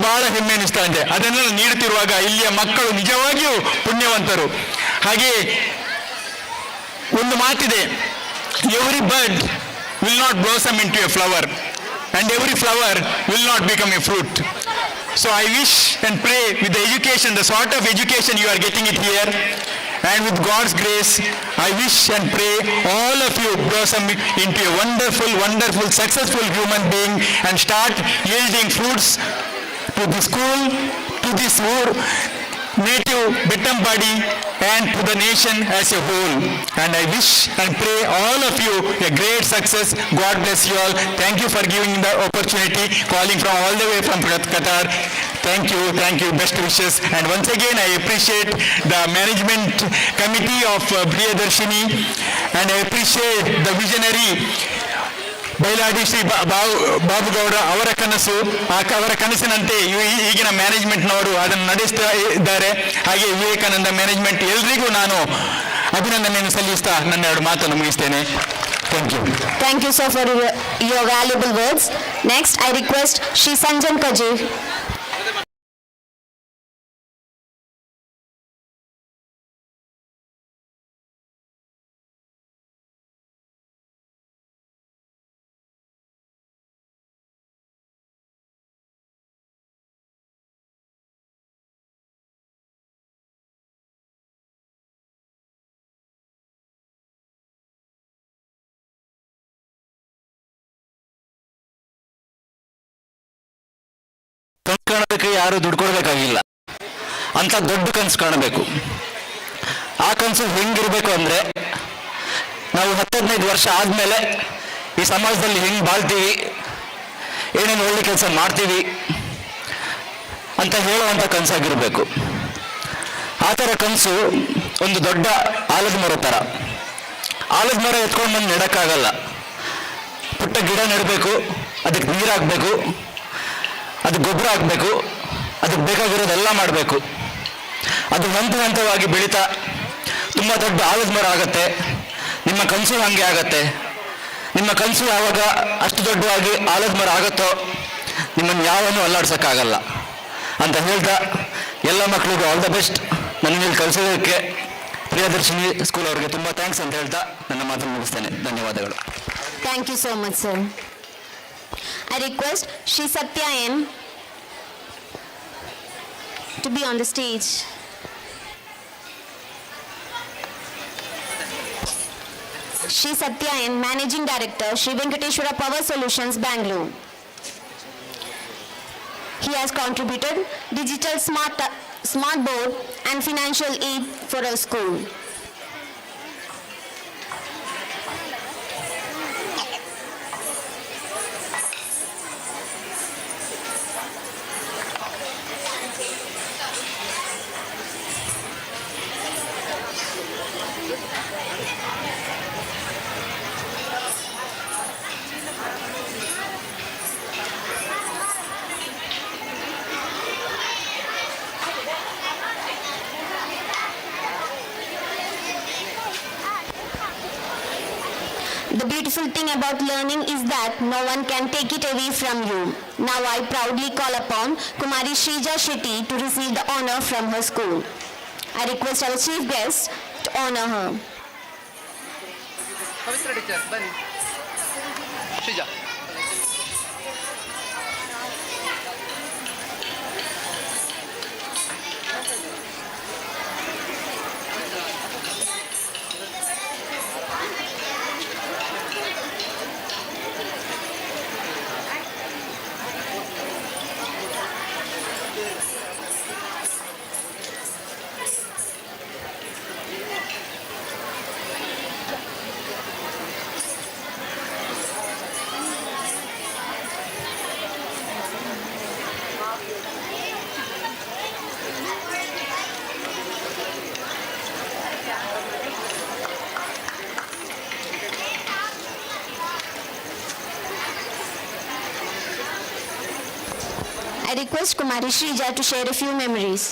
ಬಹಳ ಹೆಮ್ಮೆ ಅನಿಸ್ತಾ ಇದೆ. ಅದನ್ನೆಲ್ಲ ನೀಡುತ್ತಿರುವಾಗ ಇಲ್ಲಿಯ ಮಕ್ಕಳು ನಿಜವಾಗಿಯೂ ಪುಣ್ಯವಂತರು. ಹಾಗೆ ಒಂದು ಮಾತಿದೆ, every bird will not blossom into A flower and every flower will not become a fruit. So I wish and pray with the education, the sort of education you are getting it here, and with God's grace, I wish and pray all of you blossom into a wonderful, successful human being and start yielding fruits to the school, to this native Bettampady, and to the nation as a whole. And I wish and pray all of you a great success. God bless you all. Thank you for giving the opportunity, calling from all the way from Qatar. Thank you, best wishes. And once again, I appreciate the management committee of Priyadarshini, and I appreciate the visionary Bailadi Shri Babugowda ಅವರ ಕನಸು, ಅವರ ಕನಸಿನಂತೆ ಈಗಿನ ಮ್ಯಾನೇಜ್ಮೆಂಟ್ನವರು ಅದನ್ನು ನಡೆಸ್ತಾ ಇದ್ದಾರೆ. ಹಾಗೆ Vivekananda management ಎಲ್ರಿಗೂ ನಾನು ಅಭಿನಂದನೆಯನ್ನು ಸಲ್ಲಿಸ್ತಾ ನನ್ನ 2 ಮಾತನ್ನು ಮುಗಿಸ್ತೇನೆ. Thank you. Thank you, sir, for your valuable words. Next, I request Shri Sanjan Kaji. ಕನಸು ಕಾಣೋದಕ್ಕೆ ಯಾರು ದುಡ್ಡು ಕೊಡಬೇಕಾಗಿಲ್ಲ, ಅಂತ ದೊಡ್ಡ ಕನಸು ಕಾಣಬೇಕು. ಆ ಕನಸು ಹೆಂಗಿರ್ಬೇಕು ಅಂದರೆ, ನಾವು 10-15 ವರ್ಷ ಆದಮೇಲೆ ಈ ಸಮಾಜದಲ್ಲಿ ಹೆಂಗೆ ಬಾಳ್ತೀವಿ, ಏನೇನು ಒಳ್ಳೆ ಕೆಲಸ ಮಾಡ್ತೀವಿ ಅಂತ ಹೇಳುವಂಥ ಕನಸಾಗಿರಬೇಕು. ಆ ಥರ ಕನಸು ಒಂದು ದೊಡ್ಡ ಆಲದ ಮರ ಥರ. ಆಲದ ಮರ ಎತ್ಕೊಂಡು ಬಂದು ನೆಡೋಕ್ಕಾಗಲ್ಲ. ಪುಟ್ಟ ಗಿಡ ನೆಡಬೇಕು, ಅದಕ್ಕೆ ನೀರು ಹಾಕಬೇಕು, ಅದಕ್ಕೆ ಗೊಬ್ಬರ ಹಾಕಬೇಕು, ಅದಕ್ಕೆ ಬೇಕಾಗಿರೋದೆಲ್ಲ ಮಾಡಬೇಕು. ಅದು ಹಂತವಾಗಿ ಬೆಳೀತಾ ತುಂಬ ದೊಡ್ಡ ಆಲದ ಮರ ಆಗುತ್ತೆ. ನಿಮ್ಮ ಕನಸು ಹಾಗೆ ಆಗತ್ತೆ. ನಿಮ್ಮ ಕನಸು ಯಾವಾಗ ಅಷ್ಟು ದೊಡ್ಡವಾಗಿ ಆಲದ ಮರ ಆಗುತ್ತೋ ನಿಮ್ಮನ್ನು ಯಾವನ್ನೂ ಅಲ್ಲಾಡ್ಸೋಕ್ಕಾಗಲ್ಲ ಅಂತ ಹೇಳ್ತಾ ಎಲ್ಲ ಮಕ್ಕಳಿಗೂ ಆಲ್ ದ ಬೆಸ್ಟ್. ನನ್ನಲ್ಲಿ ಕಲಿಸೋದಕ್ಕೆ ಪ್ರಿಯದರ್ಶಿನಿ ಸ್ಕೂಲ್ ಅವರಿಗೆ ತುಂಬ ಥ್ಯಾಂಕ್ಸ್ ಅಂತ ಹೇಳ್ತಾ ನನ್ನ ಮಾತನ್ನು ಮುಗಿಸ್ತೇನೆ. ಧನ್ಯವಾದಗಳು. Thank you so much, sir. I request Shri Satya N to be on the stage. Shri Satya N, Managing Director, Shri Venkateshwara Power Solutions, Bangalore. He has contributed digital smart board and financial aid for our school. The beautiful thing about learning is that no one can take it away from you. Now I proudly call upon Kumari Shrija Shetty to receive the honor from her school. I request our chief guest to honor her. Pavitra teacher, bani. Shrija. I request Kumari Shrija to share a few memories.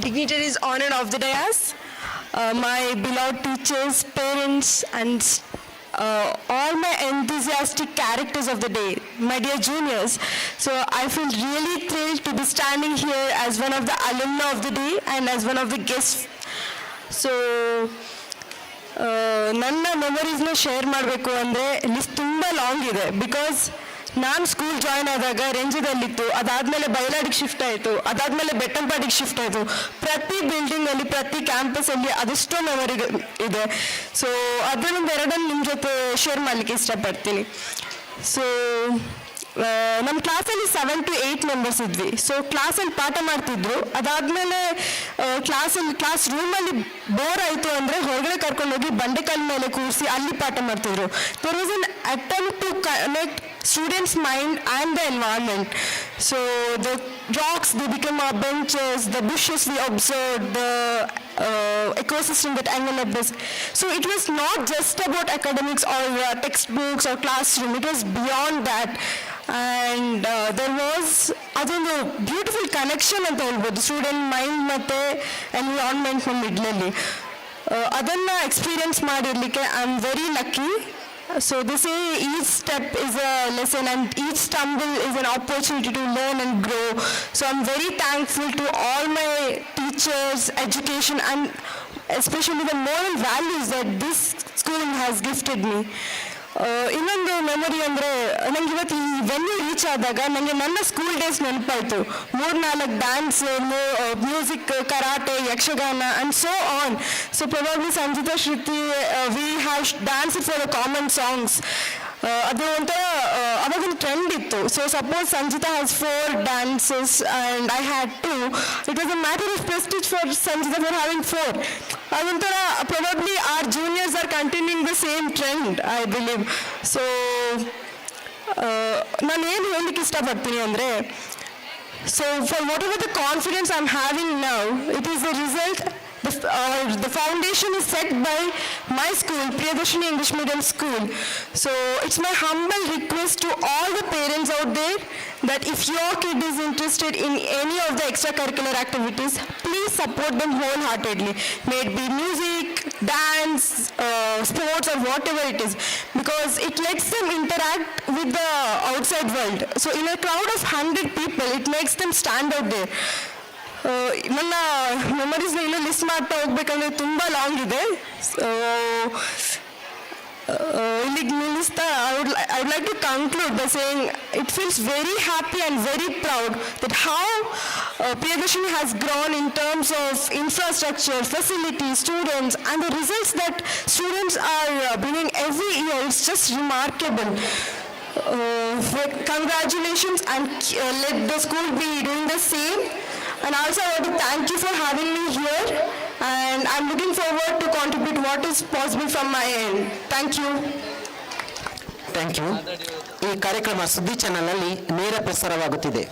Dignitaries honored of the dais, my beloved teachers, parents, and all my enthusiastic characters of the day, my dear juniors. So I feel really thrilled to be standing here as one of the alumni of the day and as one of the guests. So ನನ್ನ ಮೆಮೊರೀಸ್ನ share ಮಾಡಬೇಕು ಅಂದರೆ list ತುಂಬ long ಇದೆ. Because ನಾನು school join ಆದಾಗ ರೆಂಜದಲ್ಲಿತ್ತು, ಅದಾದಮೇಲೆ ಬೈಲಾಡಿಗೆ shift ಆಯಿತು, ಅದಾದಮೇಲೆ ಬೆಟ್ಟಂಪಾಡಿಗೆ ಶಿಫ್ಟ್ ಆಯಿತು. ಪ್ರತಿ ಬಿಲ್ಡಿಂಗಲ್ಲಿ ಪ್ರತಿ ಕ್ಯಾಂಪಸಲ್ಲಿ ಅದೆಷ್ಟೋ ಮೆಮೊರಿ ಇದೆ. ಸೊ ಅದರಿಂದ ಎರಡನ್ನು ನಿಮ್ಮ ಜೊತೆ ಶೇರ್ ಮಾಡಲಿಕ್ಕೆ ಇಷ್ಟಪಡ್ತೀನಿ. ಸೊ ನಮ್ಮ ಕ್ಲಾಸಲ್ಲಿ 7 to 8 ಮೆಂಬರ್ಸ್ ಇದ್ವಿ. ಸೊ ಕ್ಲಾಸಲ್ಲಿ ಪಾಠ ಮಾಡ್ತಿದ್ರು. ಅದಾದಮೇಲೆ ಕ್ಲಾಸ್ ರೂಮಲ್ಲಿ ಬೋರ್ ಆಯಿತು ಅಂದರೆ ಹೊರಗಡೆ ಕರ್ಕೊಂಡೋಗಿ ಬಂಡೆಕಲ್ ಮೇಲೆ ಕೂರಿಸಿ ಅಲ್ಲಿ ಪಾಠ ಮಾಡ್ತಿದ್ರು. There was an attempt to connect students' mind and the environment. So the rocks, they became our benches, the bushes we observed, the ecosystem that enveloped us. So it was not just about academics or textbooks or classroom, it was beyond that. And there was ಅದೊಂದು beautiful connection ಅಂತ ಹೇಳ್ಬೋದು student mind ಮತ್ತು ಎನ್ವಿರಾನ್ಮೆಂಟ್ನ ಮಿಡ್ಲಲ್ಲಿ. ಅದನ್ನು experience ಮಾಡಿರಲಿಕ್ಕೆ I am very lucky. So they say each step is a lesson and each stumble is an opportunity to learn and grow. So I'm very thankful to all my teachers, education, and especially the moral values that this school has gifted me. ಇನ್ನೊಂದು memory ಅಂದರೆ ನಂಗೆ ಇವತ್ತು ಈ venue reach ಆದಾಗ ನನಗೆ ನನ್ನ school days ನೆನಪಾಯಿತು. 3-4 dance, music, karate, Yakshagana and so on. So probably Sanjita, Shruti, we have dance for the common songs. ಅದು ಒಂಥರ ಅವಾಗೊಂದು ಟ್ರೆಂಡ್ ಇತ್ತು. So suppose Sanjita has 4 dances and I had 2, it was a matter of prestige for Sanjita for having 4. ಅದೊಂಥರ probably are juniors are continuing the same trend, I believe. So ನಾನು ಏನು ಹೇಳಲಿಕ್ಕೆ ಇಷ್ಟಪಡ್ತೀನಿ ಅಂದರೆ, so for whatever the confidence I am having now, it is the result. The foundation is set by my school, Priyadarshini English Medium School. So it's my humble request to all the parents out there that if your kid is interested in any of the extracurricular activities, please support them wholeheartedly. May it be music, dance, sports, or whatever it is, because it lets them interact with the outside world. So in a crowd of 100 people, it makes them stand out there. ನನ್ನ ಮೆಮೊರೀಸ್ನ ಇನ್ನೂ list ಮಾಡ್ತಾ ಹೋಗ್ಬೇಕಂದ್ರೆ ತುಂಬ long ಇದೆ. So ಇಲ್ಲಿಗೆ ನಿಲ್ಲಿಸ್ತಾ I would like to conclude by saying it feels very happy and very proud that how Priyadarshini has grown in terms of infrastructure, facilities, students, and the results that students are bringing every year. It's just remarkable. Congratulations, and let the school be doing the same. And also I want to thank you for having me here, and I'm looking forward to contribute what is possible from my end. Thank you. Thank you. ಈ ಕಾರ್ಯಕ್ರಮ ಸುದ್ದಿ ಚಾನಲ್ನಲ್ಲಿ ನೇರ ಪ್ರಸಾರವಾಗುತ್ತಿದೆ.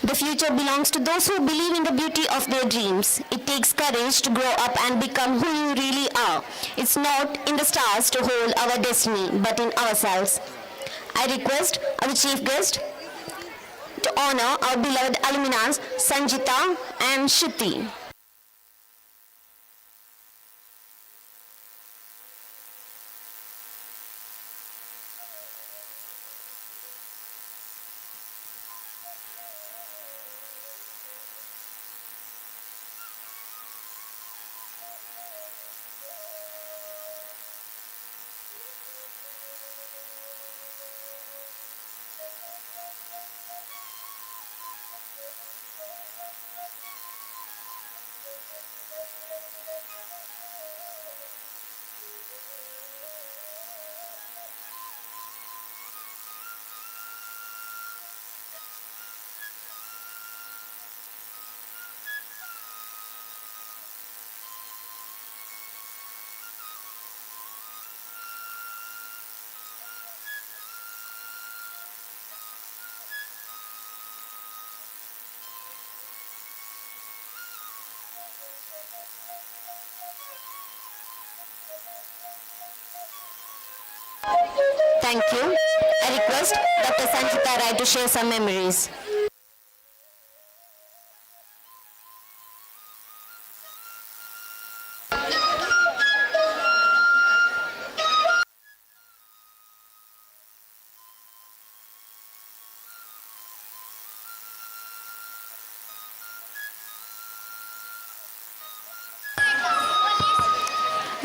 The future belongs to those who believe in the beauty of their dreams. It takes courage to grow up and become who you really are. It's not in the stars to hold our destiny, but in ourselves. I request our chief guest to honor our beloved alumni Sanjita and Shruti. Thank you. I request Dr. Sanjita Rai to share some memories.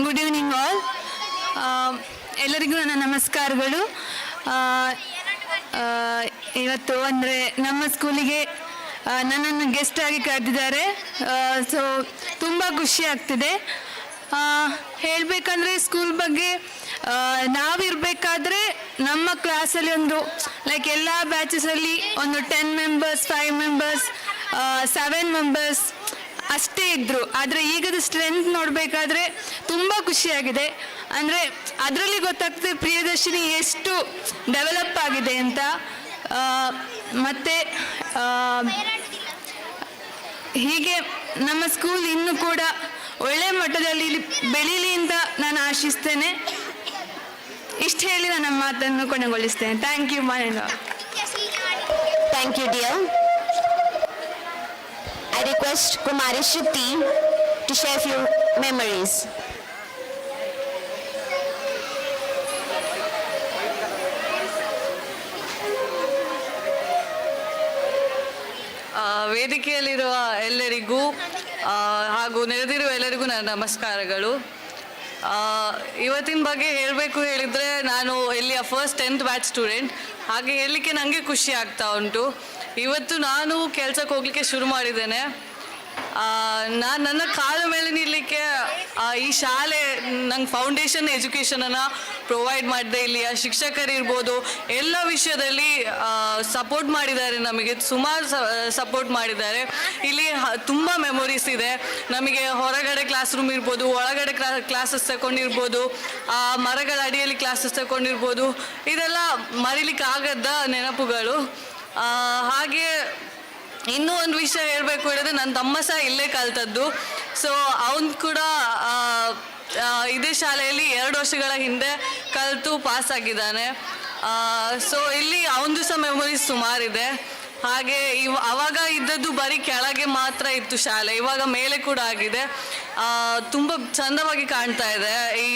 Good evening all. ಎಲ್ಲರಿಗೂ ನನ್ನ ನಮಸ್ಕಾರಗಳು. ಇವತ್ತು ಅಂದರೆ ನಮ್ಮ ಸ್ಕೂಲಿಗೆ ನನ್ನನ್ನು guest ಆಗಿ ಕರೆದಿದ್ದಾರೆ. ಸೊ ತುಂಬ ಖುಷಿ ಆಗ್ತಿದೆ. ಹೇಳಬೇಕಂದ್ರೆ ಸ್ಕೂಲ್ ಬಗ್ಗೆ ನಾವಿರಬೇಕಾದ್ರೆ ನಮ್ಮ ಕ್ಲಾಸಲ್ಲಿ ಒಂದು ಲೈಕ್ ಎಲ್ಲ ಬ್ಯಾಚಸಲ್ಲಿ ಒಂದು 10 members 5 members 7 ಮೆಂಬರ್ಸ್ ಅಷ್ಟೇ ಇದ್ದರು. ಆದರೆ ಈಗದ ಸ್ಟ್ರೆಂತ್ ನೋಡಬೇಕಾದ್ರೆ ತುಂಬ ಖುಷಿಯಾಗಿದೆ. ಅಂದರೆ ಅದರಲ್ಲಿ ಗೊತ್ತಾಗ್ತದೆ ಪ್ರಿಯದರ್ಶಿನಿ ಎಷ್ಟು ಡೆವಲಪ್ ಆಗಿದೆ ಅಂತ. ಮತ್ತು ಹೀಗೆ ನಮ್ಮ ಸ್ಕೂಲ್ ಇನ್ನೂ ಕೂಡ ಒಳ್ಳೆ ಮಟ್ಟದಲ್ಲಿ ಬೆಳೀಲಿ ಅಂತ ನಾನು ಆಶಿಸ್ತೇನೆ. ಇಷ್ಟು ಹೇಳಿ ನನ್ನ ಮಾತನ್ನು ಕೊನೆಗೊಳಿಸ್ತೇನೆ. Thank you Manendra. Thank you, dear. I request Kumari Shruti to share few memories. ವೇದಿಕೆಯಲ್ಲಿರುವ ಎಲ್ಲರಿಗೂ ಹಾಗೂ ನೆರೆದಿರುವ ಎಲ್ಲರಿಗೂ ನನ್ನ ನಮಸ್ಕಾರಗಳು. ಇವತ್ತಿನ ಬಗ್ಗೆ ಹೇಳಬೇಕು ಹೇಳಿದರೆ, ನಾನು ಇಲ್ಲಿಯ ಫಸ್ಟ್ 10th ಬ್ಯಾಚ್ ಸ್ಟೂಡೆಂಟ್. ಹಾಗೆ ಹೇಳಲಿಕ್ಕೆ ನನಗೆ ಖುಷಿ ಆಗ್ತಾ ಉಂಟು. ಇವತ್ತು ನಾನು ಕೆಲಸಕ್ಕೆ ಹೋಗಲಿಕ್ಕೆ ಶುರು ಮಾಡಿದ್ದೇನೆ. ನಾನು ನನ್ನ ಕಾಲ ಮೇಲೆ ನಿಲ್ಲಲಿಕ್ಕೆ ಈ ಶಾಲೆ ನಂಗೆ ಫೌಂಡೇಶನ್ ಎಜುಕೇಷನನ್ನು ಪ್ರೊವೈಡ್ ಮಾಡಿದೆ. ಇಲ್ಲಿಯ ಶಿಕ್ಷಕರಿರ್ಬೋದು, ಎಲ್ಲ ವಿಷಯದಲ್ಲಿ ಸಪೋರ್ಟ್ ಮಾಡಿದ್ದಾರೆ. ನಮಗೆ ಸುಮಾರು ಸಪೋರ್ಟ್ ಮಾಡಿದ್ದಾರೆ. ಇಲ್ಲಿ ತುಂಬ ಮೆಮೊರೀಸ್ ಇದೆ ನಮಗೆ. ಹೊರಗಡೆ ಕ್ಲಾಸ್ ರೂಮ್ ಇರ್ಬೋದು, ಒಳಗಡೆ ಕ್ಲಾಸಸ್ ತಗೊಂಡಿರ್ಬೋದು, ಮರಗಳ ಅಡಿಯಲ್ಲಿ ಕ್ಲಾಸಸ್ ತಗೊಂಡಿರ್ಬೋದು. ಇದೆಲ್ಲ ಮರಿಲಿಕ್ಕಾಗದ ನೆನಪುಗಳು. ಹಾಗೆ ಇನ್ನೂ ಒಂದು ವಿಷಯ ಹೇಳಬೇಕು ಹೇಳಿದ್ರೆ, ನನ್ನ ತಮ್ಮ ಸಹ ಇಲ್ಲೇ ಕಲ್ತದ್ದು. ಸೊ ಅವನು ಕೂಡ ಇದೇ ಶಾಲೆಯಲ್ಲಿ 2 ವರ್ಷಗಳ ಹಿಂದೆ ಕಲಿತು ಪಾಸಾಗಿದ್ದಾನೆ. ಸೊ ಇಲ್ಲಿ ಅವನದು ಸಹ ಮೆಮೊರೀಸ್ ಸುಮಾರಿದೆ. ಹಾಗೆ ಆವಾಗ ಇದ್ದದ್ದು ಬರೀ ಕೆಳಗೆ ಮಾತ್ರ ಇತ್ತು ಶಾಲೆ, ಇವಾಗ ಮೇಲೆ ಕೂಡ ಆಗಿದೆ. ತುಂಬ ಚಂದವಾಗಿ ಕಾಣ್ತಾ ಇದೆ ಈ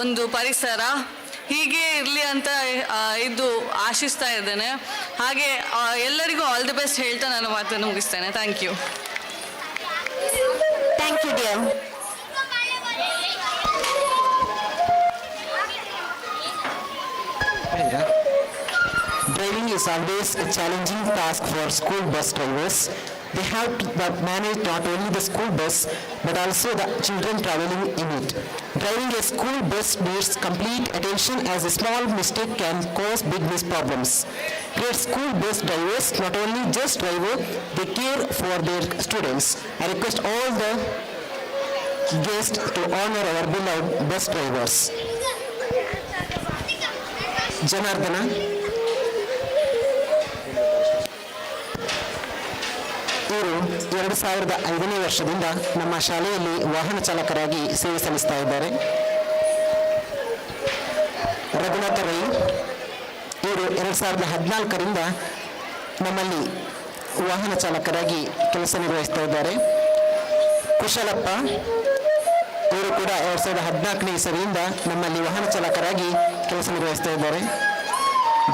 ಒಂದು ಪರಿಸರ. ಹೀಗೆ ಇರಲಿ ಅಂತ ಇದು ಆಶಿಸ್ತಾ ಇದ್ದೇನೆ. ಹಾಗೆ ಎಲ್ಲರಿಗೂ ಆಲ್ ದಿ ಬೆಸ್ಟ್ ಹೇಳ್ತಾ ನಾನು ಮಾತನ್ನು ಮುಗಿಸ್ತೇನೆ. Thank you. Thank you, dear. Driving is always a challenging task for school bus drivers. They have to manage not only the school bus but also the children traveling in it. Driving a school bus needs complete attention, as a small mistake can cause big problems. Great school bus drivers not only just drive, they care for their students. I request all the guests to honor our beloved bus drivers. Janardana. ಇವರು 2005ನೇ ವರ್ಷದಿಂದ ನಮ್ಮ ಶಾಲೆಯಲ್ಲಿ ವಾಹನ ಚಾಲಕರಾಗಿ ಸೇವೆ ಸಲ್ಲಿಸ್ತಾ ಇದ್ದಾರೆ. ರಘುನಾಥ ರೈ ಇವರು 2014ರಿಂದ ನಮ್ಮಲ್ಲಿ ವಾಹನ ಚಾಲಕರಾಗಿ ಕೆಲಸ ನಿರ್ವಹಿಸ್ತಾ ಇದ್ದಾರೆ. ಕುಶಲಪ್ಪ ಇವರು ಕೂಡ 2014ನೇ ಇಸವಿಯಿಂದ ನಮ್ಮಲ್ಲಿ ವಾಹನ ಚಾಲಕರಾಗಿ ಕೆಲಸ ನಿರ್ವಹಿಸ್ತಾ ಇದ್ದಾರೆ.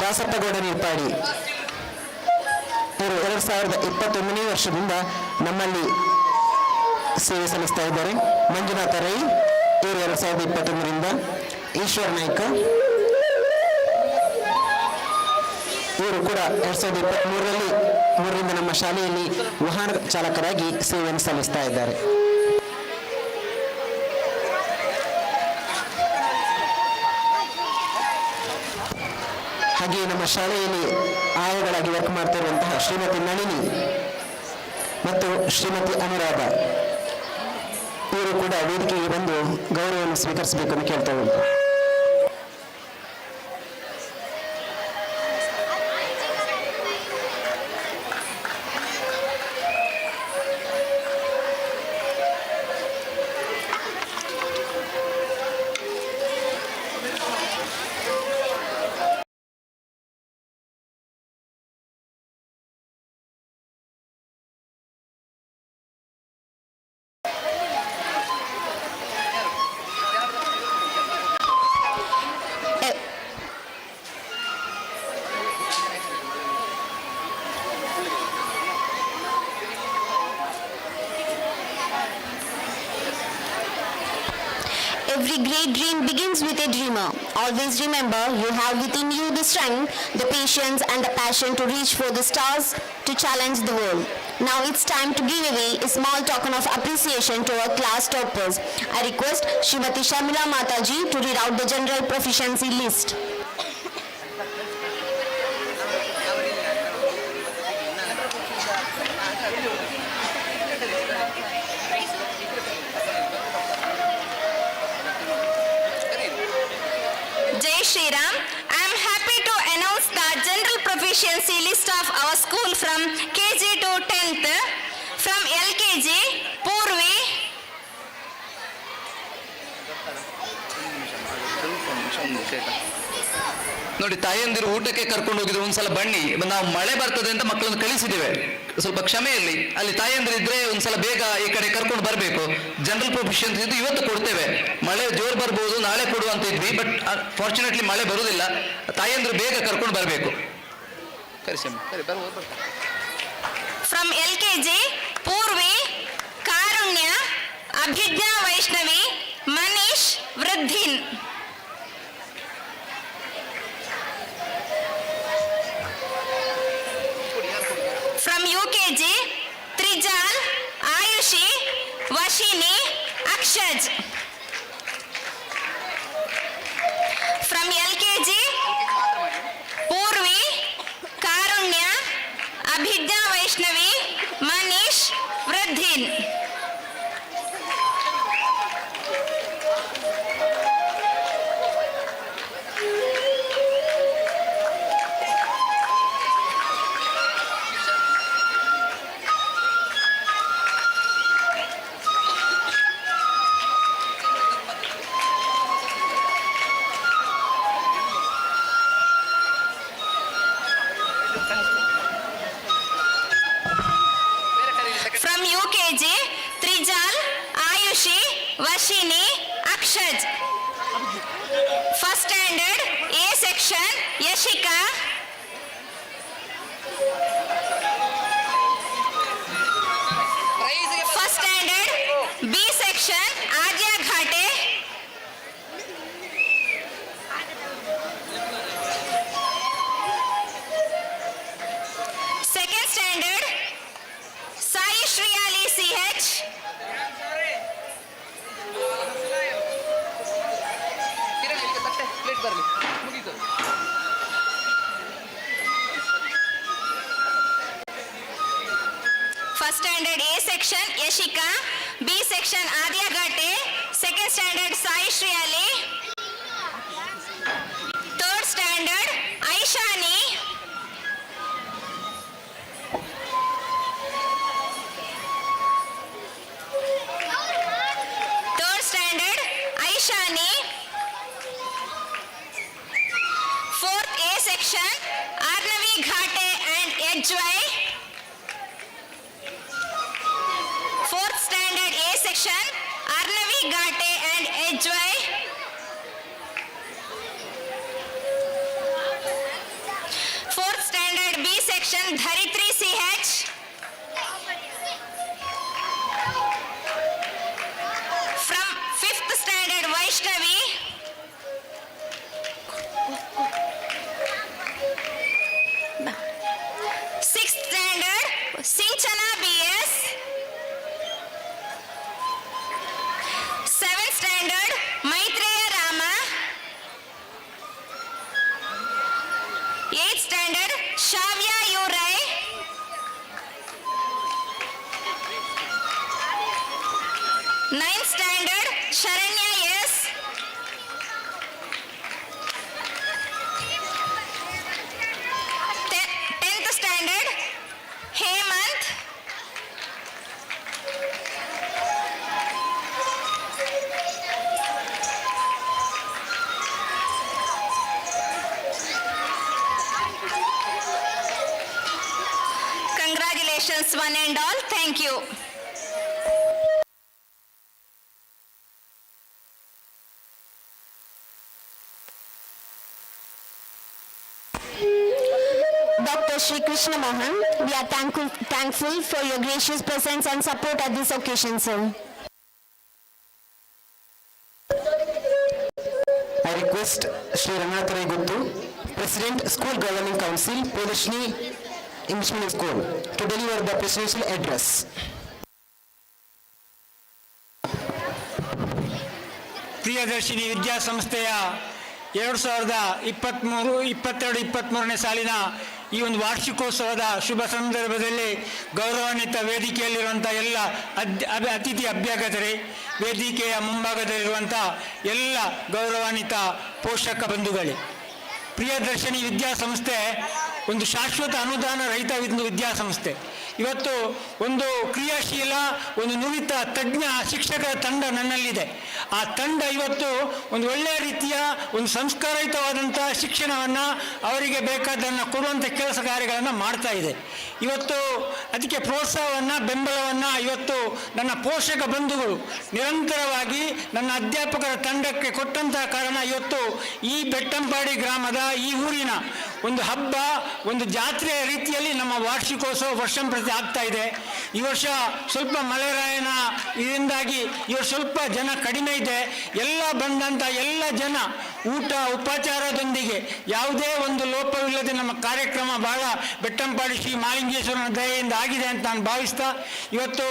ದಾಸಪ್ಪಗೌಡ ನಿರ್ಪಾಡಿ ಇವರು 2021ನೇ ವರ್ಷದಿಂದ ನಮ್ಮಲ್ಲಿ ಸೇವೆ ಸಲ್ಲಿಸ್ತಾ ಇದ್ದಾರೆ. ಮಂಜುನಾಥ ರೈ ಇವರು 2021ರಿಂದ. ಈಶ್ವರ್ ನಾಯ್ಕ ಇವರು ಕೂಡ 2023ರಿಂದ ನಮ್ಮ ಶಾಲೆಯಲ್ಲಿ ವಾಹನ ಚಾಲಕರಾಗಿ ಸೇವೆಯನ್ನು ಸಲ್ಲಿಸ್ತಾ ಇದ್ದಾರೆ. ಹಾಗೆ ನಮ್ಮ ಶಾಲೆಯಲ್ಲಿ ಆಯಗಳಾಗಿ ವರ್ಕ್ ಮಾಡ್ತಾ ಇರುವಂತಹ ಶ್ರೀಮತಿ ನಳಿನಿ ಮತ್ತು ಶ್ರೀಮತಿ ಅನುರಾಧ ಇವರು ಕೂಡ ವೇದಿಕೆಗೆ ಬಂದು ಗೌರವವನ್ನು ಸ್ವೀಕರಿಸಬೇಕು ಅಂತ ಕೇಳ್ತಾ ಉಂಟು. Every great dream begins with a dreamer. Always remember, you have within you the strength, the patience and the passion to reach for the stars, to challenge the world. Now it's time to give away a small token of appreciation to our class toppers. I request Srimati Shamila Mataji to read out the general proficiency list. ಒಂದು ನಿಮಿಷ ಆಯ್ತಾ. ನೋಡಿ, ತಾಯಂದಿರು ಊಟಕ್ಕೆ ಕರ್ಕೊಂಡು ಹೋಗಿದ್ರು, ಒಂದ್ಸಲ ಬನ್ನಿ, ನಾವು ಮಳೆ ಬರ್ತದೆ ಅಂತ ಮಕ್ಕಳನ್ನು ಕಳಿಸಿದ್ದೇವೆ, ಸ್ವಲ್ಪ ಕ್ಷಮೆ ಇರಲಿ. ಅಲ್ಲಿ ತಾಯಂದಿರು ಇದ್ರೆ ಒಂದ್ಸಲ ಬೇಗ ಈ ಕಡೆ ಕರ್ಕೊಂಡು ಬರಬೇಕು. ಜನರಲ್ ಪ್ರೊಫೆಷನ್ ಇದು ಇವತ್ತು ಕೊಡ್ತೇವೆ, ಮಳೆ ಜೋರು ಬರ್ಬೋದು, ನಾಳೆ ಕೊಡುವ ಅಂತ ಇದ್ವಿ, ಬಟ್ ಫಾರ್ಚುನೇಟ್ಲಿ ಮಳೆ ಬರುವುದಿಲ್ಲ. ತಾಯಂದಿರು ಬೇಗ ಕರ್ಕೊಂಡು ಬರಬೇಕು. From LKG Purvi, Karunya, Abhijna Vaishnavi, Manish, Vriddhin. From UKG, Trijal, Ayushi, Vashini, Akshaj. From LKG, Purvi, Karunya, Abhidya Vaishnavi, Manish, Vradhin. From UKG, Trijal, Ayushi, Vashini, Akshaj. First standard, A section, Yashika. First standard, B section, Adya Ghate. Second standard, Sai Shriyali CH. First standard A section Yashika, B section Adya Ghate, second standard Sai Shriyali. Third standard Aishani. Third standard Aishani. Fourth A section Arnavi Ghate and Ejwai. Fourth standard A section Arnavi Ghate and Ejwai. Fourth standard B section Dharitri CH. From fifth standard Vaishnavi. Sixth standard Sinchana BS. Seventh standard Maitreya Rama. Eighth standard Shavya Urai. Ninth standard Sharanya S. 10th standard Hemant. Congratulations one and all. Thank you. Dr. Sri Krishna Mohan, we are thankful for your gracious presence and support at this occasion, sir. I request Sri Rangatharai Guttu, President, School Governing Council, Priyadarshini English Medium School, to deliver the presidential address. Priyadarshini ವಿದ್ಯಾಸಂಸ್ಥೆಯ 2022-23ನೇ ಸಾಲಿನ ಈ ಒಂದು ವಾರ್ಷಿಕೋತ್ಸವದ ಶುಭ ಸಂದರ್ಭದಲ್ಲಿ ಗೌರವಾನ್ವಿತ ವೇದಿಕೆಯಲ್ಲಿರುವಂಥ ಎಲ್ಲ ಅತಿಥಿ ಅಭ್ಯಾಗತರೇ, ವೇದಿಕೆಯ ಮುಂಭಾಗದಲ್ಲಿರುವಂಥ ಎಲ್ಲ ಗೌರವಾನ್ವಿತ ಪೋಷಕ ಬಂಧುಗಳೇ, ಪ್ರಿಯದರ್ಶಿನಿ ವಿದ್ಯಾಸಂಸ್ಥೆ ಒಂದು ಶಾಶ್ವತ ಅನುದಾನ ರಹಿತ ವಿದ್ಯಾಸಂಸ್ಥೆ. ಇವತ್ತು ಒಂದು ಕ್ರಿಯಾಶೀಲ, ಒಂದು ನುರಿತ ತಜ್ಞ ಶಿಕ್ಷಕರ ತಂಡ ನನ್ನಲ್ಲಿದೆ. ಆ ತಂಡ ಇವತ್ತು ಒಂದು ಒಳ್ಳೆಯ ರೀತಿಯ ಒಂದು ಸಂಸ್ಕಾರಯುತವಾದಂಥ ಶಿಕ್ಷಣವನ್ನು ಅವರಿಗೆ ಬೇಕಾದನ್ನು ಕೊಡುವಂಥ ಕೆಲಸ ಕಾರ್ಯಗಳನ್ನು ಮಾಡ್ತಾ ಇದೆ. ಇವತ್ತು ಅದಕ್ಕೆ ಪ್ರೋತ್ಸಾಹವನ್ನು, ಬೆಂಬಲವನ್ನು ಇವತ್ತು ನನ್ನ ಪೋಷಕ ಬಂಧುಗಳು ನಿರಂತರವಾಗಿ ನನ್ನ ಅಧ್ಯಾಪಕರ ತಂಡಕ್ಕೆ ಕೊಟ್ಟಂತಹ ಕಾರಣ ಇವತ್ತು ಈ ಬೆಟ್ಟಂಪಾಡಿ ಗ್ರಾಮದ ಈ ಊರಿನ ಒಂದು ಹಬ್ಬ, ಒಂದು ಜಾತ್ರೆಯ ರೀತಿಯಲ್ಲಿ ನಮ್ಮ ವಾರ್ಷಿಕೋತ್ಸವ ವರ್ಷಂಪ್ರತಿ ಆಗ್ತಾ ಇದೆ. ಈ ವರ್ಷ ಸ್ವಲ್ಪ ಮಳೆರಾಯನ ಇದರಿಂದಾಗಿ ಈ ವರ್ಷ ಸ್ವಲ್ಪ ಜನ ಕಡಿಮೆ ಇದೆ. ಎಲ್ಲ ಬಂದಂಥ ಎಲ್ಲ ಜನ ಊಟ ಉಪಚಾರದೊಂದಿಗೆ ಯಾವುದೇ ಒಂದು ಲೋಪವಿಲ್ಲದೆ ನಮ್ಮ ಕಾರ್ಯಕ್ರಮ ಬಹಳ ಬೆಟ್ಟಂಪಾಡಿ ಶ್ರೀ ಮಾಲಿಂಗೇಶ್ವರನ ದಯೆಯಿಂದ ಆಗಿದೆ ಅಂತ ನಾನು ಭಾವಿಸ್ತಾ, ಇವತ್ತು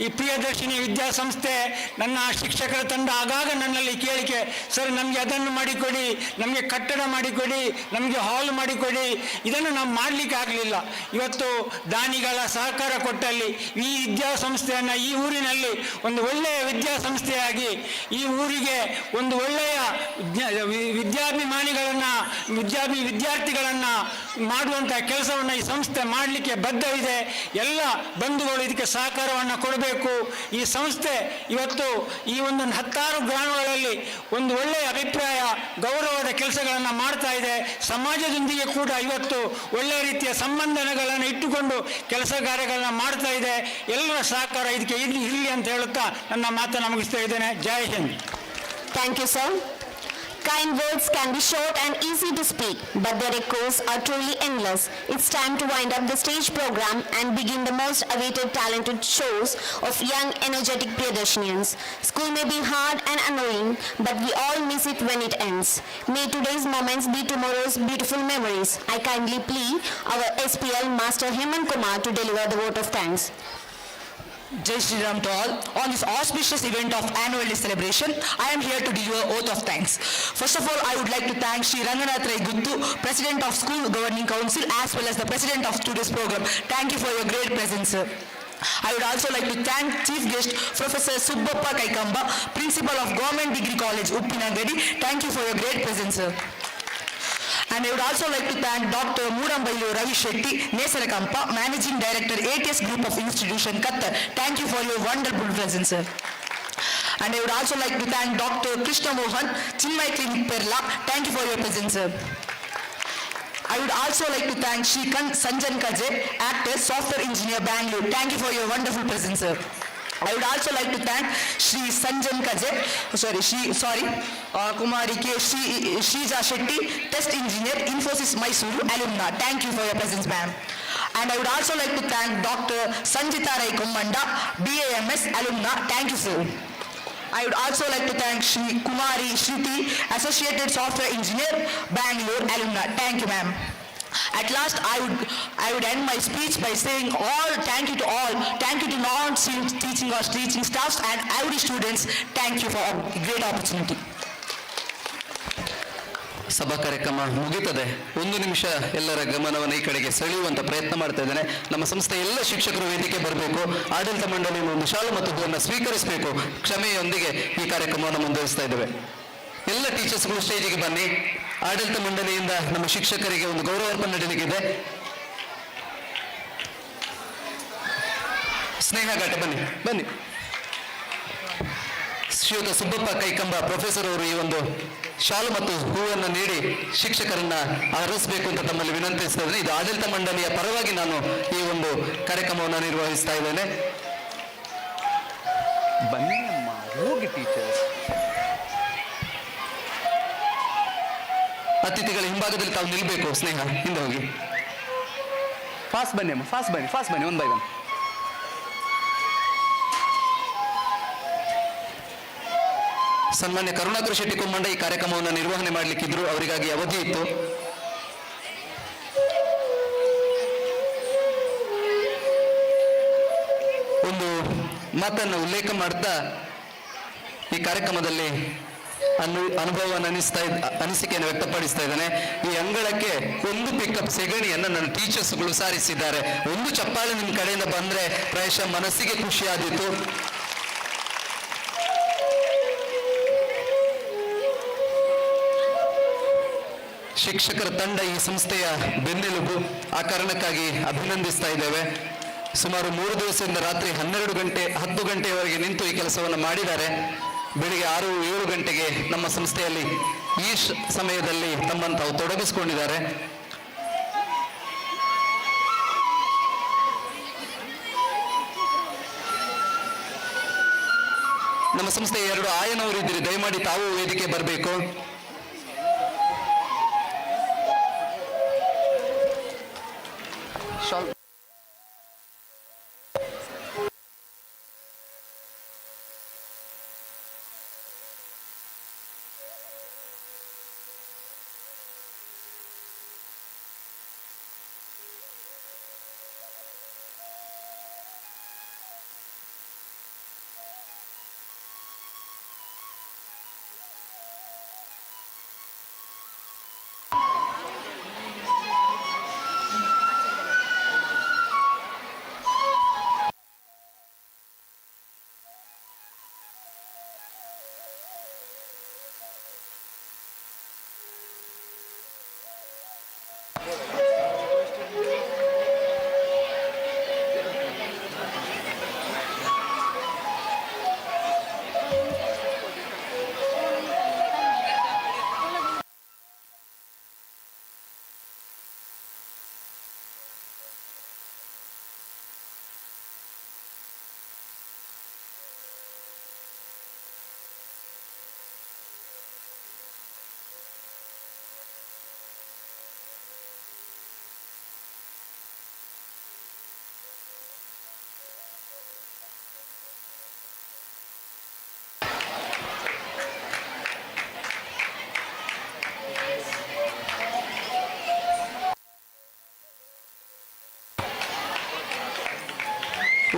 ಈ ಪ್ರಿಯದರ್ಶಿನಿ ವಿದ್ಯಾಸಂಸ್ಥೆ ನನ್ನ ಶಿಕ್ಷಕರ ತಂಡ ಆಗಾಗ ನನ್ನಲ್ಲಿ ಕೇಳಿಕೆ, ಸರ್ ನಮಗೆ ಅದನ್ನು ಮಾಡಿಕೊಡಿ, ನಮಗೆ ಕಟ್ಟಡ ಮಾಡಿಕೊಡಿ, ನಮಗೆ ಹಾಲ್ ಮಾಡಿಕೊಡಿ. ಇದನ್ನು ನಾವು ಮಾಡಲಿಕ್ಕೆ ಆಗಲಿಲ್ಲ. ಇವತ್ತು ದಾನಿಗಳ ಸಹಕಾರ ಕೊಟ್ಟಲ್ಲಿ ಈ ವಿದ್ಯಾಸಂಸ್ಥೆಯನ್ನು ಈ ಊರಿನಲ್ಲಿ ಒಂದು ಒಳ್ಳೆಯ ವಿದ್ಯಾಸಂಸ್ಥೆಯಾಗಿ ಈ ಊರಿಗೆ ಒಂದು ಒಳ್ಳೆಯ ವಿದ್ಯಾಭಿಮಾನಿಗಳನ್ನು ವಿದ್ಯಾರ್ಥಿಗಳನ್ನು ಮಾಡುವಂಥ ಕೆಲಸವನ್ನು ಈ ಸಂಸ್ಥೆ ಮಾಡಲಿಕ್ಕೆ ಬದ್ಧವಿದೆ. ಎಲ್ಲ ಬಂಧುಗಳು ಇದಕ್ಕೆ ಸಹಕಾರವನ್ನು ಕೊಡಬೇಕು. ಈ ಸಂಸ್ಥೆ ಇವತ್ತು ಈ ಒಂದು 10 ಗ್ರಾಮಗಳಲ್ಲಿ ಒಂದು ಒಳ್ಳೆಯ ಅಭಿಪ್ರಾಯ, ಗೌರವದ ಕೆಲಸಗಳನ್ನು ಮಾಡ್ತಾ ಇದೆ. ಸಮಾಜದೊಂದಿಗೆ ಕೂಡ ಇವತ್ತು ಒಳ್ಳೆಯ ರೀತಿಯ ಸಂಬಂಧಗಳನ್ನು ಇಟ್ಟುಕೊಂಡು ಕೆಲಸ ಕಾರ್ಯಗಳನ್ನ ಮಾಡ್ತಾ ಇದೆ. ಎಲ್ಲರ ಸಹಕಾರ ಇದಕ್ಕೆ ಇರಲಿ ಅಂತ ಹೇಳುತ್ತಾ ನನ್ನ ಮಾತನ್ನು ಮುಗಿಸ್ತಾ ಇದ್ದೇನೆ. ಜೈ Hind. Thank you, sir. Kind words can be short and easy to speak, but their echoes are truly endless. It's time to wind up the stage program and begin the most awaited talented shows of young, energetic Priyadarshinians. School may be hard and annoying, but we all miss it when it ends. May today's moments be tomorrow's beautiful memories. I kindly plead our SPL Master Hemant Kumar to deliver the vote of thanks. Jai Shri Ram to all. On this auspicious event of annual day celebration, I am here to deliver oath of thanks. First of all, I would like to thank Shri Ranganath Rai Guttu, President of School Governing Council, as well as the President of today's program. Thank you for your great presence, sir. I would also like to thank Chief Guest Professor Subbappa Kaikamba, Principal of Government Degree College, Uppinagadi. Thank you for your great presence, sir. And I would also like to thank Dr. Moodambailu Ravi Shetty, Nesarakampa, Managing Director, ATS Group of Institution, Qatar. Thank you for your wonderful presence, sir. And I would also like to thank Dr. Krishna Mohan, Chinmay Clinic, Perla. Thank you for your presence, sir. I would also like to thank Shri Sanjan Kaje, Actor, Software Engineer, Bangalore. Thank you for your wonderful presence, sir. I would also like to thank Shri Sanjan Kaje, Kumari K. Shrija Shetty, Test Engineer, Infosys Mysuru, alumna. Thank you for your presence, ma'am. And I would also like to thank Dr. Sanjita Rai Kommanda, BAMS, alumna. Thank you, sir. I would also like to thank Shri Kumari Shruti, Associated Software Engineer, Bangalore, alumna. Thank you, ma'am. At last, I would end my speech by saying thank you to all. Thank you to non-teaching or teaching staffs and IOD students. Thank you for a great opportunity. ಸಭಾ ಕಾರ್ಯಕ್ರಮ ಮುಗಿತದೆ. 1 ನಿಮಿಷ ಎಲ್ಲರ ಗಮನವನ್ನು ಈ ಕಡೆಗೆ ಸೆಳೆಯುವಂತ ಪ್ರಯತ್ನ ಮಾಡ್ತಾ ಇದ್ದೇನೆ. ನಮ್ಮ ಸಂಸ್ಥೆಯ ಎಲ್ಲ ಶಿಕ್ಷಕರು ವೇದಿಕೆ ಬರಬೇಕು. ಆಡಳಿತ ಮಂಡಳಿಯನ್ನು ಒಂದು ಶಾಲು ಮತ್ತು ಹೂವನ್ನು ಸ್ವೀಕರಿಸಬೇಕು. ಕ್ಷಮೆಯೊಂದಿಗೆ ಈ ಕಾರ್ಯಕ್ರಮವನ್ನು ಮುಂದುವರಿಸ್ತಾ ಇದ್ದೇವೆ. ಎಲ್ಲ ಟೀಚರ್ಸ್ಗಳು ಸ್ಟೇಜಿಗೆ ಬನ್ನಿ. ಆಡಳಿತ ಮಂಡಳಿಯಿಂದ ನಮ್ಮ ಶಿಕ್ಷಕರಿಗೆ ಒಂದು ಗೌರವಾರ್ಪಣೆ ನಡೆಯಲಿಕ್ಕಿದೆ. ಸ್ನೇಹ ಘಾಟ ಬನ್ನಿ ಬನ್ನಿ. ಶ್ರೀಯುತ ಸುಬ್ಬಪ್ಪ ಕೈಕಂಬ ಪ್ರೊಫೆಸರ್ ಅವರು ಈ ಒಂದು ಶಾಲು ಮತ್ತು ಹೂವನ್ನು ನೀಡಿ ಶಿಕ್ಷಕರನ್ನ ಹರಸಬೇಕು ಅಂತ ತಮ್ಮಲ್ಲಿ ವಿನಂತಿಸ್ತಾ ಇದ್ದೇನೆ. ಇದು ಆಡಳಿತ ಮಂಡಳಿಯ ಪರವಾಗಿ ನಾನು ಈ ಒಂದು ಕಾರ್ಯಕ್ರಮವನ್ನು ನಿರ್ವಹಿಸ್ತಾ ಇದ್ದೇನೆ. ಬನ್ನಿ ಅಮ್ಮ, ಹೋಗಿ ಟೀಚರ್ಸ್. ಅತಿಥಿಗಳ ಹಿಂಭಾಗದಲ್ಲಿ ತಾವು ನಿಲ್ಬೇಕು. ಸ್ನೇಹ ಹಿಂದೆ ಹೋಗಿ. ಫಾಸ್ಟ್ ಬನ್ನಿ ಅಮ್ಮ, ಫಾಸ್ಟ್ ಬನ್ನಿ 1 by 1. ಸನ್ಮಾನ್ಯ ಕರುಣಾಕರ ಶೆಟ್ಟಿ ಕೊಮ್ಮಂಡ ಈ ಕಾರ್ಯಕ್ರಮವನ್ನು ನಿರ್ವಹಣೆ ಮಾಡಲಿಕ್ಕಿದ್ರು. ಅವರಿಗಾಗಿ ಅವಧಿ ಇತ್ತು. ಒಂದು ಮಾತನ್ನು ಉಲ್ಲೇಖ ಮಾಡ್ತಾ ಈ ಕಾರ್ಯಕ್ರಮದಲ್ಲಿ ಅನುಭವವನ್ನು ಅನಿಸಿಕೆಯನ್ನು ವ್ಯಕ್ತಪಡಿಸ್ತಾ ಇದ್ದಾನೆ. ಈ ಅಂಗಳಕ್ಕೆ 1 ಪಿಕಪ್ ಸೆಗಣಿಯನ್ನು ನನ್ನ ಟೀಚರ್ಸ್ಗಳು ಸಾರಿಸಿದ್ದಾರೆ. 1 ಚಪ್ಪಾಳೆ ನಿಮ್ಮ ಕಡೆಯಿಂದ ಬಂದ್ರೆ ಪ್ರಾಯಶಃ ಮನಸ್ಸಿಗೆ ಖುಷಿ ಆದಿತ್ತು. ಶಿಕ್ಷಕರ ತಂಡ ಈ ಸಂಸ್ಥೆಯ ಬೆನ್ನೆಲುಬು. ಆ ಕಾರಣಕ್ಕಾಗಿ ಅಭಿನಂದಿಸ್ತಾ ಇದ್ದೇವೆ. ಸುಮಾರು 3 ದಿವಸದಿಂದ ರಾತ್ರಿ 10 ಗಂಟೆಯವರೆಗೆ ನಿಂತು ಈ ಕೆಲಸವನ್ನು ಮಾಡಿದ್ದಾರೆ. ಬೆಳಿಗ್ಗೆ 6-7 ಗಂಟೆಗೆ ನಮ್ಮ ಸಂಸ್ಥೆಯಲ್ಲಿ ಈ ಸಮಯದಲ್ಲಿ ತಮ್ಮನ್ನು ತಾವು ತೊಡಗಿಸಿಕೊಂಡಿದ್ದಾರೆ. ನಮ್ಮ ಸಂಸ್ಥೆಯ 2 ಆಯನವರು ಇದ್ದೀರಿ, ದಯಮಾಡಿ ತಾವು ವೇದಿಕೆ ಬರಬೇಕು.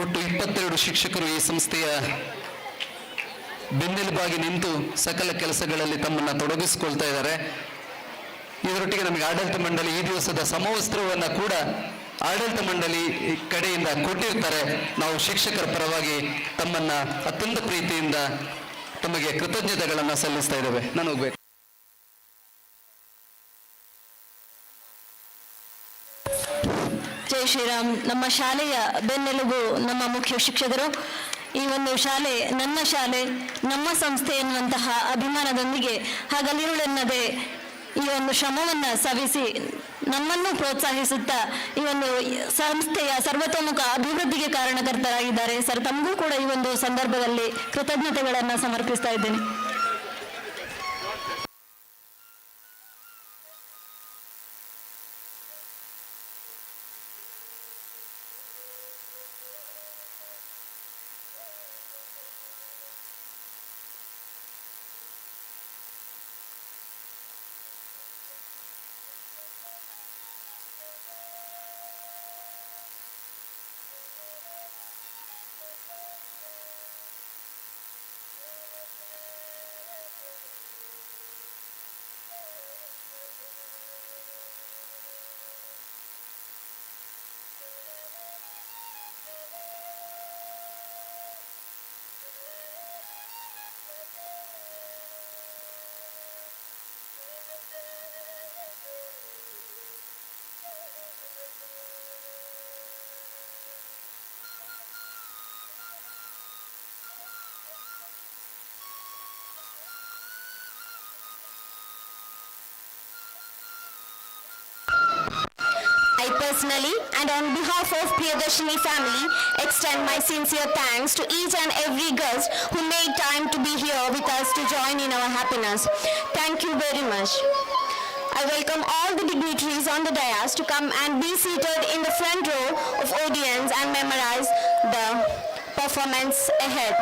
ಒಟ್ಟು 22 ಶಿಕ್ಷಕರು ಈ ಸಂಸ್ಥೆಯ ಬೆನ್ನೆಲುಬಾಗಿ ನಿಂತು ಸಕಲ ಕೆಲಸಗಳಲ್ಲಿ ತಮ್ಮನ್ನು ತೊಡಗಿಸಿಕೊಳ್ತಾ ಇದ್ದಾರೆ. ಇದರೊಟ್ಟಿಗೆ ನಮಗೆ ಆಡಳಿತ ಮಂಡಳಿ ಈ ದಿವಸದ ಸಮವಸ್ತ್ರವನ್ನು ಕೂಡ ಆಡಳಿತ ಮಂಡಳಿ ಕಡೆಯಿಂದ ಕೊಟ್ಟಿರ್ತಾರೆ. ನಾವು ಶಿಕ್ಷಕರ ಪರವಾಗಿ ತಮ್ಮನ್ನ ಅತ್ಯಂತ ಪ್ರೀತಿಯಿಂದ ತಮಗೆ ಕೃತಜ್ಞತೆಗಳನ್ನು ಸಲ್ಲಿಸ್ತಾ ಇದ್ದೇವೆ. ನಾನು ಹೋಗ್ಬೇಕು. ಜೈ ಶ್ರೀರಾಮ್. ನಮ್ಮ ಶಾಲೆಯ ಬೆನ್ನೆಲುಬು ನಮ್ಮ ಮುಖ್ಯ ಶಿಕ್ಷಕರು. ಈ ಒಂದು ಶಾಲೆ ನನ್ನ ಶಾಲೆ, ನಮ್ಮ ಸಂಸ್ಥೆ ಎನ್ನುವಂತಹ ಅಭಿಮಾನದೊಂದಿಗೆ ಹಗಲಿರುಳೆನ್ನದೆ ಈ ಒಂದು ಶ್ರಮವನ್ನು ಸವಿಸಿ ನಮ್ಮನ್ನು ಪ್ರೋತ್ಸಾಹಿಸುತ್ತಾ ಈ ಒಂದು ಸಂಸ್ಥೆಯ ಸರ್ವತೋಮುಖ ಅಭಿವೃದ್ಧಿಗೆ ಕಾರಣಕರ್ತರಾಗಿದ್ದಾರೆ. ಸರ್, ತಮಗೂ ಕೂಡ ಈ ಒಂದು ಸಂದರ್ಭದಲ್ಲಿ ಕೃತಜ್ಞತೆಗಳನ್ನು ಸಮರ್ಪಿಸ್ತಾ ಇದ್ದೇನೆ. I personally and on behalf of Priyadarshini family extend my sincere thanks to each and every guest who made time to be here with us to join in our happiness. Thank you very much. I welcome all the dignitaries on the dais to come and be seated in the front row of audience and memorize the performance ahead.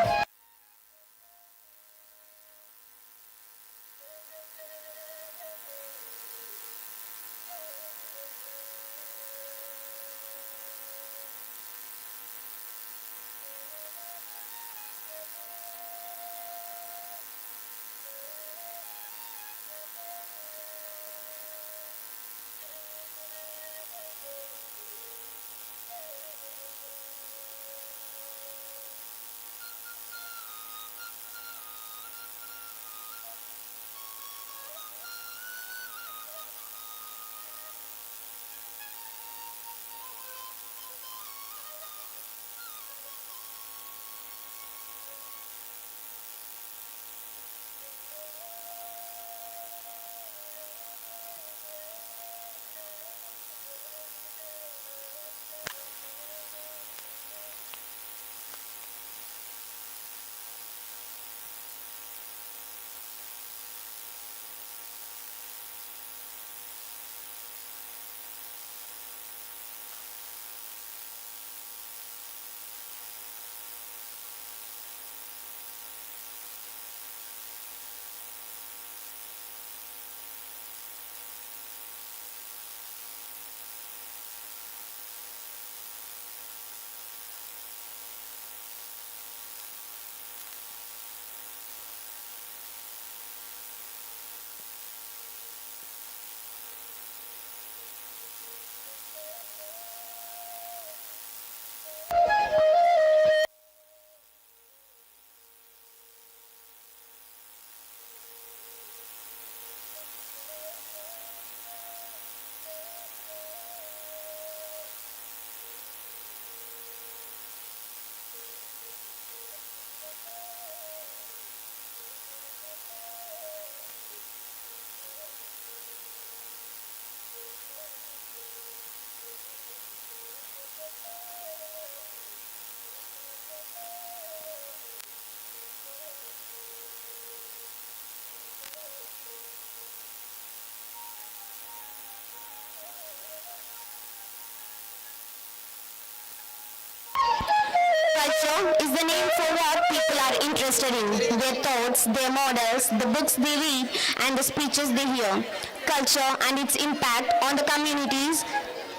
Culture is the name for what people are interested in, their thoughts, their models, the books they read, and the speeches they hear. Culture and its impact on the communities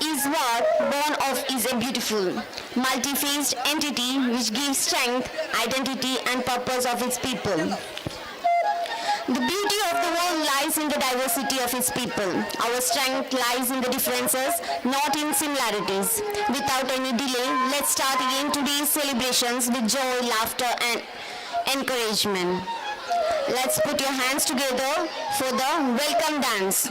is what born of is a beautiful, multi-faced entity which gives strength, identity, and purpose of its people. The beauty of the world lies in the diversity of its people. Our strength lies in the differences, not in similarities. Without any delay, let's start again today's celebrations with joy, laughter, and encouragement. Let's put your hands together for the welcome dance.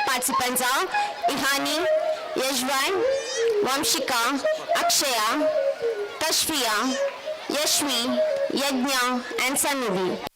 Participants are Ihani, Yashwan, Vamshika, Akshaya, Tashfiya, Yashvi, Yajna, and Sanidhi.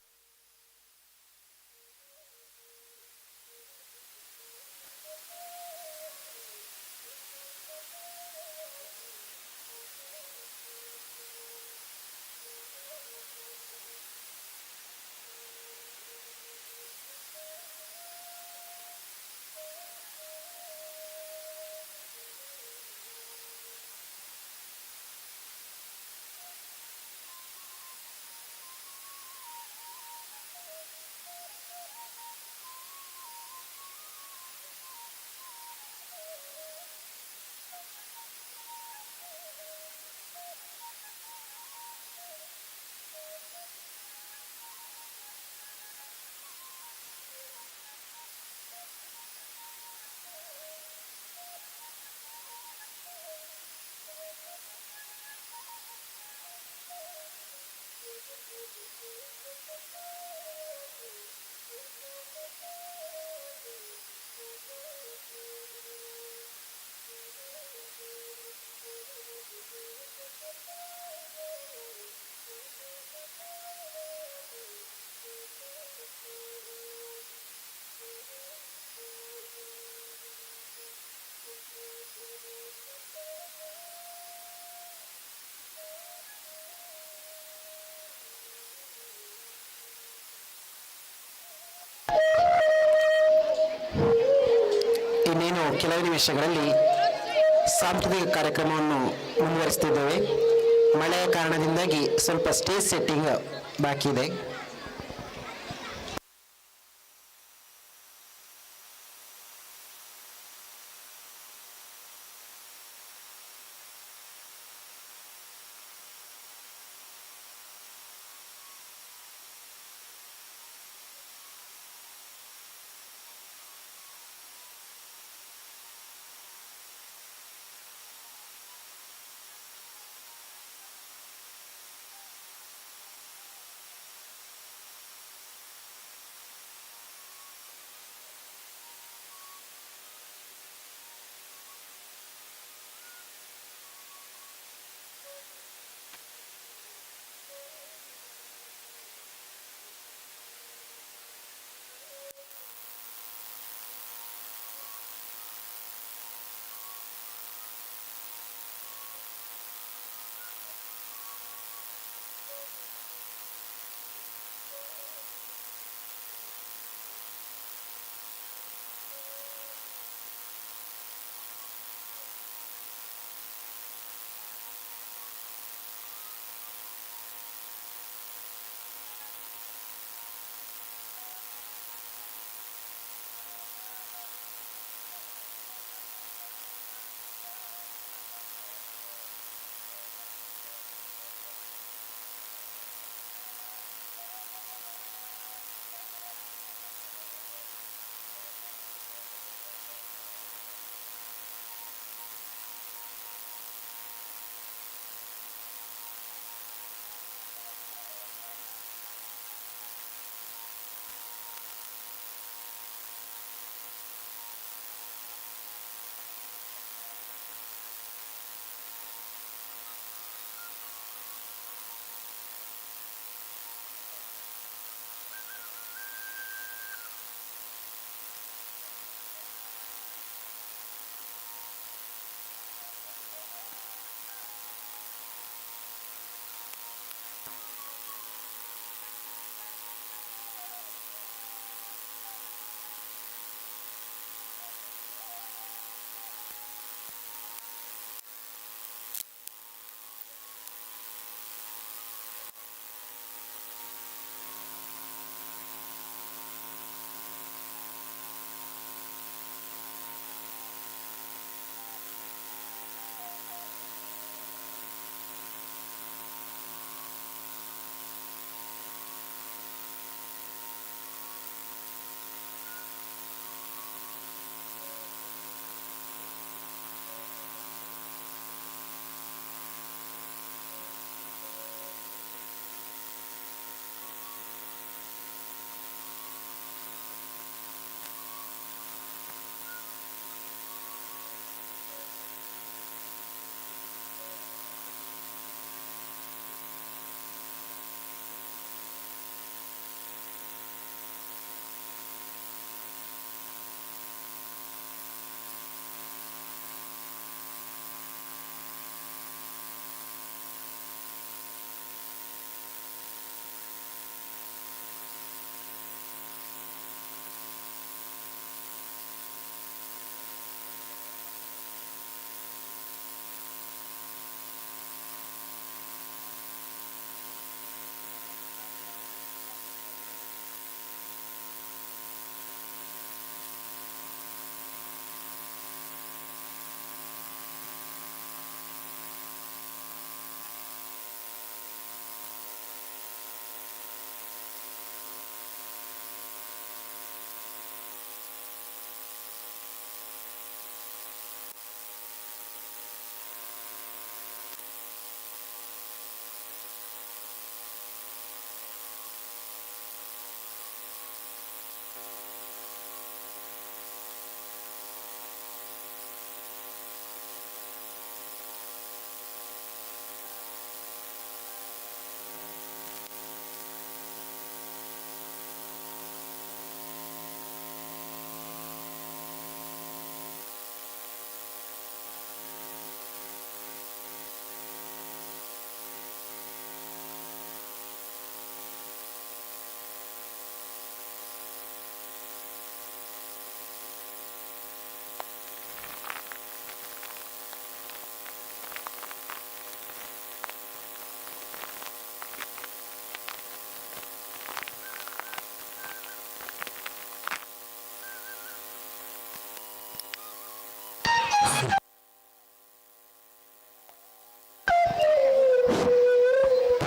ಇನ್ನೇನು ಕೆಲವು ನಿಮಿಷಗಳಲ್ಲಿ ಸಾಂಸ್ಕೃತಿಕ ಕಾರ್ಯಕ್ರಮವನ್ನು ಮುಂದುವರಿಸ್ತಿದ್ದೇವೆ. ಮಳೆಯ ಕಾರಣದಿಂದಾಗಿ ಸ್ವಲ್ಪ stage setting ಬಾಕಿ ಇದೆ.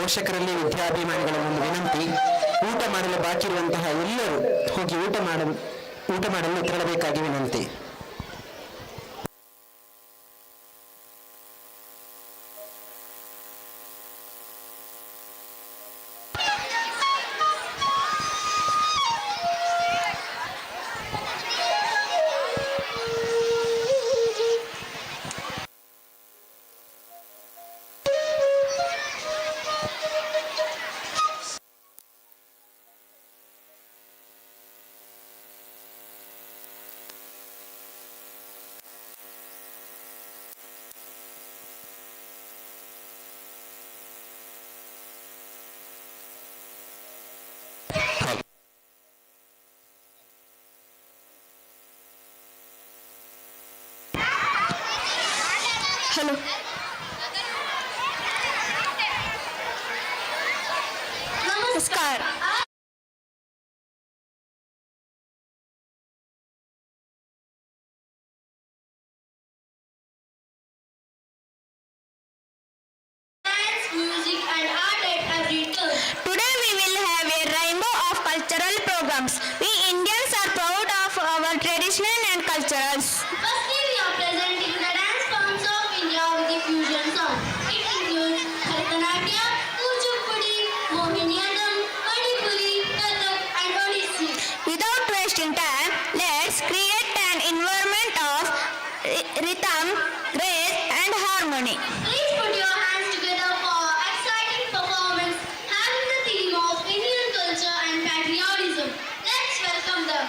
ಪೋಷಕರಲ್ಲಿ ವಿದ್ಯಾಭಿಮಾನಿಗಳ ಒಂದು ವಿನಂತಿ, ಊಟ ಮಾಡಲು ಬಾಕಿ ಇರುವಂತಹ ಎಲ್ಲರೂ ಹೋಗಿ ಊಟ ಮಾಡಲು ತೆರಳಬೇಕಾಗಿ ವಿನಂತಿ. Hello. Namaskar. Dance, music and art at every turn. Today we will have a rainbow of cultural programs. We Indians are proud of our tradition and cultures. Firstly, we are presenting the dance forms of India with the fusion song. It includes Bharatanatyam, Kuchipudi, Mohiniyattam, Manipuri, Kathak and Odissi. Without wasting time, let's create an environment of rhythm, grace and harmony. Please put your hands together for exciting performance having the theme of Indian culture and patriotism. Let's welcome them.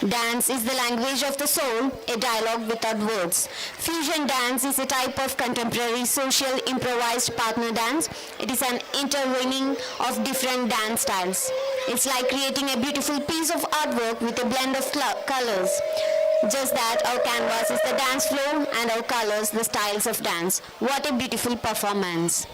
Dance is the language of the soul, a dialogue without words. Fusion dance is a type of contemporary social improvised partner dance. It is an interweaving of different dance styles. It's like creating a beautiful piece of artwork with a blend of colors. Just that our canvas is the dance floor and our colors the styles of dance. What a beautiful performance.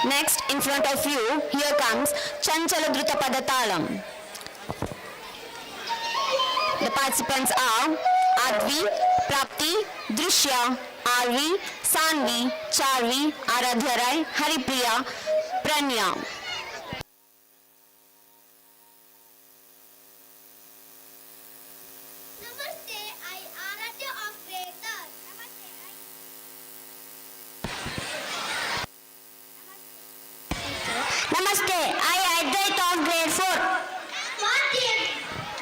Next, in front of you, here comes Chanchala Druta Padatalam. The participants are Advi, Prapti, Drishya, Arvi, Sanvi, Charvi, Aradhyarai, Haripriya, Pranya. Namaste, I Advaita of grade 4. What a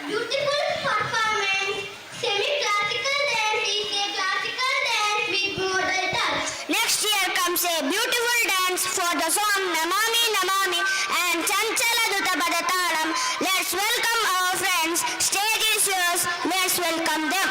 beautiful performance. Semi-classical dance is a classical dance with modal touch. Next year comes a beautiful dance for the song Namami Namami and Chanchala Druta Padatalam. Let's welcome our friends. Stage is yours. Let's welcome them.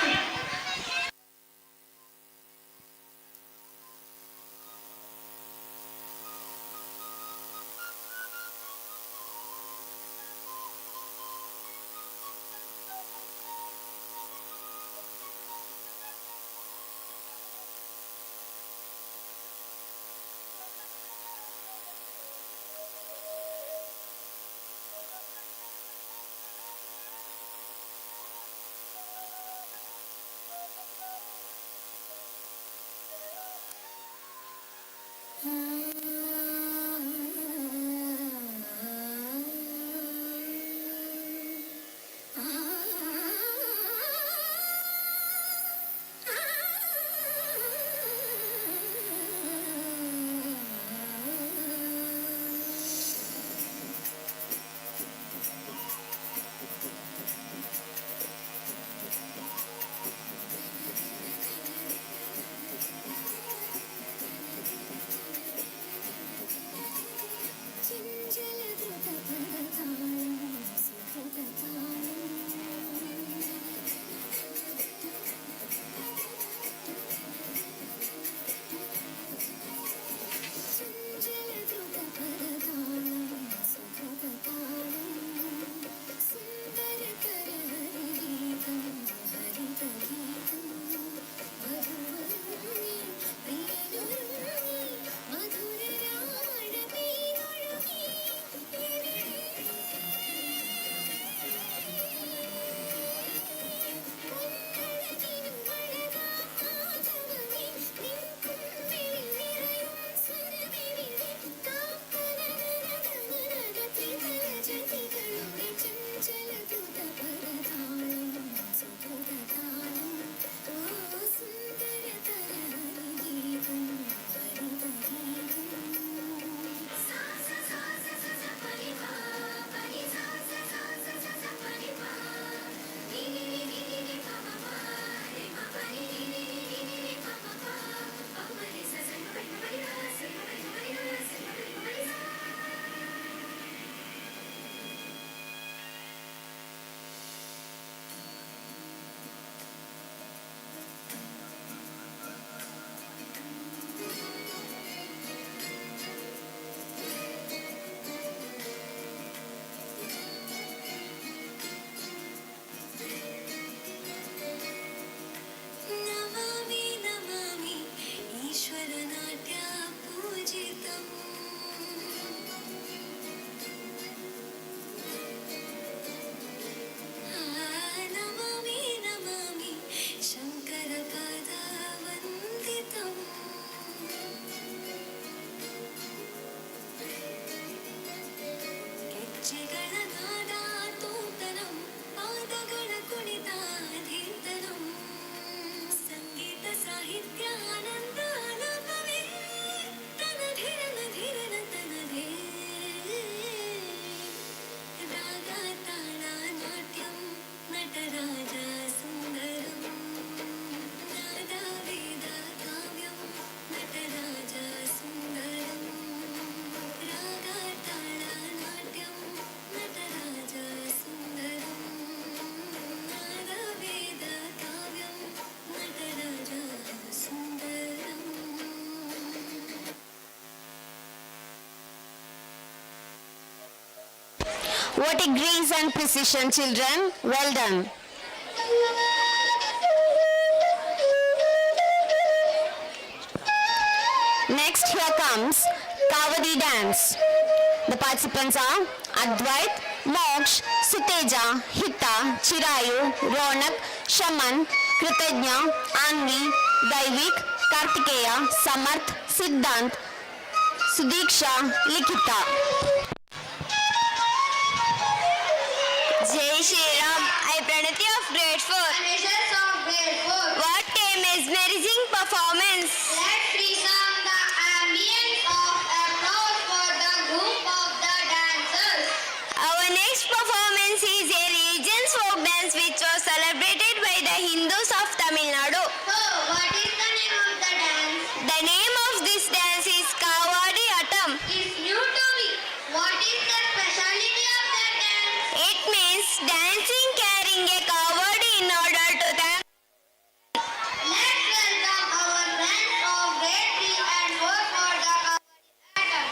What a grace and precision, children. Well done. Next, here comes Kavadi dance. The participants are Advait, Moksh, Suteja, Hita, Chirayu, Ronak, Shaman, Kritajna, Anvi, Daivik, Kartikeya, Samarth, Siddhant, Sudiksha, Likita. Jai Shri Ram, I Pranati of grade 4. What a mesmerizing performance. Let's resound the ambience of applause for the group of the dancers. Our next performance is a religious folk dance which was celebrated by the Hindus of Tamil Nadu. So, what is the name of the dance? The name of this dance is Kavadi Attam. It's new to me. What is the speciality of that dance? It means dancing carrying a kavadi in order to thank. Let's welcome our friends of grade 3 and 4 for the Kavadi Attam.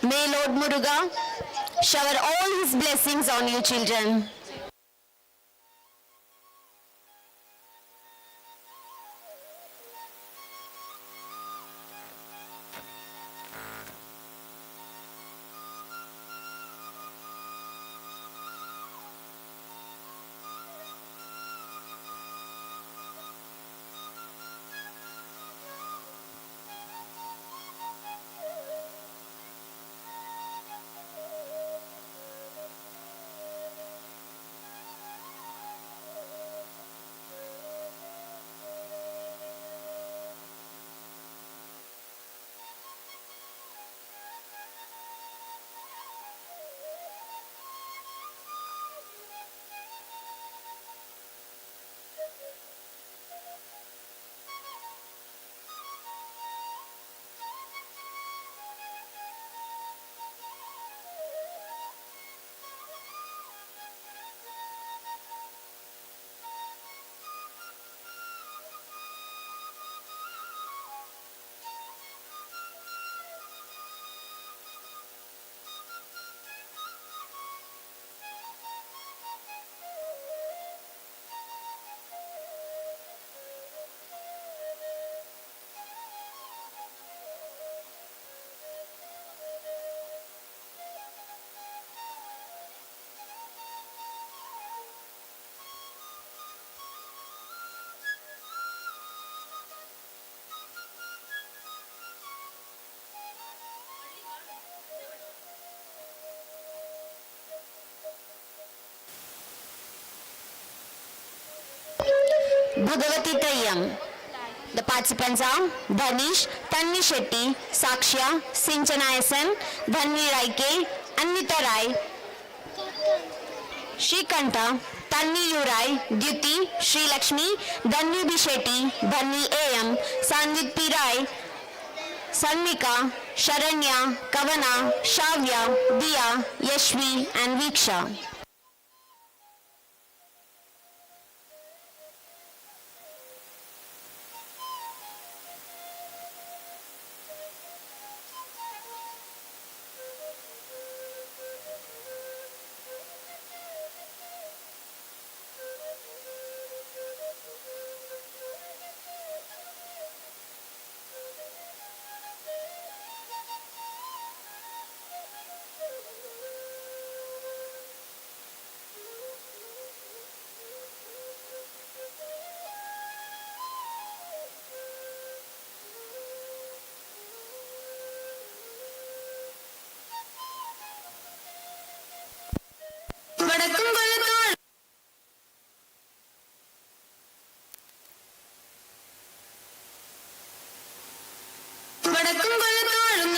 May Lord Muruga shower all his blessings on you children. Bhagavati Tayyam. The participants are Dhanish, Tanvi Shetty, Sakshya, Sinchana SN, Dhanvi Raike, Anvita Rai, Shrikanta, Tanvi Urai, Dyuti, Sri Lakshmi, Dhanvi B. Shetty, Dhanvi AM, Sanvit P. Rai, Sanmika, Sharanya, Kavana, Shavya, Diya, Yashvi and Viksha.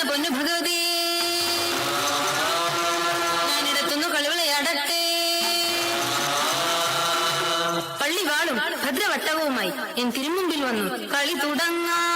പൊന്നു Bhagavathi ഞാനിടത്തുന്നു കളിവിളയാടട്ടെ പള്ളിവാളും ഭദ്രവട്ടവുമായി N തിരുമുമ്പിൽ വന്നു കളി തുടങ്ങാം.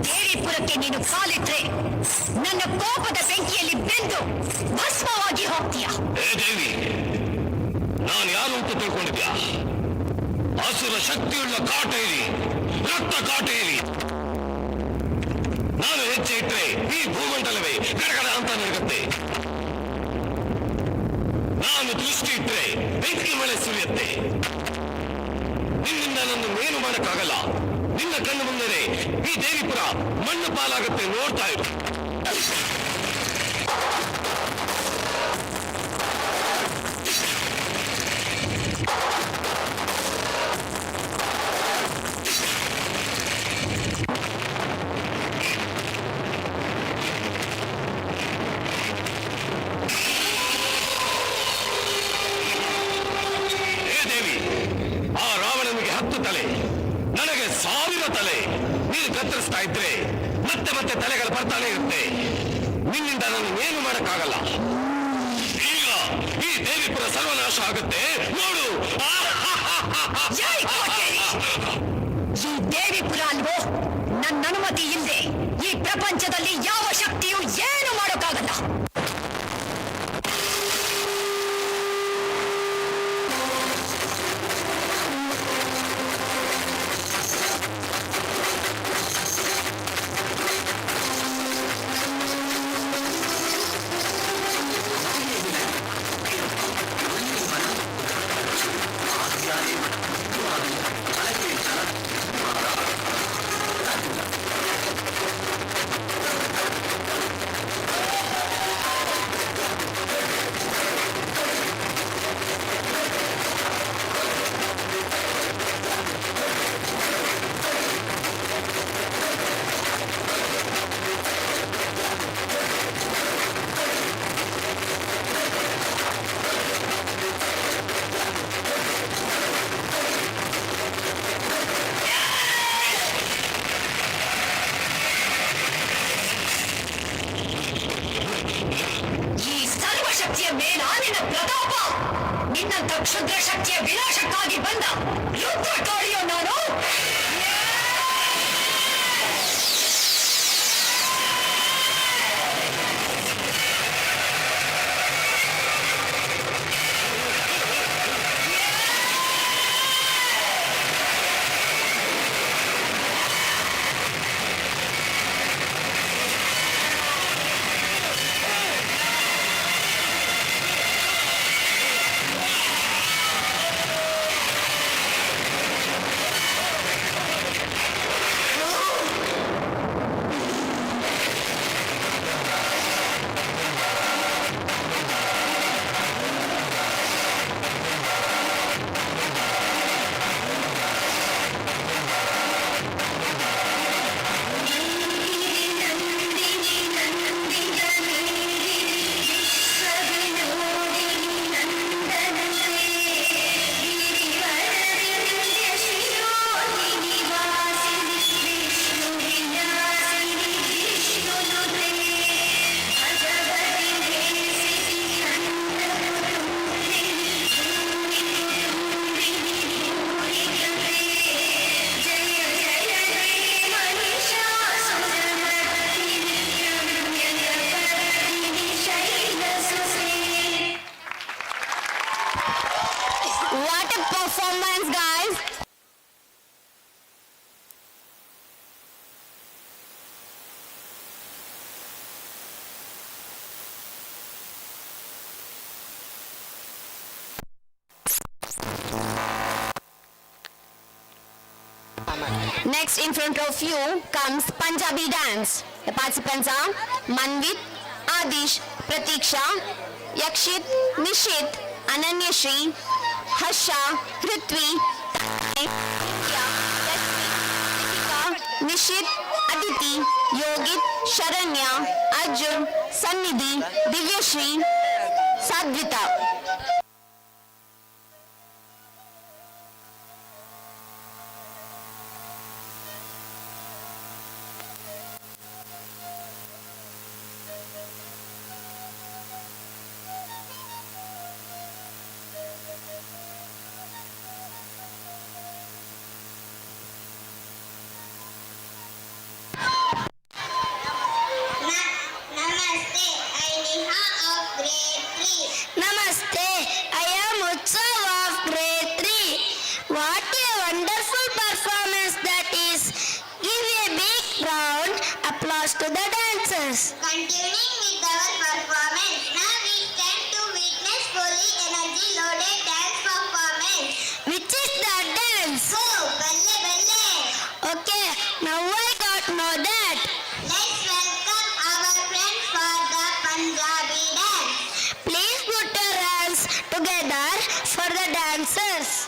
ದೇವಿಪುರಕ್ಕೆ ನೀನು ಕಾಲಿಟ್ರೆ ನನ್ನ ಕೋಪದ ಬೆಂಕಿಯಲ್ಲಿ ಬೆಂದು ಭಸ್ಮವಾಗಿ ಹೋಗ್ತೀಯ. ಹೇ ದೇವಿ, ನಾನು ಯಾರು ಅಂತ ತಿಳ್ಕೊಂಡಿದ್ಯಾ? ಅಸುರ ಶಕ್ತಿಯುಳ್ಳ ಕಾಟೇರಿ, ರಕ್ತ ಕಾಟೇರಿ. ನಾನು ಹೆಜ್ಜೆ ಇಟ್ಟರೆ ಈ ಭೂಮಂಡಲವೇ ಗಡಗಡ ಅಂತ ನರಗುತ್ತೆ. ನಾನು ದೃಷ್ಟಿ ಇಟ್ಟರೆ ಬೆಂಕಿ ಮಳೆ ಸುರಿಯುತ್ತೆ. ನಿನ್ನಿಂದ ನನ್ನ ಏನು ಮಾಡಕ್ಕಾಗಲ್ಲ. ನಿನ್ನ ಕಣ್ಣು ಮುಂದೆ ಈ ದೇವಿಪುರ ಮಣ್ಣು ಪಾಲಾಗುತ್ತೆ, ನೋಡ್ತಾ ಇರು. ನನಗೆ 1000 ತಲೆ. ನೀನು ಕತ್ತರಿಸ್ತಾ ಇದ್ರೆ ಮತ್ತೆ ಮತ್ತೆ ತಲೆಗಳು ಬರ್ತಾನೆ ಇರುತ್ತೆ. ನಿನ್ನಿಂದ ನಾನು ಏನು ಮಾಡಕ್ಕಾಗಲ್ಲ. ಈಗ ಈ ದೇವಿಪುರ ಸರ್ವನಾಶ ಆಗುತ್ತೆ, ನೋಡು. ಈ ದೇವಿಪುರ ಅಲ್ವೋ, ನನ್ನ ಅನುಮತಿ ಇಲ್ಲದೆ ಈ ಪ್ರಪಂಚದಲ್ಲಿ ಯಾವ ಶಕ್ತಿಯೂ ಏನು ಮಾಡೋಕ್ಕಾಗಲ್ಲ. ನಿನ್ನಂತ ಕ್ಷುದ್ರ ಶಕ್ತಿಯ ವಿನಾಶಕ್ಕಾಗಿ ಬಂದ ರುದ್ರ ಕಾಳಿಯೋ ನಾನು. Next in front of you comes Punjabi dance. The participants are Manvit, Adish, Pratiksha, Yakshit, Nishit, Ananyashri, Harsha, Ritvi, Nitya, Deepika, Nishit, Aditi, Yogit, Sharanya, Arjun, Sannidhi, Divyashri, Sadvita. Namaste, I am Utsav of grade 3. What a wonderful performance that is. Give a big round applause to the dancers. Continuing with our performance, now we stand to witness fully energy loaded dance performance. Which is the dance? Oh, balle balle. Okay, now I got know that. Let's welcome our friends for the Punjabi dance. Please put your hands together for the dancers.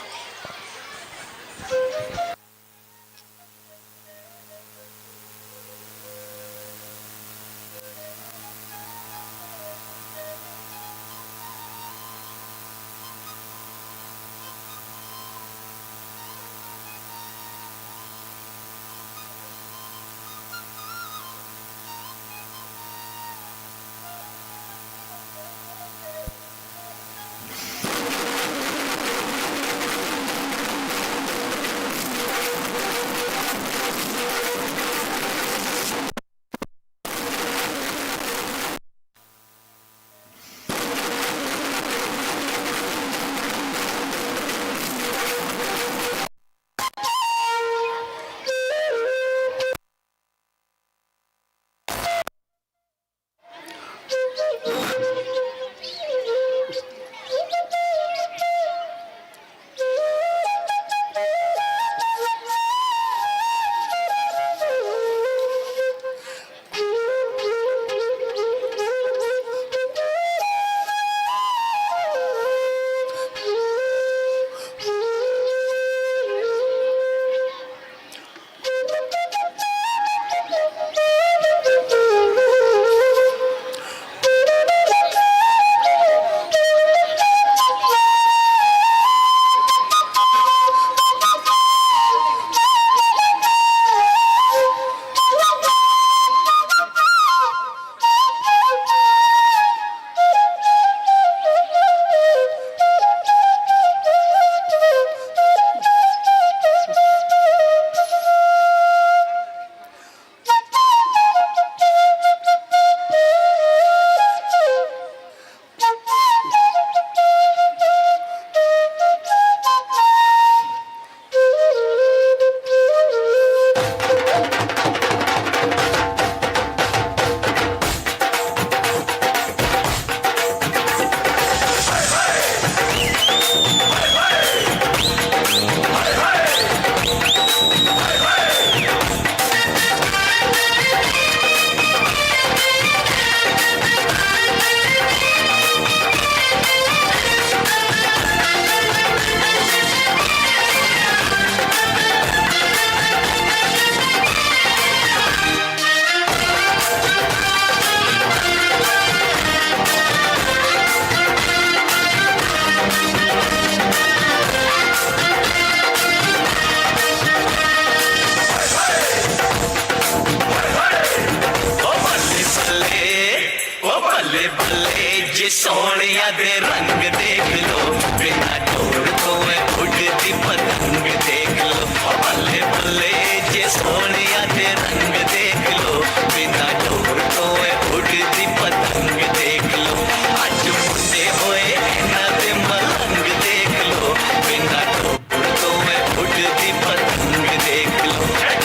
ये सोनिया दे रंग देख लो, बिना door तो मैं उड़ती पतंग देख लो। बल्ले बल्ले ये सोनिया दे रंग देख लो, बिना डोर तो मैं उड़ती पतंग देख लो। आज मुझे होए ना दे मलंग देख लो, बिना डोर तो मैं उड़ती पतंग देख लो।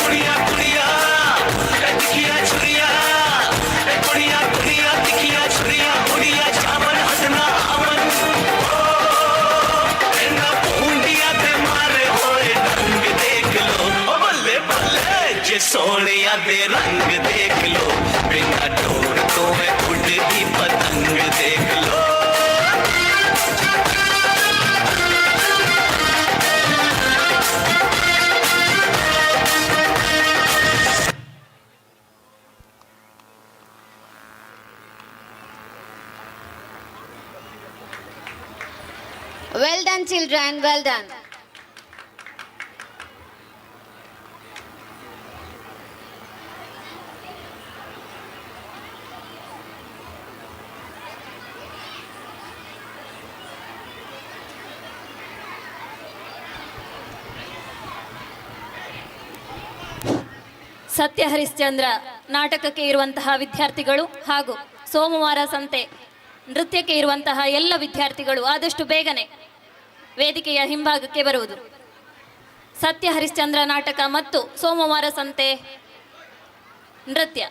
कुड़िया कुड़िया दिखिया छुरिया, कुड़िया कुड़िया दिखिया छुरिया, कुड़िया जावन हसना अमन पूंडिया ते मारे होए ढंग देख लो। बल्ले बल्ले दे रंग देख लो, बिना डोर तो मैं उड़ती पतंग देख लो। Well done, children, well done. Satya Harishchandra ನಾಟಕಕ್ಕೆ ಇರುವಂತಹ ವಿದ್ಯಾರ್ಥಿಗಳು ಹಾಗೂ ಸೋಮವಾರ ಸಂತೆ ನೃತ್ಯಕ್ಕೆ ಇರುವಂತಹ ಎಲ್ಲ ವಿದ್ಯಾರ್ಥಿಗಳು ಆದಷ್ಟು ಬೇಗನೆ ವೇದಿಕೆಯ ಹಿಂಭಾಗಕ್ಕೆ ಬರುವುದು. ಸತ್ಯ ಹರಿಶ್ಚಂದ್ರ ನಾಟಕ ಮತ್ತು ಸೋಮವಾರ ಸಂತೆ ನೃತ್ಯ.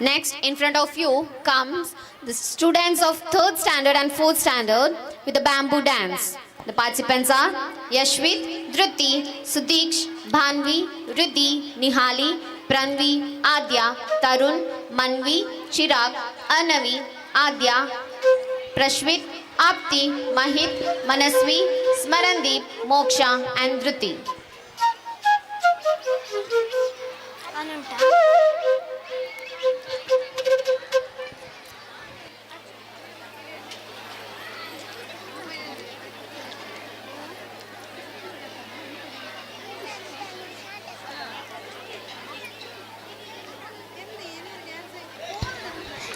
Next, in front of you comes the students of 3rd standard and 4th standard with the bamboo dance. The participants are Yashvit, Dhruti, Sudiksh, Bhanvi, Riddhi, Nihali, Pranvi, Adya, Tarun, Manvi, Chirag, Anavi, Adya, Prashvit, Apti, Mahit, Manasvi, Smarandeep, Moksha and Dhruti.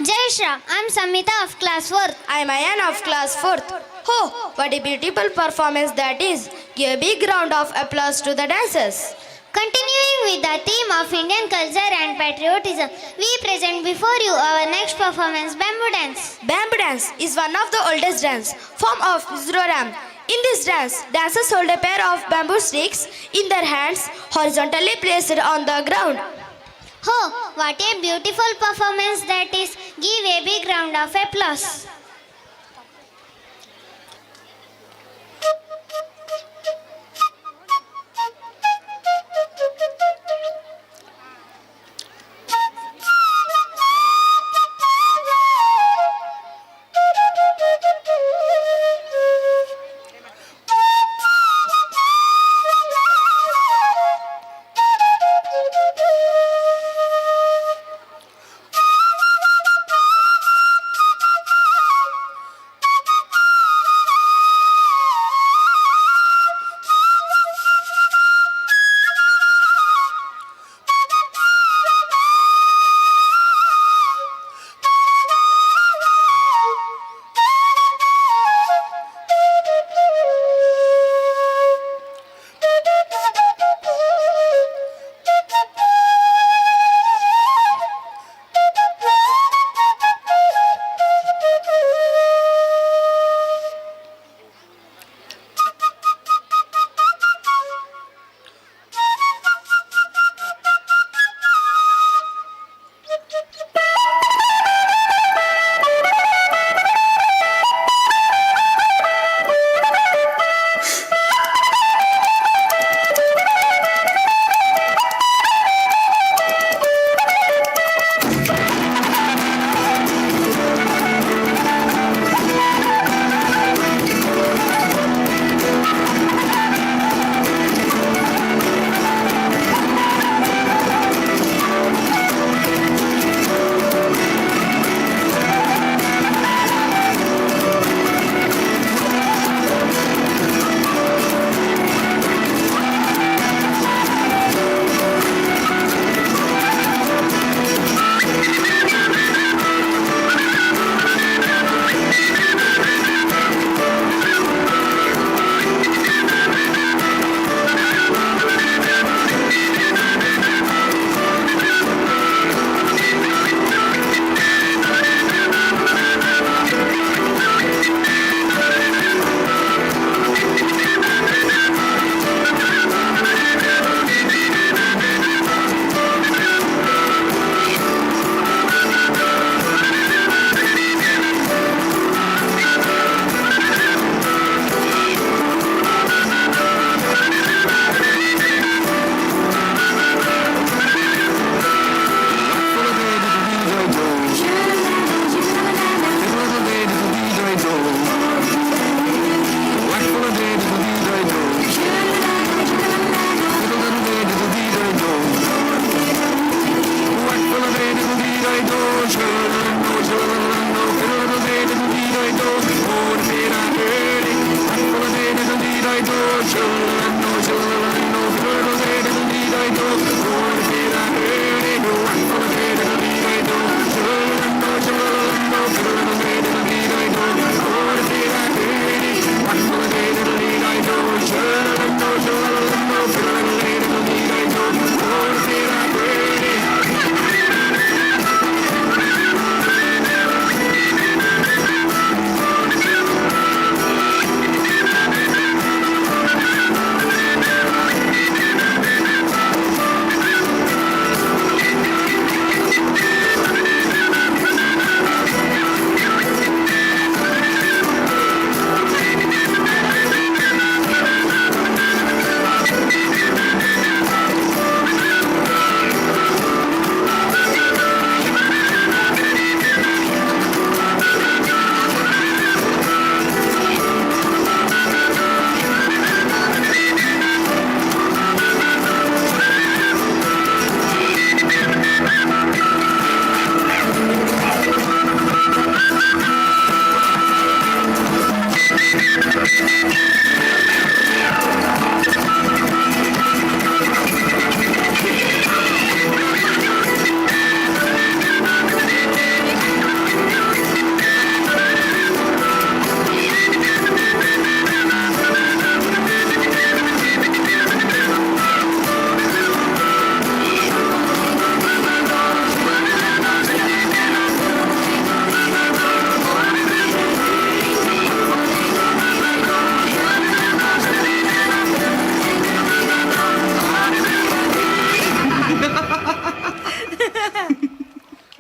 Jai Shram, I am Samhita of class 4th. I am Ayan of class 4th. Oh, what a beautiful performance that is. Give a big round of applause to the dancers. Continuing with the theme of Indian culture and patriotism, we present before you our next performance, Bamboo Dance. Bamboo dance is one of the oldest dance form of Mizoram. In this dance, dancers hold a pair of bamboo sticks in their hands, horizontally placed on the ground. Oh, what a beautiful performance that is. Give a big round of applause.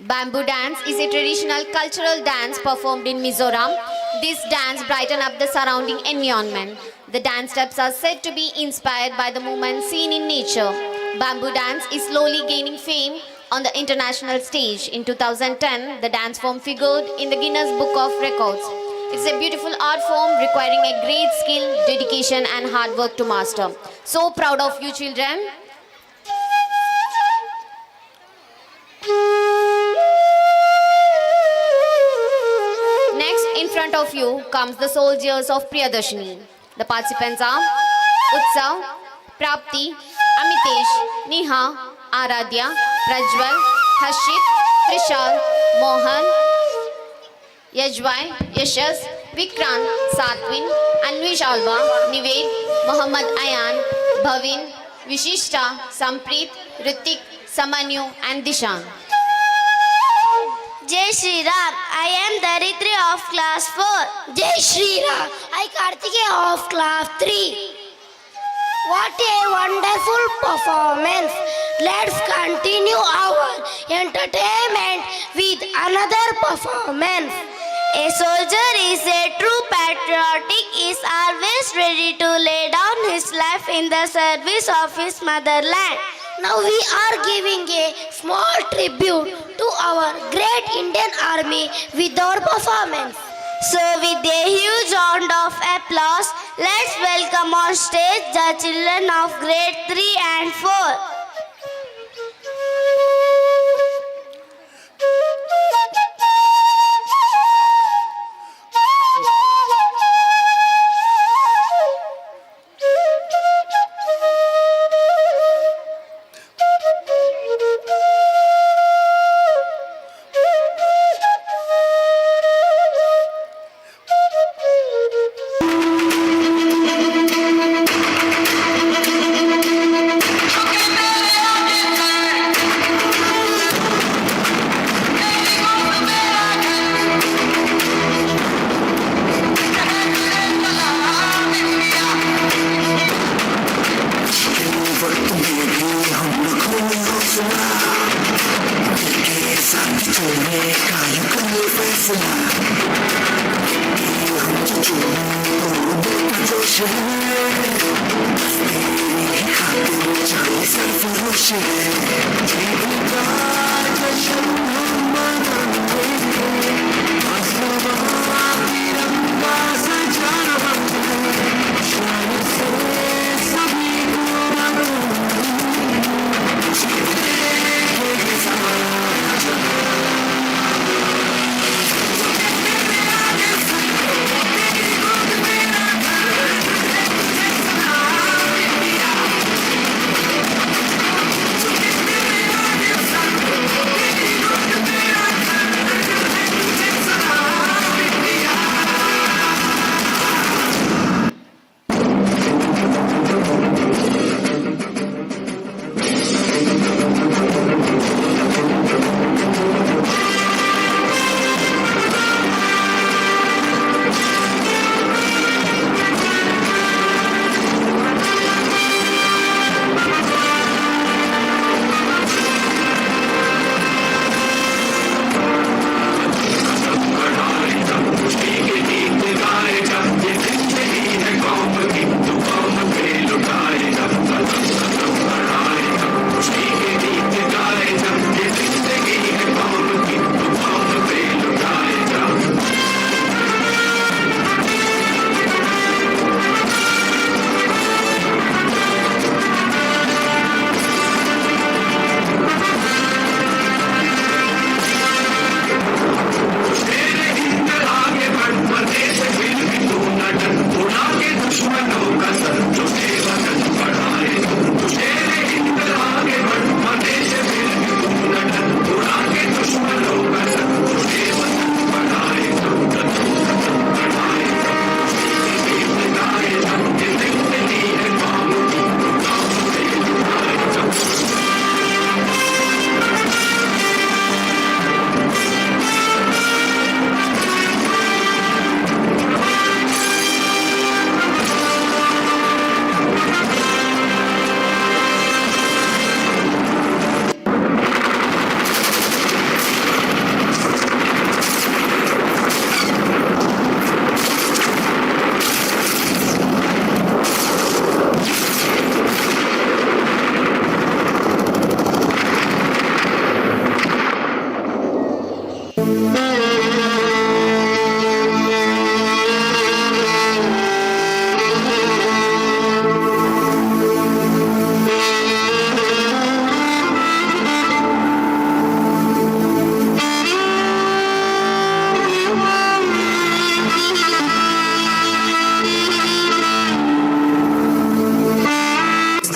Bamboo dance is a traditional cultural dance performed in Mizoram. This dance brightens up the surrounding environment. The dance steps are said to be inspired by the movements seen in nature. Bamboo dance is slowly gaining fame on the international stage. In 2010, the dance form figured in the Guinness Book of Records. It's a beautiful art form requiring a great skill, dedication and hard work to master. So proud of you children. Next, in front of you comes the soldiers of Priyadarshini. The participants are Utsav, Prapti, Amitesh, Neha, Aradhya, Prajwal, Harshit, Trishal, Mohan, Yajwai, Yashas, Vikrant, Satwin, Anvish Alva, Nived, Muhammad Ayan, Bhavin, Vishishta, Sampreet, Ritik, Samanyu and Dishan. Jai Shri Ram. I am Daritri of class 4. Jai Shri Ram. I Kartikeya of class 3. What a wonderful performance. Let's continue our entertainment with another performance. A soldier is a true patriotic, is always ready to lay down his life in the service of his motherland. Now we are giving a small tribute to our great Indian Army with our performance. So with a huge round of applause, let's welcome on stage the children of grade 3 and 4.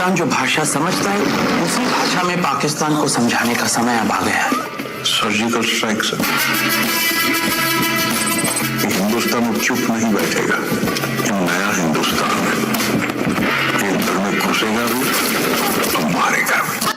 Pakistan जो भाषा समझता है उसी भाषा में पाकिस्तान को समझाने का समय अब आ गया है। सर्जिकल स्ट्राइक सर, हिंदुस्तान अब चुप नहीं बैठेगा। ये नया हिंदुस्तान है, ये अंदर में घुसेगा भी और मारेगा भी।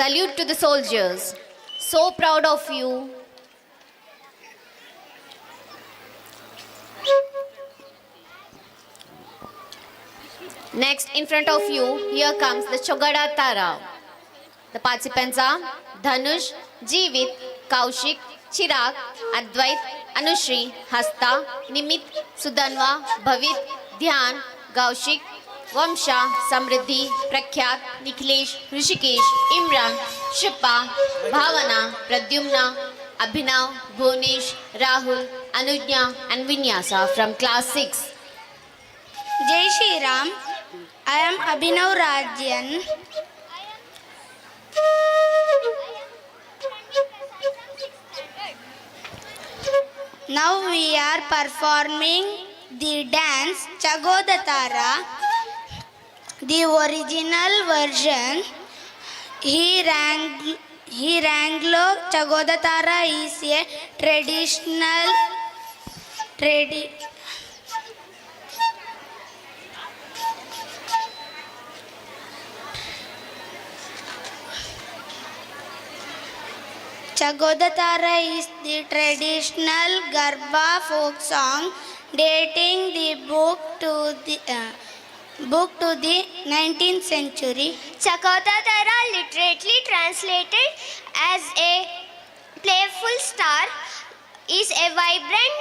Salute to the soldiers. So proud of you. Next, in front of you, here comes the Chogada Tara. The participants are Dhanush, Jeevit, Kaushik, Chirag, Advait, Anushri, Hasta, Nimit, Sudanva, Bhavit, Dhyan, Gaushik, Vamsha, Samriddhi, Prakhyat, Nikhilesh, Rishikesh, Imran, Shipa, Bhavana, Pradyumna, Abhinav, Bhunesh, Rahul, Anujna and Vinyasa from class 6. Jai Shri Ram. I am Abhinav Rajan. Now we are performing the dance Chagodatara. The original version, Hiranglo Chagodatara is a Chagodatara is the traditional Garba folk song dating the book to the 19th century. Chagodatara, literally translated as a playful star, is a vibrant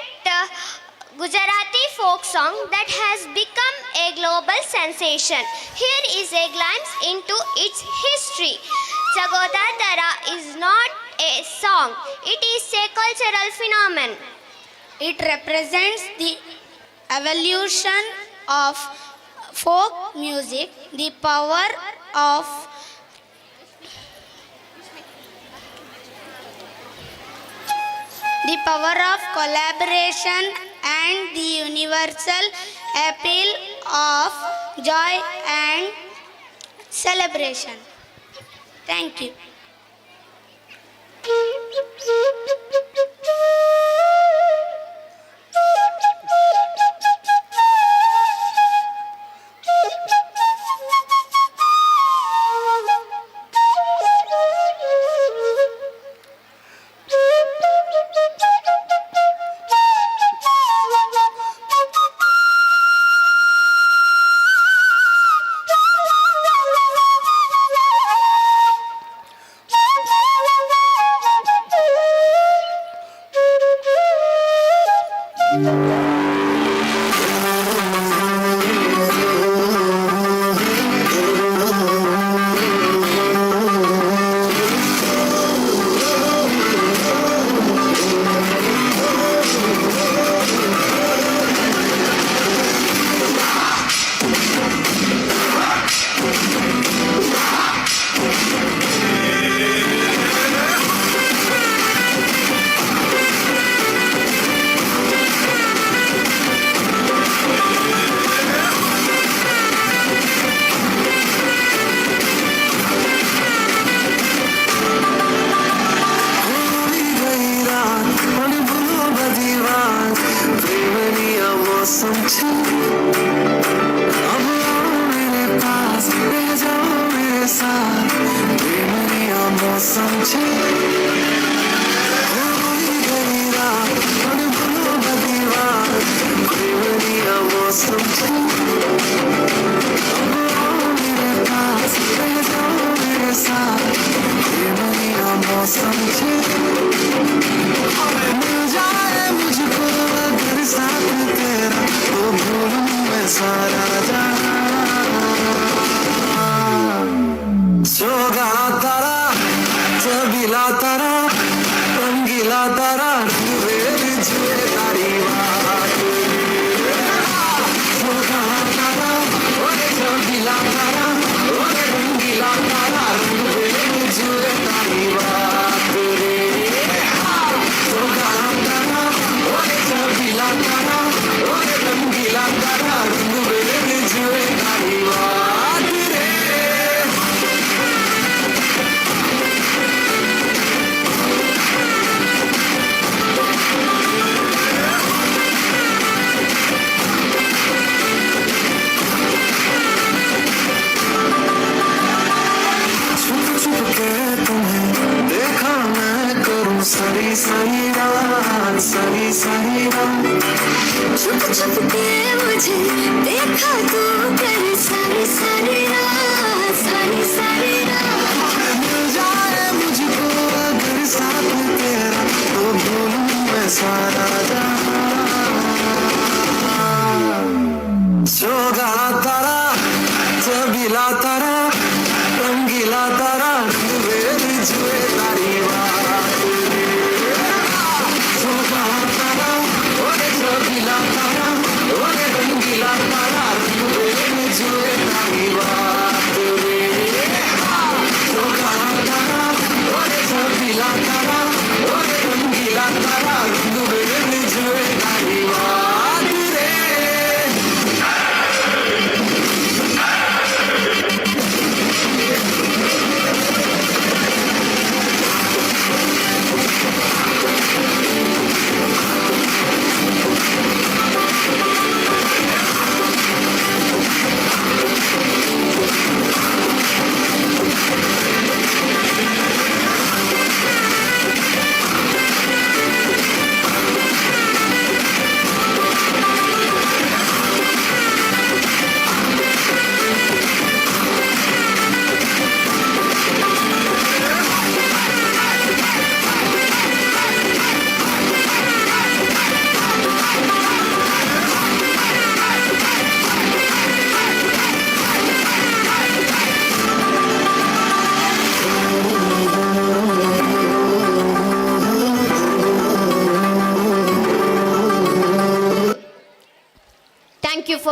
Gujarati folk song that has become a global sensation. Here is a glance into its history. Jagoda Dara is not a song, it is a cultural phenomenon. It represents the evolution of folk music, the power of collaboration and the universal appeal of joy and celebration. Thank you.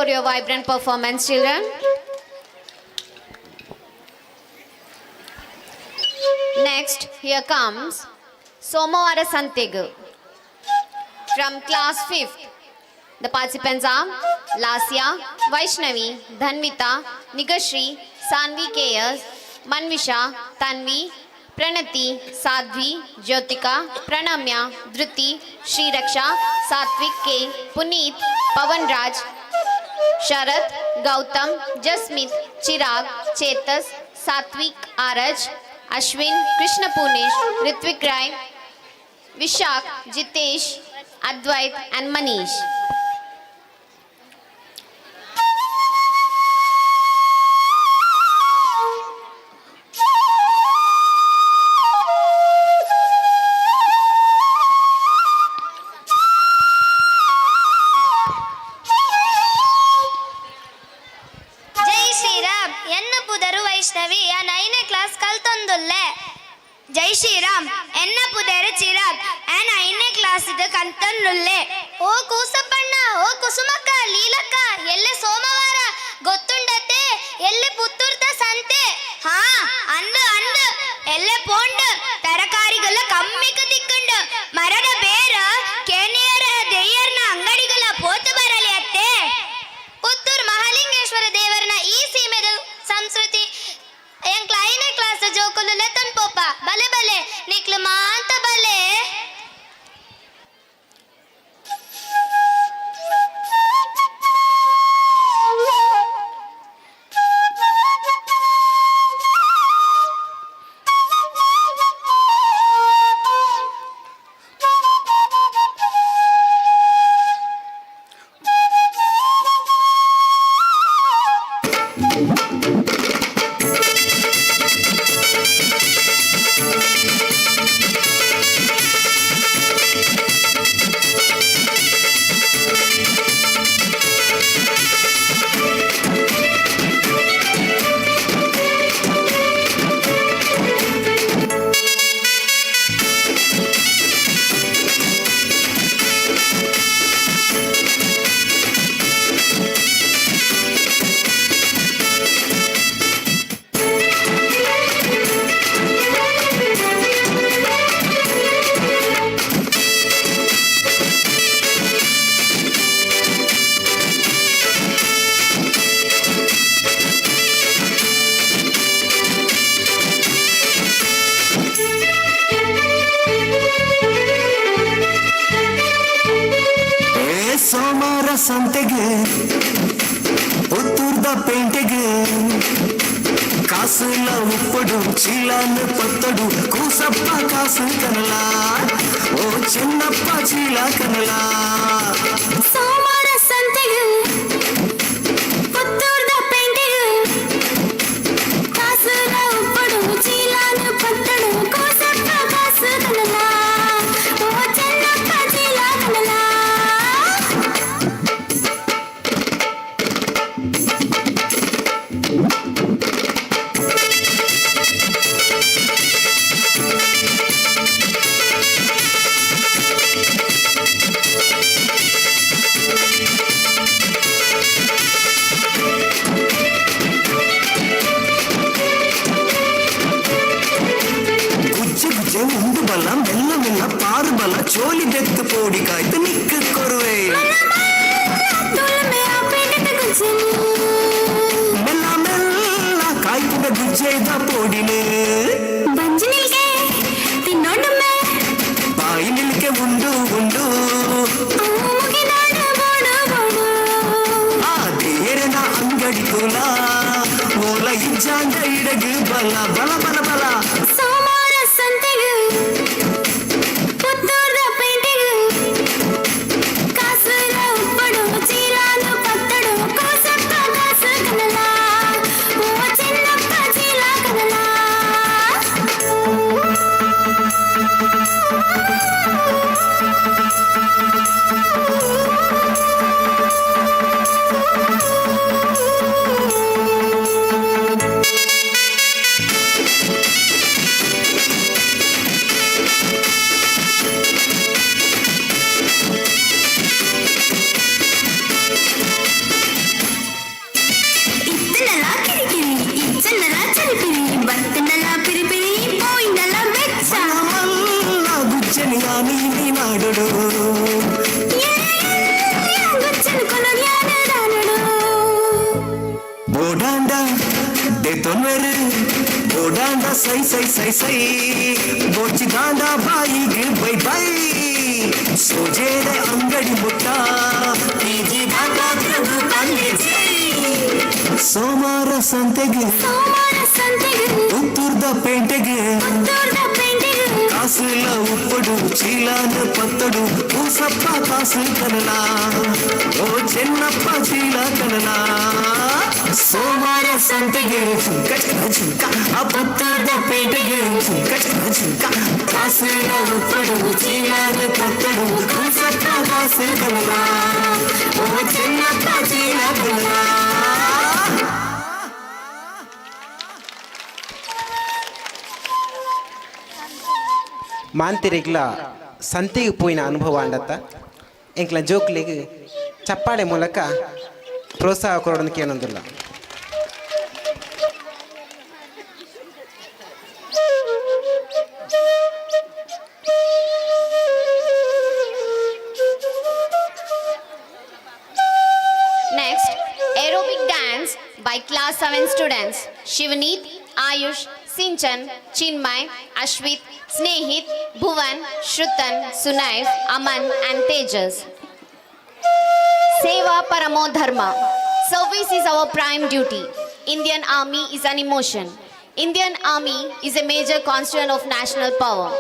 for your vibrant performance, children. Next, here comes Somavara Santegu from class 5th. The participants are Lasya, Vaishnavi, Dhanvita, Nigashri, Sanvi K.S., Manvisha, Tanvi, Pranati, Sadhvi, Jyotika, Pranamya, Dhruti, Shri Raksha, Satvik K, Puneet, Pavan Raj, Sharat, Gautam, Jasmit, Chirag, Chetas, Satvik Araj, Ashwin, Krishna Punesh, Ritvik Rai, Vishak, Jitesh, Advait and Manish. ಜೈ ಶ್ರೀರಾಮ್ ಎನ್ನ ಪುದರ Chirag on 5ನೇ class ಇದು ಕಂತನ್ನುಲ್ಲೆ. ಓ ಕೂಸಪ್ಪಣ್ಣ, ಓ ಕುಸುಮಕ್ಕ, ಲೀಲಕ್ಕ, ಎಲ್ಲೆ ಸೋಮವಾರ ಗೊತ್ತುಂಡತೆ, ಎಲ್ಲೆ ಪುತ್ತೂರ್ದ ಸಂತೆ. ಹಾ ಅಂದು ಅಂದು ಎಲ್ಲೆ ಪೋಂಡು ತರಕಾರಿಗಳ ಕಮ್ಮಿಕ ತಿಕ್ಕಂಡು ಮರದ ಬೇರ ಕೇಣಿಯರ ದೆಯ್ಯರ್ನ ಅಂಗಡಿಗಳ ಪೋತು ಬರಲಿ ಅತ್ತೆ. ಪುತ್ತೂರು ಮಹಾಲಿಂಗೇಶ್ವರ ದೇವರನ ಈ ಸೀಮೆದ ಸಂಸ್ಕೃತಿ ಎಂಕ್ಲ 5ನೇ ಕ್ಲಾಸ್ ಜೋಕುಲು ಲೆತನ್ ಪೋಪ ಬಲೆ ಬಲೆ ನಿಕ್ಲು ಮಾಂತ ಬಲೆ. ಸಂತೆಗೆ ಪುತ್ತೂರ್ದ ಪೇಂಟೆಗೆ ಕಾಸುಲ ಉಪ್ಪಡು ಚೀಲಾನ ಪತ್ತಡು ಕೂಸಪ್ಪ ಕಾಸು ಕನಲ ಓ ಚಿನ್ನಪ್ಪ ಚೀಲ ಕನಲ. ಸೋಮವಾರ ಸಂತೆಗೆ ಪುತ್ತೂರ್ದ ಪೇಂಟೆಗೆ ಕಾಸುಲ ಉಪ್ಪಡು ಚೀಲಾನ ಪತ್ತಡು ಕೂಸಪ್ಪ ಕಾಸು ಕನಲ ಓ ಚಿನ್ನಪ್ಪ ಚೀಲ ಕನಲ. ಉಂಡು ಬಲ ಮೆಲ್ಲ ಮೆಲ್ಲ ಪಾರು ಬಲ ಚೋಲಿ ಬೆತ್ತು ಪೋಡಿ ಕಾಯ್ತು ನಿಕ್ಕ ಕೊರುವೆ ಮೆಲ್ಲ ಮೆಲ್ಲ ಕಾಯ್ತಿದ ಗುಜ್ಜೆದ ಪೋಡಿನೇ ಬಾಯಿ ನಿಲ್ಕೆ ಉಂಡು ಉಂಡು ಆ ದೇರನ ಅಂಗಡಿ ಕೂಲ ಓಲ ಇಜ್ಜಾಂಗ ಇಡಗು ಬಲ ಬಲ ಬಲ ಬಲ. ಪುತ್ತೂರ್ದ ಪೇಂಟೆಗೆ ಕಾಸುಲ ಉಪ್ಪಡು ಚೀಲಾನು ಪತ್ತಡು ಕೂಸಪ್ಪ ಕಾಸು ಕನಲ ಓ ಚಿನ್ನಪ್ಪ ಚೀಲ ಕನಲ. పత్తడు బోడాండా డెతొన్వెరు బోడాండా సై సై సై సై బోచిదాಂಡ ಬಾಯಿಗೆ ಬೈ ಬೈ ಸೋಜೇರೆ ಅಂಗಡಿ ಮುಟ್ಟ ಟಿವಿ ಬಾಗಾದ್ರದು ತಂದೆ ಸೋಮಾರ ಸಂತೆಗೆ ಪುತ್ತೂರ್ದ ಪೇಂಟೆಗೆ ಕಾಸುಲ ಉಪ್ಪಡು ಚೀಲಾನ ಪತ್ತಡು ಕೂಸಪ್ಪ ಕಾಸು ಕನಲ ಓ ಚೆನ್ನಪ್ಪ ಚೀಲ ಕನಲ ಸೋಮಾರ ಸಂತೆಗೆ ಝುಂಕ ಝುಂಕ ಆ ಪುತ್ತೂರ್ದ ಪೇಂಟೆಗೆ ಝುಂಕ ಝುಂಕ ಕಾಸುಲ ಉಪ್ಪಡು ಚೀಲಾನ ಪತ್ತಡು ಕೂಸಪ್ಪ ಕಾಸು ಕನಲ ಓ ಚೆನ್ನಪ್ಪ ಚೀಲ ಕನಲ. ಮಾಂತಿರಿಗ್ಲ ಸಂತೆಗೆ ಪೋಯಿನ ಅನುಭವ ಅಂಡತ್ತ ಎಂಕ್ಲ ಜೋಕ್ಲಿಗೆ ಚಪ್ಪಾಳೆ ಮೂಲಕ ಪ್ರೋತ್ಸಾಹ ಕೊಡೋದಕ್ಕೆ ಏನೊಂದಿಲ್ಲ. Next, aerobic dance by class 7 students Shivaneet, Ayush, Sinchan, Chinmay, Ashwit, Snehit, Bhuvan, Shrutan, Sunaif, Aman and Tejas. Seva Paramo Dharma. Service is our prime duty. Indian Army is an emotion. Indian Army is a major constituent of national power.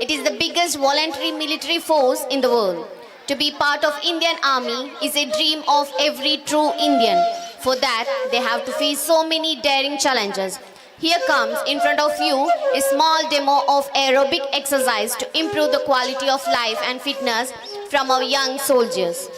It is the biggest voluntary military force in the world. To be part of Indian Army is a dream of every true Indian. For that, they have to face so many daring challenges. Here comes in front of you a small demo of aerobic exercise to improve the quality of life and fitness from our young soldiers.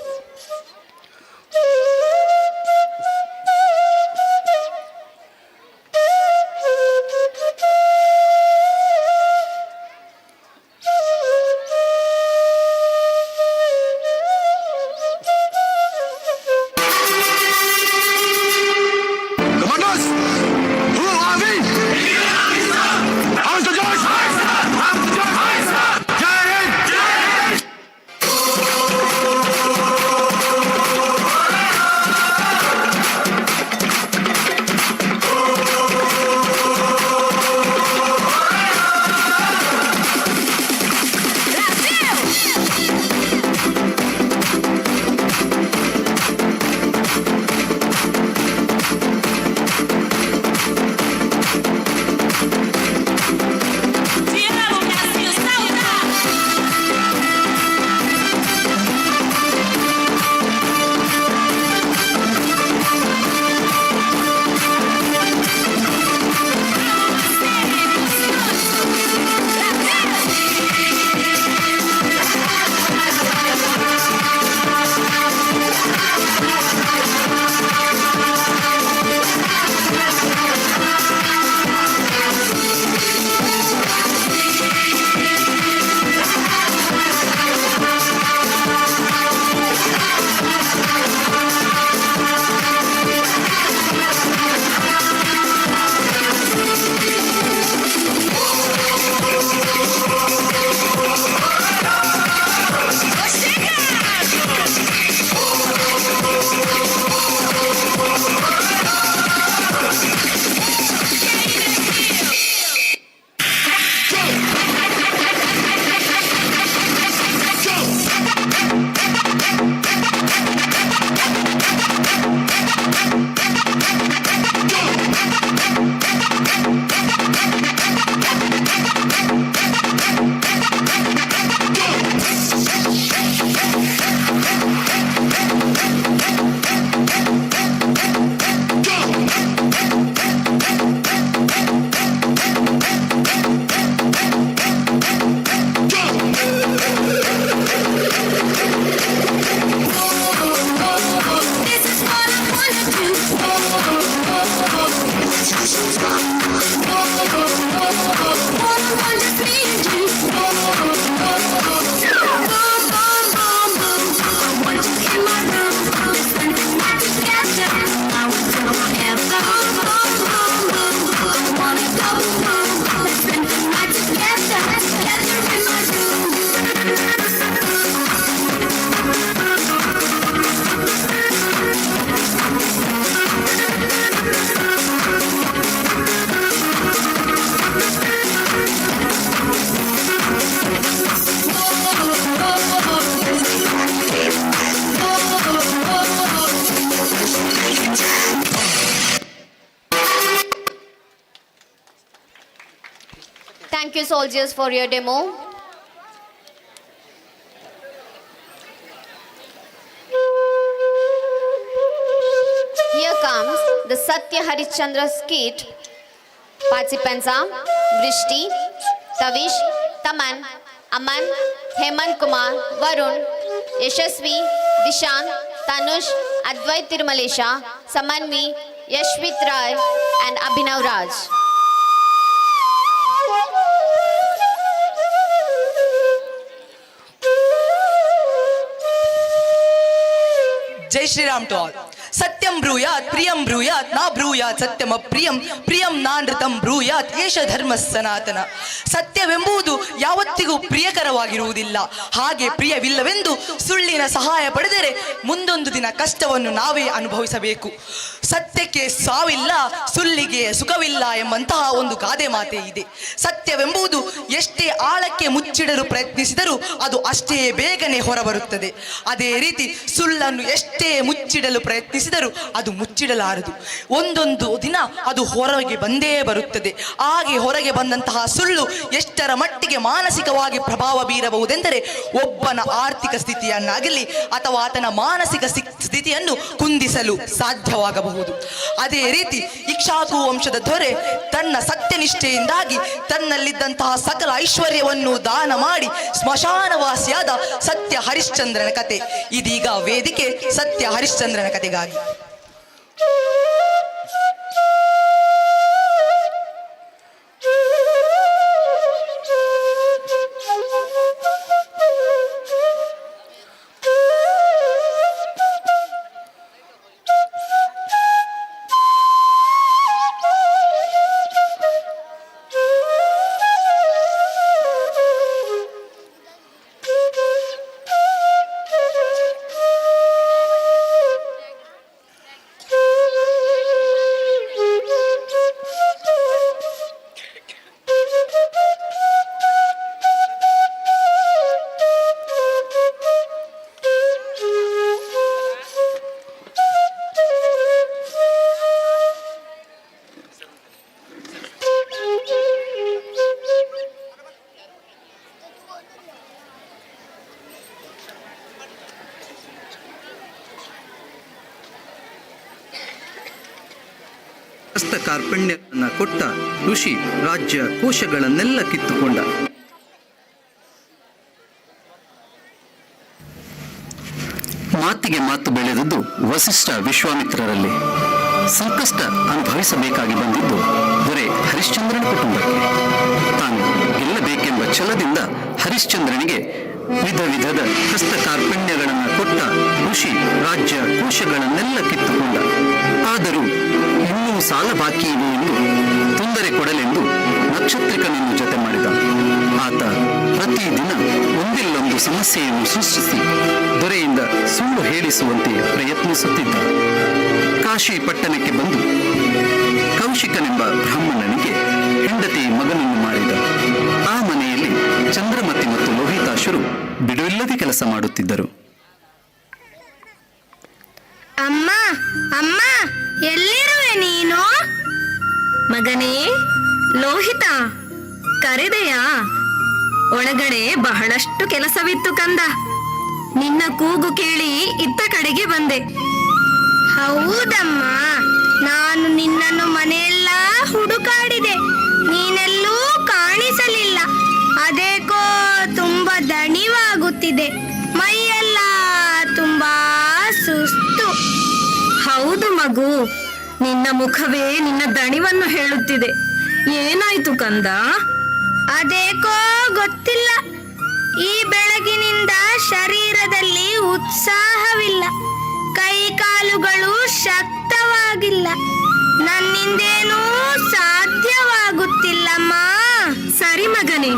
Thank you, soldiers, for your demo. Here comes the Satya Harishchandra skit. Participants are Vrishti, Tavish, Taman, Aman, Hemant Kumar, Varun, Yashasvi, Dishan, Tanush, Advait Tirumalesha, Samanvi, Yashvit Rai, and Abhinav Raj. Jai Shri Ram to all. Satyam bruyat, priyam bruyat, na bruyat, satyam apriyam, priyam nanೃತಂ ಬ್ರೂಯಾತ್ ಏಷ ಧರ್ಮ ಸನಾತನ. ಸತ್ಯವೆಂಬುದು ಯಾವತ್ತಿಗೂ ಪ್ರಿಯಕರವಾಗಿರುವುದಿಲ್ಲ. ಹಾಗೆ ಪ್ರಿಯವಿಲ್ಲವೆಂದು ಸುಳ್ಳಿನ ಸಹಾಯ ಪಡೆದರೆ ಮುಂದೊಂದು ದಿನ ಕಷ್ಟವನ್ನು ನಾವೇ ಅನುಭವಿಸಬೇಕು. ಸತ್ಯಕ್ಕೆ ಸಾವಿಲ್ಲ, ಸುಳ್ಳಿಗೆ ಸುಖವಿಲ್ಲ ಎಂಬಂತಹ ಒಂದು ಗಾದೆ ಮಾತೆ ಇದೆ. ಸತ್ಯವೆಂಬುದು ಎಷ್ಟೇ ಆಳಕ್ಕೆ ಮುಚ್ಚಿಡಲು ಪ್ರಯತ್ನಿಸಿದರೂ ಅದು ಅಷ್ಟೇ ಬೇಗನೆ ಹೊರಬರುತ್ತದೆ. ಅದೇ ರೀತಿ ಸುಳ್ಳನ್ನು ಎಷ್ಟೇ ಮುಚ್ಚಿಡಲು ಪ್ರಯತ್ನಿಸಿದರೂ ಅದು ಮುಚ್ಚಿಡಲಾರದು. ಒಂದೊಂದು ದಿನ ಅದು ಹೊರಗೆ ಬಂದೇ ಬರುತ್ತದೆ. ಹಾಗೆ ಹೊರಗೆ ಬಂದಂತಹ ಸುಳ್ಳು ಎಷ್ಟರ ಮಟ್ಟಿಗೆ ಮಾನಸಿಕವಾಗಿ ಪ್ರಭಾವ ಬೀರಬಹುದೆಂದರೆ ಒಬ್ಬನ ಆರ್ಥಿಕ ಸ್ಥಿತಿಯನ್ನಾಗಲಿ ಅಥವಾ ಆತನ ಮಾನಸಿಕ ಸ್ಥಿತಿಯನ್ನು ಕುಂದಿಸಲು ಸಾಧ್ಯವಾಗಬಹುದು. ಅದೇ ರೀತಿ ಇಕ್ಷ್ವಾಕು ವಂಶದ ದೊರೆ ತನ್ನ ಸತ್ಯನಿಷ್ಠೆಯಿಂದಾಗಿ ತನ್ನಲ್ಲಿದ್ದಂತಹ ಸಕಲ ಐಶ್ವರ್ಯವನ್ನು ದಾನ ಮಾಡಿ ಸ್ಮಶಾನವಾಸಿಯಾದ ಸತ್ಯ ಹರಿಶ್ಚಂದ್ರನ ಕತೆ. ಇದೀಗ ವೇದಿಕೆ ಸತ್ಯ ಹರಿಶ್ಚಂದ್ರನ ಕತೆಗಾಗಿ. ಕಾರ್ಪಣ್ಯವನ್ನು ಕೊಟ್ಟ ಋಷಿ ರಾಜ್ಯ ಕೋಶಗಳನ್ನೆಲ್ಲ ಕಿತ್ತುಕೊಂಡ. ಮಾತಿಗೆ ಮಾತು ಬೆಳೆದದ್ದು ವಸಿಷ್ಠ ವಿಶ್ವಾಮಿತ್ರರಲ್ಲಿ. ಸಂಕಷ್ಟ ಅನುಭವಿಸಬೇಕಾಗಿ ಬಂದಿದ್ದು ದೊರೆ ಹರಿಶ್ಚಂದ್ರನ ಕುಟುಂಬಕ್ಕೆ. ತಾನು ಗೆಲ್ಲಬೇಕೆಂಬ ಛಲದಿಂದ ಹರಿಶ್ಚಂದ್ರನಿಗೆ ವಿಧ ವಿಧದ ಹಸ್ತ ಕಾರ್ಪಣ್ಯಗಳನ್ನು ಕೊಟ್ಟ ಋಷಿ ರಾಜ್ಯ ಕೋಶಗಳನ್ನೆಲ್ಲ ಕಿತ್ತುಕೊಂಡ. ಆದರೂ ಇನ್ನೂ ಸಾಲ ಬಾಕಿ ಇವೆ ಎಂದು ತೊಂದರೆ ಕೊಡಲೆಂದು ನಕ್ಷತ್ರಿಕನನ್ನು ಜೊತೆ ಮಾಡಿದ. ಆತ ಪ್ರತಿದಿನ ಒಂದಿಲ್ಲೊಂದು ಸಮಸ್ಯೆಯನ್ನು ಸೃಷ್ಟಿಸಿ ದೊರೆಯಿಂದ ಸುಳ್ಳು ಹೇಳಿಸುವಂತೆ ಪ್ರಯತ್ನಿಸುತ್ತಿದ್ದ. ಕಾಶಿ ಪಟ್ಟಣಕ್ಕೆ ಬಂದು ಕೌಶಿಕನೆಂಬ ಬ್ರಾಹ್ಮಣನಿಗೆ ಹೆಂಡತಿ ಮಗನನ್ನು ಮಾಡಿದ. ಆ ಮನೆಯಲ್ಲಿ ಚಂದ್ರಮತಿ ಮತ್ತು ಲೋಹಿತಾಶರು ಬಿಡುವಿಲ್ಲದೆ ಕೆಲಸ ಮಾಡುತ್ತಿದ್ದರು. ಅಮ್ಮ ಅಮ್ಮ, ಎಲ್ಲಿರುವೆ ನೀನು? ಮಗನೇ ಲೋಹಿತ, ಕರೆದೆಯಾ? ಒಳಗಡೆ ಬಹಳಷ್ಟು ಕೆಲಸವಿತ್ತು ಕಂದ. ನಿನ್ನ ಕೂಗು ಕೇಳಿ ಇತ್ತ ಕಡೆಗೆ ಬಂದೆ. ಹೌದಮ್ಮ, ನಾನು ನಿನ್ನನ್ನು ಮನೆಯೆಲ್ಲ ಹುಡುಕಾಡಿದೆ, ನೀನೆಲ್ಲೂ ಕಾಣಿಸಲಿಲ್ಲ. ಅದೇಕೋ ತುಂಬಾ ದಣಿವಾಗುತ್ತಿದೆ, ಮೈಯೆಲ್ಲ ತುಂಬಾ ಸುಸ್ತು. ಹೌದು ಮಗು, ನಿನ್ನ ಮುಖವೇ ನಿನ್ನ ದಣಿವನ್ನು ಹೇಳುತ್ತಿದೆ. ಏನಾಯ್ತು ಕಂದ? ಅದೇಕೋ ಗೊತ್ತಿಲ್ಲ, ಈ ಬೆಳಗಿನಿಂದ ಶರೀರದಲ್ಲಿ ಉತ್ಸಾಹವಿಲ್ಲ, ಕೈ ಕಾಲುಗಳು ಶಕ್ತವಾಗಿಲ್ಲ, ನನ್ನಿಂದೇನೂ ಸಾಧ್ಯವಾಗುತ್ತಿಲ್ಲಮ್ಮ. ಸರಿ ಮಗನೇ,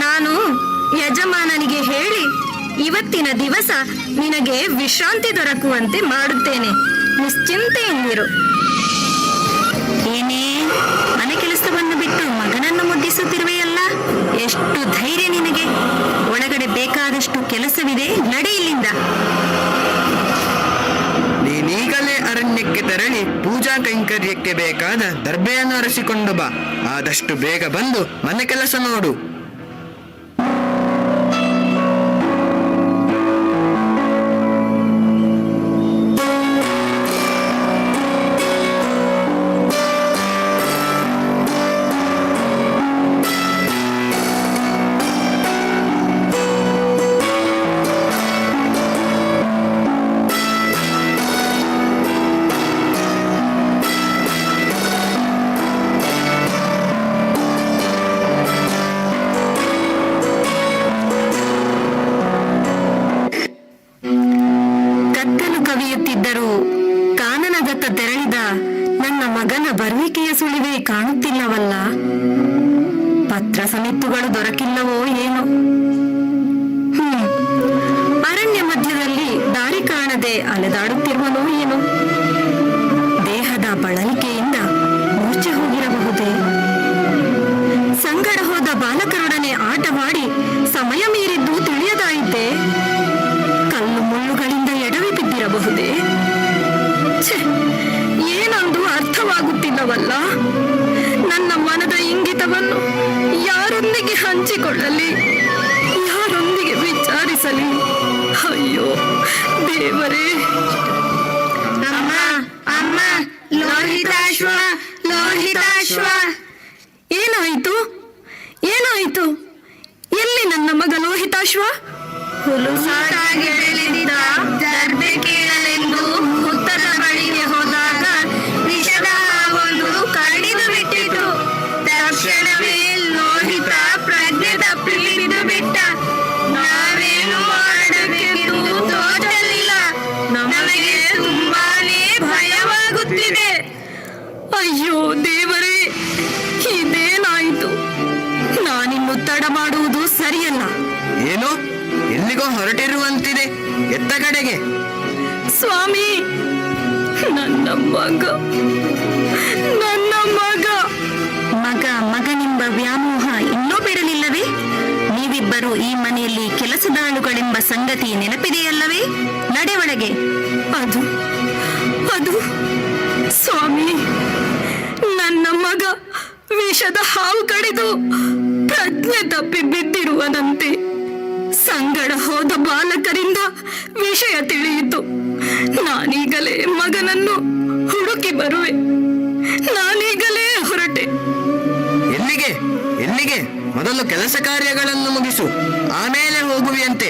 ನಾನು ಯಜಮಾನನಿಗೆ ಹೇಳಿ ಇವತ್ತಿನ ದಿವಸ ನಿನಗೆ ವಿಶ್ರಾಂತಿ ದೊರಕುವಂತೆ ಮಾಡುತ್ತೇನೆ. ನಿಶ್ಚಿಂತೆಯಿಂದಿರು. ಏನೇ ಮನೆ ಕೆಲಸವನ್ನು ಬಿಟ್ಟು ಮಗನನ್ನು ಮುದ್ದಿಸುತ್ತಿರುವೆಯಲ್ಲ, ಎಷ್ಟು ಧೈರ್ಯ ನಿನಗೆ? ಒಳಗಡೆ ಬೇಕಾದಷ್ಟು ಕೆಲಸವಿದೆ, ನಡೆ ಇಲ್ಲಿಂದ. ನೀನೀಗಲೇ ಅರಣ್ಯಕ್ಕೆ ತೆರಳಿ ಪೂಜಾ ಕೈಂಕರ್ಯ ಕೈಂಕರ್ಯಕ್ಕೆ ಬೇಕಾದ ದರ್ಬೆಯನ್ನು ಅರಸಿಕೊಂಡು ಬಾ. ಆದಷ್ಟು ಬೇಗ ಬಂದು ಮನೆ ಕೆಲಸ ನೋಡು. ಕವಿಯುತ್ತಿದ್ದರೂ ಕಾನನದತ್ತ ತೆರಳಿದ ನನ್ನ ಮಗನ ಬರುವಿಕೆಯ ಸುಳಿವೇ ಕಾಣುತ್ತಿಲ್ಲವಲ್ಲ. ಪತ್ರ ಸಮಿತ್ತುಗಳು ದೊರಕಿಲ್ಲವೋ ಏನೋ. ಅರಣ್ಯ ಮಧ್ಯದಲ್ಲಿ ದಾರಿ ಕಾಣದೆ ಅಲೆದಾಡುತ್ತಿರುವನೋ ಏನೋ. ದೇಹದ ಬಳಲಿಕೆಯಿಂದ ಮೂರ್ಛೆ ಹೋಗಿರಬಹುದೇ. ಸಂಗಡ ಹೋದ ಬಾಲಕರೊಡನೆ ಆಟವಾಡಿ ಸಮಯ ಮೀರಿದ್ದು ತಿಳಿಯದಾಯಿತೆ. ಕಲ್ಲು ಮುಳ್ಳುಗಳಿಂದ ಎಡವಿ ಬಿದ್ದಿರಬಹುದೇ. ಏನೊಂದು ಅರ್ಥವಾಗುತ್ತಿಲ್ಲವಲ್ಲ. ನನ್ನ ಮನದ ಇಂಗಿತವನ್ನು ಯಾರೊಂದಿಗೆ ಹಂಚಿಕೊಳ್ಳಲಿ, ಯಾರೊಂದಿಗೆ ವಿಚಾರಿಸಲಿ. ಅಯ್ಯೋ ದೇವರೇ. ಅಮ್ಮ ಅಮ್ಮ, ಲೋಹಿತಾಶ್ವ ಲೋಹಿತಾಶ್ವ. ಏನಾಯಿತು ಏನಾಯಿತು? ಎಲ್ಲಿ ನನ್ನ ಮಗ ಲೋಹಿತಾಶ್ವ? ಹುಲುಸಾಗಿ ಬೆಳೆದಿದ್ದ ದರ್ಬೆ ಕೇಳಲೆಂದು ಹುತ್ತದ ಬಳಿಗೆ ಹೋದಾಗ ವಿಷದ ಹಾವೊಂದು ಕಡಿದು ಬಿಟ್ಟಿತು. ತಕ್ಷಣವೇ ಲೋಹಿತ ಪ್ರಜ್ಞೆ ತಪ್ಪಿ ಬಿದ್ದು ಬಿಟ್ಟ. ನಾವೇನು ಮಾಡಬೇಕೆಂದು ತೋಚಲಿಲ್ಲ. ನಮಗೆ ತುಂಬಾನೇ ಭಯವಾಗುತ್ತಿದೆ. ಅಯ್ಯೋ ದೇವರೇ, ಇದೇನಾಯಿತು? ನಾನಿನ್ನು ತಡ ಮಾಡುವುದು ಸರಿಯಲ್ಲ. ಏನು, ಎಲ್ಲಿಗೋ ಹೊರಟಿರುವಂತಿದೆ. ಎತ್ತ ಕಡೆಗೆ? ಸ್ವಾಮಿ, ನನ್ನ ಮಗ ನನ್ನ ಮಗ ಮಗ ಮಗನೆಂಬ ವ್ಯಾಮೋಹ ಇನ್ನೂ ಬಿಡಲಿಲ್ಲವೇ? ನೀವಿಬ್ಬರು ಈ ಮನೆಯಲ್ಲಿ ಕೆಲಸದಾಳುಗಳೆಂಬ ಸಂಗತಿ ನೆನಪಿದೆಯಲ್ಲವೇ? ನಡೆ ಒಳಗೆ. ಅದು ಅದು ಸ್ವಾಮಿ, ನನ್ನ ಮಗ ವಿಷದ ಹಾವು ಕಡಿದು ಪ್ರಜ್ಞೆ ತಪ್ಪಿ ಬಿದ್ದಿರುವನಂತೆ. ಸಂಗಡ ಹೋದ ಬಾಲಕರಿಂದ ವಿಷಯ ತಿಳಿಯಿತು. ನಾನೀಗಲೇ ಮಗನನ್ನು ಹುಡುಕಿ ಬರುವೆ. ನಾನೀಗಲೇ ಹೊರಟೆ. ಎಲ್ಲಿಗೆ ಎಲ್ಲಿಗೆ? ಮೊದಲು ಕೆಲಸ ಕಾರ್ಯಗಳನ್ನು ಮುಗಿಸು, ಆಮೇಲೆ ಹೋಗುವಿಯಂತೆ.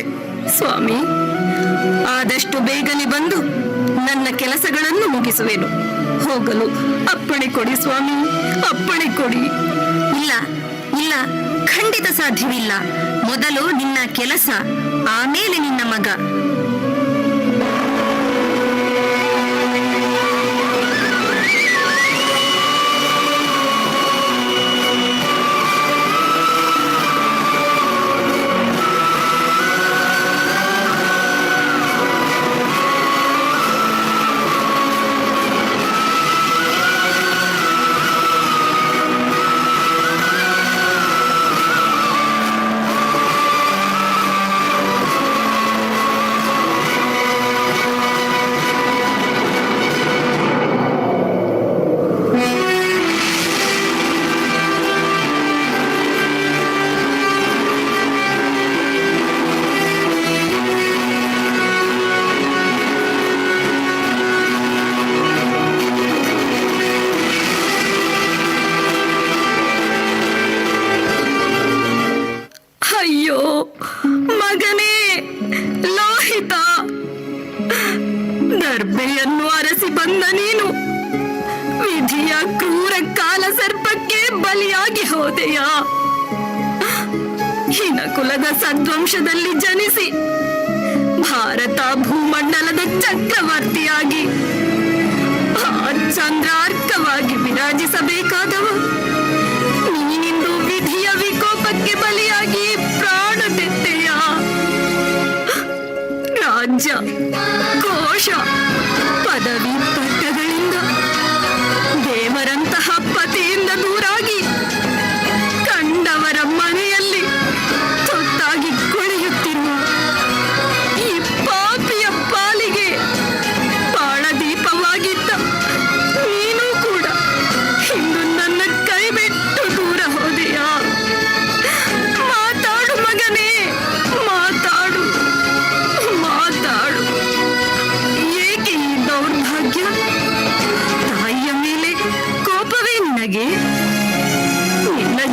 ಸ್ವಾಮಿ, ಆದಷ್ಟು ಬೇಗನೆ ಬಂದು ನನ್ನ ಕೆಲಸಗಳನ್ನು ಮುಗಿಸುವೆನು. ಹೋಗಲು ಅಪ್ಪಣೆ ಕೊಡಿ ಸ್ವಾಮಿ, ಅಪ್ಪಣೆ ಕೊಡಿ. ಇಲ್ಲ ಇಲ್ಲ, ಖಂಡಿತ ಸಾಧ್ಯವಿಲ್ಲ. ಮೊದಲು ನಿನ್ನ ಕೆಲಸ, ಆಮೇಲೆ ನಿನ್ನ ಮಗ. ಅಯ್ಯೋ ಮಗನೇ ಲೋಹಿತ, ದರ್ಬೆಯನ್ನು ಅರಸಿ ಬಂದ ನೀನು ವಿಧಿಯ ಕ್ರೂರ ಕಾಲ ಸರ್ಪಕ್ಕೆ ಬಲಿಯಾಗಿ ಹೋದೆಯಾ? ಹಿನಕುಲದ ಸದ್ವಂಶದಲ್ಲಿ ಜನಿಸಿ ಭಾರತ ಭೂಮಂಡಲದ ಚಕ್ರವರ್ತಿಯಾಗಿ ಚಂದ್ರಾರ್ಕವಾಗಿ ವಿರಾಜಿಸಬೇಕಾದವ ನೀನಿಂದು ವಿಧಿಯ ವಿಕೋಪಕ್ಕೆ ಬಲಿಯಾಗಿ ಪ್ರಾಣ ತೆತ್ತೆಯ. ರಾಜ್ಯ, ಕೋಶ, ಪದವಿ ಪಟ್ಟಗಳಿಂದ ದೇವರಂತಹ ಪತಿಯಿಂದ ದೂರಾಗಿ ಕಂಡವರ ಮನೆಯಲ್ಲಿ ತೊತ್ತಾಗಿ ಕೊಳೆಯುತ್ತಿರುವ ಈ ಪಾಪಿಯ ಪಾಲಿಗೆ ಬಾಳದೀಪವಾಗಿದ್ದ ನೀನು ಕೂಡ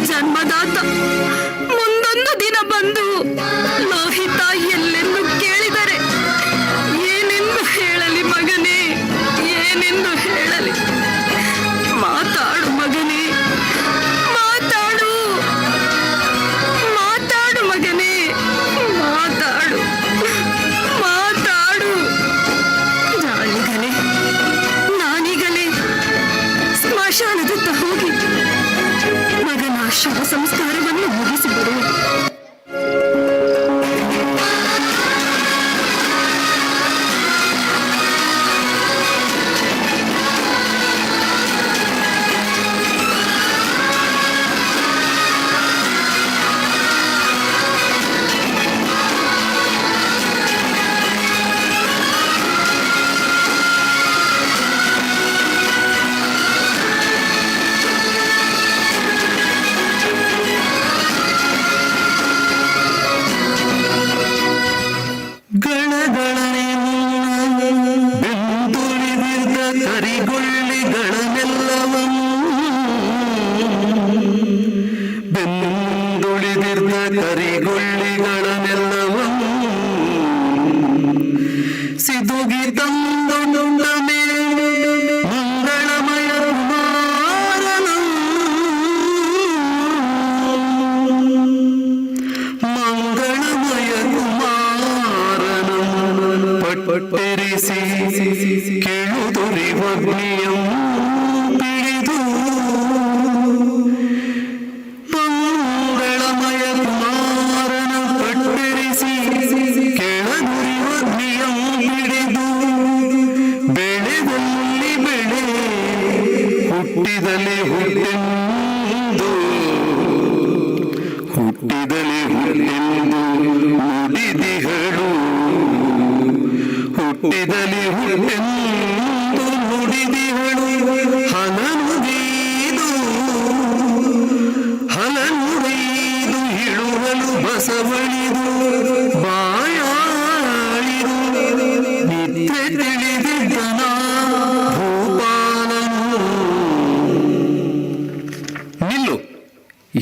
ಜನ್ಮದಾತ ಮುಂದೊಂದು ದಿನ ಬಂದು ಲೋಹಿತ ಎಲ್ಲೆಂದು ಕೇಳಿದರೆ ಏನೆಂದು ಹೇಳಲಿ ಮಗನೇ, ಏನೆಂದು ಹೇಳಲಿ? ಮಾತಾಡು ಮಗನೇ, ಮಾತಾಡು, ಮಾತಾಡು ಮಗನೇ, ಮಾತಾಡು, ಮಾತಾಡು. ನಾನೀಗಲೇ ಸ್ಮಶಾನದತ್ತ ಹೋಗಿ ಮಗನ ಶವ ಸಂಸ್ಕಾರವನ್ನು ಮುಗಿಸಿ ಬರುವೆ.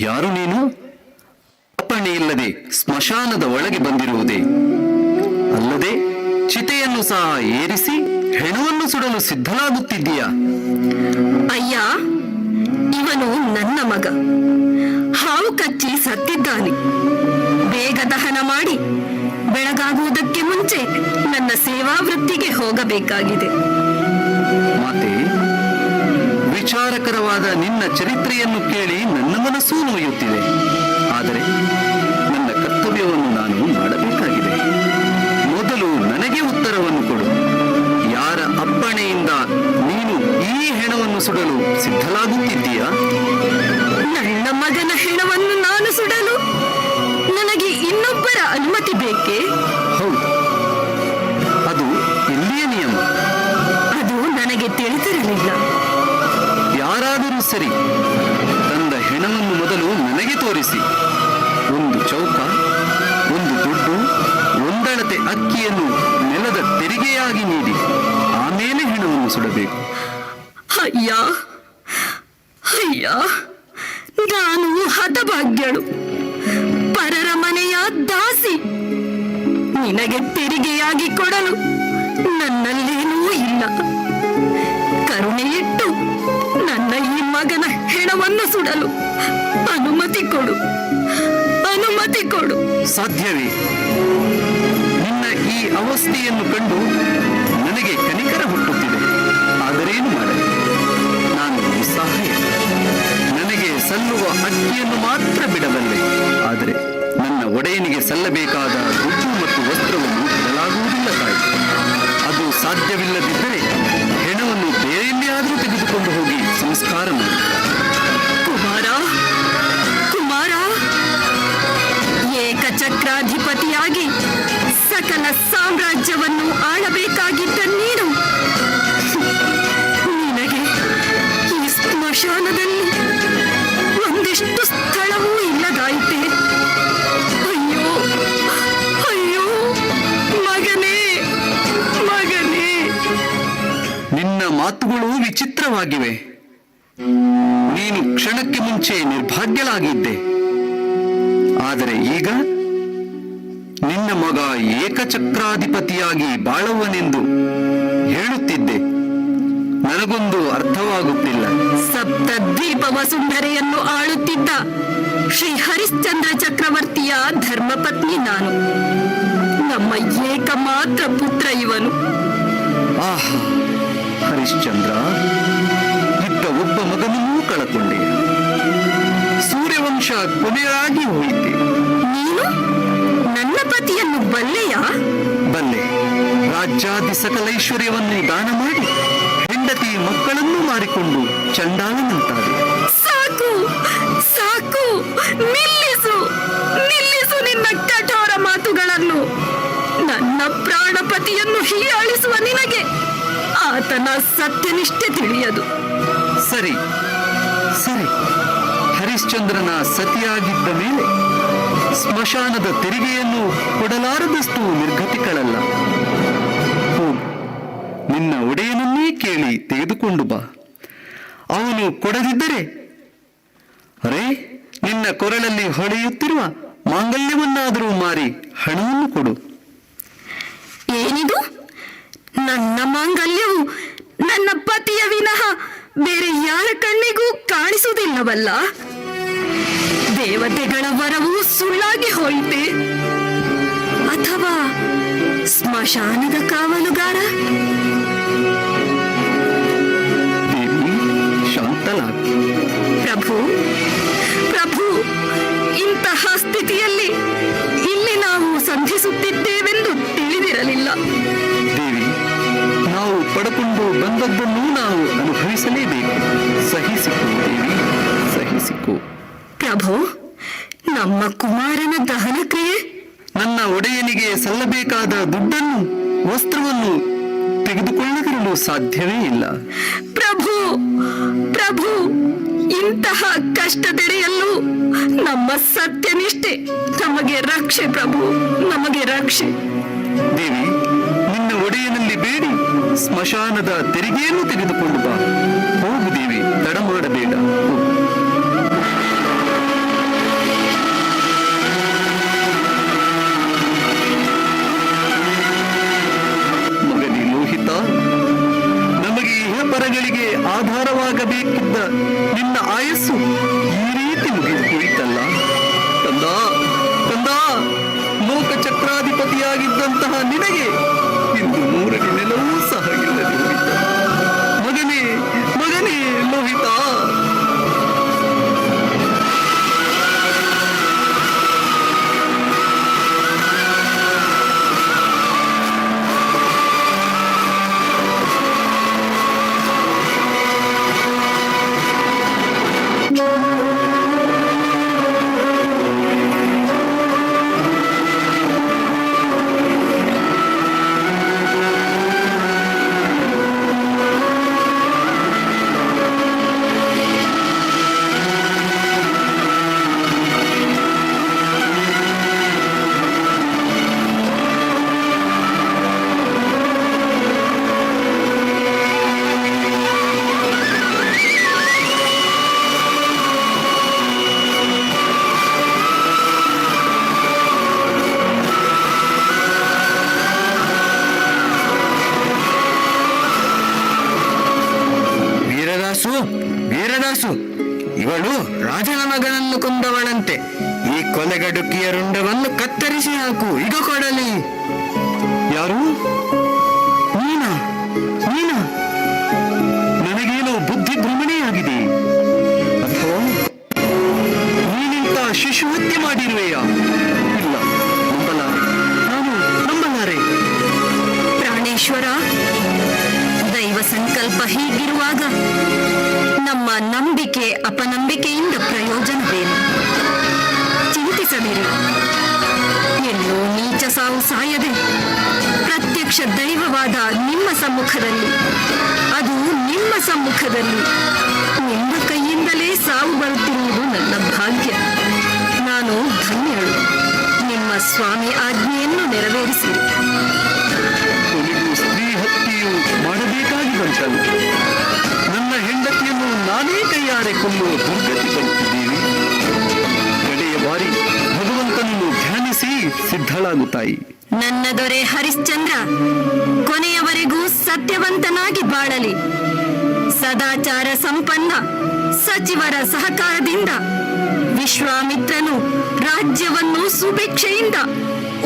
ಯಾರು ನೀನು? ಅಪ್ಪಣೆ ಇಲ್ಲದೆ ಸ್ಮಶಾನದ ಒಳಗೆ ಬಂದಿರುವುದೇ? ಅಲ್ಲದೆ ಚಿತೆಯನ್ನು ಸಹ ಏರಿಸಿ ಹೆಣವನ್ನು ಸುಡಲು ಸಿದ್ಧನಾಗುತ್ತಿದ್ದೀಯಾ? ಅಯ್ಯ, ಇವನು ನನ್ನ ಮಗ. ಹಾವು ಕಚ್ಚಿ ಸತ್ತಿದ್ದಾನೆ. ಬೇಗ ದಹನ ಮಾಡಿ ಬೆಳಗಾಗುವುದಕ್ಕೆ ಮುಂಚೆ ನನ್ನ ಸೇವಾ ವೃತ್ತಿಗೆ ಹೋಗಬೇಕಾಗಿದೆ. ಮಾತೆ, ವಿಚಾರಕರವಾದ ನಿನ್ನ ಚರಿತ್ರೆಯನ್ನು ಕೇಳಿ ನನ್ನ ಮನಸ್ಸು ನೋಯುತ್ತಿದೆ. ಆದರೆ ನನ್ನ ಕರ್ತವ್ಯವನ್ನು ನಾನು ಮಾಡಬೇಕಾಗಿದೆ. ಮೊದಲು ನನಗೆ ಉತ್ತರವನ್ನು ಕೊಡು. ಯಾರ ಅಪ್ಪಣೆಯಿಂದ ನೀನು ಈ ಹೆಣವನ್ನು ಸುಡಲು ಸಿದ್ಧಲಾಗುತ್ತಿದ್ದೀಯಾ? ನನ್ನ ಮಗನ ಹೆಣವನ್ನು ನಾನು ಸುಡಲು ನನಗೆ ಇನ್ನೊಬ್ಬರ ಅನುಮತಿ ಬೇಕೇ? ಹೌದು, ಅದು ಇಲ್ಲಿಯ ನಿಯಮ. ಅದು ನನಗೆ ತಿಳಿದಿರಲಿಲ್ಲ. ಯಾರಾದರೂ ಸರಿ, ತಂದ ಹೆಣವನ್ನು ಮೊದಲು ನನಗೆ ತೋರಿಸಿ. ಒಂದು ಚೌಕ, ಒಂದು ದುಡ್ಡು, ಒಂದಳತೆ ಅಕ್ಕಿಯನ್ನು ನೆಲದ ತೆರಿಗೆಯಾಗಿ ನೀಡಿ ಆಮೇಲೆ ಹೆಣವನ್ನು ಸುಡಬೇಕು. ಅಯ್ಯ ಅಯ್ಯ, ನಾನು ಹತಭಾಗ್ಯಳು, ಪರರ ಮನೆಯ ದಾಸಿ. ನಿನಗೆ ತೆರಿಗೆಯಾಗಿ ಕೊಡಲು ನನ್ನಲ್ಲೇನೂ ಇಲ್ಲ. ಕರುಣೆ ಇಟ್ಟು ನನ್ನ ಈ ಮಗನ ಹೆಣವನ್ನು ಸುಡಲು ಅನುಮತಿ ಕೊಡು, ಅನುಮತಿ ಕೊಡು. ಸಾಧ್ಯವೇ? ನಿನ್ನ ಈ ಅವಸ್ಥೆಯನ್ನು ಕಂಡು ನನಗೆ ಕನಿಕರ ಹುಟ್ಟುತ್ತಿದೆ. ಆದರೇನು ಮಾಡಲಿ? ನಾನು ನಿಸ್ಸಹಾಯ. ನನಗೆ ಸಲ್ಲುವ ಅಕ್ಕಿಯನ್ನು ಮಾತ್ರ ಬಿಡಬಲ್ಲೆ. ಆದರೆ ನನ್ನ ಒಡೆಯನಿಗೆ ಸಲ್ಲಬೇಕಾದ ದುಡ್ಡು ಮತ್ತು ವಸ್ತ್ರವನ್ನು ಬಿಡಲಾಗುವುದಿಲ್ಲ ತಾಯಿ. ಅದು ಸಾಧ್ಯವಿಲ್ಲದಿದ್ದರೆ ಹೆಣವನ್ನು ಬೇರೆಯಲ್ಲಿಯಾದರೂ ತೆಗೆದುಕೊಂಡು ಹೋಗಿ ಸಂಸ್ಕಾರ ಮಾಡಿ. ಕುಮಾರ, ಕುಮಾರ, ಏಕಚಕ್ರಾಧಿಪತಿಯಾಗಿ ಸಕಲ ಸಾಮ್ರಾಜ್ಯವನ್ನು ಆಳಬೇಕಾಗಿದ್ದ ನೀನು ನಿನಗೆ ಈ ಸ್ಮಶಾನದಲ್ಲಿ ಒಂದಿಷ್ಟು ಸ್ಥಳವೂ ಇಲ್ಲದಾಯಿತೆ. ಅಯ್ಯೋ ಅಯ್ಯೋ, ಮಗನೇ, ಮಗನೇ. ನಿನ್ನ ಮಾತುಗಳು ವಿಚಿತ್ರವಾಗಿವೆ. ನೀನು ಕ್ಷಣ ದಿನಕ್ಕೆ ಮುಂಚೆ ನಿರ್ಭಾಗ್ಯಳಾಗಿದ್ದೆ. ಆದರೆ ಈಗ ನಿನ್ನ ಮಗ ಏಕಚಕ್ರಾಧಿಪತಿಯಾಗಿ ಬಾಳುವನೆಂದು ಹೇಳುತ್ತಿದ್ದೆ. ನನಗೊಂದು ಅರ್ಥವಾಗುತ್ತಿಲ್ಲ. ಸಪ್ತದ್ವೀಪ ವಸುಂಧರೆಯನ್ನು ಆಳುತ್ತಿದ್ದ ಶ್ರೀ ಹರಿಶ್ಚಂದ್ರ ಚಕ್ರವರ್ತಿಯ ಧರ್ಮಪತ್ನಿ ನಾನು. ನಮ್ಮ ಏಕಮಾತ್ರ ಪುತ್ರ ಇವನು. ಆಹಾ, ಹರಿಶ್ಚಂದ್ರ, ಇದ್ದ ಒಬ್ಬ ಮಗನನ್ನೂ ಕಳಕೊಂಡೆ. ಸೂರ್ಯವಂಶ ಕೊನೆಯಾಗಿ ಹೋಯಿತೆ. ನೀನು ನನ್ನ ಪತಿಯನ್ನು ಬಲ್ಲೆಯಾ? ಬಲ್ಲೆ. ರಾಜ್ಯಾದಿ ಸಕಲೈಶ್ವರ್ಯವನ್ನು ದಾನ ಮಾಡಿ ಹೆಂಡತಿ ಮಕ್ಕಳನ್ನು ಮಾರಿಕೊಂಡು ಚಂಡಾಲನಂತಾದೆ. ಸಾಕು ಸಾಕು, ನಿಲ್ಲಿಸು ನಿಲ್ಲಿಸು ನಿನ್ನ ಕಠೋರ ಮಾತುಗಳನ್ನು. ನನ್ನ ಪ್ರಾಣಪತಿಯನ್ನು ಹೀಯಾಳಿಸುವ ನಿನಗೆ ಆತನ ಸತ್ಯನಿಷ್ಠೆ ತಿಳಿಯದು. ಸರಿ ಸರಿ, ಹರಿಶ್ಚಂದ್ರನ ಸತಿಯಾಗಿದ್ದ ಮೇಲೆ ಸ್ಮಶಾನದ ತೆರಿಗೆಯನ್ನು ಕೊಡಲಾರದಷ್ಟು ನಿರ್ಗತಿಗಳಲ್ಲ. ಹೋಗು, ನಿನ್ನ ಒಡೆಯನನ್ನೇ ಕೇಳಿ ತೆಗೆದುಕೊಂಡು ಬಾ. ಅವನು ಕೊಡದಿದ್ದರೆ ಅರೇ, ನಿನ್ನ ಕೊರಳಲ್ಲಿ ಹೊಳೆಯುತ್ತಿರುವ ಮಾಂಗಲ್ಯವನ್ನಾದರೂ ಮಾರಿ ಹಣವನ್ನು ಕೊಡು. ಏನಿದು? ನನ್ನ ಮಾಂಗಲ್ಯವು ನನ್ನ ಪತಿಯ ವಿನಃ ಬೇರೆ ಯಾರ ಕಣ್ಣಿಗೂ ಕಾಣಿಸುವುದಿಲ್ಲವಲ್ಲ. ದೇವತೆಗಳ ವರವು ಸುಳ್ಳಾಗಿ ಹೋಯಿತೆ, ಅಥವಾ ಸ್ಮಶಾನದ ಕಾವಲುಗಾರ? ದೇವಿ, ಶಾಂತಳಾಗಿ. ಪ್ರಭು ಪ್ರಭು, ಇಂತಹ ಸ್ಥಿತಿಯಲ್ಲಿ ಇಲ್ಲಿ ನಾವು ಸಂಧಿಸುತ್ತಿದ್ದೇವೆಂದು ತಿಳಿದಿರಲಿಲ್ಲ. ದೇವಿ, ನಾವು ಪಡ್ಕೊಂಡು ಬಂದದ್ದನ್ನು ನಾವು ಅನುಭವಿಸಲೇಬೇಕು. ಸಹಿಸಿಕೋ ದೇವಿ, ಸಹಿಸಿಕೋ. ಪ್ರಭು, ನಮ್ಮ ಕುಮಾರನ ದಹನ ಕ್ರಿಯೆ? ನನ್ನ ಒಡೆಯನಿಗೆ ಸಲ್ಲಬೇಕಾದ ದುಡ್ಡನ್ನು, ವಸ್ತ್ರವನ್ನು ತೆಗೆದುಕೊಳ್ಳದಿರಲು ಸಾಧ್ಯವೇ ಇಲ್ಲ. ಪ್ರಭು ಪ್ರಭು, ಇಂತಹ ಕಷ್ಟದೆಡೆಯಲ್ಲೂ ನಮ್ಮ ಸತ್ಯನಿಷ್ಠೆ ನಮಗೆ ರಕ್ಷೆ. ಪ್ರಭು, ನಮಗೆ ರಕ್ಷೆ. ದೇವಿ, ನಿನ್ನ ಒಡೆಯನಲ್ಲಿ ಬೇಡಿ ಸ್ಮಶಾನದ ತೆರಿಗೆಯನ್ನು ತೆಗೆದುಕೊಂಡು ಬಾ. ಹೋಗು ದೇವಿ, ತಡ ಮಾಡಬೇಡ. ಮಗನೇ ಲೋಹಿತ, ನಮಗೆ ಇಹಪರಗಳಿಗೆ ಆಧಾರವಾಗಬೇಕಿದ್ದ ನಿನ್ನ ಆಯಸ್ಸು ಈ ರೀತಿ ಮುಗಿದು ಹೋಯಿತಲ್ಲ. ಕಂದ ಕಂದ, ಲೋಕ ಚಕ್ರಾಧಿಪತಿಯಾಗಿದ್ದಂತಹ ನಿನಗೆ ಇಂದು ಮೂರನೇ ನೆಲವೂ ಸಹ ಇಲ್ಲದೆ ಹೋಯಿತ. ಮಗನೇ ಮಗನೇ ಲೋಹಿತ. ವೀರದಾಸು, ಇವಳು ರಾಜನ ಮಗನನ್ನು ಕೊಂದವಳಂತೆ. ಈ ಕೊಲೆಗಡುಕಿಯ ರುಂಡವನ್ನು ಕತ್ತರಿಸಿ ಹಾಕು, ಈಗ ಕೊಡಲಿ. ಯಾರು? ನೀನಾ? ನೀನಾ? ನನಗೇನೋ ಬುದ್ಧಿ ಭ್ರಮಣೆಯಾಗಿದೆ. ಅಥವಾ ನೀನಿಂತ ಶಿಶು ಹತ್ಯೆ ಮಾಡಿರುವೆಯಾ? ಇಲ್ಲ, ನಂಬಲಾರೆ, ನಾನು ನಂಬಲಾರೆ. ಪ್ರಾಣೇಶ್ವರ, ದೈವ ಸಂಕಲ್ಪ ಹೀಗಿರುವಾಗ ನಮ್ಮ ನಂಬಿಕೆ ಅಪನಂಬಿಕೆಯಿಂದ ಪ್ರಯೋಜನವೇನು? ಚಿಂತಿಸದಿರಿ. ಎಲ್ಲೋ ನೀಚ ಸಾವು ಸಾಯದೆ ಪ್ರತ್ಯಕ್ಷ ದೈವವಾದ ನಿಮ್ಮ ಸಮ್ಮುಖದಲ್ಲಿ, ಅದು ನಿಮ್ಮ ಸಮ್ಮುಖದಲ್ಲಿ ನಿಮ್ಮ ಕೈಯಿಂದಲೇ ಸಾವು ಬರುತ್ತಿರುವುದು ನನ್ನ ಭಾಗ್ಯ. ನಾನು ಧನ್ಯಳು. ನಿಮ್ಮ ಸ್ವಾಮಿ ಆಜ್ಞೆಯನ್ನು ನೆರವೇರಿಸಿರಿ. ಸ್ತ್ರೀ ಹತ್ಯೆಯು ಮಾಡಬೇಕಾಗಿ ಬಂತಲ್ಲ. ನನ್ನ ಹೆಂಡತಿಯನ್ನು ನಾನೇ ಕೈಯಾರೆ ಕೊಂದು ದುರ್ಗತಿ ಸಿದ್ಧಳಾಗು ತಾಯಿ. ನನ್ನ ದೊರೆ ಹರಿಶ್ಚಂದ್ರ ಕೊನೆಯವರೆಗೂ ಸತ್ಯವಂತನಾಗಿ ಬಾಳಲಿ. ಸದಾಚಾರ ಸಂಪನ್ನ ಸಚಿವರ ಸಹಕಾರದಿಂದ ವಿಶ್ವಾಮಿತ್ರನು ರಾಜ್ಯವನ್ನು ಸುಭಿಕ್ಷೆಯಿಂದ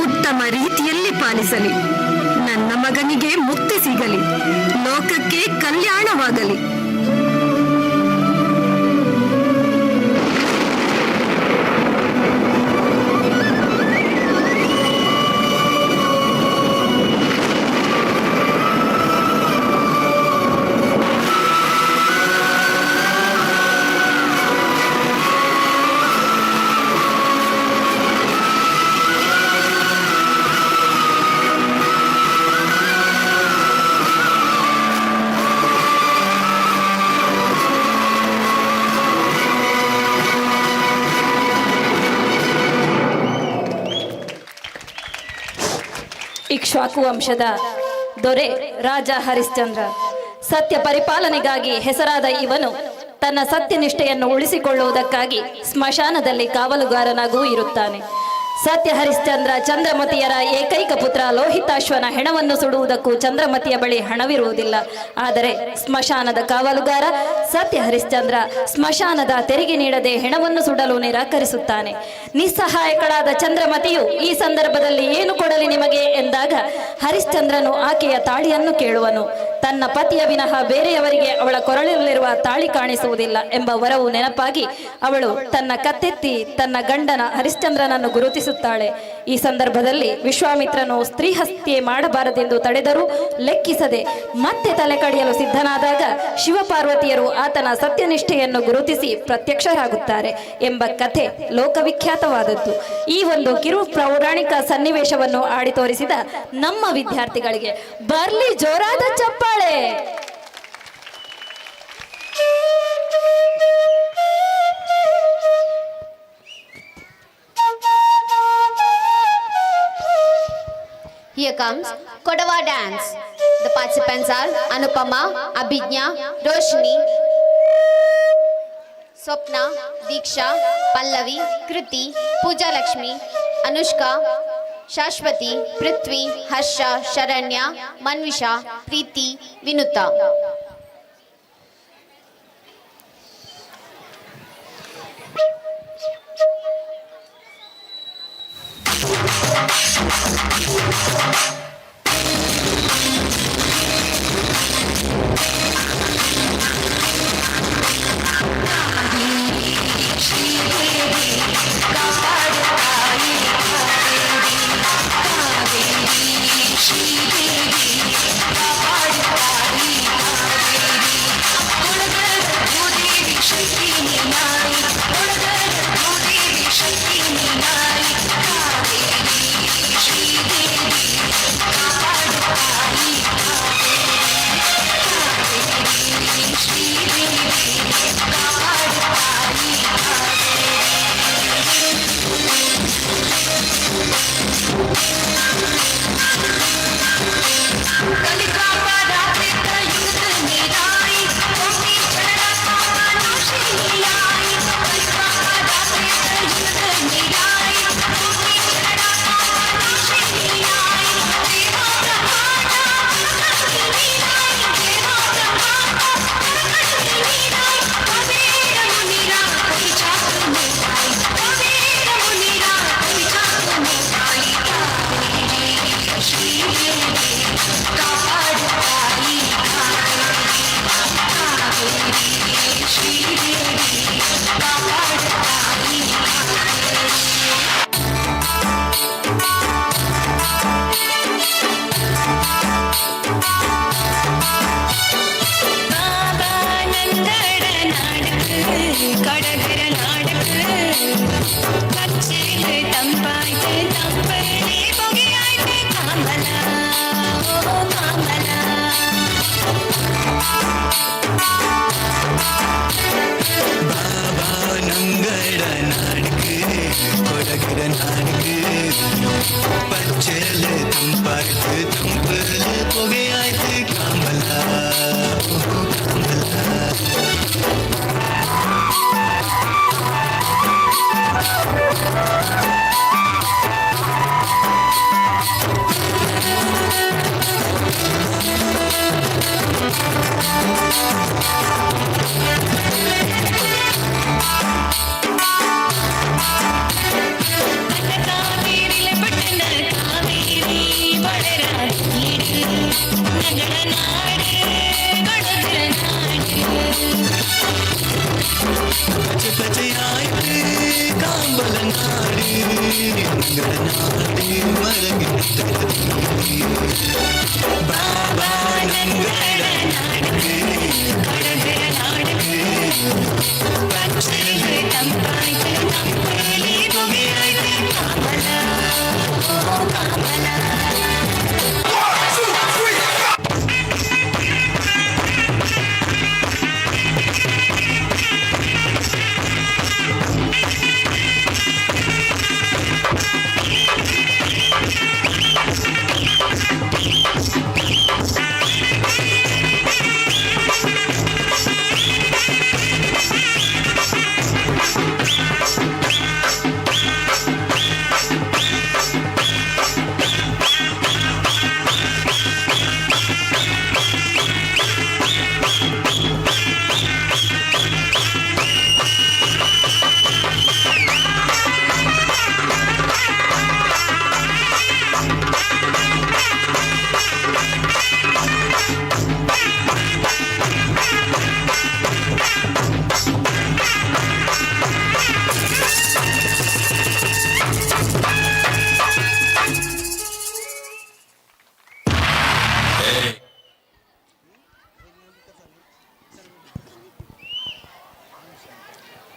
ಉತ್ತಮ ರೀತಿಯಲ್ಲಿ ಪಾಲಿಸಲಿ. ನನ್ನ ಮಗನಿಗೆ ಮುಕ್ತಿ ಸಿಗಲಿ, ಲೋಕಕ್ಕೆ ಕಲ್ಯಾಣವಾಗಲಿ. ಇಕ್ಷ್ವಾಕು ವಂಶದ ದೊರೆ ರಾಜ ಹರಿಶ್ಚಂದ್ರ ಸತ್ಯ ಪರಿಪಾಲನೆಗಾಗಿ ಹೆಸರಾದ ಇವನು ತನ್ನ ಸತ್ಯನಿಷ್ಠೆಯನ್ನು ಉಳಿಸಿಕೊಳ್ಳುವುದಕ್ಕಾಗಿ ಸ್ಮಶಾನದಲ್ಲಿ ಕಾವಲುಗಾರನಾಗೂ ಇರುತ್ತಾನೆ. ಸತ್ಯ ಹರಿಶ್ಚಂದ್ರ ಚಂದ್ರಮತಿಯರ ಏಕೈಕ ಪುತ್ರ ಲೋಹಿತಾಶ್ವನ ಹೆಣವನ್ನು ಸುಡುವುದಕ್ಕೂ ಚಂದ್ರಮತಿಯ ಬಳಿ ಹಣವಿರುವುದಿಲ್ಲ. ಆದರೆ ಸ್ಮಶಾನದ ಕಾವಲುಗಾರ ಸತ್ಯ ಹರಿಶ್ಚಂದ್ರ ಸ್ಮಶಾನದ ತೆರಿಗೆ ನೀಡದೆ ಹೆಣವನ್ನು ಸುಡಲು ನಿರಾಕರಿಸುತ್ತಾನೆ. ನಿಸ್ಸಹಾಯಕಳಾದ ಚಂದ್ರಮತಿಯು ಈ ಸಂದರ್ಭದಲ್ಲಿ ಏನು ಕೊಡಲಿ ನಿಮಗೆ ಎಂದಾಗ ಹರಿಶ್ಚಂದ್ರನು ಆಕೆಯ ತಾಳಿಯನ್ನು ಕೇಳುವನು. ತನ್ನ ಪತಿಯ ವಿನಃ ಬೇರೆಯವರಿಗೆ ಅವಳ ಕೊರಳಲ್ಲಿರುವ ತಾಳಿ ಕಾಣಿಸುವುದಿಲ್ಲ ಎಂಬ ವರವು ನೆನಪಾಗಿ ಅವಳು ತನ್ನ ಕತ್ತೆತ್ತಿ ತನ್ನ ಗಂಡನ ಹರಿಶ್ಚಂದ್ರನನ್ನು ಗುರುತಿಸುತ್ತಾಳೆ. ಈ ಸಂದರ್ಭದಲ್ಲಿ ವಿಶ್ವಾಮಿತ್ರನು ಸ್ತ್ರೀ ಹತ್ಯೆ ಮಾಡಬಾರದೆಂದು ತಡೆದರೂ ಲೆಕ್ಕಿಸದೆ ಮತ್ತೆ ತಲೆ ಕಡಿಯಲು ಸಿದ್ಧನಾದಾಗ ಶಿವಪಾರ್ವತಿಯರು ಆತನ ಸತ್ಯನಿಷ್ಠೆಯನ್ನು ಗುರುತಿಸಿ ಪ್ರತ್ಯಕ್ಷರಾಗುತ್ತಾರೆ ಎಂಬ ಕಥೆ ಲೋಕವಿಖ್ಯಾತವಾದದ್ದು. ಈ ಒಂದು ಕಿರು ಪೌರಾಣಿಕ ಸನ್ನಿವೇಶವನ್ನು ಆಡಿ ತೋರಿಸಿದ ನಮ್ಮ ವಿದ್ಯಾರ್ಥಿಗಳಿಗೆ ಬರ್ಲಿ ಜೋರಾದ ಚಪ್ಪಾಳೆ. Here comes Kodava dance. The participants are Anupama, Abhijna, Roshni, Swapna, Diksha, Pallavi, Kriti, Pooja Lakshmi, Anushka, Shashwati, Prithvi, Harsha, Sharanya, Manvisha, Preeti, Vinuta.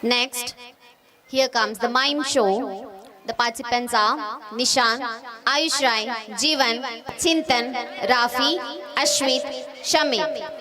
Next, here comes the mime show. The participants are Nishan, Ayush Rai, Jeevan, Chintan, Rafi, Ashmit, Shamit.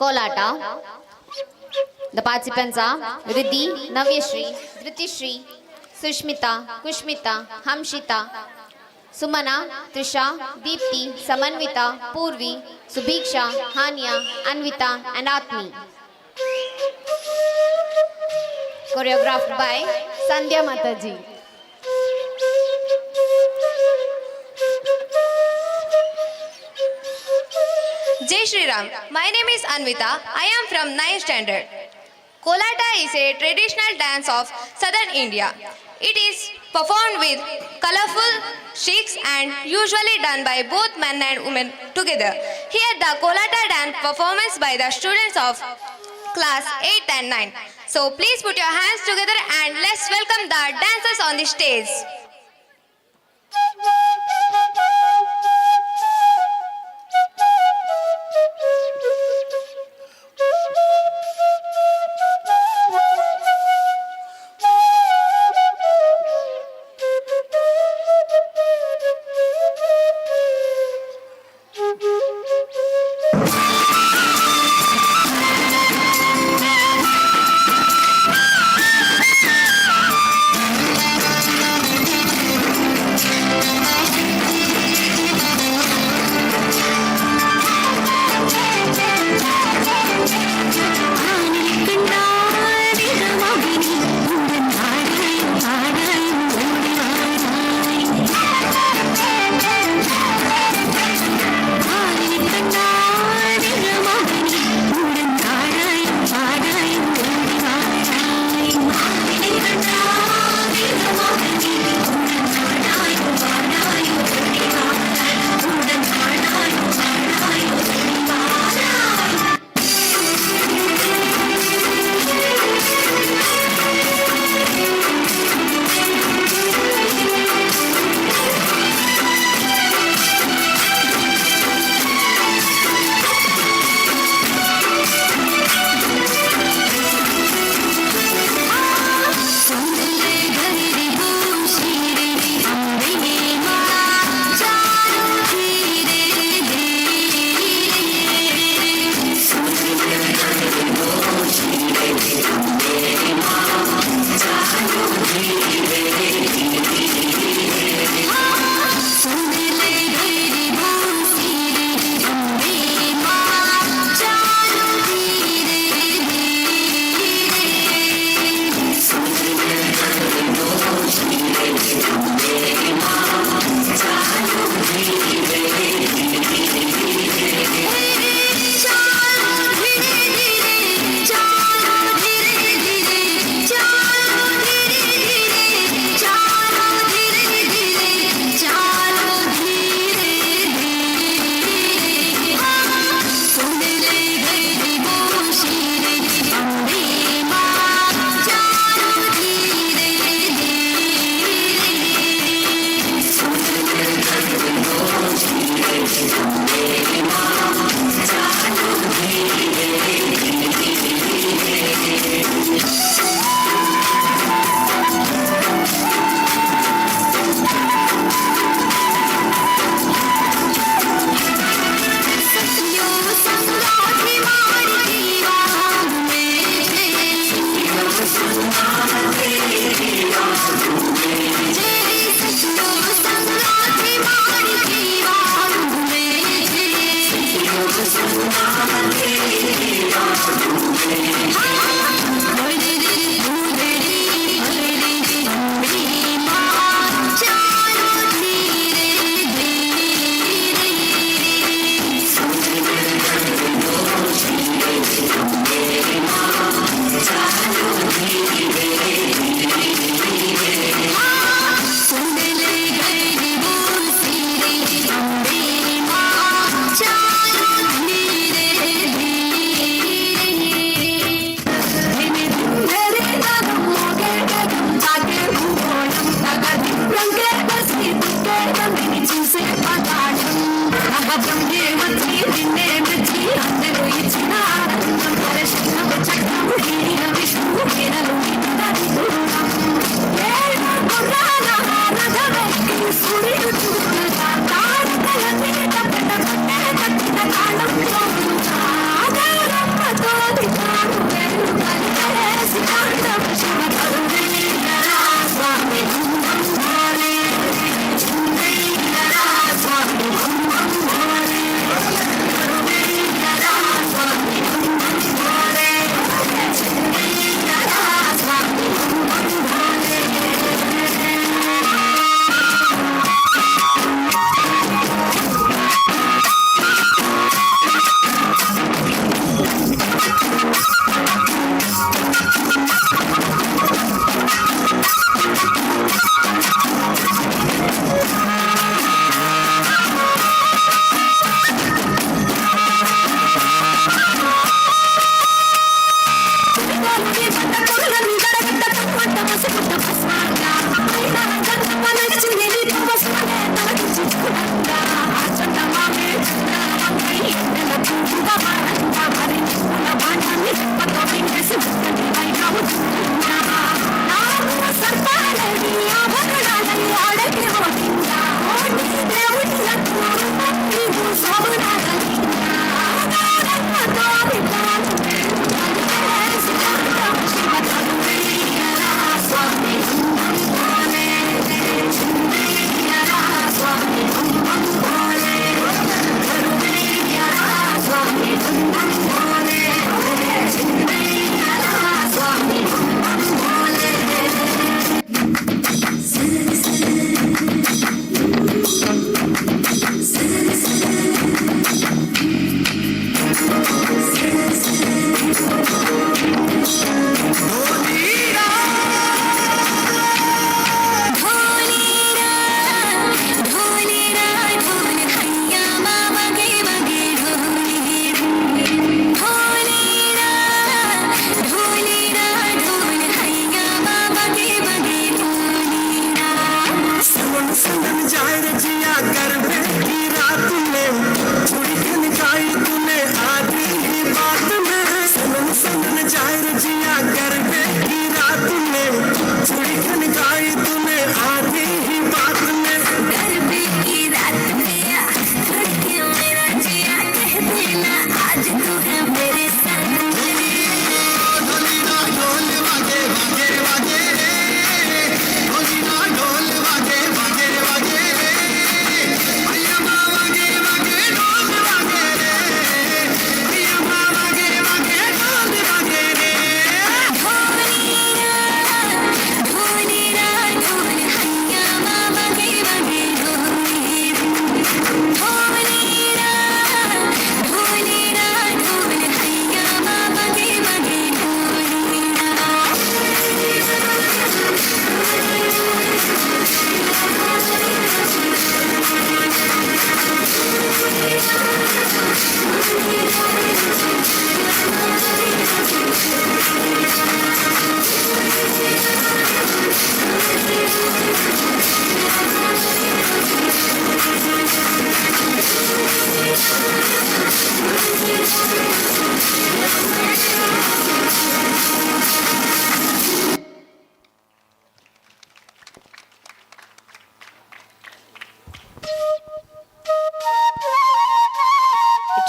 Kolata. The participants are Riddhi, Navyashri, Dritishri, Sushmita, Kushmita, Hamshita, Sumana, Trisha, Deepti, Samanvita, Purvi, Subhiksha, Hania, Anvita and Atmi. Choreographed by Sandhya Mataji. Jai Shri Ram. My name is Anvita. I am from 9th standard. Kolata is a traditional dance of southern India. It is performed with colorful shrieks and usually done by both men and women together. Here the Kolata dance performance by the students of class 8 and 9. So please put your hands together and let's welcome the dancers on the stage.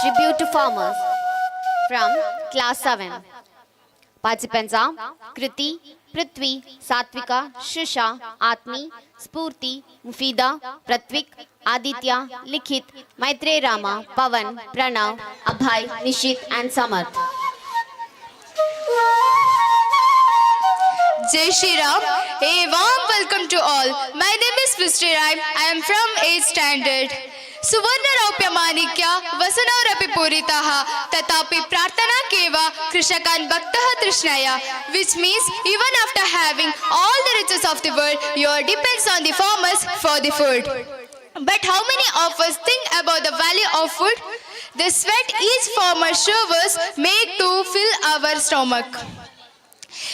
Tribute to farmers from class 7. Participants are Kriti, Prithvi, Satvika, Shusha, Atmi, Spurti, Mufida, Pratvik, Aditya, Likhit, Maitre Rama, Pavan, Pranav, Abhay, Nishit and Samarth. Jai Shri Ram, a warm welcome to all. My name is Mr. Ram. I am from 8th standard. Suvarna Raupya Manikya Vasanaurapi Puritaha Tatapi Prarthana Keva Krishnakan Bhaktaha Trishnaya, which means even after having all the riches of the world, your depends on the farmers for the food. But how many of us think about the value of food? The sweat each farmer showers make to fill our stomach.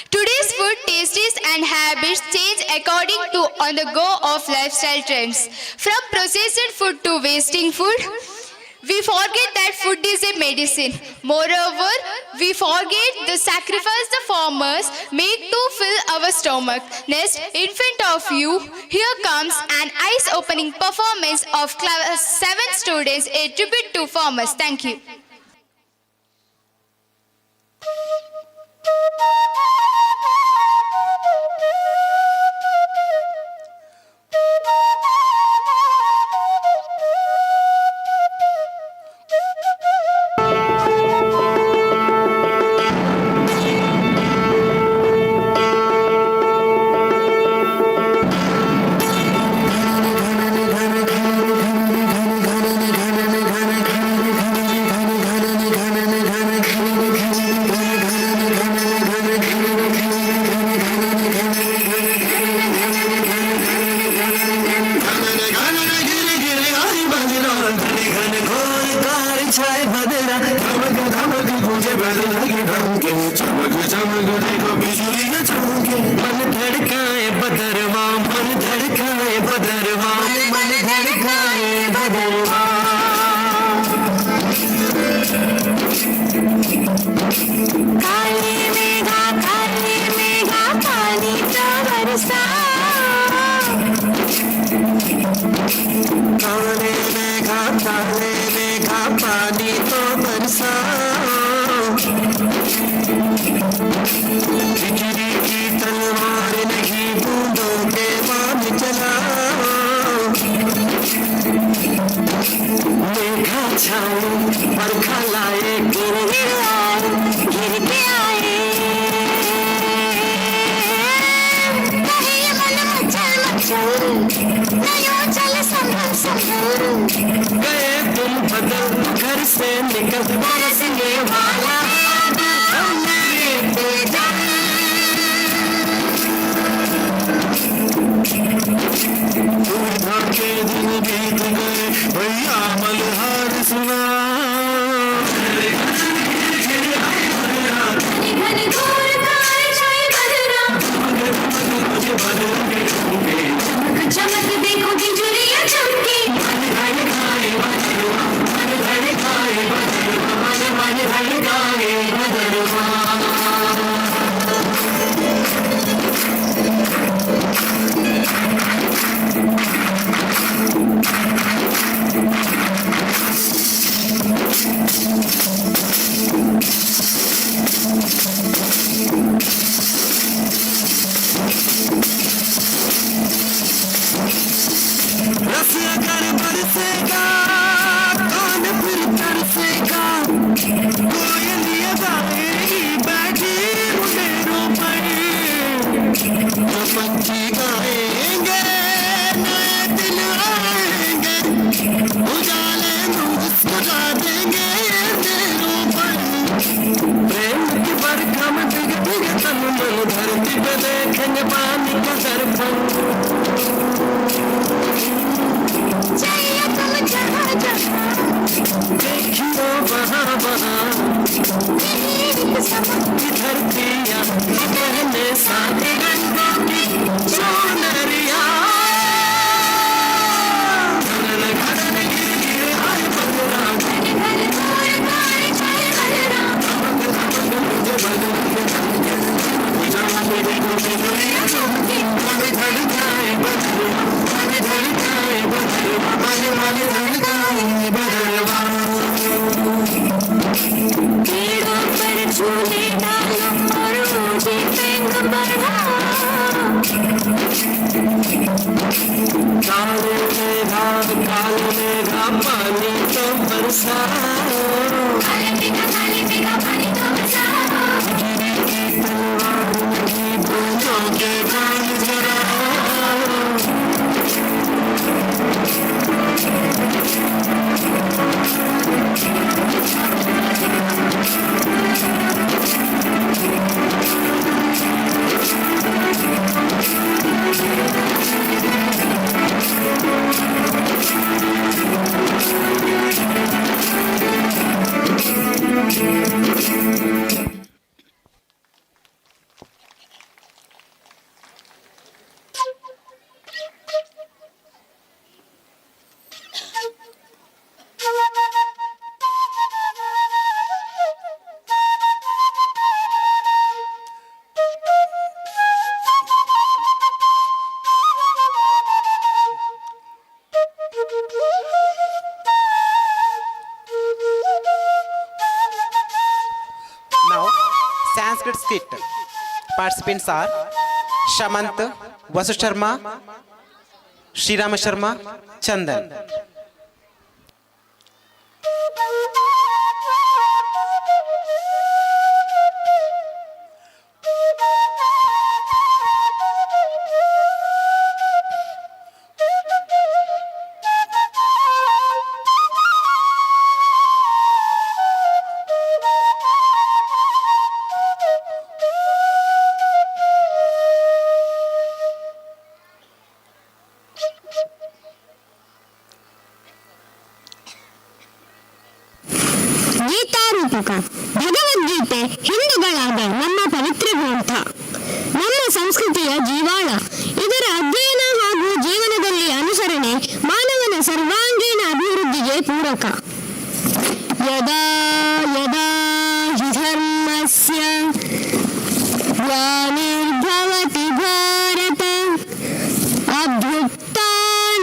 Today's food tastes and habits change according to on the go of lifestyle trends. From processed food to wasting food, we forget that food is a medicine. Moreover, we forget the sacrifice the farmers make to fill our stomach. Next, in front of you, here comes an eye-opening performance of class 7 students, a tribute to farmers. Thank you. काले मेघा पानी तो बरसा, बिजली की तलवार नहीं बूंदों के बाण चला। मेघा छाए बरखा लाए गिर के आए, गए तुम बदल घर से निकल बरसने वाला के दिन बीत गए भैया मल्हार सुना। चमक देखो बिजुलियां चमकी, रस अगर बरसेगा कौन फिर तरसेगा, कोयलिया गाएगी बैठी मुंडेरों पर, जो पंछी गाएंगे नए दिन आएंगे, उजाले मुस्कुरा देंगे अंधेरों पर। प्रेम की बरखा में भीग भीग तन मन धरती पे देखेंगे पानी का दर्पण। देखियो वहाँ की धरतियाँ कहने साथ रंगों की सोनरिया, घड़न घड़न गिर गिर आए बदरा, पेड़ों पर झूले डालो और मुझे पेंग बढ़ाओ, काले मेघा पानी तो बरसाओ, काले मेघा पानी तो बरसाओ, बिजली की तलवार नहीं बूंदों के बाण जलाओ। Now, Sanskrit skit. Participants are Shamant, Vasu Sharma, Srirama Sharma, Chandan. Bhagavad Gita ಹಿಂದೂಗಳಾದ ನಮ್ಮ ಪವಿತ್ರ ಗ್ರಂಥ, ನಮ್ಮ ಸಂಸ್ಕೃತಿಯ ಜೀವಾಳ. ಇದರ ಅಧ್ಯಯನ ಹಾಗೂ ಜೀವನದಲ್ಲಿ ಅನುಸರಣೆ ಮಾನವನ ಸರ್ವಾಂಗೀಣ ಅಭಿವೃದ್ಧಿಗೆ ಪೂರಕ. ಯದಾ ಯದಾ ಹಿ ಧರ್ಮಸ್ಯ ಗ್ಲಾನಿರ್ಭವತಿ ಭಾರತ ಅಭ್ಯುತ್ಥಾನಮಧರ್ಮಸ್ಯ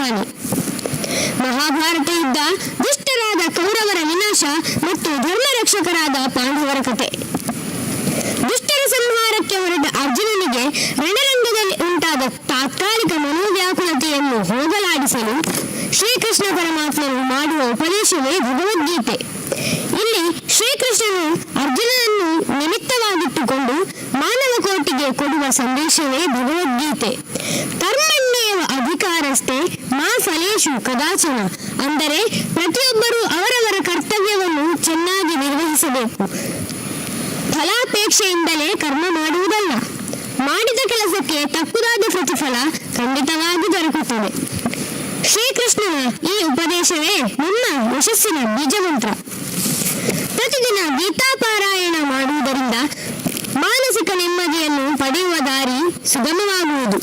ಆಹ್ವಾನ. ಮಹಾಭಾರತ ಯುದ್ಧ, ದುಷ್ಟರಾದ ಕೌರವರ ವಿನಾಶ ಮತ್ತು ಧರ್ಮರಕ್ಷಕರಾದ ಪಾಂಡವರ ಕಥೆ. ದುಷ್ಟರ ಸಂಹಾರಕ್ಕೆ ಹೊರಟ ಅರ್ಜುನನಿಗೆ ರಣರಂಗದಲ್ಲಿ ಉಂಟಾದ ತಾತ್ಕಾಲಿಕ ಮನೋವ್ಯಾಕುಲತೆಯನ್ನು ಹೋಗಲಾಡಿಸಲು ಶ್ರೀಕೃಷ್ಣ ಪರಮಾತ್ಮನು ಮಾಡುವ ಉಪದೇಶವೇ ಭಗವದ್ಗೀತೆ. ಇಲ್ಲಿ ಶ್ರೀಕೃಷ್ಣನು ಅರ್ಜುನನನ್ನು ನಿಮಿತ್ತವಾಗಿಟ್ಟುಕೊಂಡು ಮಾನವ ಕೋಟಿಗೆ ಕೊಡುವ ಸಂದೇಶವೇ ಭಗವದ್ಗೀತೆ. ಕರ್ಮಣ್ಯೇವ ಅಧಿಕಾರಸ್ಥೆ ಮಾ ಫಲೇಷು ಕದಾಚನ. ಅಂದರೆ ಪ್ರತಿಯೊಬ್ಬರೂ ಅವರವರ ಕರ್ತವ್ಯವನ್ನು ಚೆನ್ನಾಗಿ ನಿರ್ವಹಿಸಬೇಕು. ಫಲಾಪೇಕ್ಷೆಯಿಂದಲೇ ಕರ್ಮ ಮಾಡುವುದಲ್ಲ. ಮಾಡಿದ ಕೆಲಸಕ್ಕೆ ತಕ್ಕುದಾದ ಪ್ರತಿಫಲ ಖಂಡಿತವಾಗಿ ದೊರಕುತ್ತದೆ. ಶ್ರೀಕೃಷ್ಣನ ಈ ಉಪದೇಶವೇ ನಮ್ಮ ಯಶಸ್ಸಿನ ಬೀಜಮಂತ್ರ. ಪ್ರತಿದಿನ ಗೀತಾಪಾರಾಯಣ ಮಾಡುವುದರಿಂದ ಮಾನಸಿಕ ನೆಮ್ಮದಿಯನ್ನು ಪಡೆಯುವ ದಾರಿ ಸುಗಮವಾಗುವುದು.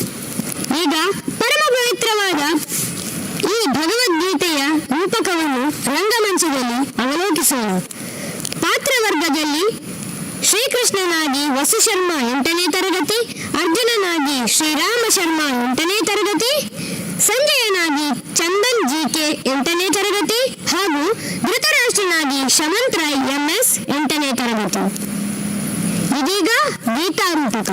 ಈಗ ಪರಮ ಪವಿತ್ರವಾದ ಈ ಭಗವದ್ಗೀತೆಯ ರೂಪಕವನ್ನು ರಂಗಮಂಚದಲ್ಲಿ ಅವಲೋಕಿಸೋಣ. ಪಾತ್ರವರ್ಗದಲ್ಲಿ ಶ್ರೀಕೃಷ್ಣನಾಗಿ ವಸು ಶರ್ಮಾ 8ನೇ ತರಗತಿ, ಅರ್ಜುನನಾಗಿ ಶ್ರೀರಾಮ ಶರ್ಮಾ 8ನೇ ತರಗತಿ, ಸಂಜಯನಾಗಿ ಚಂದನ್ ಜಿಕೆ 8ನೇ ತರಗತಿ ಹಾಗೂ ಧೃತರಾಷ್ಟ್ರನಾಗಿ ಶಮಂತ್ ರಾಯ್ MS 8ನೇ ತರಗತಿ. ಇದೀಗ ಗೀತಾರೂಪಕ.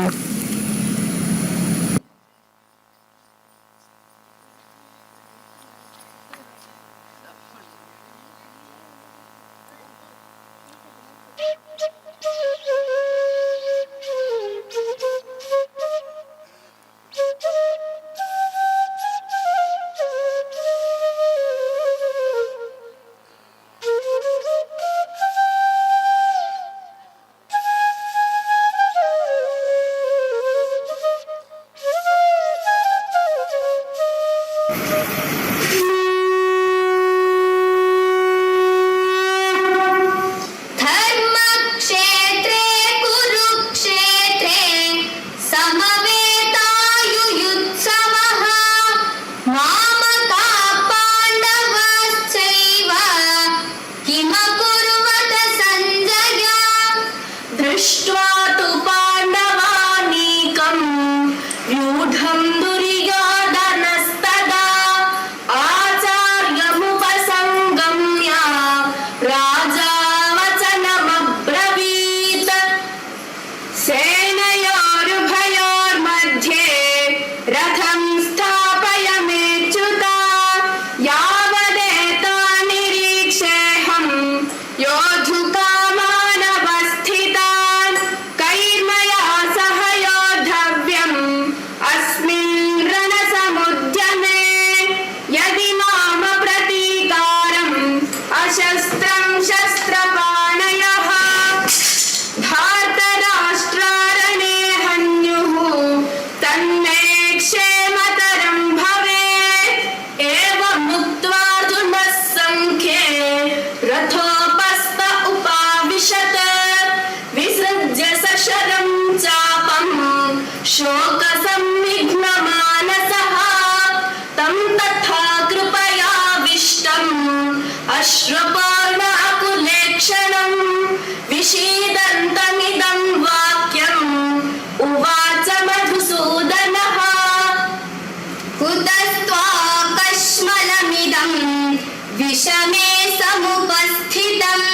विषमे समुपस्थितम्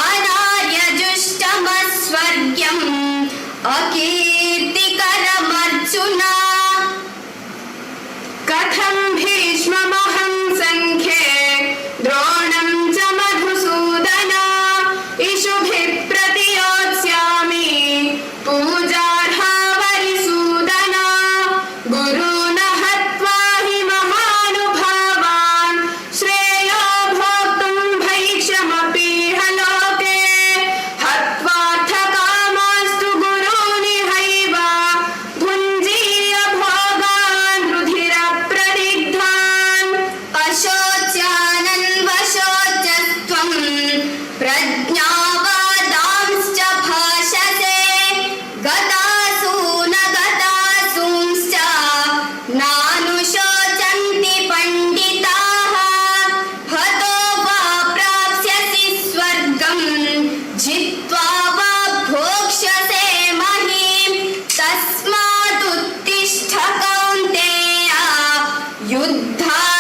अनार्यजुष्टमस्वर्ग्यम् अकीर्तिकरमर्जुन कथं भीष्ममहं सङ्ख्ये द्रोणं च मधुसूदन इषुभिः प्रतियोत्स्यामि पूजार्हा वरिसूदन गुरुन् हत्वा हि महानुभावान् श्रेयो भोक्तुं भैक्षमपीह लोके हत्वार्थकामास्तु गुरूनिहैव भुञ्जीय भोगान् रुधिरप्रदिग्धान् अशोच्यानन्वशोचस्त्वं प्रज्ञावादांश्च भाषसे गतासून गतासूंश्च नानुशोचन्ति पण्डिताः हतो वा प्राप्स्यसि स्वर्गं जित्वा वा भोक्ष्यसे महीम् तस्मादुत्तिष्ठ कौन्तेय युद्धाय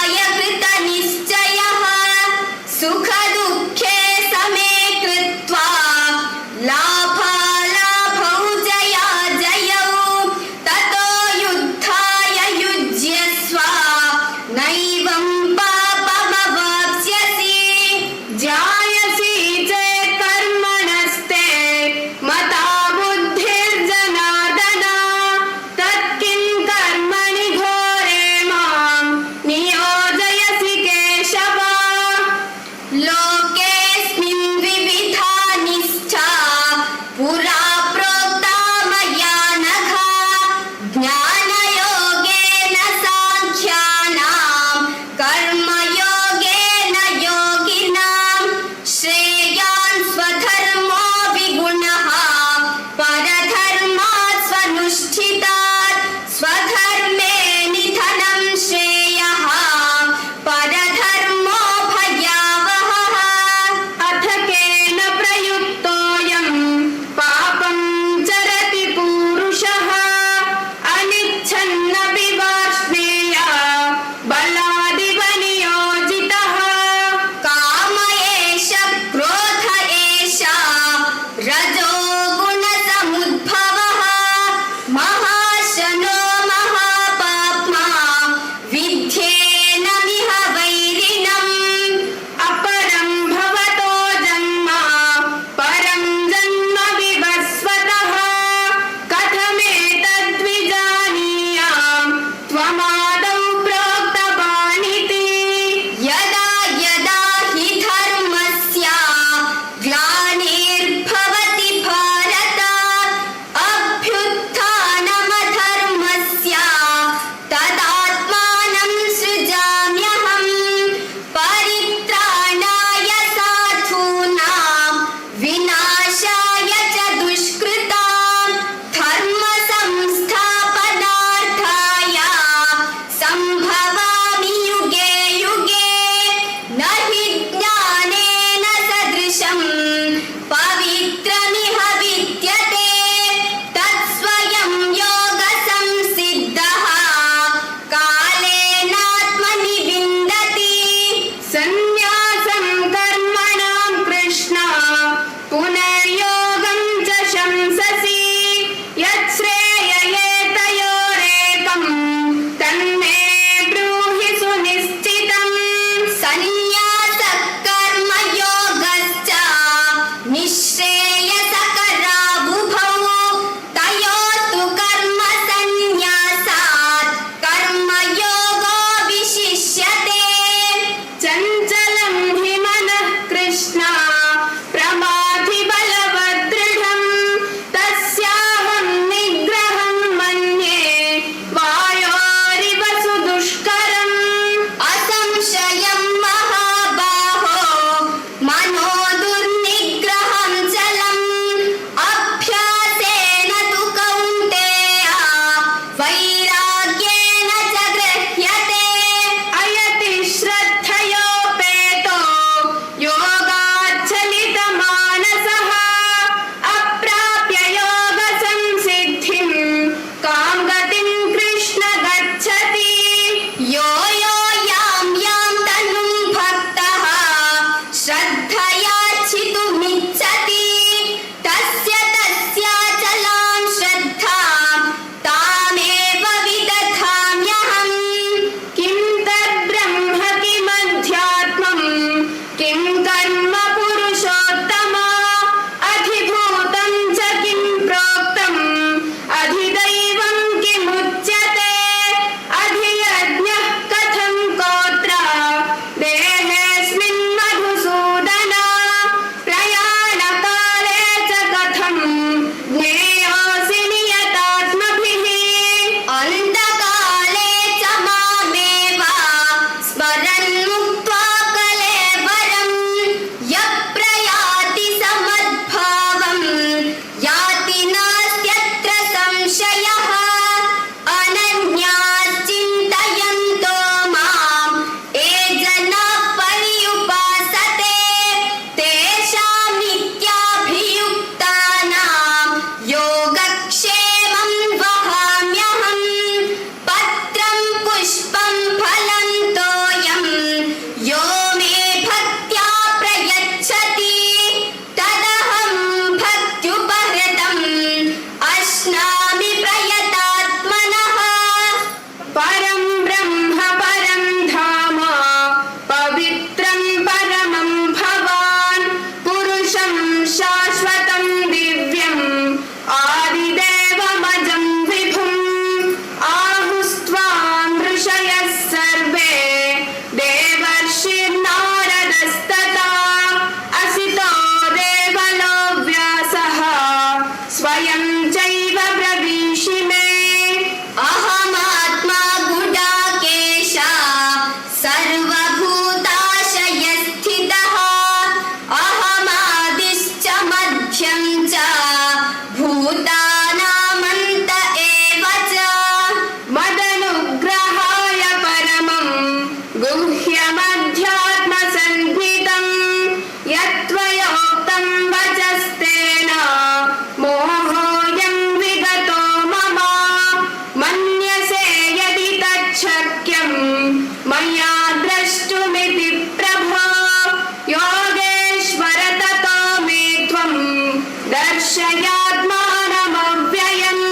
दर्शयात्मानमव्ययम्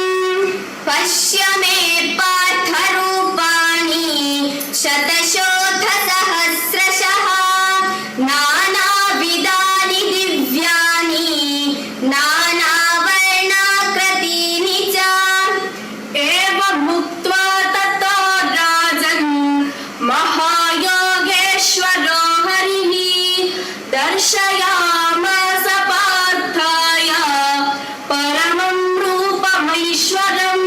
पश्य मे पार्थरूपाणि शतशोथसहस्रशः नानाविधानि दिव्यानि नानावर्णाकृतीनि च एवमुक्त्वा ततो राजन् महायोगेश्वरो हरिः दर्शयामास पार्थाय परमं रूपमैश्वरम्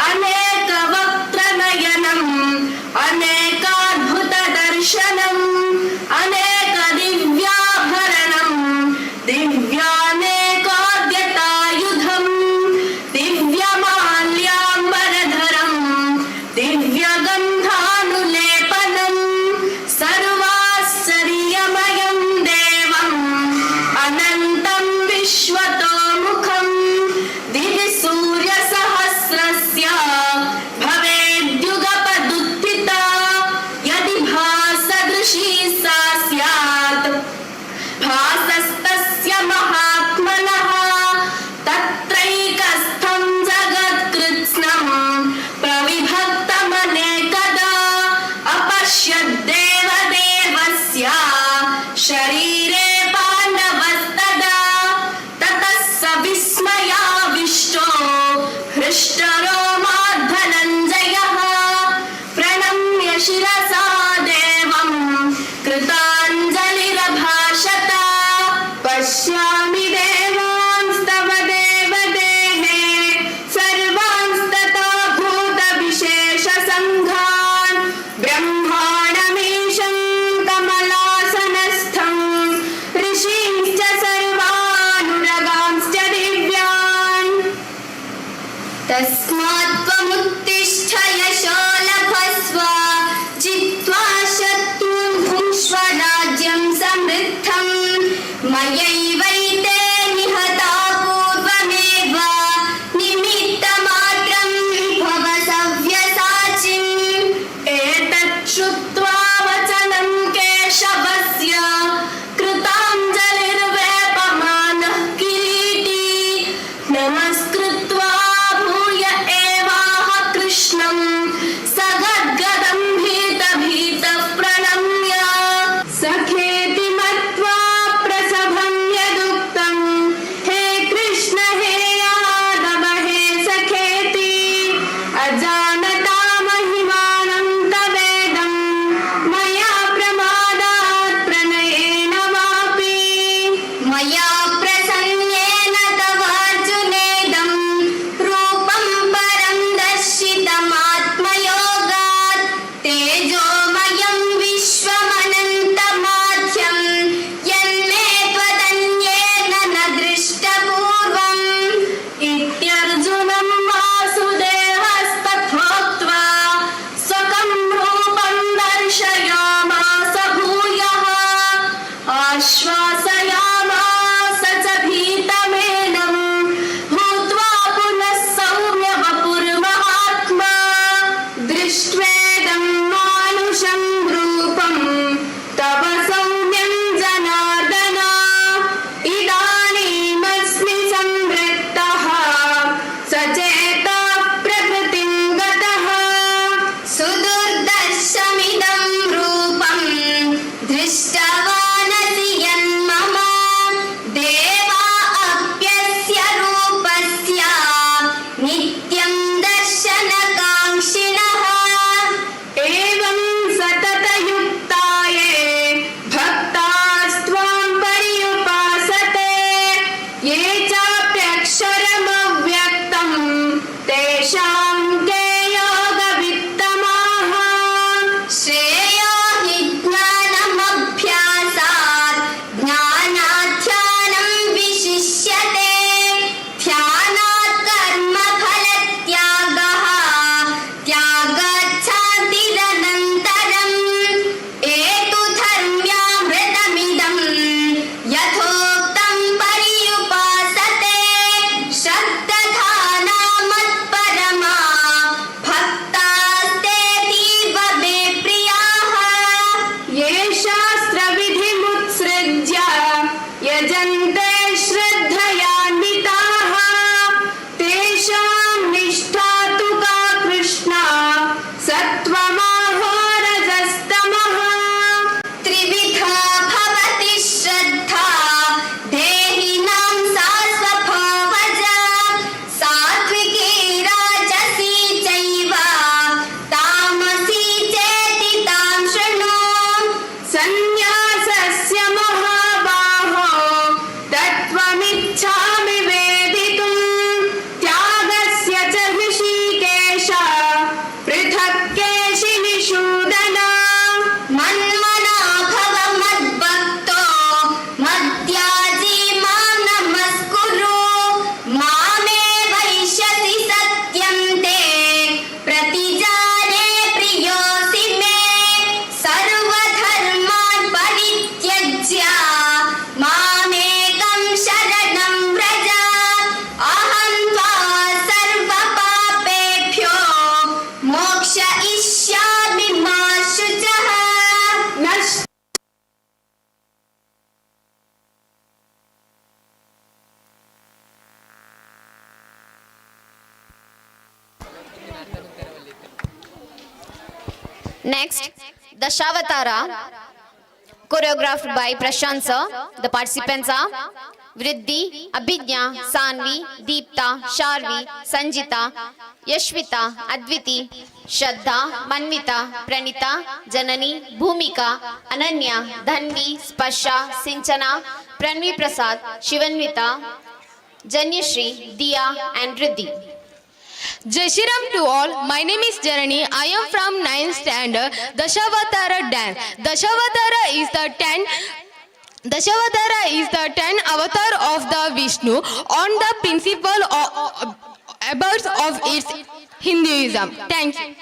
अनेकवक्त्रनयनम् अनेकाद्भुतदर्शनम् अनेकदिव्याभरणम् दिव्यानेकोद्यतायुधम् दिव्यमाल्याम्बरधरम् दिव्यगन्धानुलेपनम् सर्वाश्चर्यमयं देवम् अनन्तं विश्वतोमुखम् दिवि सूर्यसहस्रस्य भवेद्युगपदुत्थिता यदि भासदृशी सा स्यात् भासस्तस्य महात्मनः तत्रैकस्थं जगत्कृत्स्नं प्रविभक्तमनेकदा अपश्यद्देवदेवस्य शरीरे पाण्डवस्तदा ततः स विस्मयाविष्टो हृष्टरोमाद्धनञ्जयः प्रणम्य शिरसा देवं कृताञ्जलिरभाषत पश्यामि देवांस्तव देवदेहे सर्वांस्ततो भूतविशेषसङ्घान् ब्रह्माणमीशं कमलासनस्थं ऋषींश्च सर्वानुरगांश्च दिव्यान् तस्मात् त्वमुत्तिष्ठ यशो लभस्व जित्वा शत्रून् भुङ्क्ष्व राज्यं समृद्धम् मयैवैते निहता पूर्वमेव निमित्तमात्रं भव सव्यसाचिन् एतत् श्रुत्वा वचनं केशवस्य कृताञ्जलिर्वेपमानः किरीटी नमस्कृत्वा भूय एवाह कृष्णं सगद्गदं भीतभीतः प्रणम्य सखेति मत्वा प्रसभं यदुक्तं हे कृष्ण हे यादव हे सखेति अजानता महिमानं तवेदं मया प्रमादात् प्रणयेन वापि मया प्रसन्नेन तवार्जुनेदं रूपं परं दर्शितमात्मयोगात् तेजोमयं विश्वमनन्तमाध्यं यन्मे त्वदन्येन न दृष्टपूर्वम् इत्यर्जुनं वासुदेवस्तथोक्त्वा स्वकं रूपं दर्शयामास भूयः आश्वासयामास च भीतमेनं भूत्वा पुनः सौम्य वपुर्महात्मा दृष्ट्वेदं मानुषं रूपं तव सौम्यं जनार्दन इदानीमस्मि संवृत्तः सचेतः प्रकृतिं गतः सुदुर्दर्शमिदं रूपं दृष्टवानसि यन्मम देवा अप्यस्य रूपस्य नित्यं दर्शनकाङ्क्षिणः एवं सततयुक्ताये भक्तास्त्वां पर्युपासते ये चाप्यक्षरमव्यक्तं तेषां के योगवित्तमाः श्रेयो हि ज्ञानमभ्यासात् ज्ञानाध्यानं विशिष्यते ध्यानात् कर्मफलत्यागः त्यागात् शान्तिरनन्तरम् एतु धर्म्यामृतमिदं यथोक्तं पर्युपासते Next, the Dashavatara, choreographed by Prashant sir. The participants are Vriddhi, Abhijna, Sanvi, Deepta, Sharvi, Sanjita, Yashvita, Adviti, Shraddha, Manvita, Pranita, Janani, Bhumika, Ananya, Dhanvi, Spasha, Sinchana, Pranvi Prasad, Shivanvita, Janyashri, Diya and Riddhi. Jai Shri Ram to all. My name is Janani. I am from 9th standard. Dashavatara dance. Dashavatara is the 10 avatar of the Vishnu on the principle of its Hinduism. Thank you.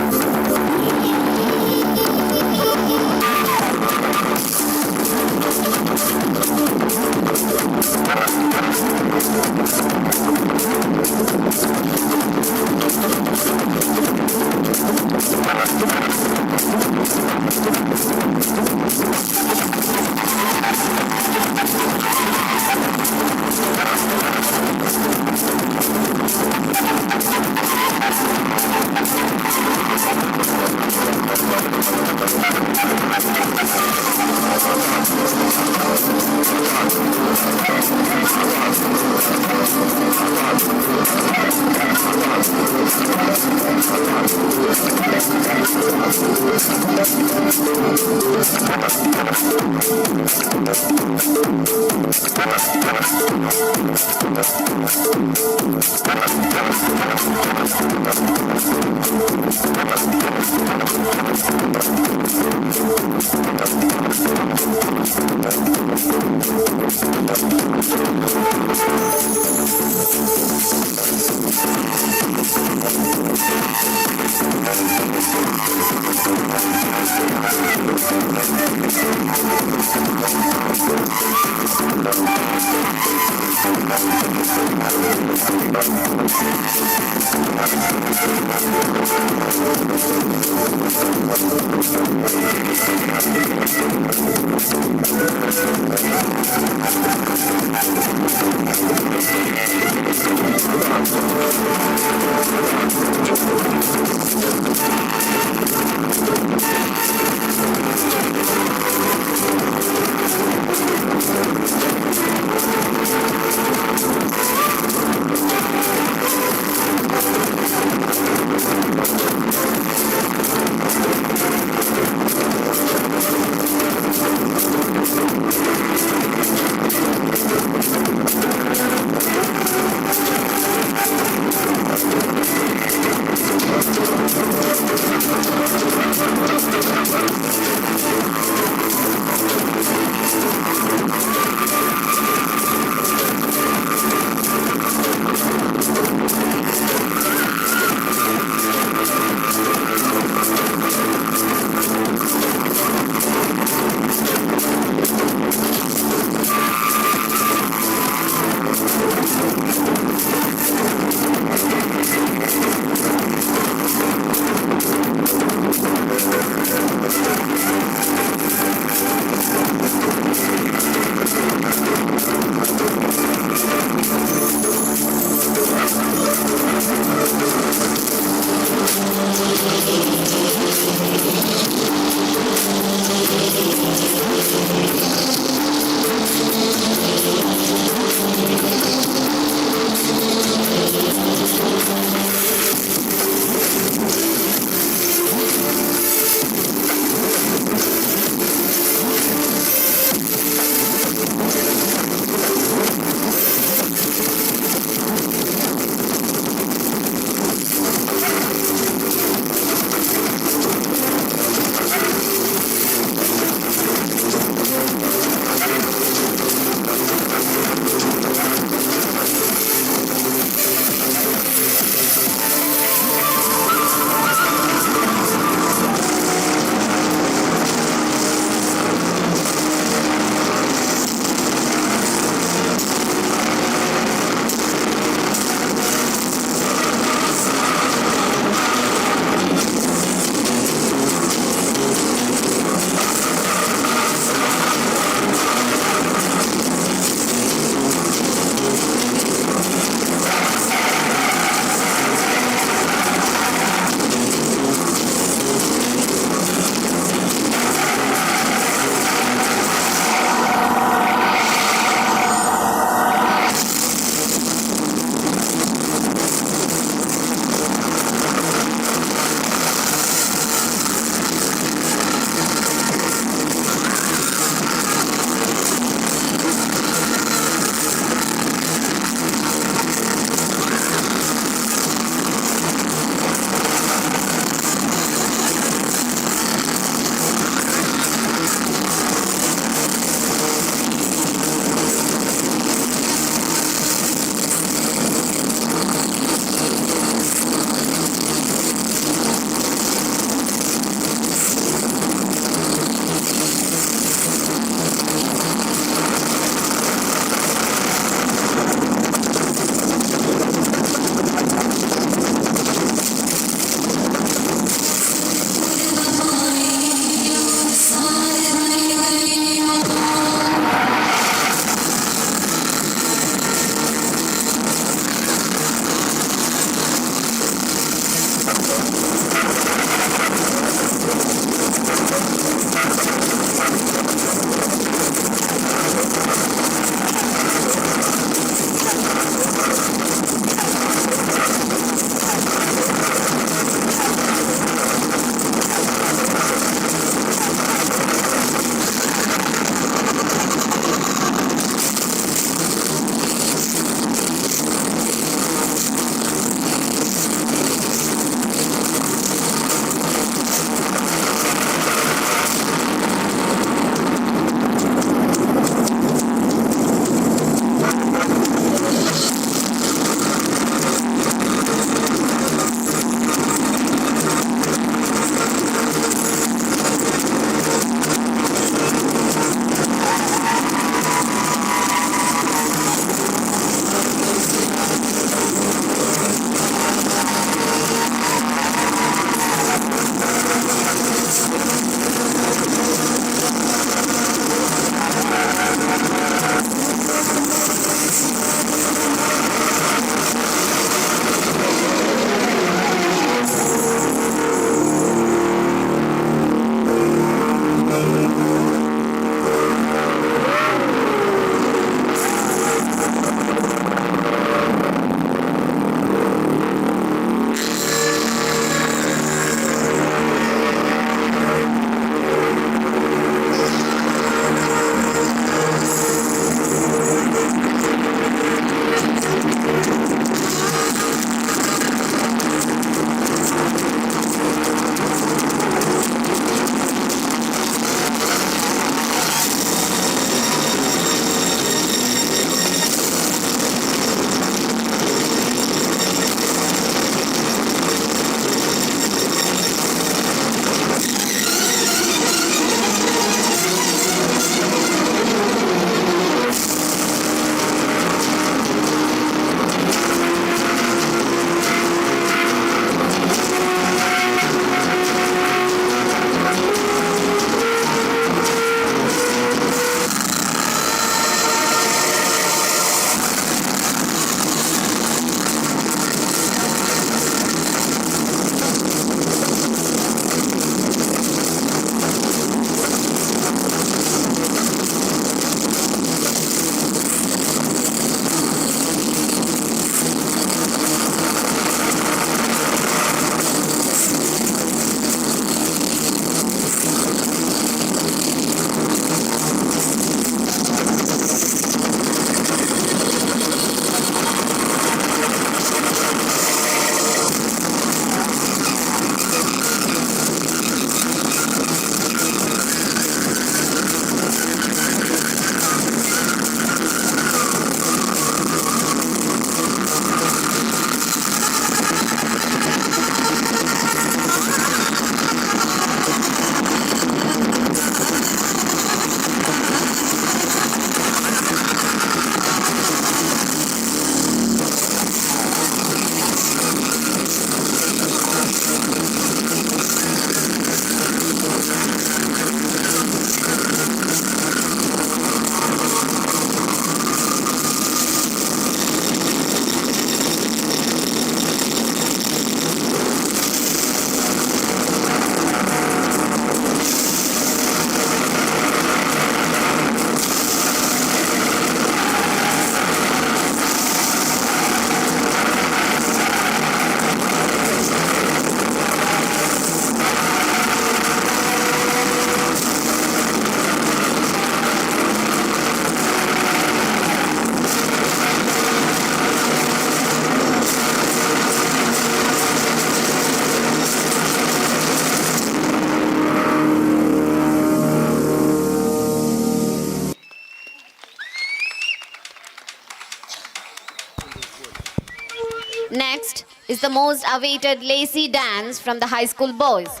Next is the most awaited lazy dance from the high school boys.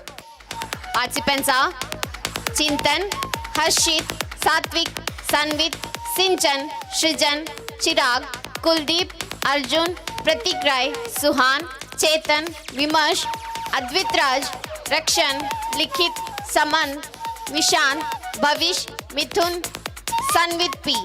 Participants are Chintan, Harshit, Satvik, Sanvit, Sinchan, Shrijan, Chirag, Kuldeep, Arjun, Pratik Rai, Suhan, Chetan, Vimash, Advit Raj, Rakshan, Likhit, Saman, Vishant, Bhavish, Mithun, Sanvit P.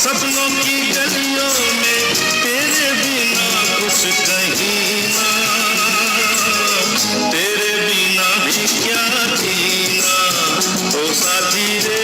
सपनों की गलियों में तेरे बिना कुछ कहीं ना, तेरे बिना भी क्या जीना ओ साथी रे।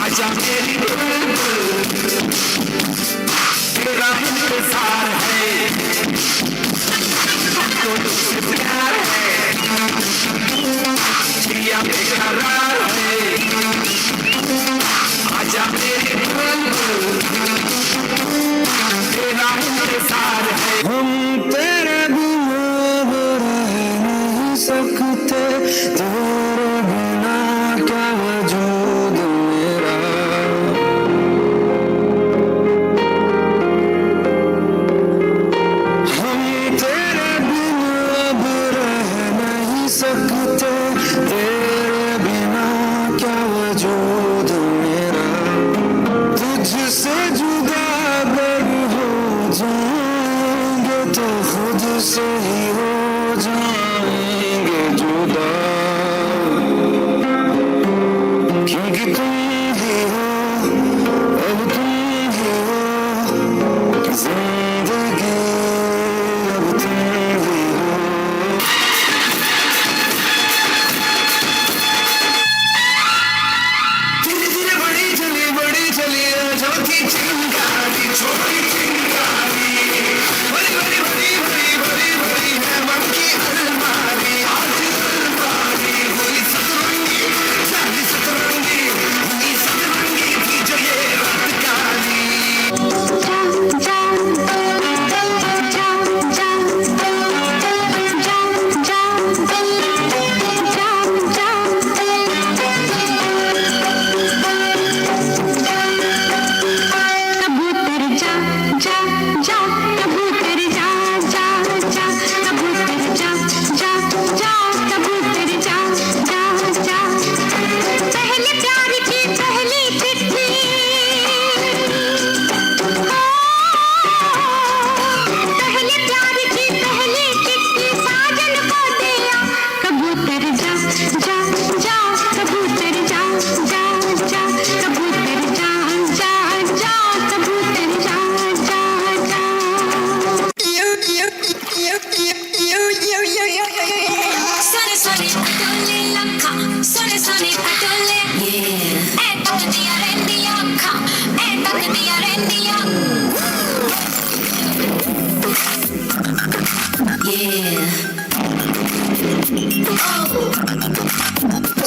आजा मेरी बुलबुल तेरा इंतजार है, हमको तुझसे प्यार है, जिया बेकरार है। आजा मेरी बुलबुल तेरा इंतजार है। हम तेरे बिना रह नहीं सकते, तेरे बिना क्या वजूद मेरा। हम तेरे बिना अब रह नहीं सकते, तेरे बिना क्या वजूद मेरा। तुझसे जुदा अगर हो जाएंगे तो खुद से ही हो जाएंगे जुदा, क्योंकि तुम ही हो, अब तुम ही हो जिंदगी, अब तुम ही हो। धीरे धीरे बड़ी चली छोटी चिंगारी, छोटी चिंगारी, बड़ी बड़ी बड़ी बड़ी बड़ी बड़ी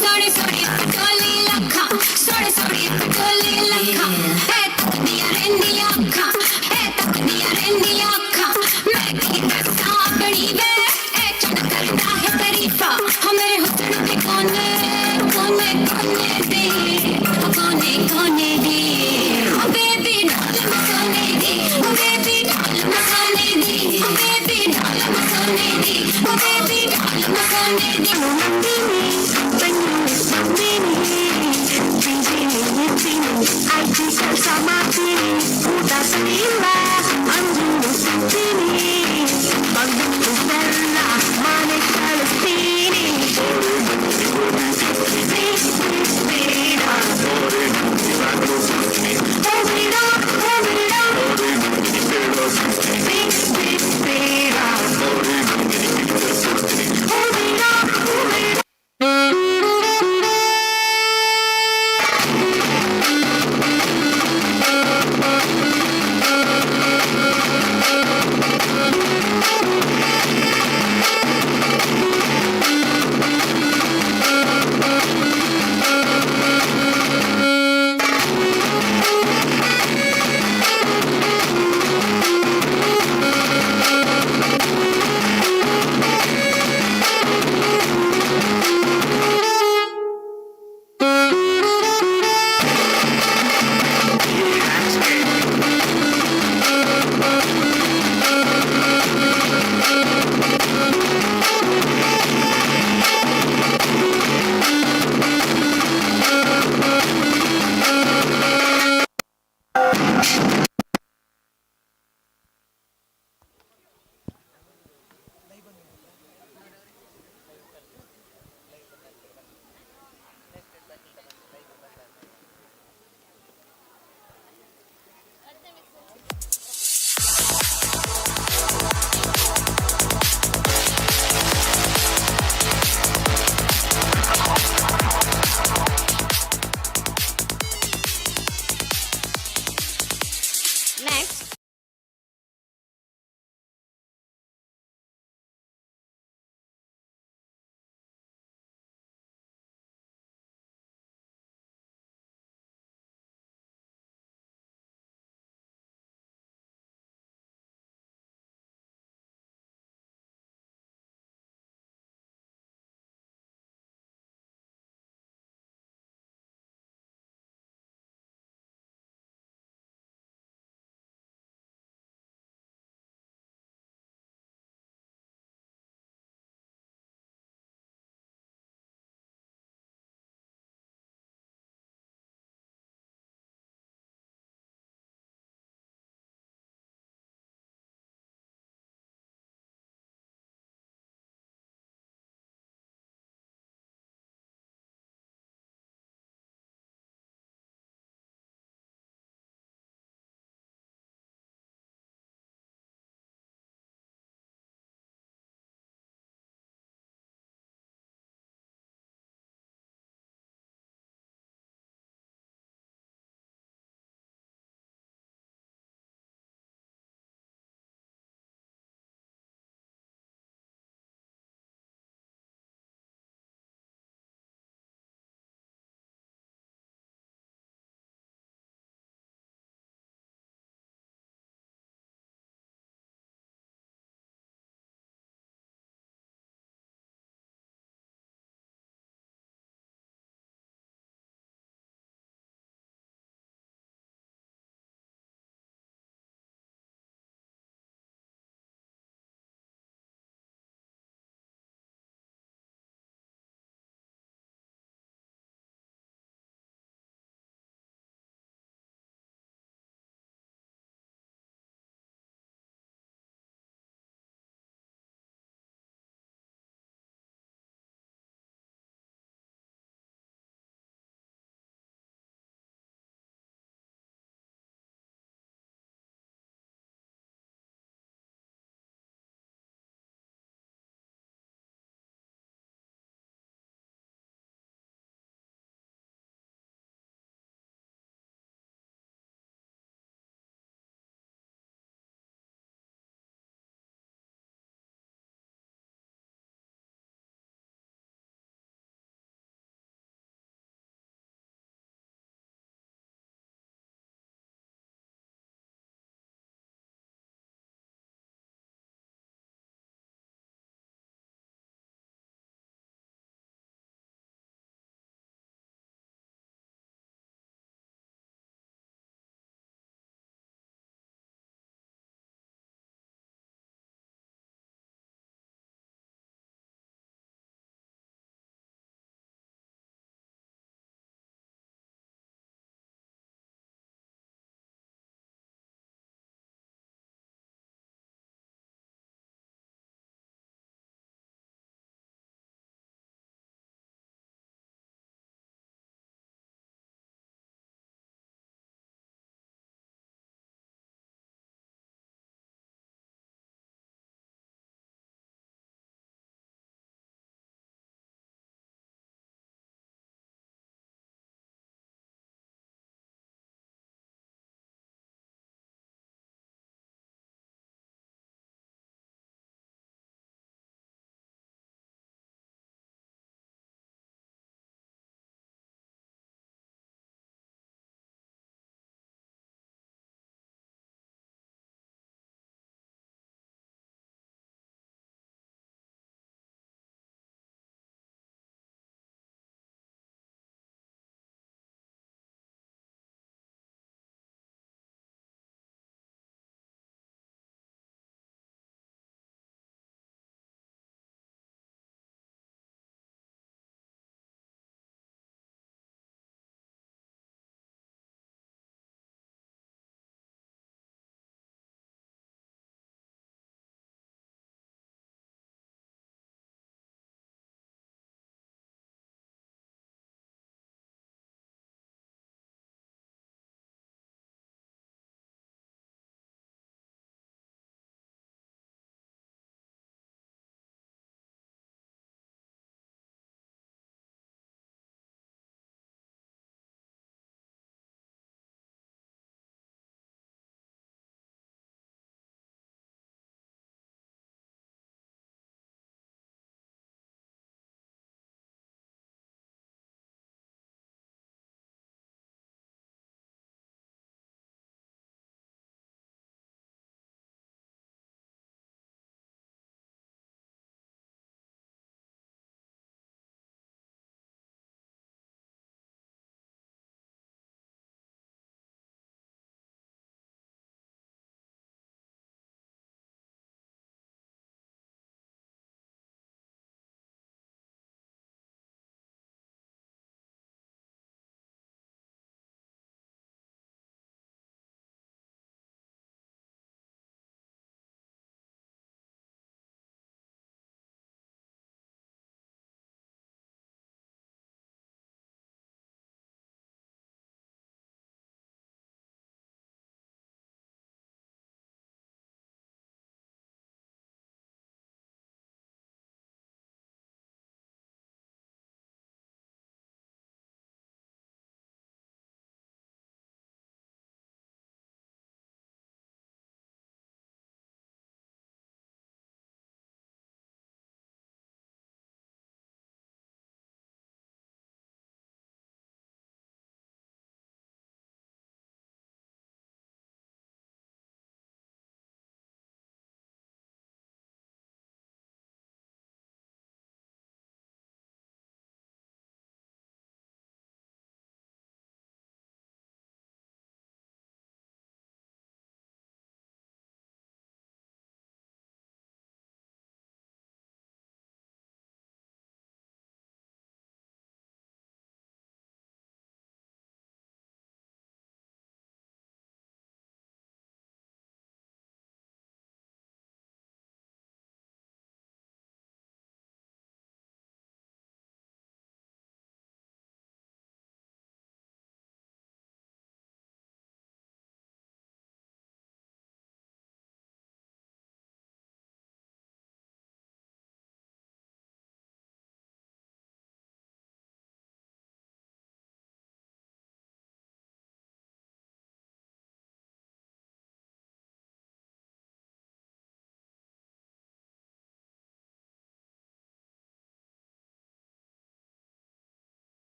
सोनी सोनी पटोली लखा सोनी सोनी पटोली लखा है तकदिया रेंदी अखा है तकदिया रेंदी अखा मैं की दस्ता बड़ी वे ए चढ़ करता है तारीफा हम मेरे हुस्न के कोने कोने कोने दे कोने कोने दे ओ बेबी डाल मसाने दे ओ बेबी डाल मसाने दे ओ बेबी डाल मसाने दे ओ बेबी डाल मसाने दे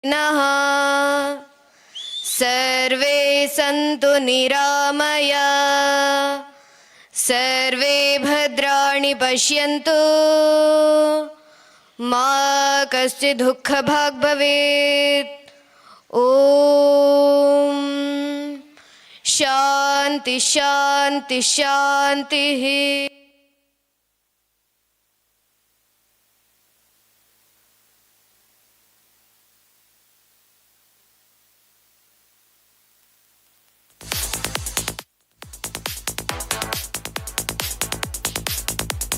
नः सर्वे सन्तु निरामया सर्वे भद्राणि पश्यन्तु मा कश्चित् दुःखभाग् भवेत् ॐ शान्ति शान्ति शान्तिः।